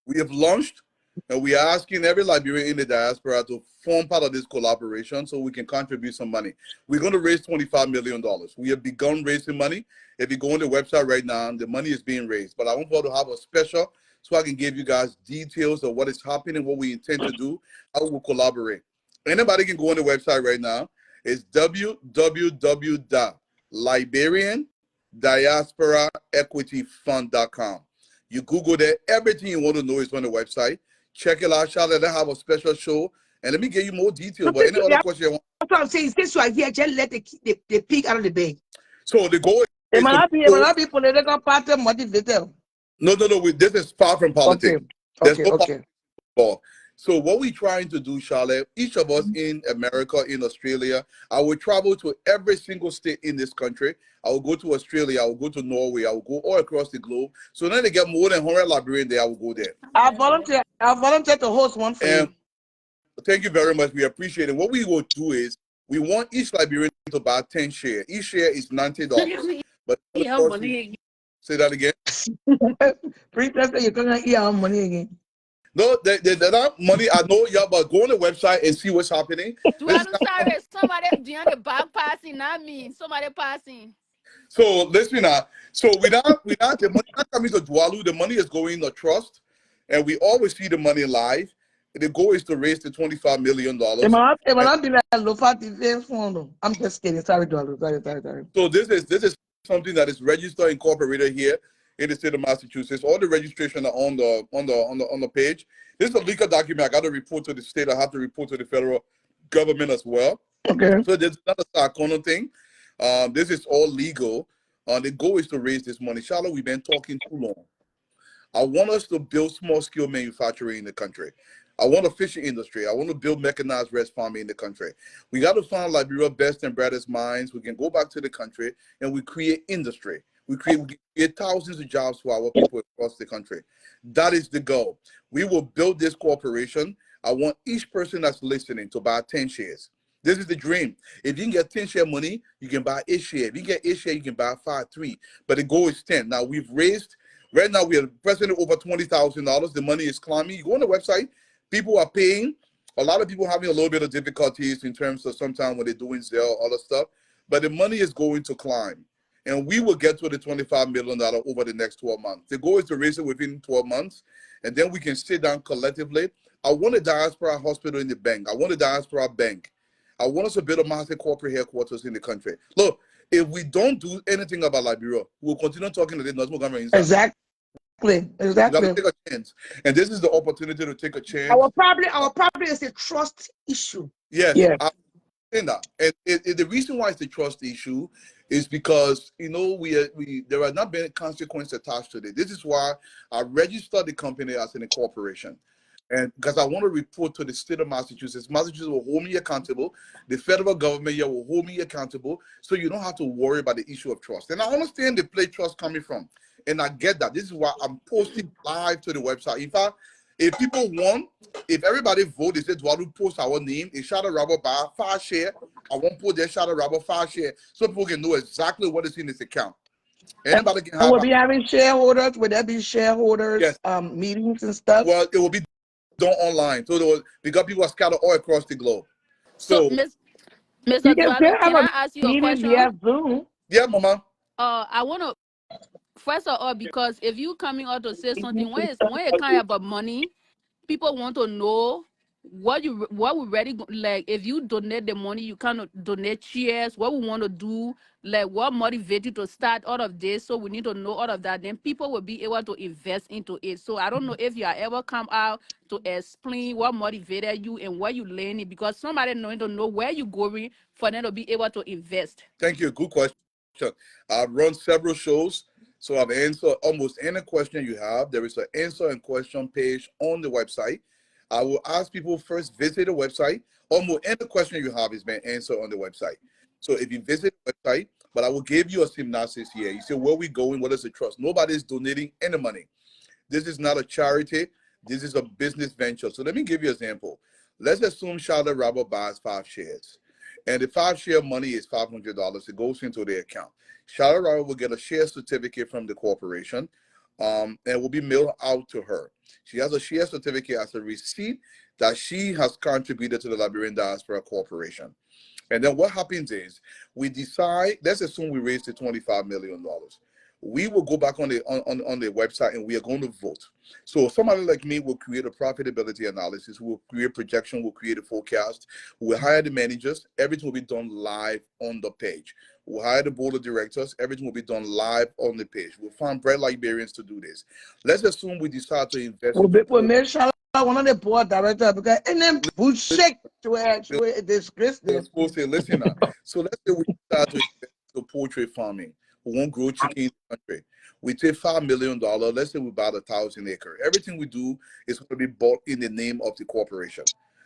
We have launched and we are asking every Liberian in the diaspora to form part of this collaboration so we can contribute some money. We're going to raise $25 million. We have begun raising money. If you go on the website right now, the money is being raised. But I want to have a special so I can give you guys details of what is happening, what we intend to do, how we'll collaborate. Anybody can go on the website right now. It's www.LiberianDiasporaEquityFund.com. You Google there, everything you want to know is on the website. Check it out, Charlotte. They have a special show. And let me give you more details. But any other question? That's what I'm saying. Since you are here, just let the pig out of the bag. So the goal It is might to not be, political party motivated. no. This is far from Okay, politics. There's no okay. politics. So what we're trying to do, Charlotte, each of us in America, in Australia, I will travel to every single state in this country. I will go to Australia, I will go to Norway, I will go all across the globe. So now they get more than 100 Liberians there, I will go there. I'll volunteer to host one for you. Thank you very much. We appreciate it. What we will do is we want each Liberian to buy 10 shares. Each share is $90. But say that again. Princess, you're gonna eat our money again. No, they're not money. I know y'all, but go on the website and see what's happening. Dwalu, sorry, somebody doing the back passing, not me. Somebody passing. So listen now. So we not the money not coming to Dwalu. The money is going to trust, and we always see the money live. The goal is to raise the $25 million. It might not be like a Lofa TV phone. I'm just kidding. Sorry. So this is something that is registered incorporated here in the state of Massachusetts. All the registration are on the page. This is a legal document. I got to report to the state. I have to report to the federal government as well. Okay. So there's not a Sarkono thing. This is all legal. The goal is to raise this money. Charlotte, we've been talking too long. I want us to build small-scale manufacturing in the country. I want a fishing industry. I want to build mechanized rice farming in the country. We got to find Liberia best and brightest minds. We can go back to the country and we create industry. We create thousands of jobs for our people across the country. That is the goal. We will build this corporation. I want each person that's listening to buy 10 shares. This is the dream. If you can get 10 share money, you can buy 8 share. If you get 8 share, you can buy 5, 3. But the goal is 10. Now we've raised, right now we are presently over $20,000. The money is climbing. You go on the website, people are paying. A lot of people having a little bit of difficulties in terms of sometimes when they're doing Zelle, other stuff. But the money is going to climb. and we will get to the $25 million over the next 12 months. The goal is to raise it within 12 months, and then we can sit down collectively. I want a diaspora hospital in the bank. I want a diaspora bank. I want us to build a massive corporate headquarters in the country. Look, if we don't do anything about Liberia, we'll continue talking to the national government. Exactly. You got to Exactly. take a chance, and this is the opportunity to take a chance. Our problem is a trust issue. Yes, Yeah. I understand that, and the reason why it's a trust issue is because there have not been consequences attached to it. This is why I registered the company as an incorporation. And because I want to report to the state of Massachusetts. Massachusetts will hold me accountable. The federal government here will hold me accountable. So you don't have to worry about the issue of trust. And I understand the place trust coming from. And I get that. This is why I'm posting live to the website. If people want, if everybody vote, they say, do I post our name? A shadow robber by 5 share. I won't put their shadow robber 5 share so people can know exactly what is in this account. Anybody can have. We'll be having shareholders. Will there be shareholders yes. Meetings and stuff? Well, it will be done online. So because people are scattered all across the globe. So, So Mr. Dwalo, can I ask you a question? Yeah, Mama. I want to, first of all, because if you coming out to say something, when it kind about money, people want to know what we ready, like if you donate the money, you kind of donate shares, what we want to do, like what motivate you to start all of this. So we need to know all of that. Then people will be able to invest into it. So I don't know if you are ever come out to explain what motivated you and what you learning, because somebody need to know where you going for them to be able to invest. Thank you. Good question. I've run several shows, so I've answered almost any question you have. There is an answer and question page on the website. I will ask people first visit the website. Almost any question you have is being answered on the website. So if you visit the website, but I will give you a synopsis here. You say, where we going? What is the trust? Nobody is donating any money. This is not a charity. This is a business venture. So let me give you an example. Let's assume Charlotte Robert buys 5 shares. And the 5 share money is $500. It goes into their account. Charlotte Robert will get a share certificate from the corporation, and will be mailed out to her. She has a share certificate as a receipt that she has contributed to the Liberian Diaspora Corporation. And then what happens is we decide, let's assume we raise the $25 million. We will go back on the website and we are going to vote. So somebody like me will create a profitability analysis, we'll create projection, we'll create a forecast, we'll hire the managers, everything will be done live on the page. We'll hire the board of directors, everything will be done live on the page. We'll find bright Liberians to do this. Let's assume we decide to invest. We'll make sure one of the board directors, because and then bullshit to disgrace them. Listen now. So let's say we decide to invest in poultry farming. We won't grow chicken in the country. We take $5 million. Let's say we buy 1,000 acres. Everything we do is going to be bought in the name of the corporation.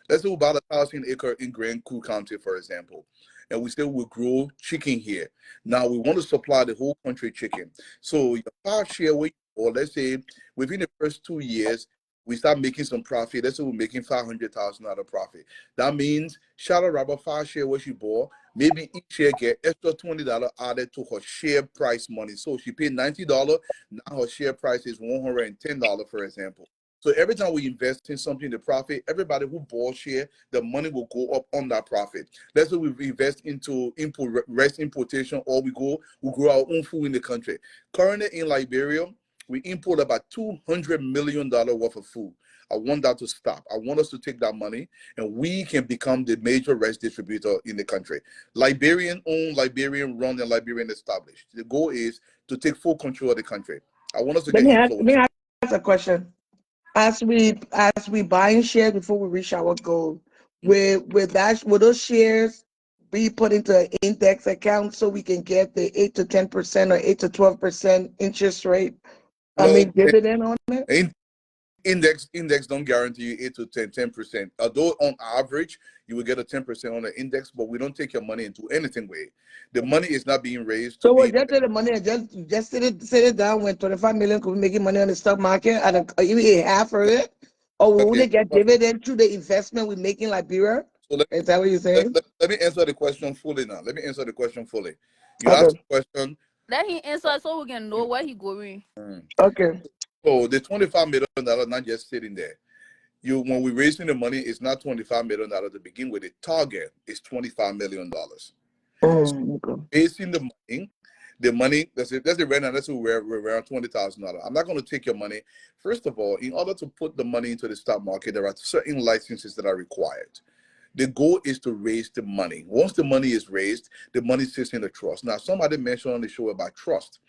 Let's say we buy 1,000 acres in Grand Coup County, for example, and we say we grow chicken here. Now we want to supply the whole country chicken. So your 5 share, or let's say within the first 2 years, we start making some profit. Let's say we're making $500,000 out of profit. That means Charlotte Robert 5 share what she bought. Maybe each share get extra $20 added to her share price money. So she paid $90. Now her share price is $110, for example. So every time we invest in something, the profit, everybody who bought share, the money will go up on that profit. Let's say we invest into rice importation, or we grow our own food in the country. Currently in Liberia, we import about $200 million worth of food. I want that to stop. I want us to take that money and we can become the major rice distributor in the country. Liberian owned, Liberian run, and Liberian established. The goal is to take full control of the country. I want us to get influence. Let me ask a question. As we buying shares before we reach our goal, will those shares be put into an index account so we can get the 8 to 10% or 8 to 12% interest rate? Dividend on it? Index don't guarantee you 8 to 10%. Although on average, you will get a 10% on the index, but we don't take your money and do anything with it. The money is not being raised. So we'll just take the money and just sit it down when 25 million could be making money on the stock market and even half of it? Or we only get dividend through the investment we're making Liberia? So is that what you're saying? Let me answer the question fully now. You asked the question. Let him answer so we can know where he's going. Okay. So the $25 million not just sitting there. When we're raising the money, it's not $25 million to begin with. The target is $25 million. Okay. Raising the money, The money, that's it. That's the rent, and that's we're around $20,000. I'm not going to take your money. First of all, in order to put the money into the stock market, there are certain licenses that are required. The goal is to raise the money. Once the money is raised, the money sits in the trust. Now, somebody mentioned on the show about trust.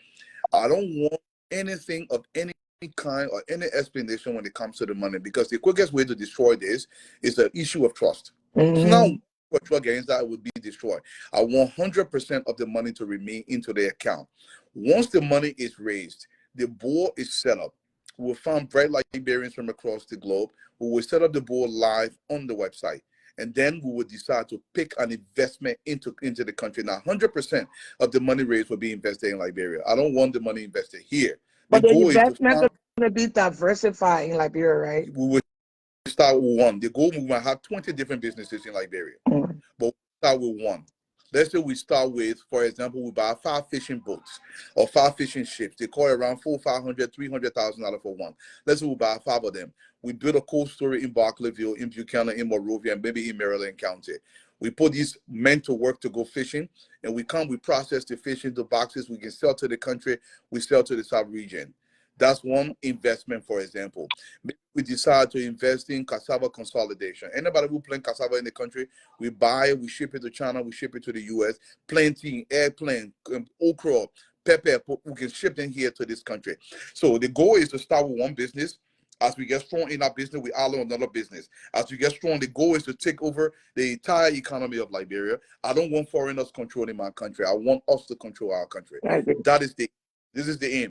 I don't want anything of any kind or any explanation when it comes to the money, because the quickest way to destroy this is the issue of trust. So now, what against that would be destroyed. I want 100% of the money to remain into the account. Once the money is raised, the board is set up. We'll find bright Liberians from across the globe. We will set up the board live on the website. And then we will decide to pick an investment into the country. Now, 100% of the money raised will be invested in Liberia. I don't want the money invested here. But the investment is going to be diversified in Liberia, right? We will start with one. The goal, we might have 20 different businesses in Liberia, but we'll start with one. Let's say we start with, for example, we buy 5 fishing boats or 5 fishing ships. They call around $400,000, $300,000 for one. Let's say we buy 5 of them. We build a cold storage in Barclayville, in Buchanan, in Monrovia, and maybe in Maryland County. We put these men to work to go fishing, and we process the fish into boxes. We can sell to the country. We sell to the sub-region. That's one investment, for example. Maybe we decide to invest in cassava consolidation. Anybody who plant cassava in the country, we buy it, we ship it to China, we ship it to the US, planting, eggplant, okra, pepper, we can ship them here to this country. So the goal is to start with one business. As we get strong in our business, we add on another business. As we get strong, the goal is to take over the entire economy of Liberia. I don't want foreigners controlling my country. I want us to control our country. This is the aim.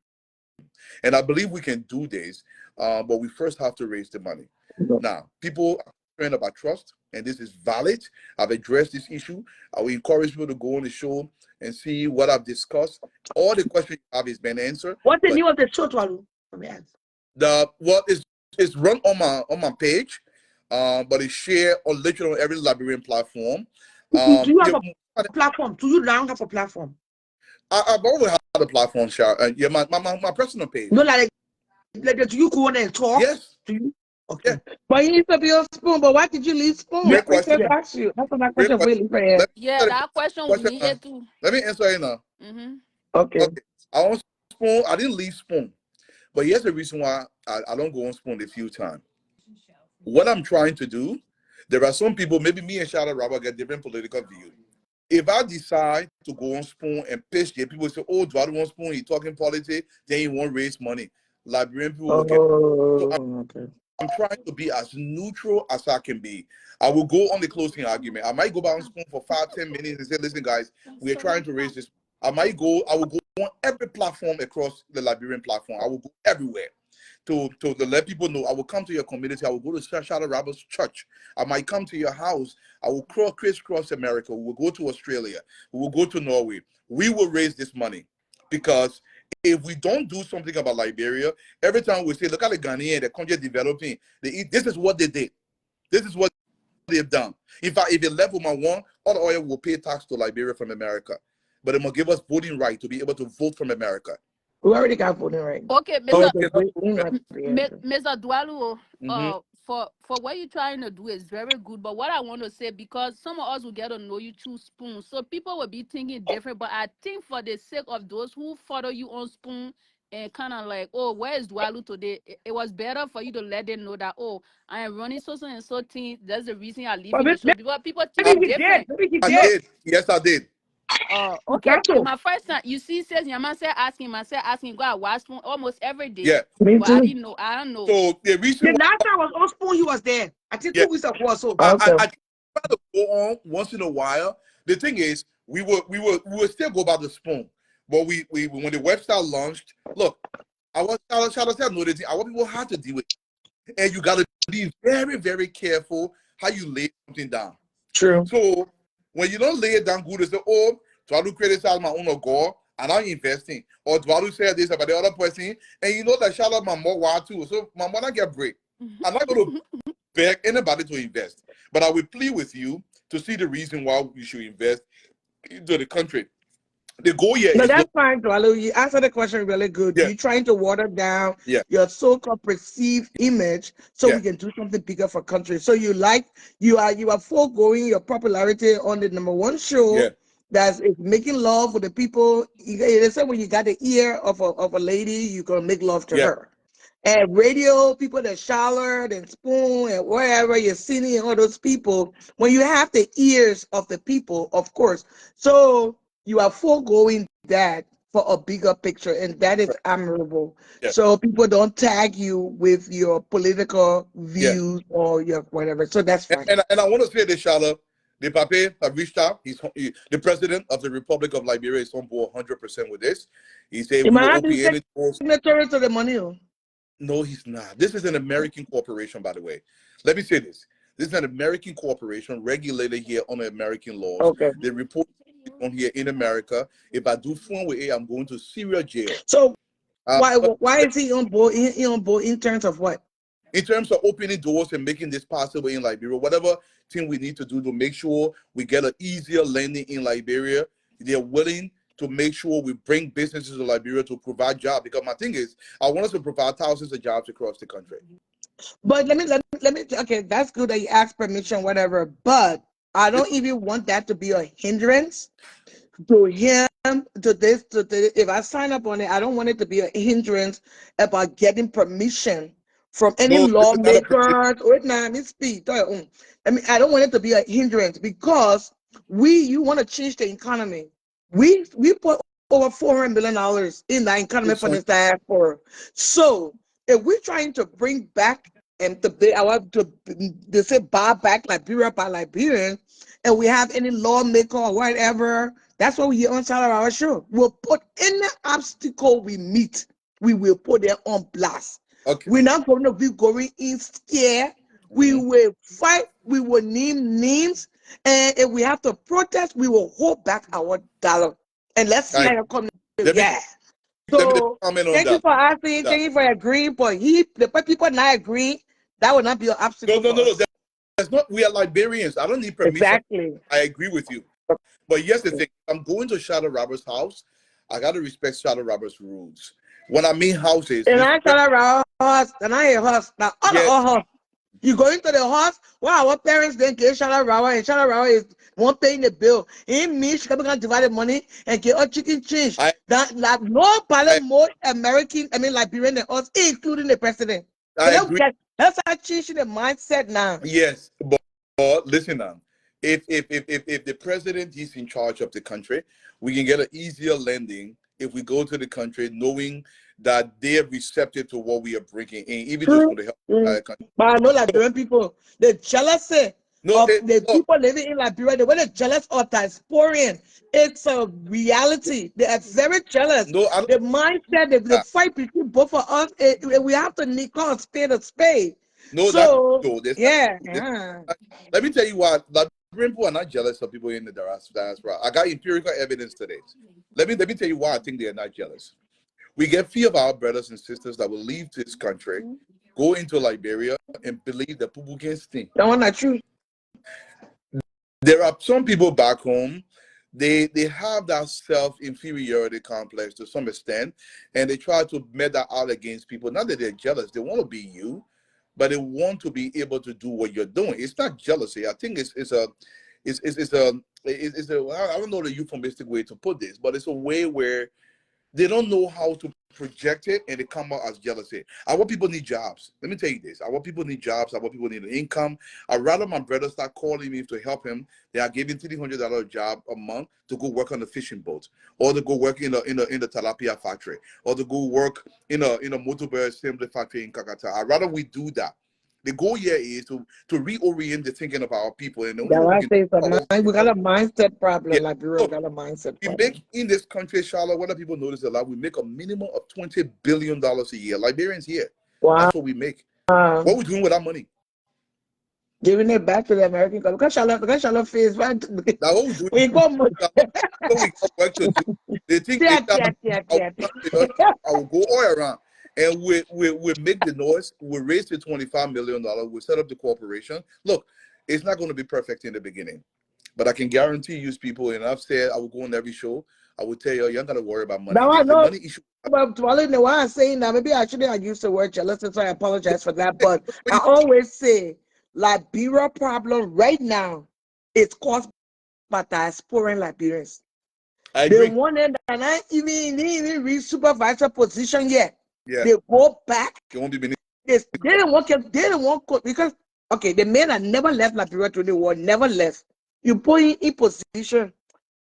And I believe we can do this, but we first have to raise the money. Now, people are concerned about trust, and this is valid. I've addressed this issue. I will encourage people to go on the show and see what I've discussed. All the questions you have has been answered. What's the name of the show, Twalu? It's run on my page, but it's shared on literally on every Liberian platform. Do you have a platform? Do you now have a platform? I've always had a platform, yeah, my personal page. No, like do you go on and talk? Yes. Do you? Okay. Yeah. But you used to be on Spoon, but why did you leave Spoon? Great question. That's my question really for you. Yeah, that question we here too. Let me answer it now. Okay. I on Spoon. I didn't leave Spoon, but here's the reason why I don't go on Spoon a few times. What I'm trying to do, there are some people, maybe me and Shada Rabba get different political views. If I decide to go on Spoon and pitch there, people say, "Oh, do I want Spoon? He talking politics, then he won't raise money." Liberian people will get. So I'm trying to be as neutral as I can be. I will go on the closing argument. I might go back on Spoon for 5-10 minutes and say, "Listen, guys, we are trying to raise this." I will go on every platform across the Liberian platform. I will go everywhere to let people know. I will come to your community. I will go to Shada Rabba's church. I might come to your house. I will crisscross America. We will go to Australia. We will go to Norway. We will raise this money, because if we don't do something about Liberia, every time we say, "Look at the Ghanaian, the country developing," this is what they did. This is what they've done. In fact, if they left with my one, all the oil will pay tax to Liberia from America, but it must give us voting right to be able to vote from America. We already got voting right. Okay, Mr. Dwalu, for what you're trying to do is very good. But what I want to say, because some of us will get to know you through Spoon, so people will be thinking different. But I think for the sake of those who follow you on Spoon and kind of like, "Oh, where is Dwalu today?" It was better for you to let them know that, "Oh, I am running so and so thing. That's the reason I leave the show." Because people think different. I did. Yes, I did. Okay. My first time, you see, says Yama said asking, go I watch Spoon almost every day. Yeah. But I didn't know. I don't know. So the reason the last time I was on Spoon, he was there. I think 2 weeks ago. So I try to go on once in a while. The thing is, we will still go by the Spoon, but we when the website launched, look, I want to know the thing. I want people how to deal with it. And you got to be very, very careful how you lay something down. True. So when you don't lay it down good, it's say, "Oh, do I criticize my own goal and I'm investing?" Or do I say this about the other person? And you know that shout out my mom why too. So my mother get break. I'm not going to beg anybody to invest, but I will plead with you to see the reason why you should invest into the country. The goal here is that's fine, Dwalu. You answered the question really good. Yeah. You're trying to water down your so-called perceived image so we can do something bigger for country. So you are foregoing your popularity on the #1 show that is making love with the people. They say when you got the ear of a lady, you can make love to Yeah, her. And radio people that Charlotte and Spoon and wherever you're singing, all those people, when you have the ears of the people, of course. So you are foregoing that for a bigger picture, and that is right. admirable. Yeah, So people don't tag you with your political yeah. views or your whatever. So that's fine. And I want to say this, Shala. The Pape have reached out. The president of the Republic of Liberia is on board 100% with this. He said You we might will have open to take any doors. signatory to the money. Oh. No, he's not. This is an American corporation, by the way. Let me say this. This is an American corporation regulated here under American laws. Okay. They report on here in America. If I do fun with it, I'm going to serious jail. So But why is he on board? He on board in terms of what? in terms of opening doors and making this possible in Liberia, whatever thing we need to do to make sure we get an easier landing in Liberia, they're willing to make sure we bring businesses to Liberia to provide jobs. Because my thing is, I want us to provide thousands of jobs across the country. But let me okay, that's good that you ask permission, whatever. But I don't even want that to be a hindrance to him, to this, if I sign up on it, I don't want it to be a hindrance about getting permission from any No, this is not a lawmakers. Wait, now, let me speak. I mean, I don't want it to be a hindrance because you want to change the economy. We put over $400 million in the economy for position. this diaspora. So if we're trying to bring back and they say buy back Liberia by Liberians, and we have any lawmaker or whatever, that's what we hear on our show. We'll put any obstacle we meet, we will put it on blast. Okay. We're not going to be going in scared. We will fight. We will name names. And if we have to protest, we will hold back our dollar. And let's see I, how it comes. let me Yeah. let me So comment on thank you that. for asking. Thank you for agreeing. But the people not agreeing, that will not be an obstacle for No. us. That's not. We are Liberians. I don't need permission. Exactly. I agree with you. But here's the thing. I'm going to Shadow Roberts' house. I got to respect Shadow Roberts' rules. When I mean houses, And this I tell her horse, and I a horse. Now all yeah, of our horse. You go into the house, well, our parents then get Shalawawa, and Shalawawa is one paying the bill. In me, she can divide the money and get a chicken change. I That like nobody more American, I mean Liberian than us, including the president. So I agree. let's start changing the mindset now. Yes, but listen now. If the president is in charge of the country, we can get an easier landing if we go to the country knowing that they are receptive to what we are bringing in, even just True. for the help of the country. But I know So, Liberian people, the jealousy no, of the look, people living in Liberia, the way they're jealous of diasporian, it's a reality. They are very jealous. no, I don't. The mindset, the fight between both of us, we have to call a spade a spade. No, that's So, no. There's not. yeah. Let me tell you what. Liberian people are not jealous of people in the diaspora. I got empirical evidence to this. Let me tell you why I think they are not jealous. We get few of our brothers and sisters that will leave this country, go into Liberia, and believe that people can stink. That one not true. There are some people back home, they have that self-inferiority complex to some extent, and they try to met that out against people. Not that they're jealous, they want to be you, but they want to be able to do what you're doing. It's not jealousy. I think it's a I don't know the euphemistic way to put this, but it's a way where they don't know how to project it and they come out as jealousy. Our people need jobs. Let me tell you this. Our people need jobs. Our people need an income. I'd rather my brother start calling me to help him. They are giving $300 job a month to go work on the fishing boat, or to go work in the tilapia factory, or to go work in a motorbike assembly factory in Kakata. I'd rather we do that. The goal here is to reorient the thinking of our people. And the only Yeah, way we I can say it's do it, we got a mindset problem. yeah. Liberia, we Look, got a mindset we problem. make in this country, Charlotte, whether people notice a lot, we make a minimum of $20 billion a year. Liberians here. Wow. That's what we make. What are we doing with that money? Giving it back to the American government. Look at Charlotte face. Right? Now what we doing? We go much. What we got work to do. They think Yeah. I will go all around. And we make the noise, we raise the $25 million, we set up the corporation. Look, it's not going to be perfect in the beginning. But I can guarantee you people, and I've said I will go on every show, I will tell you, you're not going to worry about money. Now I The know money issue. about why I'm saying that. Maybe actually I used the word jealous, so I apologize for that. But I always say Liberia problem right now is caused about diasporan Liberians. I They agree. wanted that not even reach supervisor position yet. Yeah, They go back. they won't be beneath. They didn't want because okay, the men that never left Liberia to the war, never left. You put in position.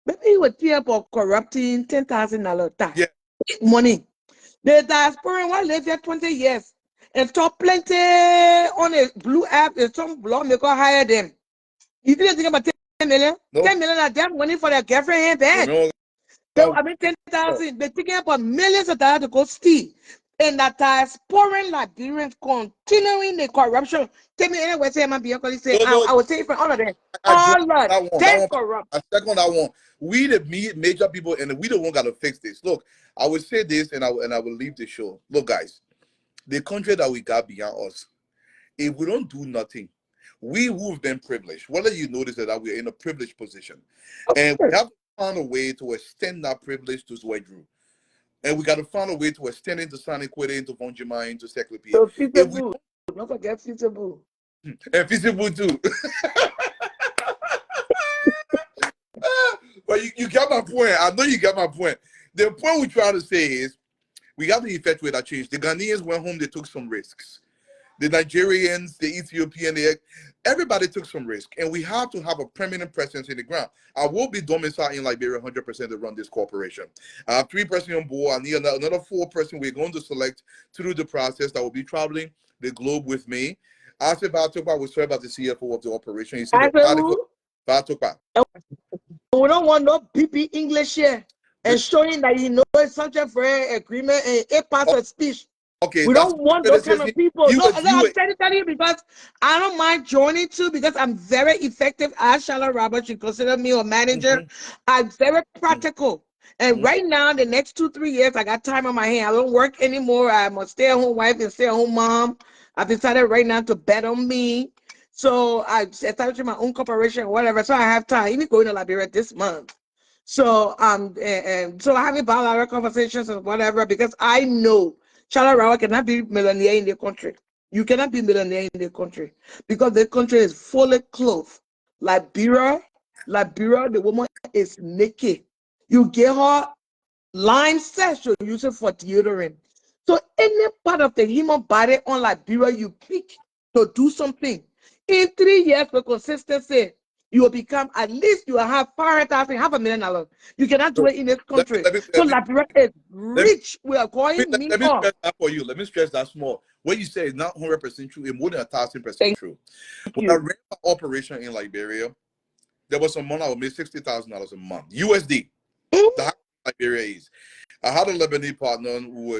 Maybe you were here for corrupting $10,000 Yeah, money. The diaspora will live here 20 years and talk plenty on a blue app. There's some blog maker hire them. You didn't think about 10 million? no, 10 million of them money for their girlfriend and bed. no, So I mean 10,000. They're thinking about millions of dollars to go steal. And that diasporan Liberians continuing the corruption. Tell me anyway, say I'm be say no. I will say for all of them. I agree All of that one. That them one. corrupt. I second that one. We the major people, and we the one got to fix this. Look, I will say this, and I will leave the show. Look, guys, the country that we got behind us, if we don't do nothing, we who've been privileged, whether you notice that we're in a privileged position, and we have to find a way to extend that privilege to Zwedru. And we got to find a way to extend it to Saniquete, into Vonjima, into Seclipia. So If we feasible. Don't forget feasible. and feasible too. But you got my point. I know you got my point. The point we're trying to say is we got to effectuate that change. The Ghanaians went home, they took some risks. The Nigerians, the Ethiopian, everybody took some risk. And we have to have a permanent presence in the ground. I will be domiciled in Liberia 100% to run this corporation. I have 3 persons on board. I need another 4 persons we're going to select through the process that will be traveling the globe with me. Asif Atopa will serve as the CFO of the operation. You see the article, Atopa. We don't want no PP English here and showing that you know it's subject for agreement and a part of speech. Okay, We don't want those kind of people. No, I'm telling you because I don't mind joining too because I'm very effective. As Charlotte Roberts, you consider me a manager. I'm very practical. And right now, the next 2-3 years, I got time on my hand. I don't work anymore. I'm a stay-at-home wife and stay-at-home mom. I've decided right now to bet on me. So I established my own corporation, whatever. So I have time. Even going to Liberia this month. So so having bilateral conversations and whatever because I know Charlotte Rawa cannot be millionaire in the country. You cannot be millionaire in the country because the country is fully clothed. Liberia, the woman is naked. You get her line sex, you use it for deodorant. So any part of the human body on Liberia you pick to do something. In 3 years with consistency, you will become at least you will have $500,000. You cannot do it in this country. So Liberia is rich. We are going let me up. stress that for you. Let me stress that small. What you say is not 100% true. It's more than 1,000% true. When I ran my operation in Liberia, there was some month I would make $60,000 a month USD. The high Liberia is. I had a Lebanese partner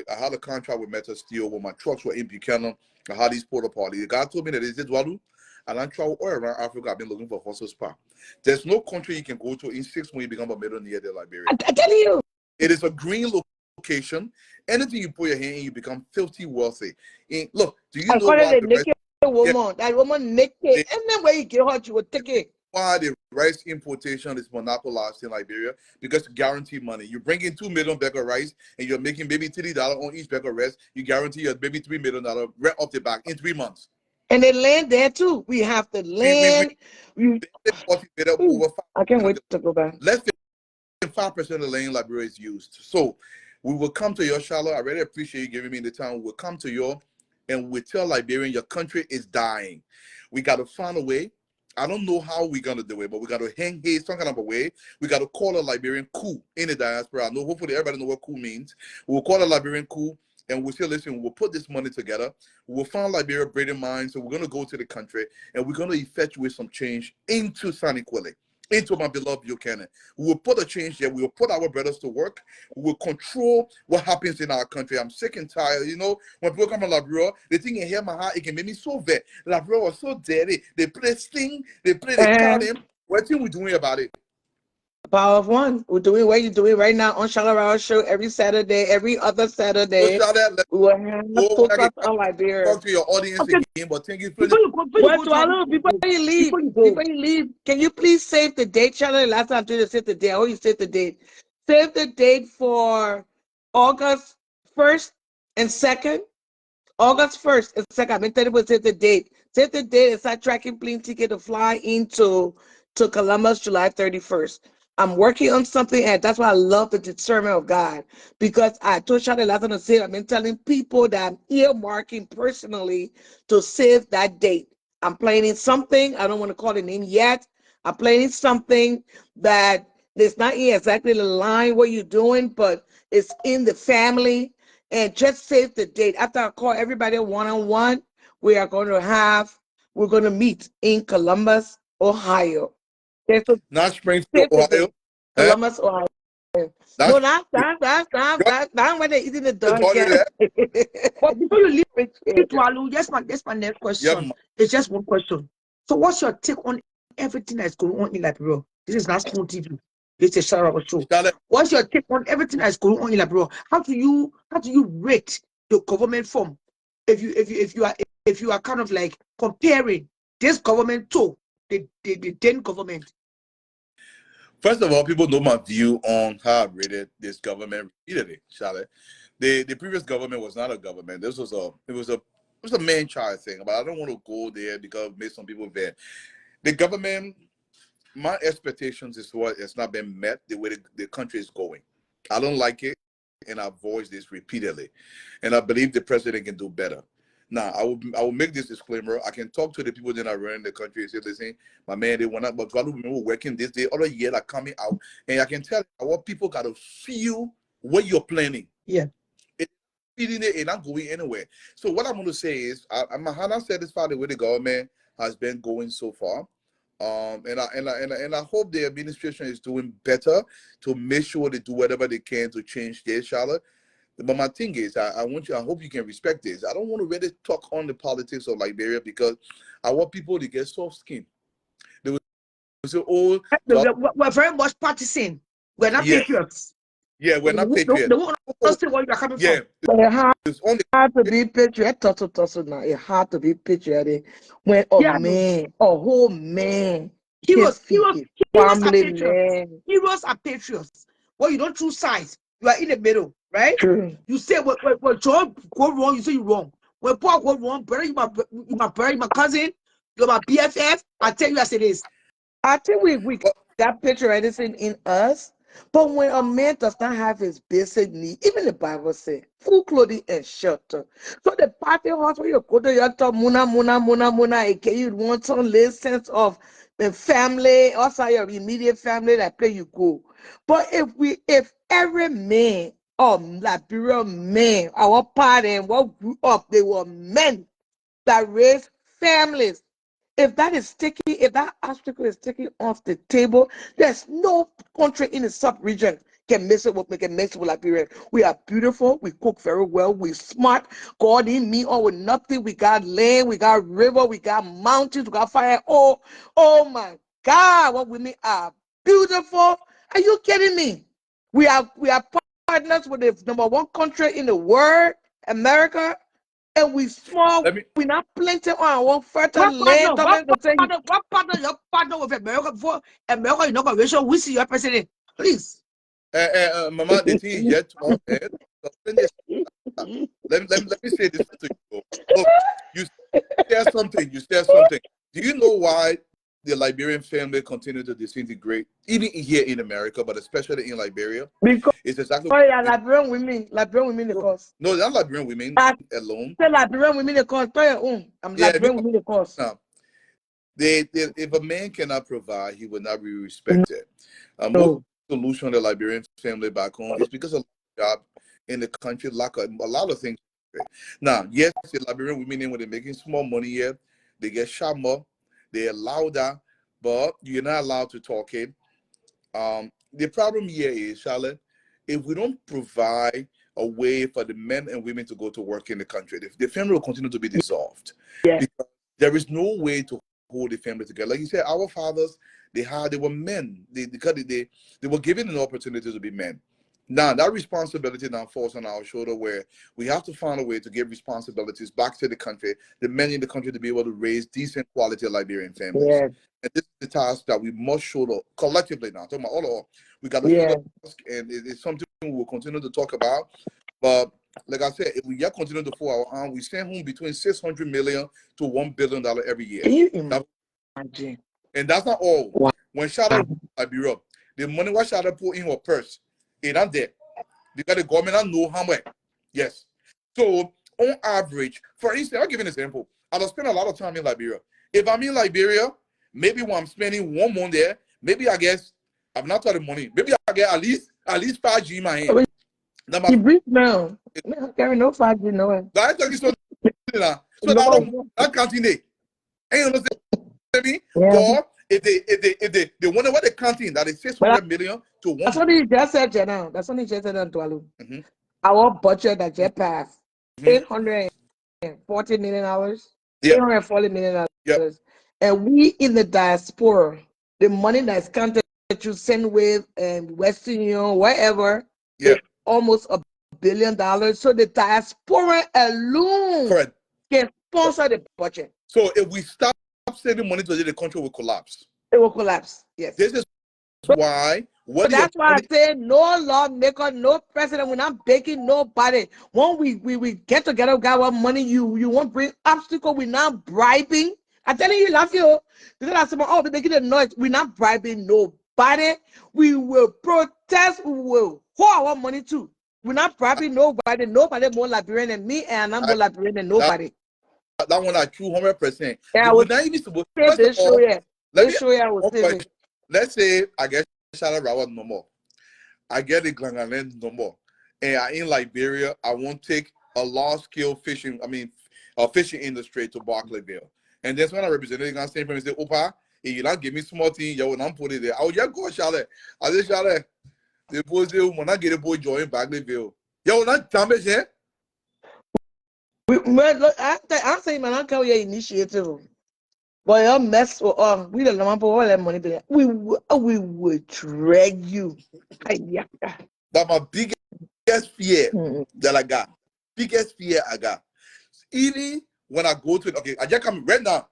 I had a contract with Meta Steel where my trucks were in Buchanan. I had these porta parties. The guy told me that is Walu, and I travel all around Africa. I've been looking for hustle spa. There's no country you can go to in 6 months you become a millionaire in Liberia. I tell you, it is a green location. Anything you put your hand in, you become filthy wealthy. Look, do you know why the naked woman? That woman naked, and then when you get hot, you will take it. Why the rice importation is monopolized in Liberia? Because guarantee money. You bring in 2 million bag of rice and you're making maybe $30 on each bag of rice. You guarantee your maybe $3 million rent off the back in 3 months. And the land there too. We have the land. I can't wait to go back. Less than 5% of the land in Liberia is used. So we will come to your Charlotte. I really appreciate you giving me the time. We will come to your and we tell Liberian your country is dying. We got to find a way. I don't know how we're going to do it, but we got to hang here some kind of a way. We got to call a Liberian coup in the diaspora. I know hopefully everybody knows what coup means. We'll call a Liberian coup and we'll say, listen, we'll put this money together. We'll find Liberia braiding minds. So we're going to go to the country and we're going to effectuate some change into Saniquete, into my beloved Buchanan. We will put a change there. We will put our brothers to work. We will control what happens in our country. I'm sick and tired. You know, when people come to Liberia, they think in here my heart, it can make me so vet. Liberia was so dirty. They play sting, they play the card in. What are we doing about it? Power of One. We're doing what you're doing right now on Charlotte Show every Saturday, every other Saturday. We will have focus on Liberia. Talk to your audience again, but thank you. Before you leave, can you please save the date, Charlotte? Last time I told you to save the date. I hope you save the date. Save the date for August 1st and 2nd. August 1st and 2nd. I've been telling you to save the date. Save the date and start tracking plane ticket to fly into to Columbus, July 31st. I'm working on something, and that's why I love the discernment of God. Because I told Charlie last time to say, I've been telling people that I'm earmarking personally to save that date. I'm planning something. I don't want to call the name yet. I'm planning something that it's not exactly the line what you're doing, but it's in the family. And just save the date. After I call everybody one-on-one, we're going to meet in Columbus, Ohio. Okay, so Not Springfield, save the Ohio. date. Eh? Columbus, Ohio. No, That's that's when they're eating the your dog daughter again. there? But before you leave Appreciate it, it. Walu, that's my next Yeah, question. It's just one question. So what's your take on everything that's going on in Liberia? This is not Spoon TV. It's a shout out show. Charlotte, What's your take on everything that's going on in Liberia? How do you rate the government from if you are kind of like comparing this government to the then government? first of all, people know my view on how I rated this government repeatedly, Charlotte. The previous government was not a government. This was a man-child thing, but I don't want to go there because it made some people bad. The government, my expectations is what has not been met the way the country is going. I don't like it, and I voice this repeatedly, and I believe the president can do better. Now, I will make this disclaimer. I can talk to the people that are running the country and say, listen, my man, they want to, but God, we were working this day, other year are coming out, and I can tell you what people got to feel what you're planning. Yeah. It's feeling it and not going anywhere. So what I'm going to say is, I'm 100% satisfied with the government has been going so far. And I hope the administration is doing better to make sure they do whatever they can to change this, Charlotte. But my thing is, I hope you can respect this. I don't want to really talk on the politics of Liberia because I want people to get soft skin. They will say, oh, God, We're very much partisan. We're not yes, patriots. yeah, we're not patriots. They won't Oh, understand where you're coming yeah, from. But it's only, hard to be patriotic. Tussle now. It's hard to be patriotic when a Yeah, no. man, a whole man, can Heroes, feed a heroes are family patriots. man. Heroes are patriots. Well, you don't choose sides. You are in the middle, right? True. You say when John go wrong, you say you wrong. When Paul go wrong, brother, you my brother, you my cousin, you're my BFF. I tell you as it is. I think we that patriotism in us, but when a man does not have his basic need, even the Bible says food, clothing, and shelter. So the party house where you go to your top muna, again, you want some little sense of the family, also your immediate family that play you go. But if every man or Liberian man, our party and what grew up, they were men that raised families. If that obstacle is taken off the table, there's no country in the sub-region can mess it with Liberia. We are beautiful, we cook very well, we smart. God in me or with nothing. We got land, we got river, we got mountains, we got fire. Oh my God, what women are beautiful. Are you kidding me? We are partners with the #1 country in the world, America. And we small, let me, we not plenty on one fertile land. What partner, your partner with America before America inauguration, we see your president. Please. Mama, the thing is yet on end. So let me say this to you. Look, you said something. You said something. Do you know why the Liberian family continue to disintegrate, even here in America, but especially in Liberia? Because It's exactly Liberian women the cause. no, they're not Liberian women I alone. say Liberian women the cause. Tell your own. I'm Yeah, Liberian women the cause. now if a man cannot provide, he will not be respected. Most No. solution the Liberian family back home is because of job in the country, lack of a lot of things. Now, yes, the Liberian women when they're making small money here, they get shot more, they're louder, but you're not allowed to talk it. The problem here is, Charlotte, if we don't provide a way for the men and women to go to work in the country, the family will continue to be dissolved. Yeah. Because there is no way to hold the family together. Like you said, our fathers, they were men. They were given an opportunity to be men. Now that responsibility now falls on our shoulder, where we have to find a way to give responsibilities back to the country, the men in the country, to be able to raise decent quality Liberian families. Yeah. And this is the task that we must shoulder collectively now. I'm talking about all. We got to shoulder Yeah. task, and it's something we will continue to talk about. But like I said, if we yet continue to fool our arm, we send home between $600 million to $1 billion every year. Can you imagine? And that's not all. Wow. When Shadow Liberia, the money what Shadow put in her purse, it not there. Because the government don't know how much. Yes. So on average, for instance, I'll give you an example. I don't spend a lot of time in Liberia. If I'm in Liberia, maybe when I'm spending 1 month there, maybe I guess I'm not talking money. Maybe I get at least 5G in my hand. You breathe now. No, carry no 5G, no way. That's so that that counting day. Ain't understand me? Yeah. Or if they wonder what they counting that is 600 million to 1. That's what he just said now. That's what he just said on Tualu. Mm-hmm. Our budget that just passed $840 million, $840 million. Yep. And we in the diaspora, the money that's counted that you send with Western Union, whatever, is almost $1 billion. So the diaspora alone can sponsor the budget. So if we stop sending money to the country will collapse. It will collapse. Yes. This is why. That's why I say no lawmaker, no president. We're not begging nobody. When we get together, got what money you won't bring obstacle. We're not bribing. I'm telling you, love you. Because I said, oh, we're making a noise. We're not bribing nobody. We will protest. We will hold our money too. We're not bribing nobody. Nobody more Liberian than me, and I'm more Liberian than nobody. That one, like 200%. Yeah, we're not even supposed to. Let's say I get Shala Rawat no more. I get the Glangaland no more. And I in Liberia, I won't take a large scale fishing, fishing industry to Barclayville. And that's when I represented the same and say, Opa, if you don't give me small thing, you will not put it there. I will just go Shala. I just Shala. The boys will not get a boy join Barclayville. You will not damage it. I'm saying, man, I can't your initiative. But you mess with we don't know all that money. We will drag you. That's my biggest fear that I got. Biggest fear I got. Even when I go to I just come right now.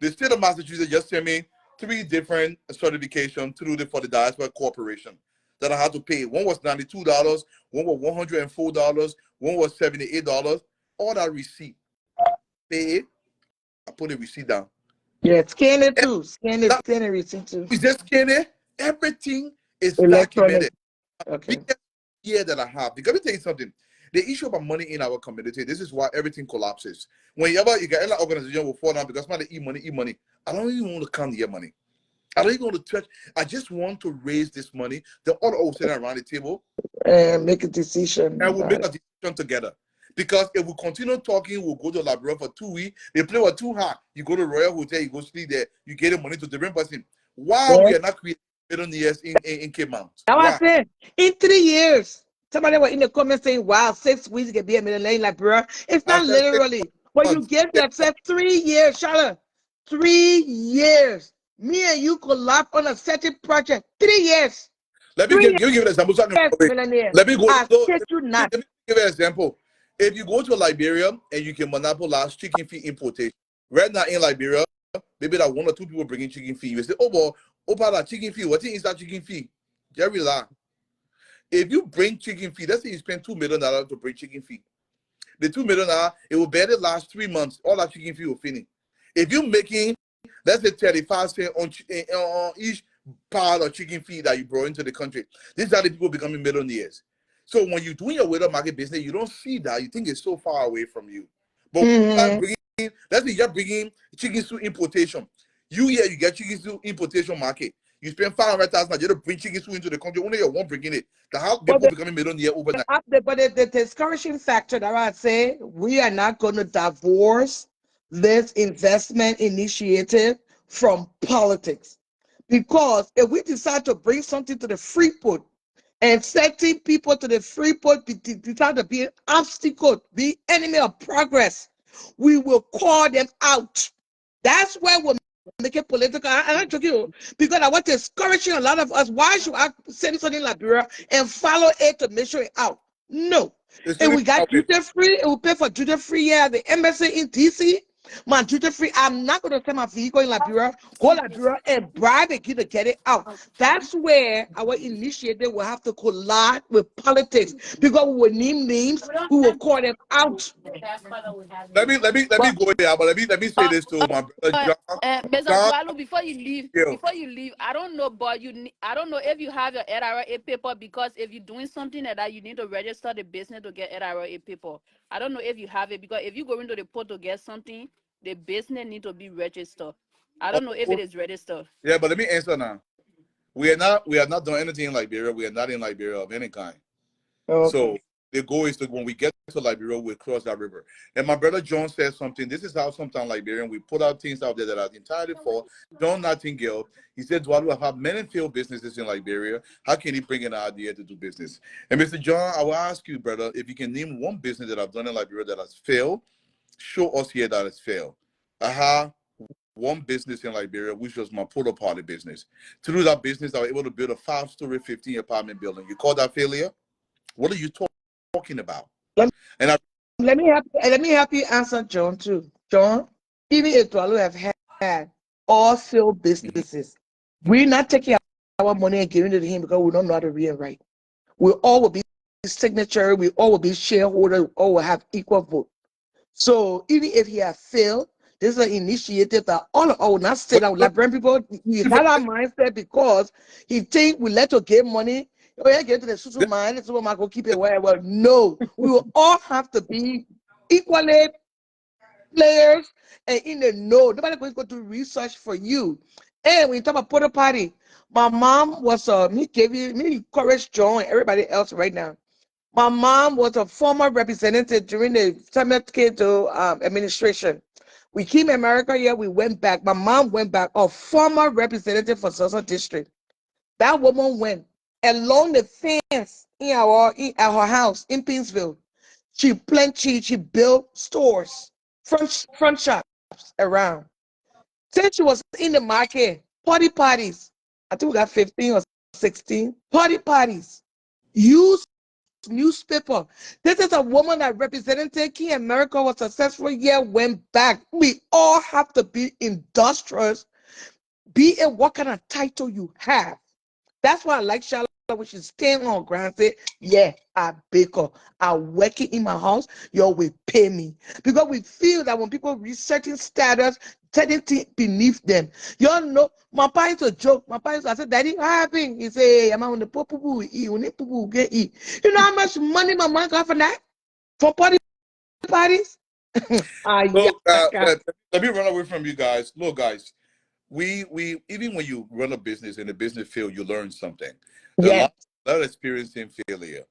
The state of Massachusetts just sent me 3 different certifications for the Diaspora Corporation that I had to pay. One was $92, one was $104, one was $78. All that receipt. Pay it. I put the receipt down. Yeah, scan it too. Scan the receipt too. Is just scan it? Everything is documented. Okay. Biggest fear that I have. Because let me tell you something. The issue about money in our community, this is why everything collapses. Whenever you get an organization will fall down because money, e-money. I don't even want to count your money. I don't even want to touch. I just want to raise this money. The other all sitting around the table and make a decision. And we'll make a decision together. Because if we continue talking, we'll go to Liberia for 2 weeks. They play with too hard. You go to Royal Hotel, you go sleep there, you get the money to the different person. Why we are not creating millionaires in Cape Mount? Now I said, in 3 years, somebody was in the comments saying, wow, 6 weeks can be a millionaire in Liberia. It's not literally. But you give yourself 3 years, Charlotte. 3 years. Me and you collab on a certain project. 3 years. Let me give you an example. Let me go. Let me give you an example. If you go to Liberia and you can monopolize chicken feed importation, right now in Liberia, maybe that 1 or 2 people bringing chicken feed. You say, oh, boy, that chicken feed. What is that chicken feed? Jerry La. If you bring chicken feed, let's say you spend $2 million to bring chicken feed. The $2 million, it will barely last 3 months. All that chicken feed will finish. If you're making, let's say 35 cents on each part of chicken feed that you brought into the country, these are the people becoming millionaires. So when you're doing your widow market business, you don't see that. You think it's so far away from you. But let's say you're bringing chicken soup importation. You get chicken soup importation market. You spend $500,000 to bring chicken soup into the country. Only you won't bring it. The house people becoming millionaire overnight. But the discouraging factor that I say, we are not going to divorce this investment initiative from politics. Because if we decide to bring something to the Freeport, and setting people to the Freeport decide to be an obstacle, be enemy of progress, we will call them out. That's where we'll make it political. And I'm joking because I want to discourage a lot of us. Why should I send something in Liberia and follow it to make sure it out? No. And we got duty free, and we pay for duty free at the embassy in DC. Man, duty free. I'm not going to send my vehicle in Liberia, go Liberia and bribe a kid to get it out. That's where our initiative will have to collide with politics because we will name names, we will call them out. Let me But go here, but let me say this to my brother John. Mr. John, Dwalu, before you. you leave, I don't know, but I don't know if you have your LRA paper, because if you're doing something like that, you need to register the business to get LRA paper. I don't know if you have it, because if you go into the port to get something, the business need to be registered. I don't know if it is registered. Yeah, but let me answer now. We are not doing anything in Liberia. We are not in Liberia of any kind. Okay. So the goal is to, when we get to Liberia, we cross that river. And my brother John said something. This is how sometimes Liberian, we put out things out there that are entirely false. John Nightingale, he said, Dwalu have many failed businesses in Liberia. How can he bring an idea to do business? And Mr. John, I will ask you, brother, if you can name one business that I've done in Liberia that has failed, show us here that has failed. One business in Liberia, which was my porta party business. Through that business, I was able to build a 5-story, 15-apartment building. You call that failure? What are you talking about? Let me help you answer John too. John, even if Dwalu have had all failed businesses, we're not taking our money and giving it to him because we don't know how to read and write. We all will be signature, we all will be shareholder, we all will have equal vote. So even if he has failed, this is an initiative that all of us will not sit down. Liberian people, we have our mindset because he think we let to give money. Oh, yeah, get to the superman, the superman go keep it wherever. No, we will all have to be equally players and in the know. Nobody going to go do research for you. And when you talk about porta party, my mom was me encourage John and everybody else right now. My mom was a former representative during the Summit Kinto administration. We came to America here, we went back. My mom went back, a former representative for Sosa District. That woman went along the fence in her house in Pinsville. She built stores, front shops around. Since she was in the market, parties. I think we got 15 or 16 parties. Use newspaper. This is a woman that represented King America, was successful here, went back. We all have to be industrious, be it what kind of title you have. That's why I like Charlotte, when she stand on ground and say, yeah, I bake her. I work it in my house, you will pay me. Because we feel that when people reach certain status, certain things beneath them. You all know, my parents a joke. My parents, I said, Daddy, what happened? He say, I'm on the poo will eat, when the poo will get eat. You know how much money my mom got for that? For parties? Look, Yeah. let me run away from you guys. Look, guys, we even when you run a business in the business field, you learn something. There's a lot of experience in failure.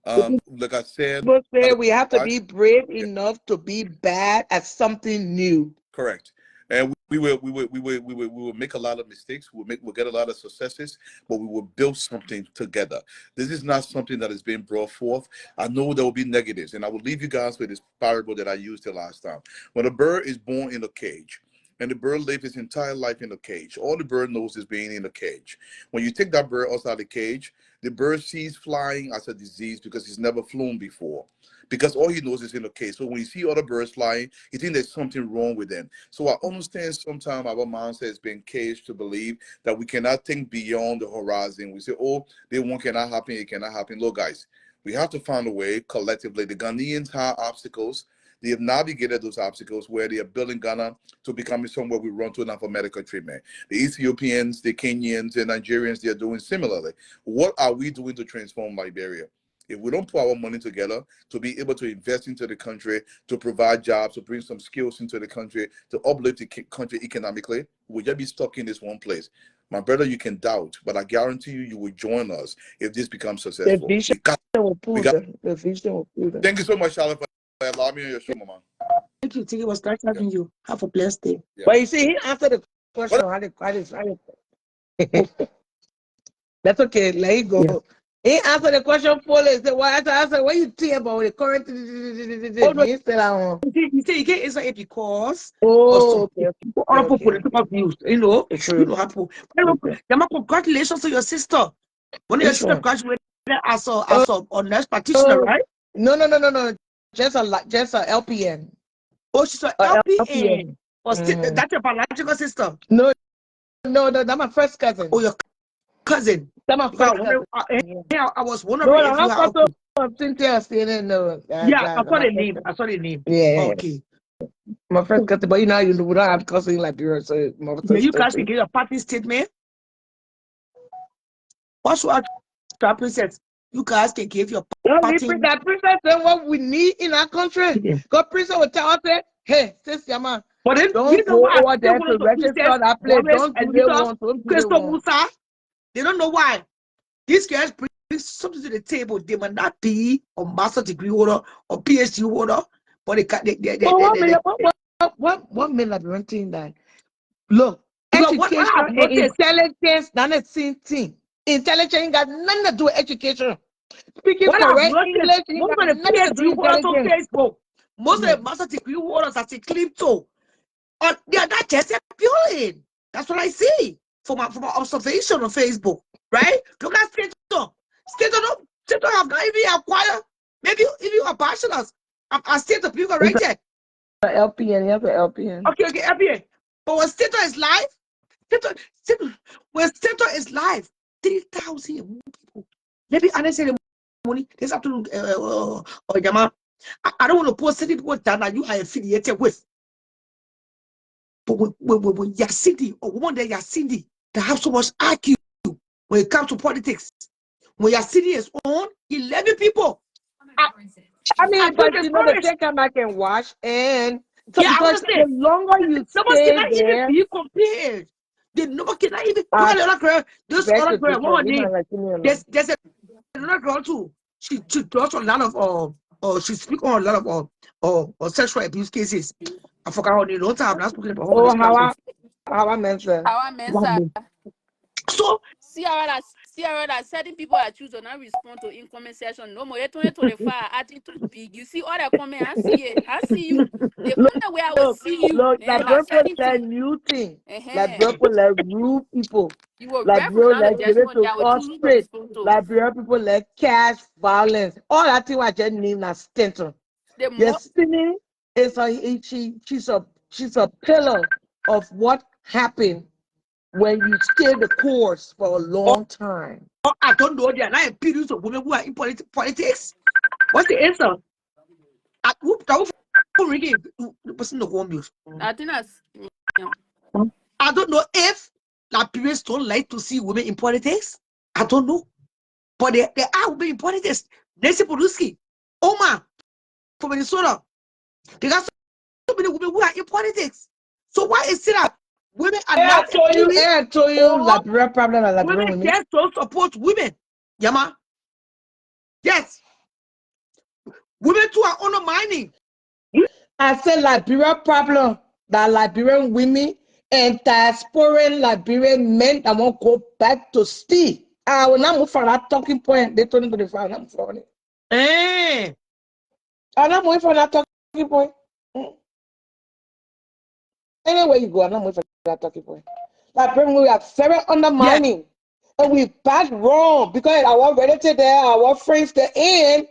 Like I said, People say we have to be brave enough to be bad at something new. correct. And we will make a lot of mistakes. We'll get a lot of successes, but we will build something together. This is not something that is being brought forth. I know there will be negatives, and I will leave you guys with this parable that I used the last time. When a bird is born in a cage, and the bird lives its entire life in a cage, all the bird knows is being in a cage. When you take that bird outside the cage, the bird sees flying as a disease because he's never flown before. Because all he knows is in a cage. So when you see other birds flying, you think there's something wrong with them. So I understand sometimes our mindset has been caged to believe that we cannot think beyond the horizon. We say, oh, this one cannot happen, it cannot happen. Look, guys, we have to find a way collectively. The Ghanaians have obstacles. They have navigated those obstacles where they are building Ghana to becoming somewhere we run to now for medical treatment. The Ethiopians, the Kenyans, the Nigerians, they are doing similarly. What are we doing to transform Liberia? If we don't put our money together to be able to invest into the country, to provide jobs, to bring some skills into the country, to uplift the country economically, we'll just be stuck in this one place. My brother, you can doubt, but I guarantee you, you will join us if this becomes successful. The vision will pull them. The vision will pull them. Thank you so much, Charlotte, for allowing me on your show, Mama. Thank you. Tiki was nice having you. Have a blessed day. Yeah. But you see, he answered the question. That's okay. Let it go. Yeah. He answered the question fully. He said, "Why?" I said, "What you think about the current?" Oh, no. He said, "You can't answer it because." Oh, okay. Political views. You know, you know how. Congratulations to your sister. When your sister graduated as a nurse practitioner, right? No. Just a LPN. Oh, she's an LPN. Or that's your biological sister. No, that's my first cousin. Oh, your cousin. That's my Because first cousin. I was No, wondering I'm if you not had. talking about Cynthia saying no. Yeah, I saw the name. I saw the name. Yeah. Okay. My first cousin, but you know, we don't have cousin in Liberia, so my first Yeah, you guys can get a party statement. What's what princess? You guys can give your party. That princess is what we need in our country. Because princess will tell us, hey, sister, man, But then, don't you know go why? over there to register that place. Don't do they want. Don't do they Crystal want. Musa. They don't know why. These guys bring something to the table. They might not be a master degree holder or PhD holder, but they can't. What made Liberian thing that? Look, Because education what I've and noticed, intelligence, not the same thing. Intelligence ain't got nothing to do with education. Speaking what I've correct noticed, English ain't most got of the nothing to do PhD with holders on intelligence. Facebook, most of the master degree holders are in crypto. They are not just appealing. That's what I see from my observation on Facebook, right? Look at State have not even acquired. Maybe if you are bachelors, I state of people right there. LPN, you have an LPN. Okay, LPN. But when state is live, when state is live, 3,000 people. Maybe I didn't say the money. This afternoon, Yama. I don't want to post any people that you are affiliated with. But when Yasidi or woman that Yasidi that have so much IQ when it comes to politics, when Yasidi is on 11 people, I mean, but you know, the take come back and watch, and so yeah, because the longer you numbers stay cannot even there, be compared. The number cannot even look at the other girl. This other girl, what her name? There's another girl too. She does a lot of she speaks on a lot of sexual abuse cases. I forgot her name. Long time I'm not speaking about her. oh, how I mentioned. How I mention. So See that certain people are choosing not respond to incoming session. No more 2025 attitude big. You see all that comment, I see it. I see you. The only way I will see you, Look, then like people certain learn thing. new thing. Like Uh-huh. people like rude people. You will Like ref from now to like give it judgment to day. I will us choose who to straight. respond to. Like people like cash violence. All that thing I just name that Stenton. The more Yes, Sydney is she's a pillar of what happened when you stay the course for a long time. I don't know. There are not opinions of women who are in politics. What's the answer? The person no one mute. I think that's I don't know if Liberians don't like to see women in politics. I don't know. But there are women in politics. Nancy Pelosi, Oma from Minnesota. There are so many women who are in politics. So why is it that women are not appealing? I told you, Liberia problem and Liberian Women women. just don't support women. Yama. Yes. Women too are undermining. I said Liberia problem that Liberian women and diasporan Liberian men that won't go back to steal. I will not move from that talking point. They told me to the file. I'm from it. I'm not moving from that talking point. Anywhere you go, I'm not moving from that talking point. Liberian women are very undermining. And we bad wrong because our relatives there, our friends there, and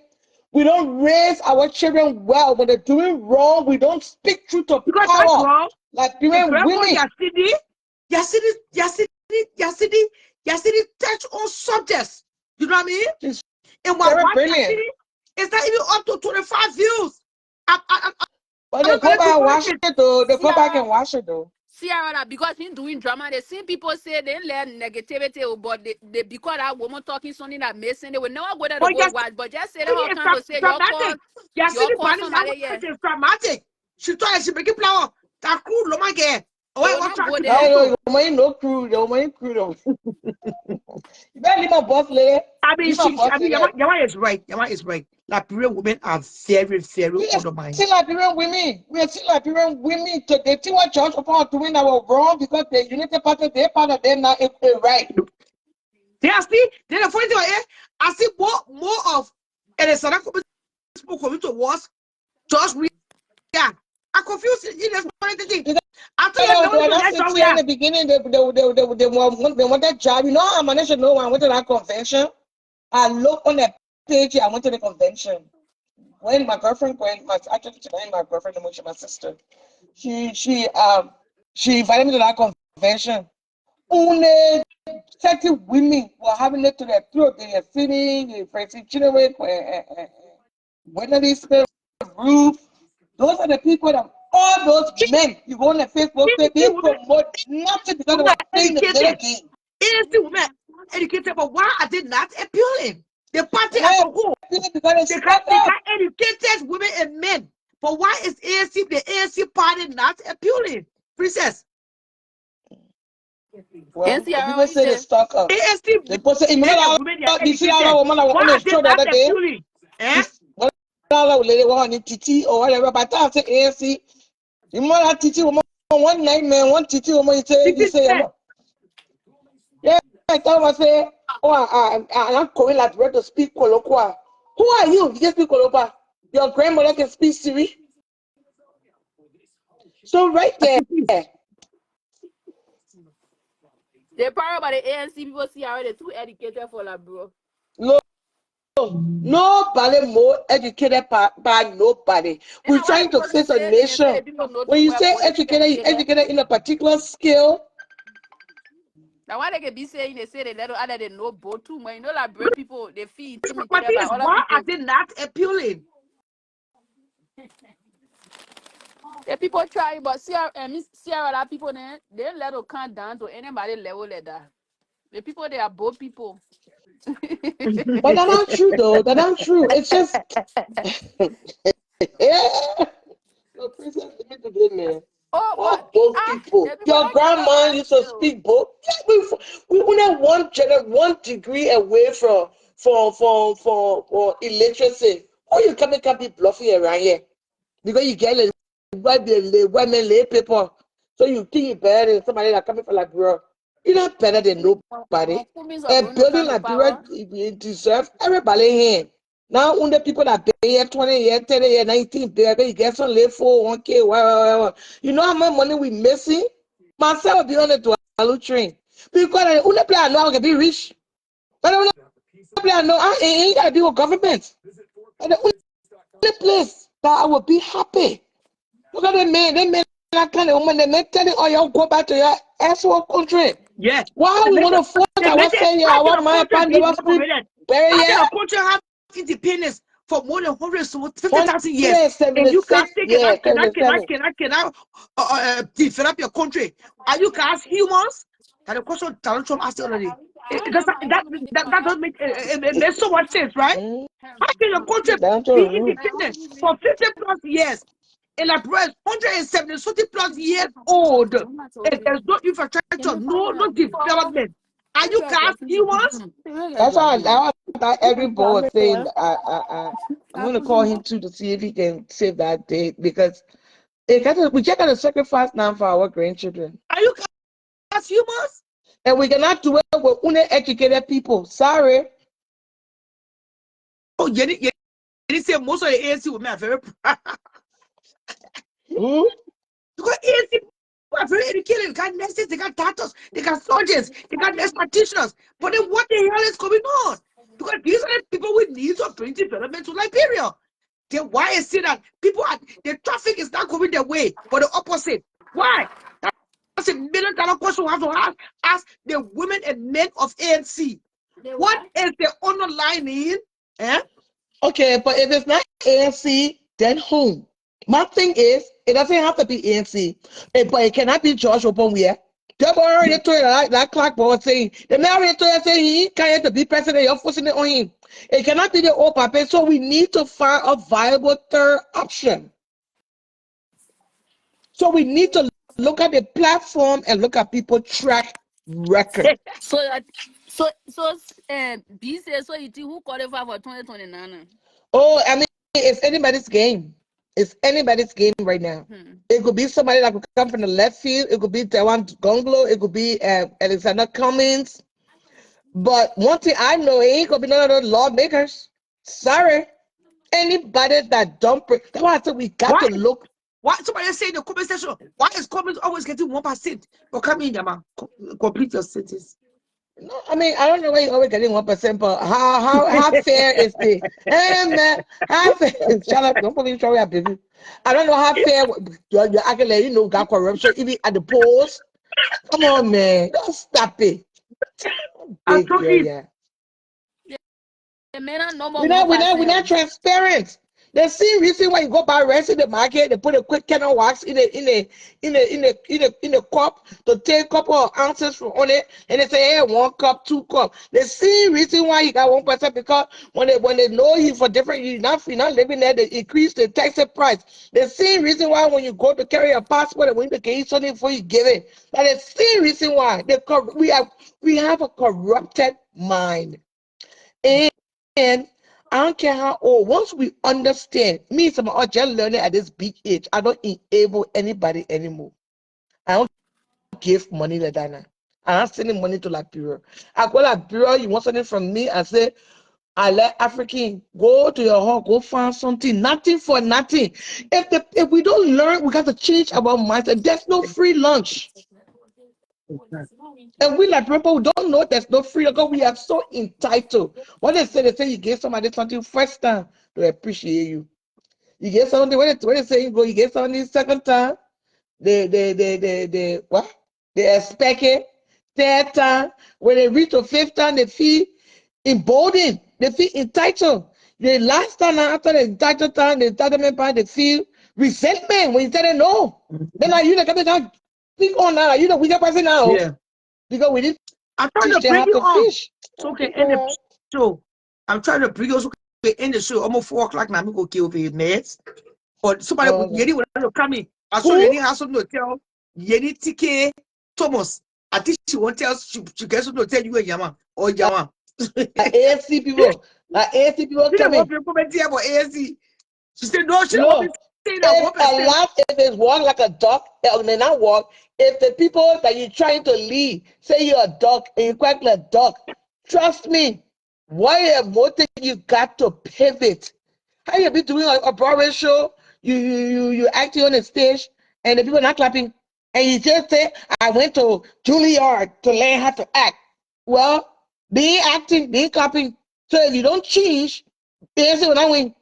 we don't raise our children well. When they're doing wrong, we don't speak truth to Because power. that's wrong. Like doing women. Yasidi touch on subjects. You know what I mean? She's and very brilliant. It's not even up to 25 views. But they go back and watch it though. They go back and watch it though. Sierra, because he's doing drama, they see people say they learn negativity, but they because that woman talking something that missing, they will never go there to go watch. But just say that all kind of say your call somebody. It's dramatic. She thought she make it flower. That crew, no my girl. Oh, you no crew, no crew though. You better leave my boss lady. I mean, Yama is right. Yama is right. Liberian women are very, very undermined. See Liberian women. We are still Liberian women. They think what George upon doing that were wrong because the Unity Party, they part of them now right. They are still, then the funny thing I see more of and it's another people coming to was just yeah. I confused you. That's one thing. I told you in the beginning they want that job. You know, I managed to know when I went to that convention. I looked on that page. I went to the convention. when my girlfriend went, actually tonight my girlfriend, my sister, she invited me to that convention. Only 30 women were having it to their throat. They were singing, they were singing, whether they spell roof. Those are the people that all those men you go on the Facebook page, they promote nothing because they were playing the little game. ANC women educated, but why are they not appealing? The party as a whole, they got educated women and men. But why is the ANC party not appealing? Princess. Well, people say they stock up. ANC, they say, you see that woman that was on the show the other day? That lady was on Titi or whatever, but I say ANC. You know that Titi woman, one night man, one Titi woman, you say, yeah, I thought I say, oh, I'm calling like to speak Kolokwa. Who are you? You just speak Kolokwa. Your grandmother can speak Siri. So right there. The part about the ANC people see how they're too educated for that, bro. No, nobody more educated by nobody. We're trying to face a nation. When you say educated, you educated in a particular skill. Now why they can be saying they say they let other than no boat too much. You know like brave people they feel intimidated by other people. Why are they not appealing? The people try, but see other people then they let them come down to anybody level like that. The people they are both people. But that's not true though. That's not true. It's just yeah. So princess, let me do man. Oh, both people. Your grandma used to speak both. Yeah, we only one degree away from illiteracy. Or you can't be bluffing around here because you get the women lay people. So you think you're better than somebody that coming from Liberia. You're not better than nobody. And building Liberia, it deserves everybody here. Now, when the people that pay here 20 years, 30 years, 19 years, you get some live for 1K, whatever. You know how much money we missing? Myself will be on the Tualu train. Because when the player know I can be rich. But when the player know I ain't got to be with government. And the only place that I will be happy. Look at the men that kind of woman, the men telling, oh, y'all go back to your asshole country. Yeah. Why we want to force our say, yeah, I want my pandemic bury a country have independence for more than 150,000 years. And you can't take cannot develop your country. Are you guys humans? That the question Donald Trump asked already. That doesn't make it makes so much sense, right? How can your country be independent for 50 plus years? And like 170 plus years old, and there's no infrastructure, no development. Are you guys humans? That's why every board saying I'm going to call him too to see if he can save that date because we just got to sacrifice now for our grandchildren. Are you guys humans? And we cannot do it with uneducated people. Sorry. Oh, you say most of the ANC women are very proud. Because ANC people are very educated. They got nurses, they got doctors, they got surgeons, they got nurse practitioners. But then what the hell is going on? Because these are the people with needs of bringing development to Liberia. Then why is it that the traffic is not going their way, but the opposite? Why? That's $1 million question we have to ask the women and men of ANC. What is the underlying? Okay, but if it's not ANC, then whom? My thing is, it doesn't have to be ANC, but it cannot be George Obonwia. They already told that clock board saying, the man already told saying he can't to be president, you're forcing it on him. It cannot be the old puppet, so we need to find a viable third option. So we need to look at the platform and look at people's track record. B says so you think who qualify for 2029? Oh, I mean, it's anybody's game. It's anybody's game right now. It could be somebody that could come from the left field. It could be Dewan Gonglo. It could be Alexander Cummings. But one thing I know, it ain't gonna be none of those lawmakers. Sorry. Anybody that don't that's why I said we got to look. Why somebody say in the comment section, why is Cummings always getting 1%? But come in, man, complete your sentence. No, I mean, I don't know why you're always getting 1%, but how fair is the man, how fair shut up, don't believe sorry, baby. I don't know how fair you're acting like got corruption even at the polls. Come on, man. Don't stop it. I Big took girl, it. yeah. The men are number We're not 1%. transparent. The same reason why you go buy rice in the market, they put a quick can of wax in a cup to take a couple of ounces from on it, and they say, hey, 1 cup, 2 cup. The same reason why you got 1% because when they know you for different, you're not living there, they increase the tax price. The same reason why when you go to carry a passport and when you get something before you give it. That is the same reason why we have a corrupted mind. And I don't care how old, once we understand, me, some of just learning at this big age, I don't enable anybody anymore. I don't give money like that now. I'm not sending money to Liberia. I go Liberia, you want something from me, I say, I let African go to your home, go find something, nothing for nothing. If we don't learn, we got to change our mindset. There's no free lunch. And we like people who don't know there's no free because we are so entitled. What they say you give somebody something first time, they appreciate you. You get something when they say you go, you get something second time, they what? They expect it. Third time, when they reach the fifth time, they feel emboldened, they feel entitled. The last time after the entitled time, the entitlement part, they feel resentment when you tell them no. Then now you the capital speak on now, you the weaker person now. Yeah. Because we didn't I'm trying teach to them bring how you to on. fish. So okay, end the show. I'm trying to bring you so okay, end the show. Almost 4 o'clock now. I'm going to kill the next. But somebody would Okay. come in. I saw Who? Yeni has something to tell. Yeni TK Thomas. I think she won't tell she gets something to tell you and Yama or Yama. AFC people. AFC people She didn't want coming. to comment here about ASC. She said no, she don't want me Look, saying that if 1%. if it's walk like a duck, it may not walk. If the people that you're trying to lead say you're a duck and you quack like a duck, trust me, why more thing you got to pivot. How you be doing a Broadway show? You acting on the stage and the people not clapping, and you just say, "I went to Juilliard to learn how to act." Well, they acting, they clapping. So if you don't change, they say when I win.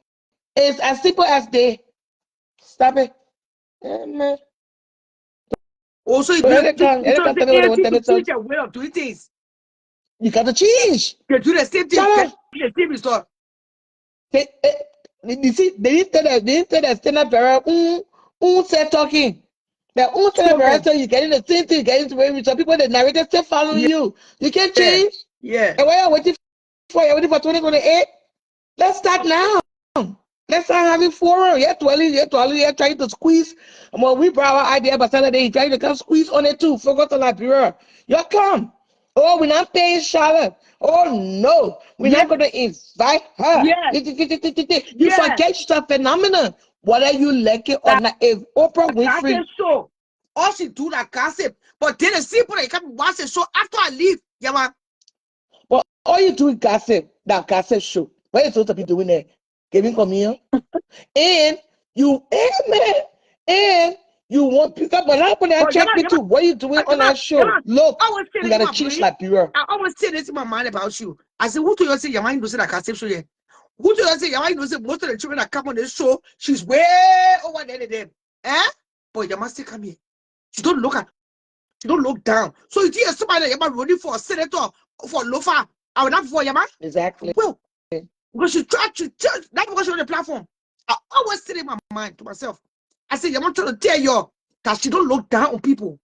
It's as simple as they stop it. Man. Also, So here they come. Here they because come. the Tell me what they ANC want. Tell to me change something. their way of doing things. You got to change. They do the same thing. Shut Get up. the same result. They, you see, they didn't tell that stand up bearer. Said talking. The stand up bearer Okay. said you getting the same thing. Getting to where some people the narrator still following you. You can't Yeah. change. Yeah. And what you're waiting for? You're waiting for 2028. Let's start now. Let's start having forum. You're 12, you're trying to squeeze. Well, we brought our idea, but Saturday, trying to come squeeze on it too. Focus on Liberia. You come. Oh, we're not paying Charlotte. Oh, no. We're Yeah. not going to invite her. Yeah. You Yeah. forget she's a phenomenon. Whether you like it or That not, if Oprah gossip Winfrey, show. All she do that gossip. But then the people that come watch the show after I leave. Yeah, man. well, all you do is gossip, that gossip show. What are you supposed to be doing there? Giving communion? And you, man, and you want because when I put that But yeah, check man, me yeah, too, what are you doing man, on that yeah, show? man. Look, I always say we this in gotta my change brain. Liberia. I always say this in my mind about you. I say, who do you say your mind knows that gossip show? Yeah. Who do you say your mind knows that most of the children that come on this show, she's way over there than them. Eh? But your man still come here. She don't look at, she don't look down. So you hear somebody that you're running for a senator for Lofa. I would not for your man. Exactly. Well, because she tried to tell that because she's on the platform. I always say in my mind to myself, I say, you're not trying to tell you that she don't look down on people.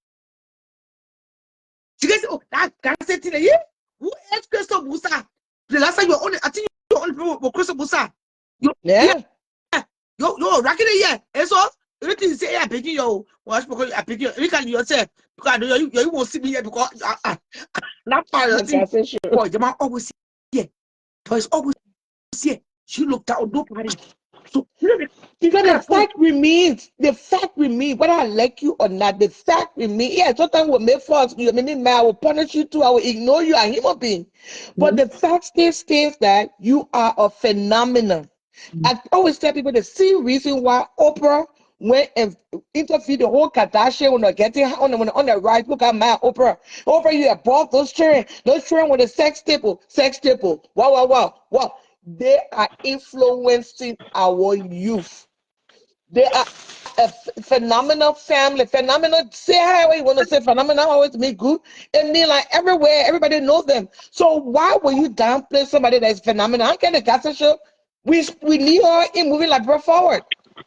She gets, oh, that gossip thing here. Who else Crystal Musa? The last time you were on it, I think you were on people with Crystal Musa. Yeah, Yeah, you're rocking it, yeah. And so, everything you say, yeah, picking your, well, I pick you, you can yourself, because you won't see me here because, not part of the thing. that's it. Sure. Boy, the man always here. But it's always here. She looked down, nobody. So, you know, Because the kind of point. fact remains, whether I like you or not, the fact remains. Yeah, sometimes we'll make faults, you may mad, I will punish you too, I will ignore you, I'm a human being. But the fact still stays that you are a phenomenon. I always tell people the same reason why Oprah went and interviewed the whole Kardashian when they're getting on the right. Look at my Oprah. Oprah, you have bought those children. Those children with a sex table. Wow. They are influencing our youth. They are a phenomenal family, phenomenal. Say how you want to say phenomenal, always make good. And then like everywhere, everybody knows them. So why will you downplay somebody that's phenomenal? I get the gossip show. We need her in moving Liberia forward.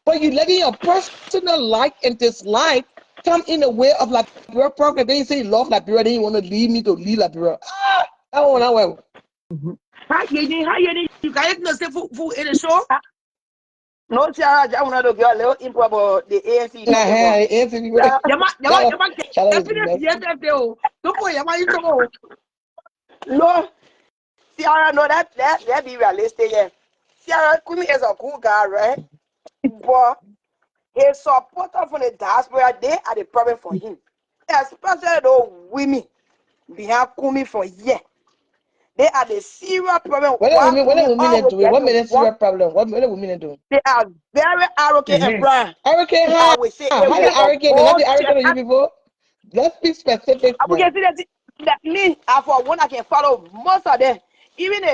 But you letting your personal like and dislike come in the way of Liberia program. Then you say you love Liberia, then you want to leave me to leave Liberia. I don't know. How you You guys know say for in the show? no charge. I want to go a little improv about the ANC. Nah, Yeah. No, Sarah, no, that be realistic. Yeah. Sarah Kumi is a cool guy, right? But his supporter from the diaspora, they are the problem for him. Especially those women behind Kumi for years. They are the serious problem. What are women doing? What made a serious problem? What are women doing? They are very arrogant and proud. Arrogant I how? would say How they arrogant? They not be arrogant on you before? Let's be specific. I can see that me, for one, I can follow most of them. Even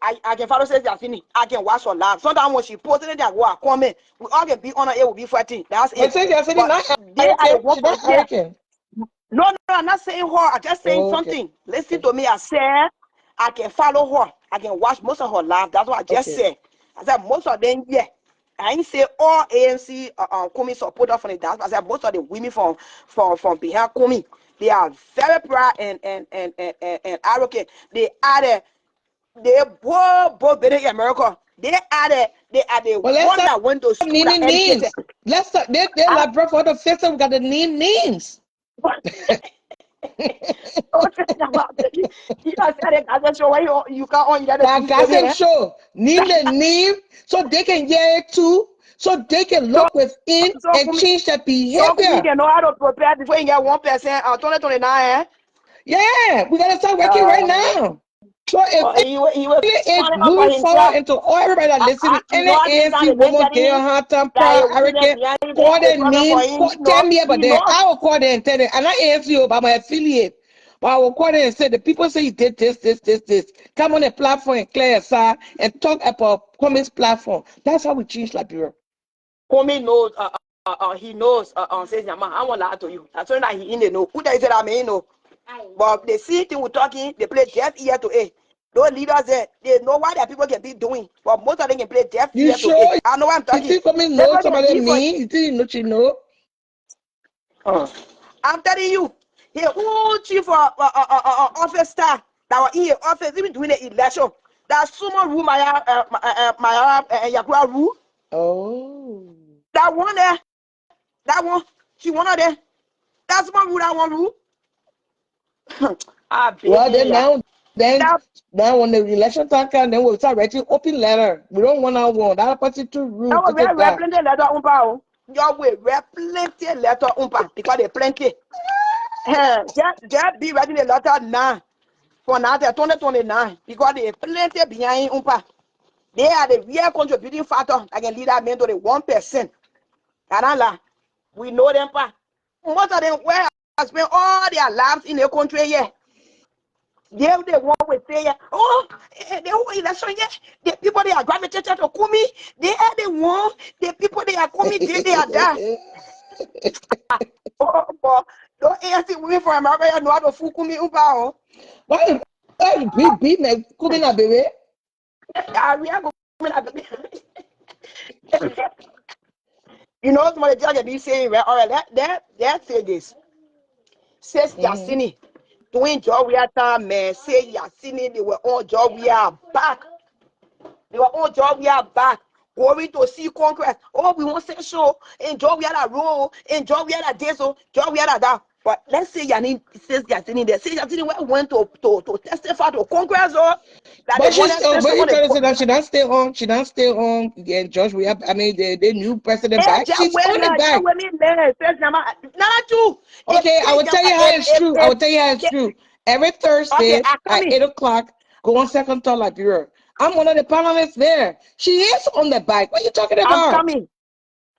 I can follow says Yasini. I can watch her live. Sometimes when she posted it, I go comment. We all can be on it. Will be fighting. That's it. But say Yasini not they are the arrogant. one She not for arrogant. No, I'm not saying her. I'm just saying something. Listen to me. I said I can follow her. I can watch most of her live. That's what I just said. I said most of them, yeah. I ain't say all ANC Kumi supporter from the diaspora. I said most of the women from behind Kumi, they are very proud and arrogant. They are both better in America. They are the one that went to school that educated. Let's start. They're like bro for the fifth. We got the names. Gossip show. Name the name so they can hear it too. So they can look within and change their behavior. So we can know how to prepare before you get 1%. 2029. Yeah, we gotta start working right now. So if it's moving forward into all everybody that listening, any ANC woman, girl, hot temper, arrogant, call their name, tell me about that. I will call them and tell them, and I answer you about my affiliate. But I will call them and say, the people say you did this. Come on the platform and clear aside and talk about Kumi's platform. That's how we change Liberia. Kumi knows, he knows, says, I won't lie to you. As soon as he in the know, who does it, I may know. But they see thing we're talking, they play deaf ear to ear. Those leaders there, they know what that people can be doing. But most of them can play deaf ear to ear. I know what I'm talking. You think Kumi knows somebody me? You think you know? I'm telling you, the whole chief office staff that were in the office, even during the election, that someone rule my Yakura rule. Oh. That one there, she one of them. That's one rule, that one rule. Well, now when the election time comes, then we'll start writing open letter. We don't want our one. That person too rude. That was very plenty letter umpa. Your way, plenty letter umpa because they plenty. Just be writing the letter now for now 2029 because they plenty behind umpa. They are the real contributing factor that can lead that man to the 1%. And we know them pa. Most of them where I spend all their lives in the country here. They want to say, oh, the whole election, the people they are gravitated to Kumi, they are the one, the people they are coming, they are there. Oh, but don't ask women from America know how to fool Kumi Upa. Why beat me Kumi na baby? We are going you know what the judge be saying, right? All right, that say this. Says Yasini. Doing job we are time, man. Say Yasini, they were all job we are back. They were all job we are back. Going to see Congress. Oh, we want to show. And job we are that role. And job we are that this. Job we are that. But let's say Yanni says Yasini there. Say Yasini went to testify to Congress or that but she's but you trying to say that she don't stay home. She don't stay home. Yeah, George, we have the new president back. She's on the back. Okay, I will tell you how it's true. I will tell you how it's true. Every Thursday at 8 o'clock, go on Second Thought Liberia. I'm one of the panelists there. She is on the bike. What are you talking about?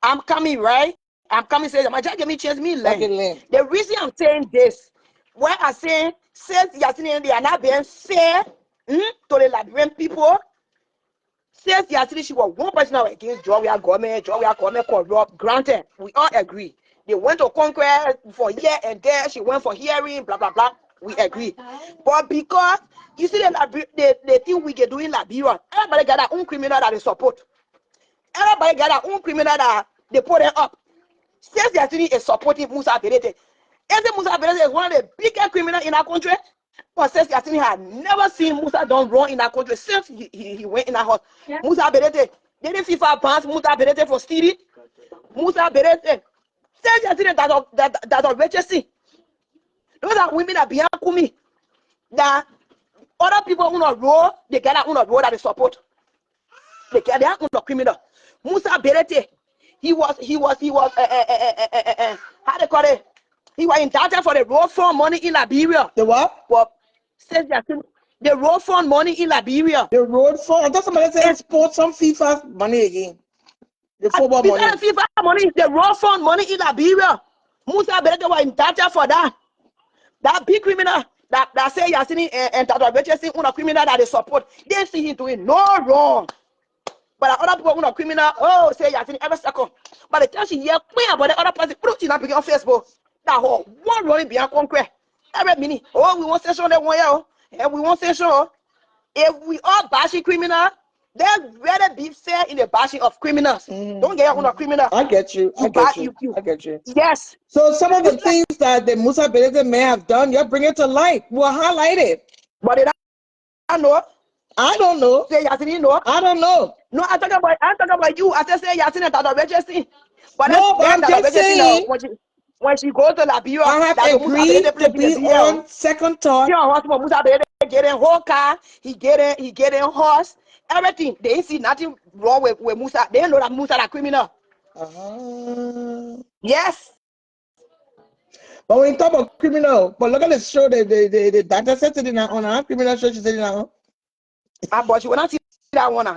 I'm coming, right? I'm coming to say, my just give me a chance, me learn. Okay, learn. The reason I'm saying this, when I say, since they are not being fair to the Liberian people, since yesterday she was one person against Georgia government corrupt. Granted, we all agree. They went to Congress for here and there. She went for hearing, blah blah blah. We agree. But because you see the thing we get doing Liberia, everybody got their own criminal that they support. Everybody got their own criminal that they put them up. Since yesterday is supporting Musa Berete. Isn't Musa Berete is one of the biggest criminals in our country? But since yesterday had never seen Musa done wrong in our country since he went in our house. Yeah. Musa Berete didn't FIFA pass Musa Berete for stealing. Musa Berete since yesterday that of Richardson. Those are women that behind Kumi. That other people who not roll, they get out on a road that they support. They get their own criminal. Musa Berete, he was how they call it? He was indicted for the road fund money in Liberia. The what? Well, says that the road fund money in Liberia. The road fund. I thought somebody said export some FIFA money again. The football money. FIFA money, the road fund money in Liberia. Musa Berete was indicted for that. That big criminal that say Yasini and that Richardson on a criminal that they support. They see him doing no wrong. But the other people who are criminal, oh, say Yasini every second. But the time she hear clear about the other person, put it up on Facebook. That whole one running behind concrete. Every minute, oh, we want session that 1 year, and we want session. If we all bashing criminal, there's rather be fair in the bashing of criminals. Don't get on a criminal. I get you. I get you. Yes. So some of the things that the Musa Berete may have done, you're bringing to light. We'll highlight it. But did I know? I don't know. Say Yasini know? I don't know. No, I'm talking about you. I just say Yasini that Richardson. But no, but I'm just saying. When she goes to Liberia, I have agreed to be on second thought. Getting whole car, he getting horse, everything. They ain't see nothing wrong with Musa. They know that Musa is a criminal. Yes. But when you talk about criminal, but look at the show, the doctor said it on our criminal show, she said it now. But you will not see that one.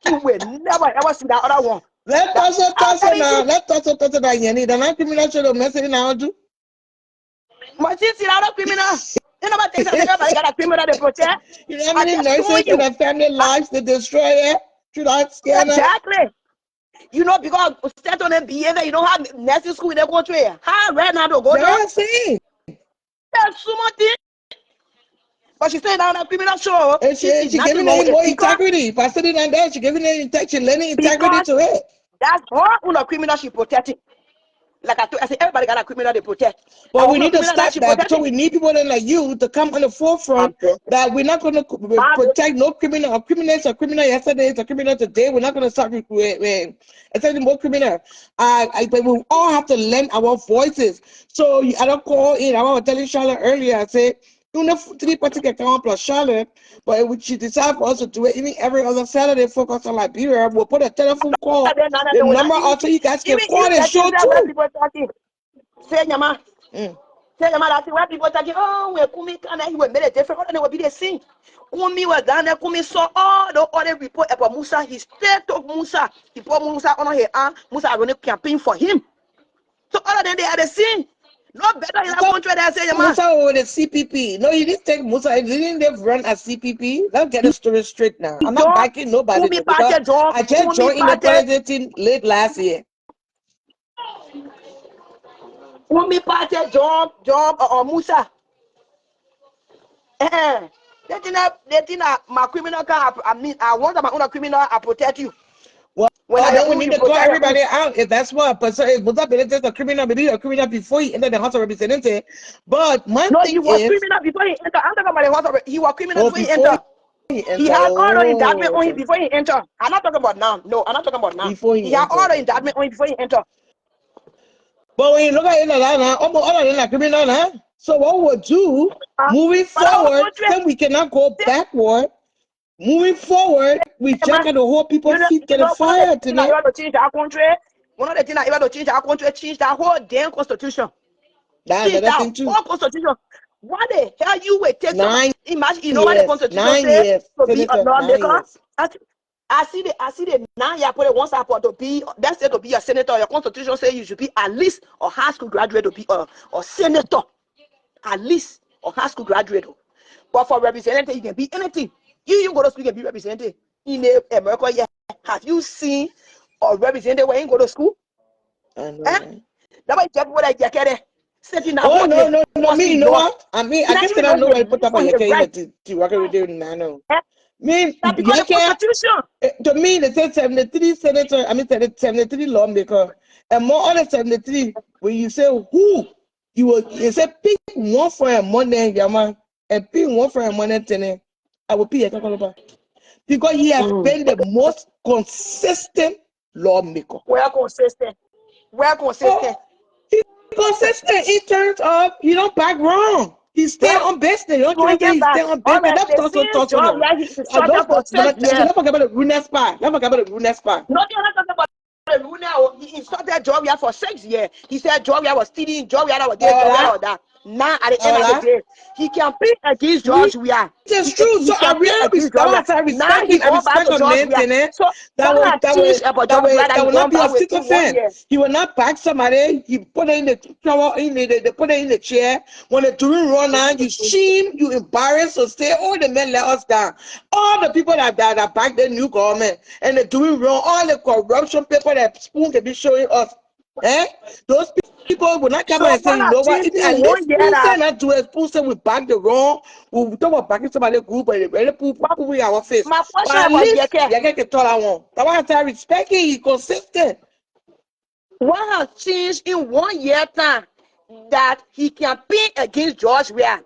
You will never ever see that other one. Let us touch now. Let us touch that Yenny. The non criminal show don't mess it now, do. But you see that other criminal. You know what they say? Everybody got a criminal they protect. You know how many nurses in their family lives they destroy it? Should I scare them? Exactly. You know, because set on them behavior, you don't have nursing school in the country. How right now to go there? That's it. That's so much thing. But she said on a criminal show. And she giving it more integrity. By sitting down there, she giving it integrity, lending integrity to it. That's her on a criminal she protecting. Like I said, everybody got a criminal they protect. But we need to stop that. So we need people like you to come on the forefront that we're not going to protect no criminal or criminals or criminal yesterday or criminal today. We're not going to start with more criminal. But we all have to lend our voices. So I don't call in. I was telling Charlotte earlier, I said, you know, 3 party can come on plus Charlotte, but if she decide for us to do it, even every other Saturday, focus on Liberia, we'll put a telephone call, the number also you guys can call and show too. Say, Yama. Say, Yama, that's why people talking, oh, we're coming, and he will make a difference, and they will be the same. Kumi was down there, Kumi saw all the other report about Musa. He stayed to Musa. He put Musa on his arm. Musa running campaign for him. So all of them, they are the same. No better in our country than say, Musa over the CPP. No, he didn't take Musa. He didn't run as CPP. Let's get the story straight now. I'm not backing nobody. I just joined in the presidency late last year. Umi party job or Musa. They think my criminal can. I want my own criminal. I protect you. Well, then we need to call everybody out if that's what. But so if Musa Berete is a criminal, maybe a criminal before he entered the House of Representatives. But my thing he was criminal before he entered. I'm talking about the House of He was criminal before he entered. He had all the indictment on him before he entered. I'm not talking about now. No, I'm not talking about now. He had all the indictment on him before he entered. But when you look at it now, almost all of them are criminal now. So what we'll do moving forward, then we cannot go backward. Moving forward, we check out the whole people's feet getting fired tonight. One of the things that able to change our country, change that whole damn constitution. That's another thing too. Whole constitution. Why the hell you will take 9 imagine you know what the constitution says to be a lawmaker? I see the now you put it one side to be that's it to be a senator. Your constitution say you should be at least a high school graduate to be a senator. At least a high school graduate. But for representative, you can be anything. You go to school, you can be representative. In America, yeah. Have you seen a representative when you go to school? I know, Eh? right? That was just what I get. Sitting now, Oh, no, me, you know what? I mean, I now just even cannot though know he why you put up a on his yeke in right, the work with the man. eh? Me, That because the yeke, constitution. to me, they say 73 senator, I mean, 73 lawmaker. And more other 73, when you say who, you say pick one for a money, Yama, and pick one for a money, Tene, I will pick a because he has been the most consistent lawmaker. Well consistent. Well consistent. Oh, he consistent. He turns up. He don't back wrong. He stay Yeah. on business. You don't Going try to say get he stay back. on All business. right, Let's the same talk to job him. where he And shut up for 6 years. let's forget about the ruinous part. Let's forget about the ruinous part. Nothing I'm talking about the rule now. He started job here for 6 years. He said job here was stealing, job here was this, job here Hola, was that. Now at the end of the hola. day, he campaign against We George Weah. it's true. So He I campaign really against respect. George Weah. I Now respect he him. I going back respect to on George Weah. maintenance. So what has changed about George Weah that That he will not going be a back with sticker in 1 fan. year? He will not back somebody. He put it in the tower, they put it in the chair. When they're doing run on, you shame, you embarrass, so say, oh, the men let us down. All the people that back the new government and they're doing wrong, all the corruption people that spoon can be showing us. Eh? Those people will not come So and say, what you has know what? changed At in 1 least year Spoon that say not do it. Spoon say we back the wrong. We talk about backing somebody group, but they really my, put in our face. my But question at about least Yeke, you get tell that one. That's why I respect him. He's consistent. what has changed in 1 year time that he campaigned against George Weah?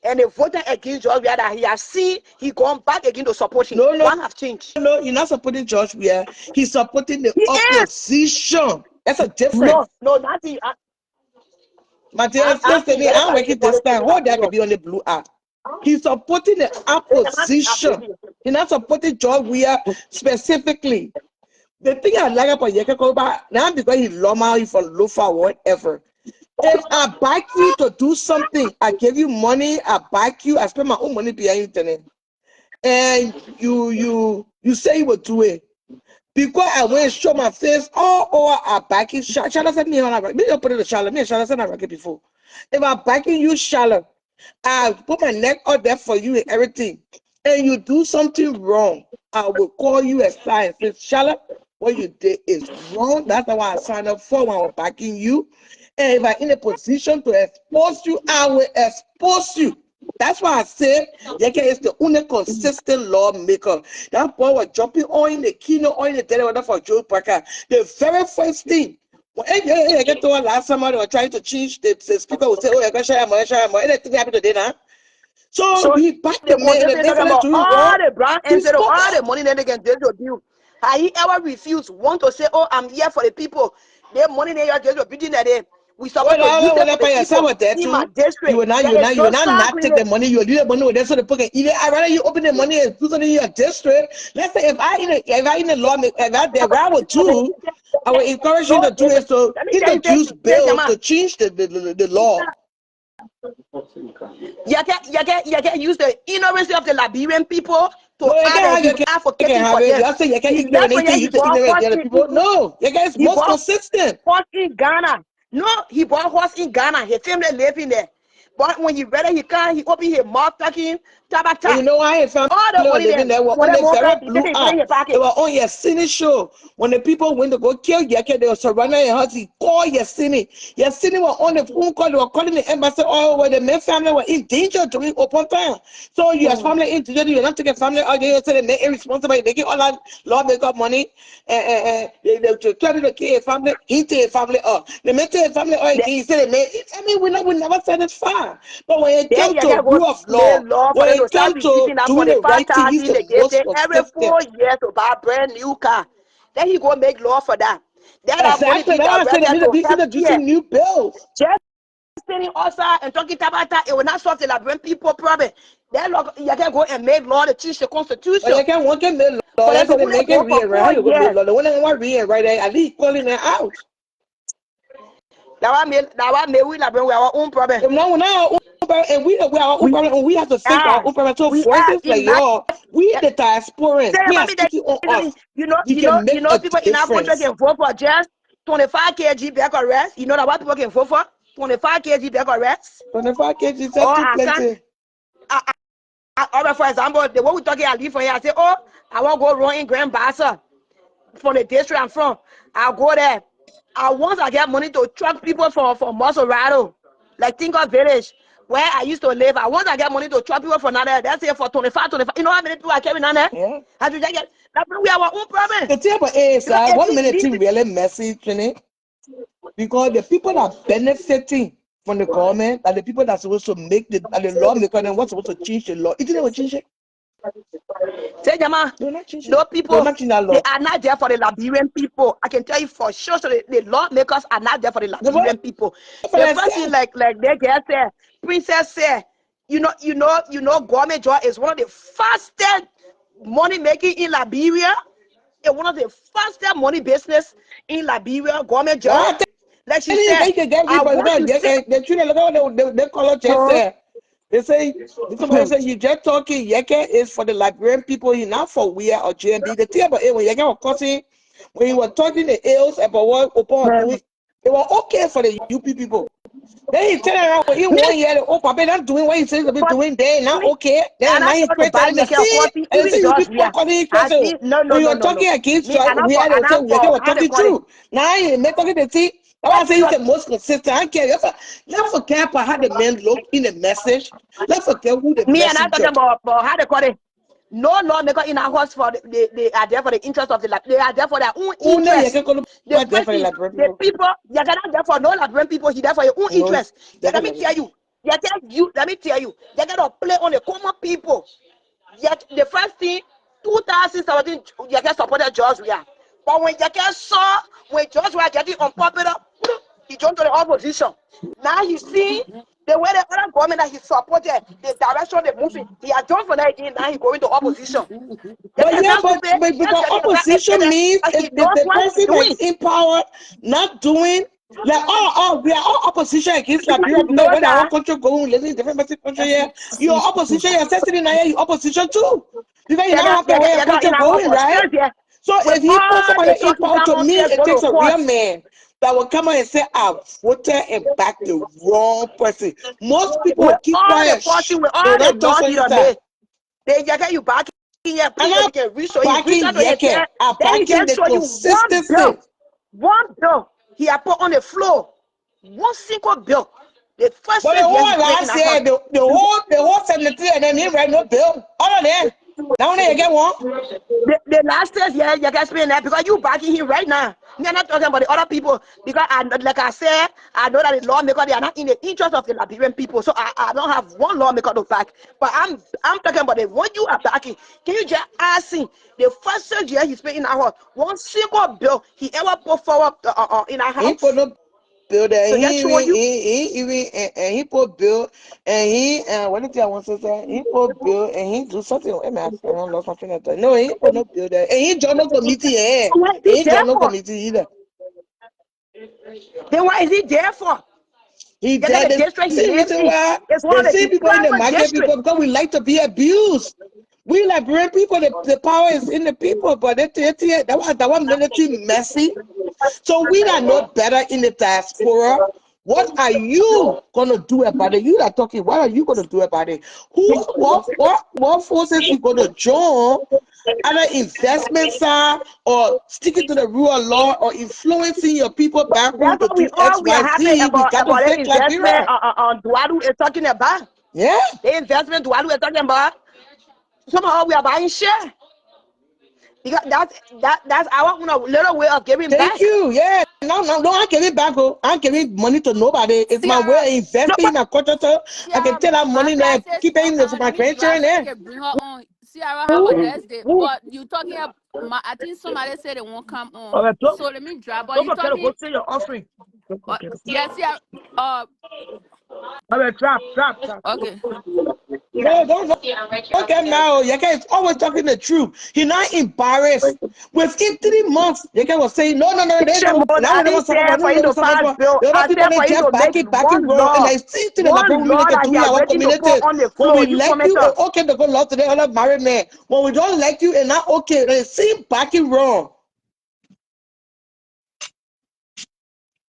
And the voter against George Weah that he has seen, he gone back again to support him. No, What have changed? no. You're not supporting George Weah. He's supporting the He is. opposition. That's a difference. No, not he. Matthias, Asking listen, very I'm valid working this politics time. in Hold that Liberia. can be on the blue app. He's supporting the opposition. He's not supporting George Weah specifically. The thing I like about Yeke Koba, now because he loma, he for loafer or whatever. If I back you to do something, I give you money, I back you, I spend my own money behind internet. And you say you will do it. Because I went and show my face, I back you. Shala said me on a me put it to Shala. Me and Shala said I record before. If I backing you, Shala, I put my neck out there for you and everything. And you do something wrong, I will call you aside and say, Shala, what you did is wrong. That's why I signed up for when I was backing you. And if I'm in a position to expose you, I will expose you. That's why I said Yeke is the only consistent lawmaker. That boy was jumping on in the keynote, on in the television for Joe Parker. The very first thing, when I get to last summer, they were trying to change the speaker would say, oh, you're going to share more, anything happened today now. So So he backed they the man, and the continue next talking one about doing all wrong. the brown He envelope, spoke all the up. money that they can distribute. Have he ever refused want to say, oh, I'm here for the people? The money they are distributing that day. We supposed to use it for When the by yourself people was there in my too. district. You There is no not take the agreement. money. You leave the money with them so the people can eat it. I rather you open the money and put it in your district. Let's say if I in the law, if I there, what I would do, I would encourage you No, to do is to let me tell you, introduce say, bills Jama, to change the law. you can use the ignorance of the Liberian people to No, you add that can't he's have you can advocating have for it. them. You say you can't He ignorant left for here, anything. he You to bought ignorant horse the other in, people. No, you guys he most bought consistent. horse in Ghana. No, he bought horse in Ghana. His family live in there. But when he read it, he can't, he opened his mouth talking, And tabata. you know why his family All the were money living there, there were when on they the walk very out, he take blue it, put it in app. his They pocket. were on Yesini show. When the people went to go kill Yeke, they were surrounding your house. He called Yesini. Yesini were on the phone call. They were calling the embassy. Oh, well, the main family were in danger during open time. So your family in danger. You're not taking family out there. So they make irresponsible. They get all that lawmaker money. And they try to kill a family. He take a family up. They make a family up again. He said they made. I mean, we never said it's fine. But when it Then came you to can go rule of make law, law for when them to it start came to receiving that doing the right thing, he's 45,000 the they give most them every consistent. 4 years to buy a brand new car. Then he go make law for that. Then that money Exactly. be That's why I said they directed need to to be help here. introducing new bills. Just sitting outside and talking about that, it will not solve the Liberian people problem. Then you can go and make law to change the But constitution you can't want to make law. for them Let's to say they only make it go for real, right? How 4 you gonna make years. law? The one that want real, right? At least calling it out. That why we Liberian we have our own problem. If no, now and we are our own problem, and we have to fix our own problem. So we are voices like imagine. y'all, we the diasporans, Say, we are mommy, speaking on us. We you can make know, a people in our country difference. can vote for just 25 kg back arrest. You know that what people can vote for? 25 kg back arrest. 25 kg is Or too I plenty. or for example, the way we talking, I leave from here. I say, oh, I want to go run in Grand Bassa from the district I'm from. I'll go there. Once I get money to truck people for Maserado, like think of village where I used to live. Once I get money to truck people for another, that's it for 25. You know how many people I carry down there? Yeah. How do you get? That's we have our own problem. The thing about is, Because if what you minute leave thing really messy, Trini? Because the people that are benefiting from the government are the people that are supposed to make the lawmaker and what's supposed to change the law. It didn't change it. say, Jama, no people, they are not there for the Liberian people. I can tell you for sure. So the lawmakers are not there for the Liberian people. The first thing, like they get there, Princess said, you know, government job is one of the fastest money making in Liberia. It's one of the fastest money business in Liberia. Government job, like she said, I want to say, they call it just they say somebody say you just talking Yeke is for the Liberian people, he not for we or GMB. The thing about it when Yeke was cussing, when you were talking the ills about what Opa doing, it was okay for the UP people. Then he turn around when he 1 year, oh Papa not doing what he says to be doing there, not okay. Then and I now he's thought nobody criticizing the make a see copy, and even see you George people here. calling him I crazy. see, no, When you were no. talking against Me, and I we had for, to say Yeke was how they talking call it. true. Now he make talking the see. That's why I say he's the most consistent. I care. Let's forget about how the men look in the message. Let's forget who the Me and I talking messenger. about how they call it. No lawmaker in our house for they are there for the interest of the they are there for their own Who know interest. Yeke gonna The there first for the thing, Liberian the people? people, you cannot there for no Liberian people, he there for your own No, interest. Yeah, let me definitely. tell you, let me tell you, you gotta play on the common people. Yet the first thing, 2017, you get supported George Weah. But when you get saw when George Weah getting unpopular, he jumped to the opposition. Now you see the way the other government that he supported, the direction they moving, he had joined for that again, now he going to opposition. But That's yeah, not but stupid. because opposition means He if knows the what he's person that is doing. in power not doing like we are all opposition against Liberia He because knows when our that. country going living in different country here, you're opposition, you're sitting there, you're opposition too. Because you You not got, happy where your you got country in our house going, for right? sure there. So With if he put all somebody the in talking power, down to on me, there, it go takes to a court. real man that will come out and say, I voted and back the wrong person. Most people With will keep all the quiet. fortune, Shh, with they all will the not talk laws for he this done time. made. They get you back here, And please, so I'm we can reach so he reach backing out to his Yeke. head. I'm Then he backing just the show you consistency. one bill he had put on the floor, one single bill. The first But the 6 years he whole spent in last that year, house. the whole 73 and then he write no bill. All of that. Now when they get one. The last 6 years you can spend that because you backing him right now. Me, I'm not talking about the other people because like I said, I know that the lawmaker they are not in the interest of the Liberian people. So I don't have one lawmaker to back. But I'm talking about the one you are backing. Can you just ask him the first 6 years he spent in our house, one single bill he ever put forward in our He put house? no bill there. So just He show even you. he even and he put bill and he what did I want to say? He put bill and he do something. Hey man, I don't lost my train of thought. No, he put no bill there. And he joined no committee. Yeah, What is he he there joined no for? committee either. Then what is he there for? He You got did the the district he same lives reason in. why It's one they of the see people in the deprived market districts. people because we like to be abused. We Liberian people, the power is in the people, but that one military messy. So we that know better in the diaspora. What are you gonna do about it? You that talking, what are you gonna do about it? What forces you gonna join? Either investment side or sticking to the rule of law or influencing your people back home That's to what we do all we are happy XYZ. We got to about the fix investment Liberia. on Duadu is talking about. Yeah. The investment Duadu is talking about. Somehow we are buying share. Because that's our little way of giving Thank back. you. Yeah. No, I give it back. Oh. I give it money to nobody. It's my way Ciara, of No, investing in my culture. So I can Ciara, take that my money there guy and says keep it in for let my me drop grandchildren so they there. can bring her on. Ciara have a less day, but you talking about I think somebody said they won't come on. okay, So let me drop. But don't you forget to talking? go see your offering. Don't forget. Yes, yeah. Okay, drop. Okay. No, don't get now. Yeke is always talking the truth. He not embarrassed. Within 3 months, Yeke was saying, no, they Teacher don't. Moses, Now I we never didn't suffer say for. No, for we you never to suffer pass for. bill. The other I people said they for you to just make backing wrong. And I see to the Lapo one we law make a that you are our ready to community. put on the When floor. we You like comment you, on. it's okay to go love to the other married man. When we don't like you, it's not okay. They see backing wrong.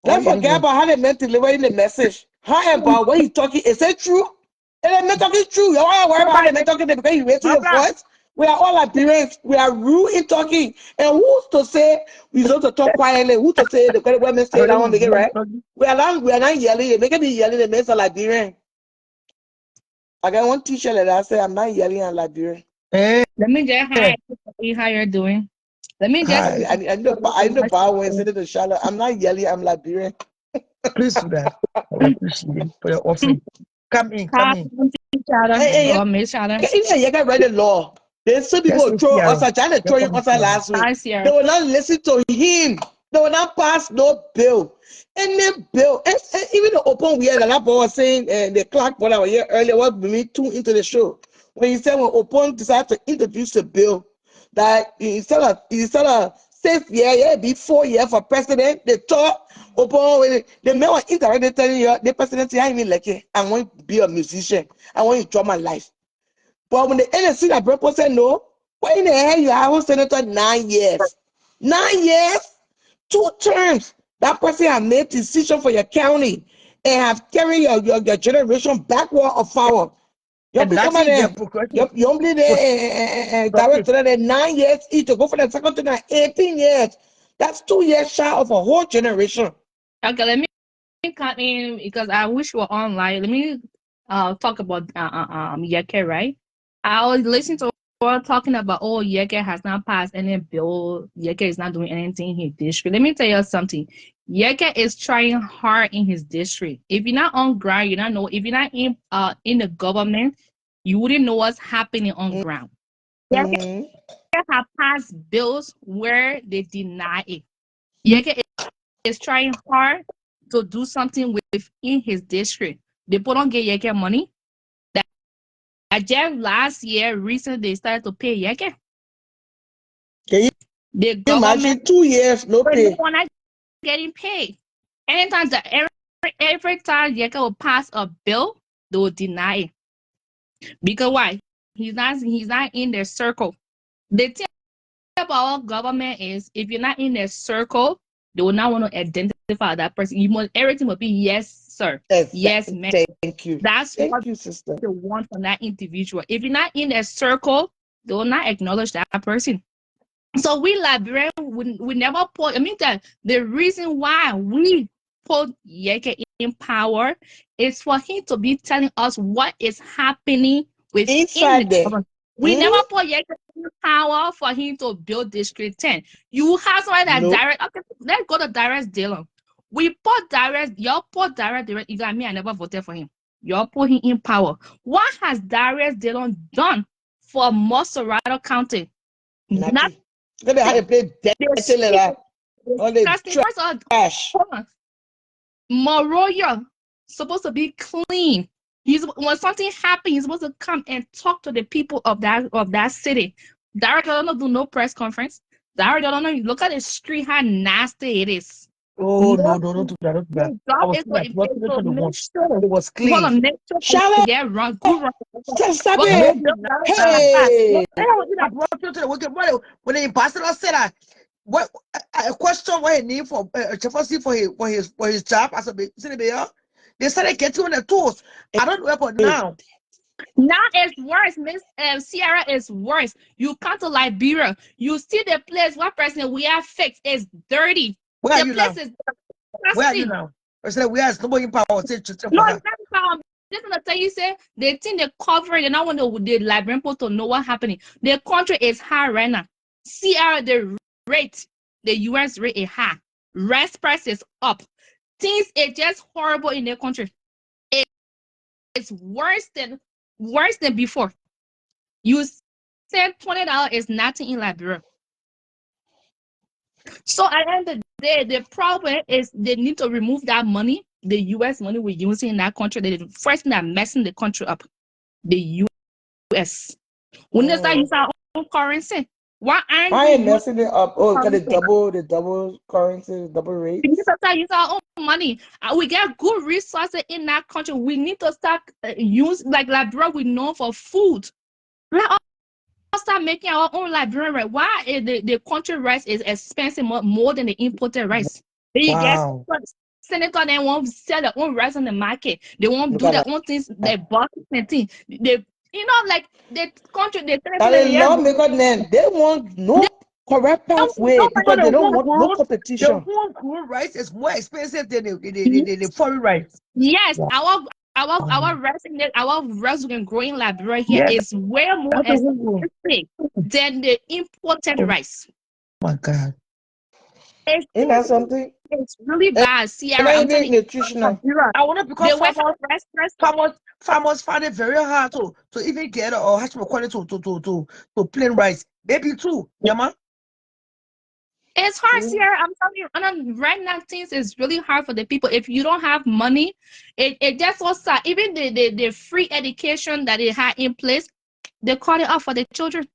Let's forget about how they meant delivering the message. However, what he's talking, is it true? And they're talking true. You don't worry about how they're talking because you raise your voice. We are all Liberians. We are rude in talking. And who's to say we supposed to talk quietly? Who's to say the kind of women say that one make it right? We are not yelling. They make me yelling. They make a Liberian. I got one t-shirt that I say I'm not yelling at Liberian. Let me just how you're doing. Let me just. I know power when sitting to Charlotte. I'm not yelling. I'm Liberian. Please do that. I appreciate it for your offering. Come in. Hey, Or Miss Shadow. you can write the law. There's some people who throw us trying to throw us last week. They will not listen to him. They will not pass no bill. Any bill, and even the open weird that boy was saying, the clerk what I was here earlier was me too into the show. When he said when open decided to introduce the bill, that instead of 6 years, yeah, be 4 years for president, they thought open the man was indirectly telling you the president I mean like I want to be a musician. I want to draw my life. But when the NSC that people said no, why in the hell you have a senator 9 years? 9 years, 2 terms. That person have made decision for your county and have carried your generation backward or forward. You become you only the director there 9 years each to go for the second term 18 years. That's 2 years shy of a whole generation. Okay, let me come in because I wish we were online. Let me talk about Yeke, right? I was listening to her talking about Yeke has not passed any bill. Yeke is not doing anything in his district. Let me tell you something. Yeke is trying hard in his district. If you're not on ground, you don't know. If you're not in the government, you wouldn't know what's happening on ground. Yeke have passed bills where they deny it. Yeke is trying hard to do something within his district. They put on get Yeke money. That just last year, recently they started to pay Yeke. Can you the government imagine 2 years no pay? No one getting paid. Anytime every time Yeke will pass a bill, they will deny it. Because why? He's not in their circle. The thing about our government is if you're not in their circle, they will not want to identify that person. Everything will be yes, sir. Yes, ma'am. Thank you. That's what you, sister. they want from that individual. If you're not in their circle, they will not acknowledge that person. So we Liberians, we never put. I mean that the reason why we put Yeke in power is for him to be telling us what is happening within inside the there. government. We never put Yeke in power for him to build District 10. You have somebody that direct. Okay, let's go to direct Dillon. We put direct. Y'all put direct. You got me. I never voted for him. Y'all put him in power. What has direct Dillon done for Mosorado County? Nothing. Look at how they play dead. All the trash. Moroyo supposed to be clean. When something happens, he's supposed to come and talk to the people of that city. Director don't do no press conference. Director don't know. Look at the street, how nasty it is. Oh no, don't do that. Don't do that. I was it was clean. Hold on, make sure to get run. Good run. Stop it. Hey. When the ambassador said that, what a question what he need for for his job as a mayor, they started getting on the tools. I don't know about now. Now it's worse, Miss Sierra is worse. You come to Liberia, you see the place one person we are fixed is dirty. Where the are you place now? is Where are you now? I said we are nobody in power. No, it's not power. Just gonna tell you, say they think they cover it, they not want the Liberian people to know what's happening. The country is high right now. Sierra, the rate, the US rate is high. Rice price is up. Things are just horrible in the country. It's worse than before. You said $20 is nothing in Liberia. So at the end of the day, the problem is they need to remove that money, the US money we're using in that country. The first thing that messing the country up, the US. We need to start using our own currency. Why aren't I we ain't using messing it up. Oh, got currency? the double currency, double We need to rates. start using our own money. We get good resources in that country. We need to start use like Liberia. We know for food. Let us start making our own Liberian rice. Why is the country rice is expensive more than the imported rice? Then you get Wow. senator, they won't sell their own rice on the market. They won't Look do at their that. own things. They bought and things. They, like the country, they Now say, the yeah, lawmaker then they want they no correct pathway because they don't want no the competition. homegrown rice is more expensive than the foreign rice. yes, Wow. our resident, our resident growing Liberia here Yeah, is way more that's the homegrown. expensive than the imported Oh rice. my God. It's, Ain't that something? it's really And bad, and Sierra. not I'm telling even you, nutritional. Liberia, I want to the become way farmers. our restaurants, Farmers find it very hard to even get or have to quality to plain rice. Maybe too. Yeah, man. it's hard, See? Sierra. I'm telling you, and right now things is really hard for the people. If you don't have money, it just was sad. Even the free education that they had in place, they cut it off for the children.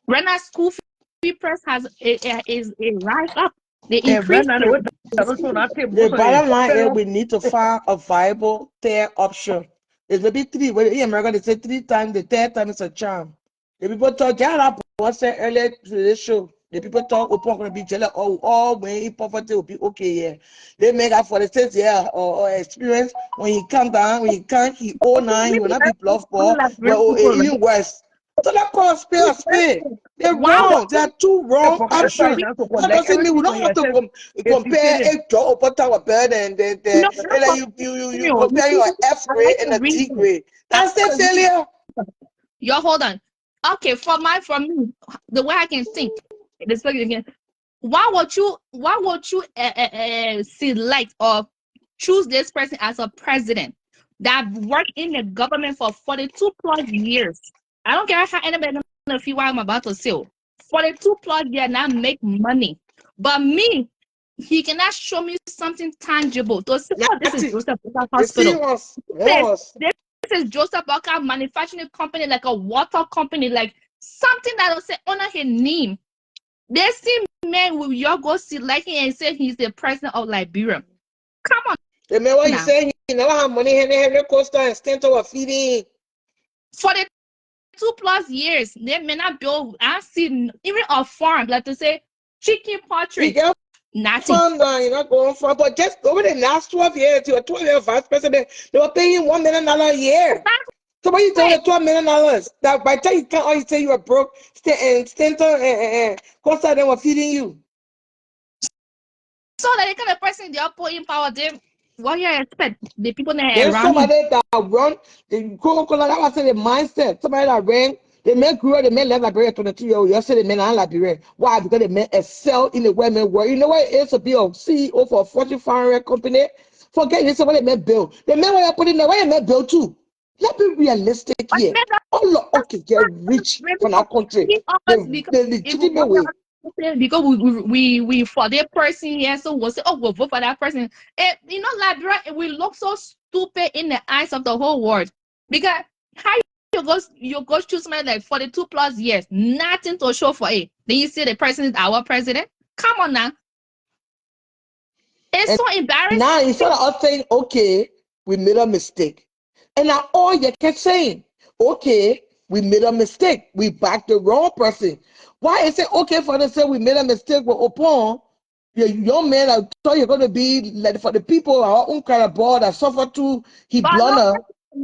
Right now, school fee price is a rise up. They And right increased now, the way the that also school not fee. pay the most of the bottom line is federal. we need to find a viable third option. It's maybe three. Well, in America, they say 3 times, the third time is a charm. The people talk, Jana said earlier to this show, the people talk, Open going to be jealous, all when in poverty will be okay, yeah. They make up for the state, yeah, or experience. When he come down, when he can't, he owe 9, he will not be bluffed for, well, People, right? even worse. So that call a spade. They're Why would wrong. There are two wrong options. you That doesn't mean we don't have to compare a job or tower bed and then no, not and then for you you. compare your F I grade like and to a read D them. grade. I That's a like to read. failure. Yo, hold on. Okay, for me, the way I can think, this again. Why would you select or choose this person as a president that worked in the government for 42 plus years? I don't care how anybody knows what I'm about to say. 42 plus years now make money. But me, he cannot show me something tangible. To say, oh, this is Nothing. Joseph Boca You see Hospital. us. This, Us. this is Joseph Boca manufacturing company, like a water company, like something that will say honor his name. They see men with your go select him and say he's the president of Liberia. Come on Remember what he now. said he never had money, Henry Costa and Stanton were feeding. For the 2 plus years, they may not build, I see even a farm, like to say chicken He poultry, got nothing. fun now, you're not going far. But just over the last 12 years, you were 12-year vice president, they were paying $1 million a year. So what you doing with $12 million? That by the time you can't all you say you were broke, Stanton and Costa they were feeding you. So that the kind of person they are putting power, they what you expect the people that are There's around him. somebody that run the Coca-Cola, that was the mindset. Somebody that ran, they men grew up, they men left Liberia 22-year-old. Yesterday, they men are Liberia. Why? Because they men excel in the women world. You know what it is to be a CEO for a Fortune 500 company? Forget this, what they men build. The men where you put in there, where you men build too. Let's be realistic But here. All of us can get rich maybe from our country. give us because The if we legitimate want way. because we for that person, yeah, so we'll say, oh, we'll vote for that person. And Liberia, we look so stupid in the eyes of the whole world. Because how you go choose somebody like 42 plus years, nothing to show for it. Then you say the person is our president. Come on now. It's And so embarrassing. now instead of us saying, okay, we made a mistake. And now all you kept saying, okay, we made a mistake. We backed the wrong person. Why is it okay for them to say we made a mistake with Opon? The young man I thought you're going to be like for the people, our own kind of board that suffer too, he But no, blunder.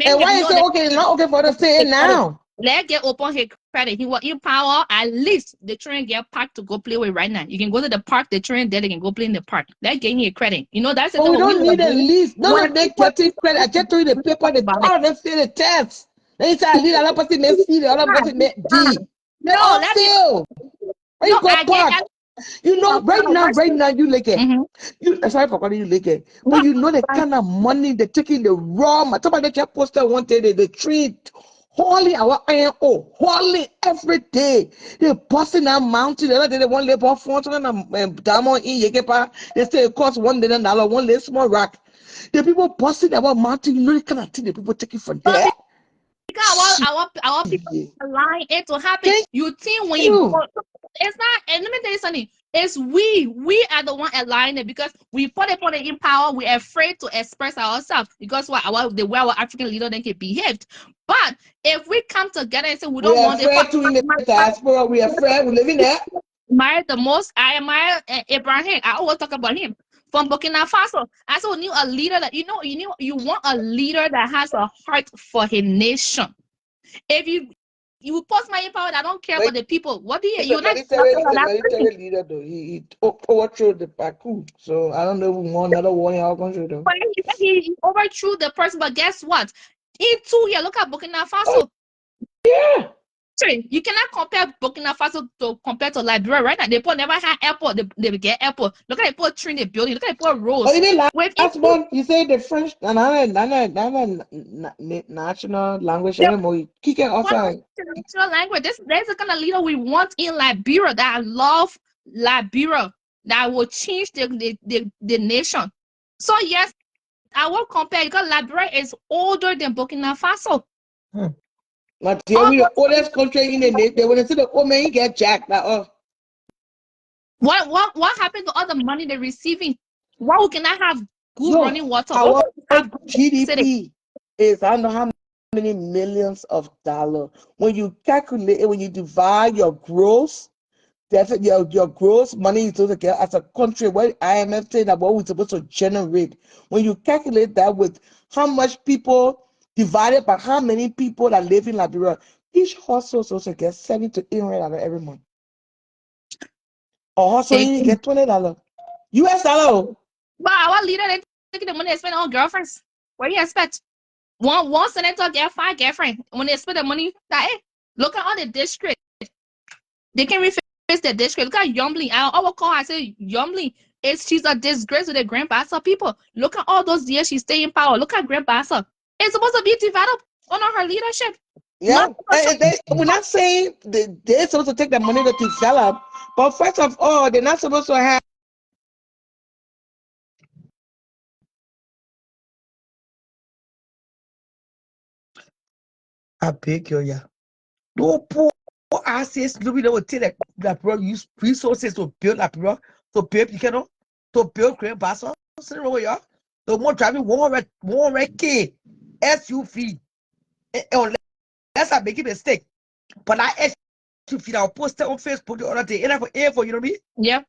And why is it okay? It's not okay for them to say it now. let's get open his credit. He was in power. At least the children get park to go play with right now. You can go to the park, the children there, they can go play in the park. Let's get him a credit. That's the But thing we when we don't were need a doing. least. None When of them people getting credit. I just read the paper, talk they about it. all of them fail the test. Then you say I lead, another person may C, the other person may D. They No, all let me. fail. Why No, you go I get back? You know, right now, you like it. mm-hmm. Sorry for calling you like it. No, But you know the kind of money they're taking the raw. Somebody just posted one day, they treat holy our iron ore, holy every day. They're busting that mountain. The other day, they want labor funds and diamond in Yekepa. They say it costs $1 million, one little small rock. The people busting that mountain, you know the kind of thing the people taking from but there. because our people align it to happen. Thank You think when you you. go, it's not. And let me tell you something. It's we are the one aligning it because we put it in power. We're afraid to express ourselves because the way our African leader then can behaved. But if we come together and say we We don't are want afraid to in the diaspora. We are afraid. We live in there. I admire Abraham. I always talk about him from Burkina Faso. I also knew a leader that you want a leader that has a heart for his nation. If you post my power, I don't care But about the people. What do he's you're not he's a military leader though. He overthrew the Baku. So I don't know if we want another war in our country though. But he overthrew the person, but guess what? In 2 years, look at Burkina Oh Faso. yeah. Sorry, you cannot compare Burkina Faso to Liberia right now. They never had airport. They get airport. Look at they put train the building. Look at they put roads. But even With last month, you say the French another national language anymore. Kick it outside. international language. That's the kind of leader we want in Liberia that love Liberia, that will change the nation. So yes, I will compare because Liberia is older than Burkina Faso. But here we the oldest country in the nation. They want to see the old man he get jacked. What happened to all the money they're receiving? Why we cannot have good running water? Our Have GDP is I don't know how many millions of dollars. When you calculate it, when you divide your gross deficit, your gross money you supposed to get as a country, what IMF saying that what we're supposed to generate. When you calculate that with how much people divided by how many people that live in Liberia, each household is supposed to get $70 to $800 every month. Or household you get $20. US dollar. But our leader they taking the money they spend on girlfriends. What do you expect? One senator get 5 girlfriends. When they spend the money, look at all the districts. They can reface the district. Look at Yombling. I always call her, I say Yombling. She's a disgrace to the Grand Bassa people. Look at all those years she stayed in power. Look at Grand Bassa. It's supposed to be developed under her leadership. Yeah, we're not saying they're supposed to take the money to develop, but first of all, they're not supposed to have. I beg you, yeah. No poor assets, no, we don't take that use resources to build that to build, to build Grand Bassa. The more driving 100K SUV, unless I make a mistake. But that SUV, I'll post it on Facebook the other day, and I for air for you know me. Yeah.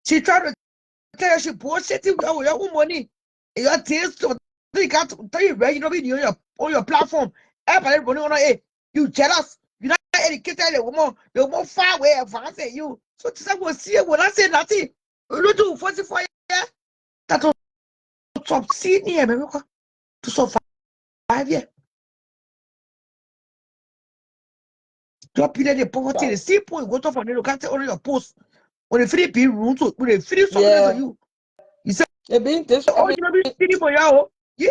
She tried to tell you she bullshitting with your own money. Your things to you got to tell you right, you know what I mean, on your platform. Everybody running on hey, you jealous, you're not educated, the more far away advanced than you. So this I will see when I say nothing. You don't do 44 years. That's all succeed in America to survive here. Drop in the poverty, the simple you go to for the look at on your post. When the free be room to when the free something to you. You say oh, you know be free for you. Yeah,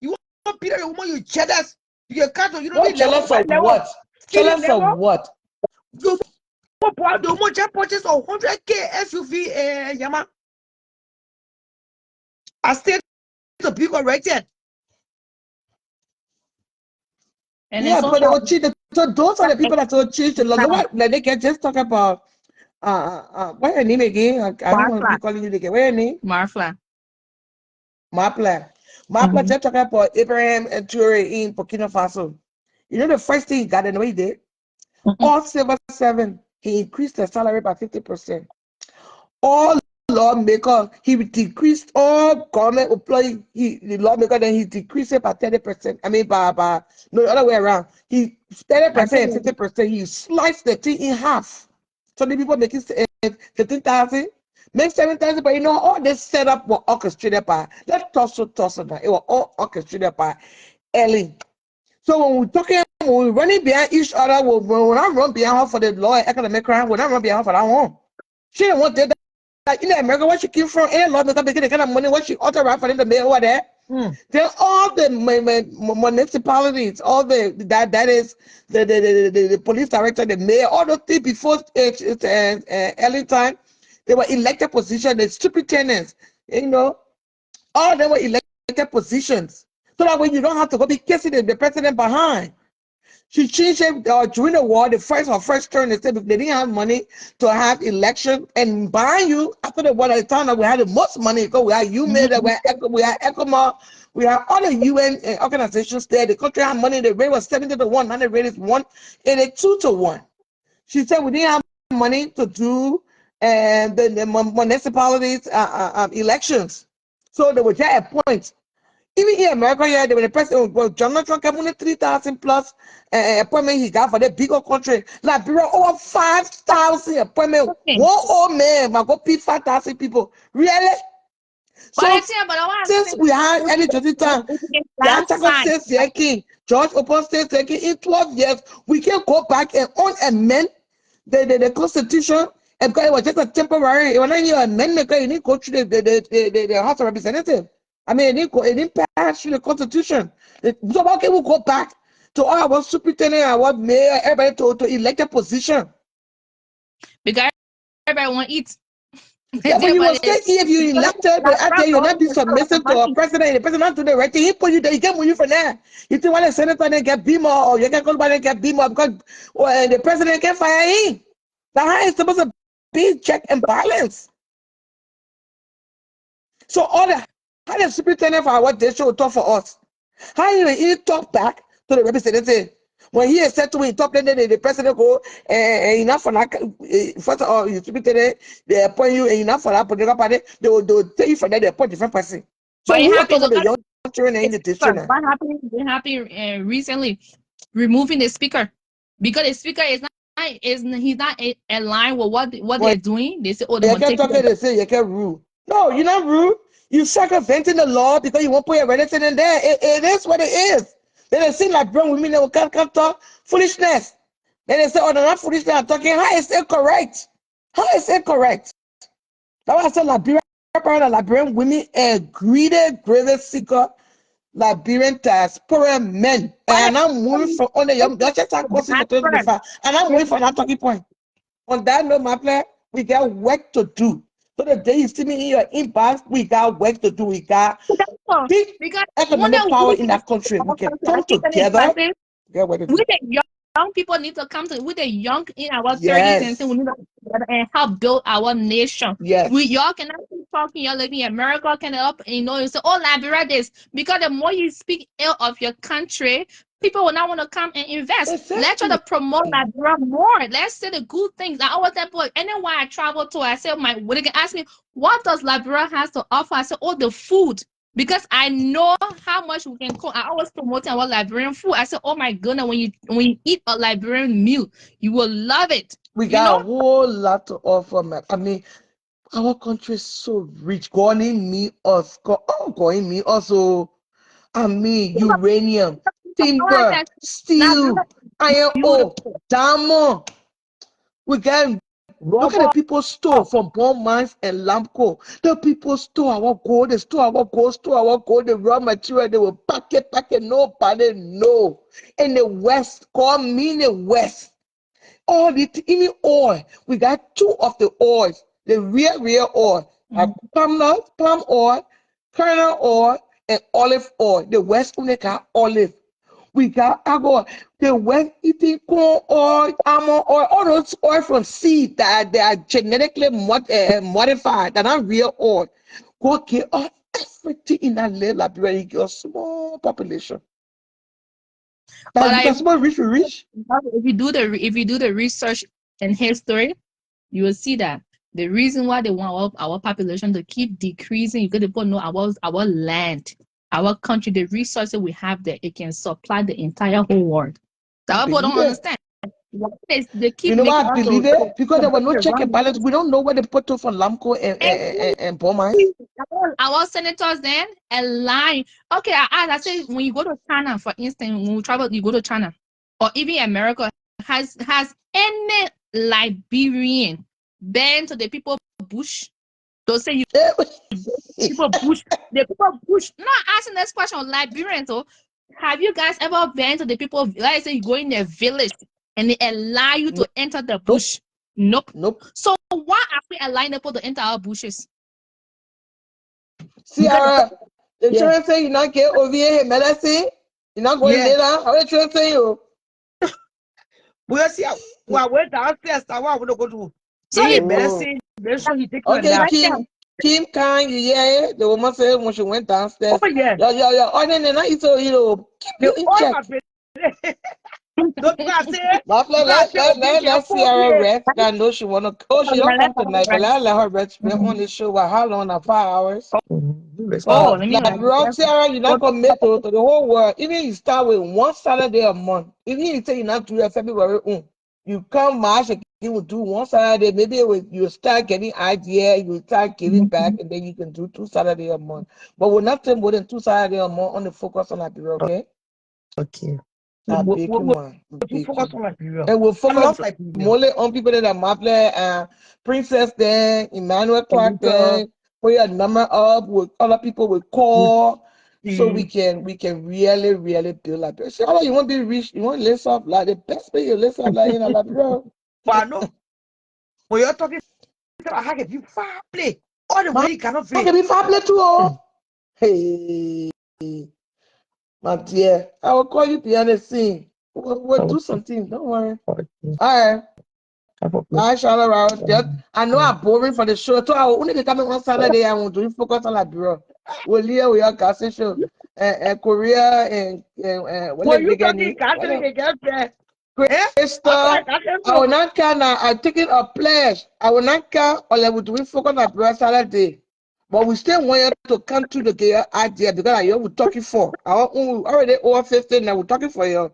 you want Peter, you want you jealous. You can't, you know what jealous of what? Jealous of what? You want the more just purchase of 100K SUV, Yama. I stay to people right there. And Yeah, but they will cheat. So those are the people that will cheat the law. Like they can just talk about what's your name again? I don't want to be calling you again. What's your name? Marfla. Marfla just talking about Abraham and Toure in Burkina Faso. You know the first thing he got in the way he did? All civil servant, he increased their salary by 50%. All lawmaker, he decreased all government employee, the lawmaker, then he decreased it by 30%. I mean, by no, the other way around. He 30% and 50%, he sliced the thing in half. So the people making 15,000, make 7,000, but you know, all this setup was orchestrated by, let's toss it now. It was all orchestrated by Ellen. So when we're running behind each other, when I run behind her for the law and economic crime, when I run behind her for that one, she didn't want that. Like in America, where she came from, any law making the kind of money, what she authorized for them to make over there. Then all the municipalities, all that is the police director, the mayor, all those things before early time, they were elected positions, the superintendents, you know, all they were elected positions. So that way you don't have to go be kissing the president behind. She changed it during the war, her first term, they said they didn't have money to have election. And behind you, after the war, at the time that we had the most money, because we had UMID, we had ECOMA, we had all the UN organizations there. The country had money, the rate was 70 to 1, now the rate is 182 to 1. She said we didn't have money to do the municipalities elections. So they were just at point. Even in America, yeah, when the president, well, Donald Trump came only 3,000 plus appointment he got for the bigger country. Liberia, over 5,000 appointment. Okay. One old man might go pick 5,000 people. Really? So since we had any time, that says king, George Open says in 12 years, we can go back and amend the Constitution. And because it was just a temporary, it was not even an amendment, because you need to go through the House of Representatives. I mean, it didn't pass through the Constitution. So how can we go back to all our superintendent, our mayor, everybody to elect a position? Because everybody want to eat. Yeah, but you will stay here if you elected, but after you're not be submissive to a president, the president not do the right thing. He put you there, he get money for that. You think when a senator they get beamer, or you can go by and get beamer because the president can fire him. That's how it's supposed to be, check and balance. So all the how the superintendent for our district will talk for us. How he talk back to the representative when he is said to me, top then the president go and enough for that. First of all, you superintendent they appoint you and enough for that political party. They will tell you for that they appoint different person. So who will talk about the young children in the district now? What happened recently? Removing the speaker because the speaker is not he's not aligned with what they're doing. They say, oh, they can't talk. They say you can't rule. No, you're not rude. You circumventing the law because you won't put your relative in there. It is what it is. Then they seem like brown women that can't talk foolishness. Then they say, oh, they're not foolishness. I'm talking. How is it correct? How is it correct? That's why I said Liberian women and greedy, grievous seeker, Liberian diaspora men. And I'm moving from on the young. That's just our course for 2025. And I'm moving for that talking point. On that note, my player, we got work to do. So the day you see me in your inbox, we got work to do. We got big economic power in that country. We can come together. Get work to do. Young people need to come to with the young in our 30s and say we need to come together and help build our nation. Yes. We y'all cannot keep talking, y'all living in America can help, you know, you say, oh, Liberia this. Because the more you speak ill of your country, people will not want to come and invest. Exactly. Let's try to promote Liberia more. Let's say the good things. I always tell people, anywhere I travel to, I say, when they can ask me, what does Liberia has to offer? I say, oh, the food. Because I know how much we can cook. I always promote our Liberian food. I said, oh my goodness, when you eat a Liberian meal, you will love it. We got a whole lot to offer, man. I mean, our country is so rich. Going in me also. I mean, uranium, timber, steel, iron ore, diamond. We got. Look at the people store from bomb mines and Lamco. The people store our gold, they store our gold, the raw material, they will pack it, nobody know. In the West, call me the West. All the even oil, we got two of the oils, the real oil, palm oil, kernel oil, and olive oil. The West only got olive. We got the West eating corn oil, almond oil, all those oil from seed that they are genetically modified, that are real oil. Go get everything in that little Liberia, you get a small population. But because small rich. If you do the research and history, you will see that the reason why they want our population to keep decreasing, you got to know our land. Our country, the resources we have there, it can supply the entire whole world. That people don't understand. They keep you know why I believe it? Because there were no check and balance. We don't know where they put to from Lamco and Bomai. Our senators then align. Okay, I say when you go to China, for instance, when we travel, you go to China, or even America, has any Liberian been to the people bush? Don't say you people bush. The people bush. No, asking this question on Liberians. So, have you guys ever been to the people? Like say you go in their village and they allow you to enter the bush? Nope. So why are we allowing people to enter our bushes? Sierra, The children say you not get over here medicine. You're not going later. How the children say you? We see I went downstairs. I want to go to. So He you medicine. Make sure he take you a Okay, nap. Kim Kang, you hear it? The woman said when she went downstairs. Oh yeah. Yeah. Oh, then I so keep you in check. Don't I say? Let's see her rest. I know she wanna. Oh, she don't come tonight, but I'll let her rest. We only show her how long? 5 hours. Oh, let me Like Sarah, you're not commit to the whole world. Even you start with one Saturday a month. Even you say you're not doing February, you come March again, you will do one Saturday. Maybe you start getting idea, you start giving back, and then you can do 2 Saturday a month. But we're not doing more than 2 Saturday a month on the focus on Liberia, okay? Okay. I beg you, man. Focus on Liberia. And we'll focus like more on people that are Maple, Princess then, Emmanuel Clark then, put your number up with other people we call. So we can really, really build Liberia. So how you want to be rich, you want to list up like the best way you list up like in Liberia. But I know when you're talking about how can you far play all the way you cannot play. How can we far play too? Hey, my dear, I will call you behind the scene. We'll do something. Don't worry. All right. I shall around. I know I'm boring for the show. So I will only be coming on Saturday. I will do focus on Liberia. We'll hear we are casting show. Korea and well, you talking casting against Krista, I will not can. I'm taking a pledge. I will not can. Or I will do focus on Liberia Saturday. But we still want you to come to the idea because I will talking for. I already over 15 now. We're talking for you.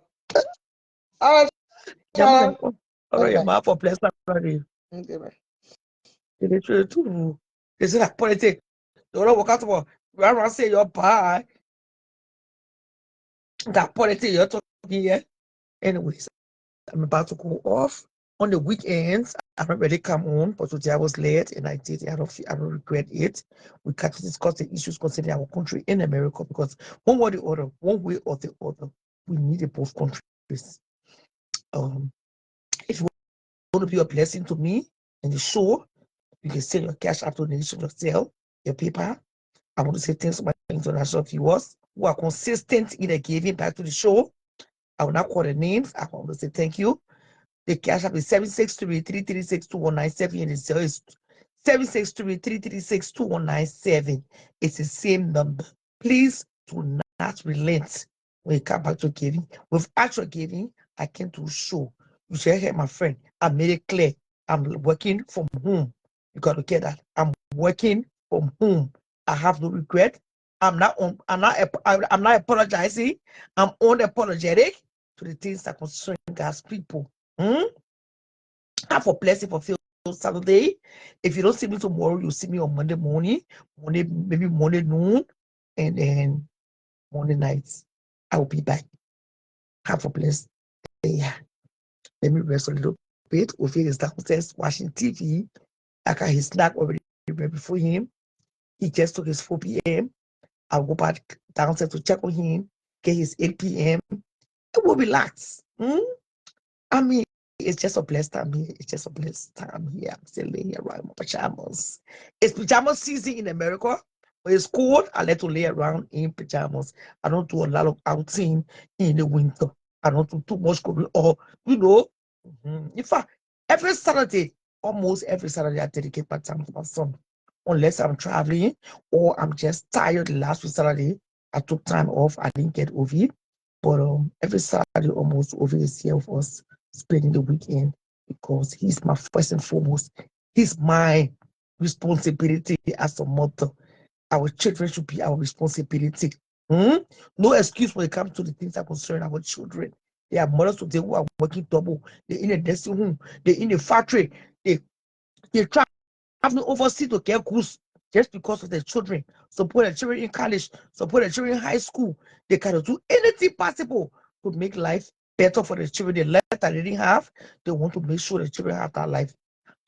All right. All right, my for place. Okay, too. This is like politics. You don't work out for. You say you're bad. That politics you're talking here. Anyways, I'm about to go off on the weekends. I'm not ready to come on, but today I was late and I did. I don't regret it. We can't discuss the issues concerning our country in America because one way or the other, we need both countries. If you want to be a blessing to me and the show, you can send your cash out donation yourself, your PayPal. I want to say thanks to my international viewers who are consistent in the giving back to the show. I will not call the names. I want to say thank you. The cash app is 763-336-2197 and the zero is 763-336-2197. It's the same number. Please do not relent when you come back to giving. With actual giving, I came to show. You should hear my friend. I made it clear. I'm working from home. You got to get that. I'm working from home. I have no regret. I'm not apologizing. I'm unapologetic to the things that concern God's people. Have a blessing for Saturday. If you don't see me tomorrow, you'll see me on Monday morning, maybe Monday noon, and then Monday nights. I will be back. Have a blessed day. Let me rest a little bit. Ophir is downstairs watching TV. I got his snack already ready for him. He just took his 4 p.m. I'll go back downstairs to check on him, get his 8 p.m. It will relax. I mean, it's just a blessed time here. It's just a blessed time here. I'm still laying around in my pajamas. It's pajama season in America. When it's cold, I like to lay around in pajamas. I don't do a lot of outing in the winter. I don't do too much going or In fact, almost every Saturday, I dedicate my time to my son. Unless I'm traveling or I'm just tired last week Saturday. I took time off. I didn't get over it. But every Saturday almost over is here with us spending the weekend because he's my first and foremost. He's my responsibility as a mother. Our children should be our responsibility. No excuse when it comes to the things that concern our children. There are mothers today who are working double. They're in a nursing home. They're in a factory. They traveling overseas to get goods just because of their children. Support their children in college. Support their children in high school. They cannot do anything possible to make life better for the children. The life that they didn't have, they want to make sure the children have that life.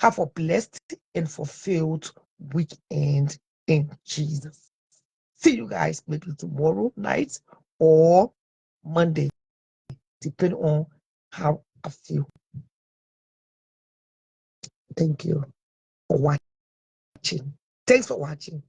Have a blessed and fulfilled weekend in Jesus. See you guys maybe tomorrow night or Monday, depending on how I feel. Thank you for watching. Thanks for watching.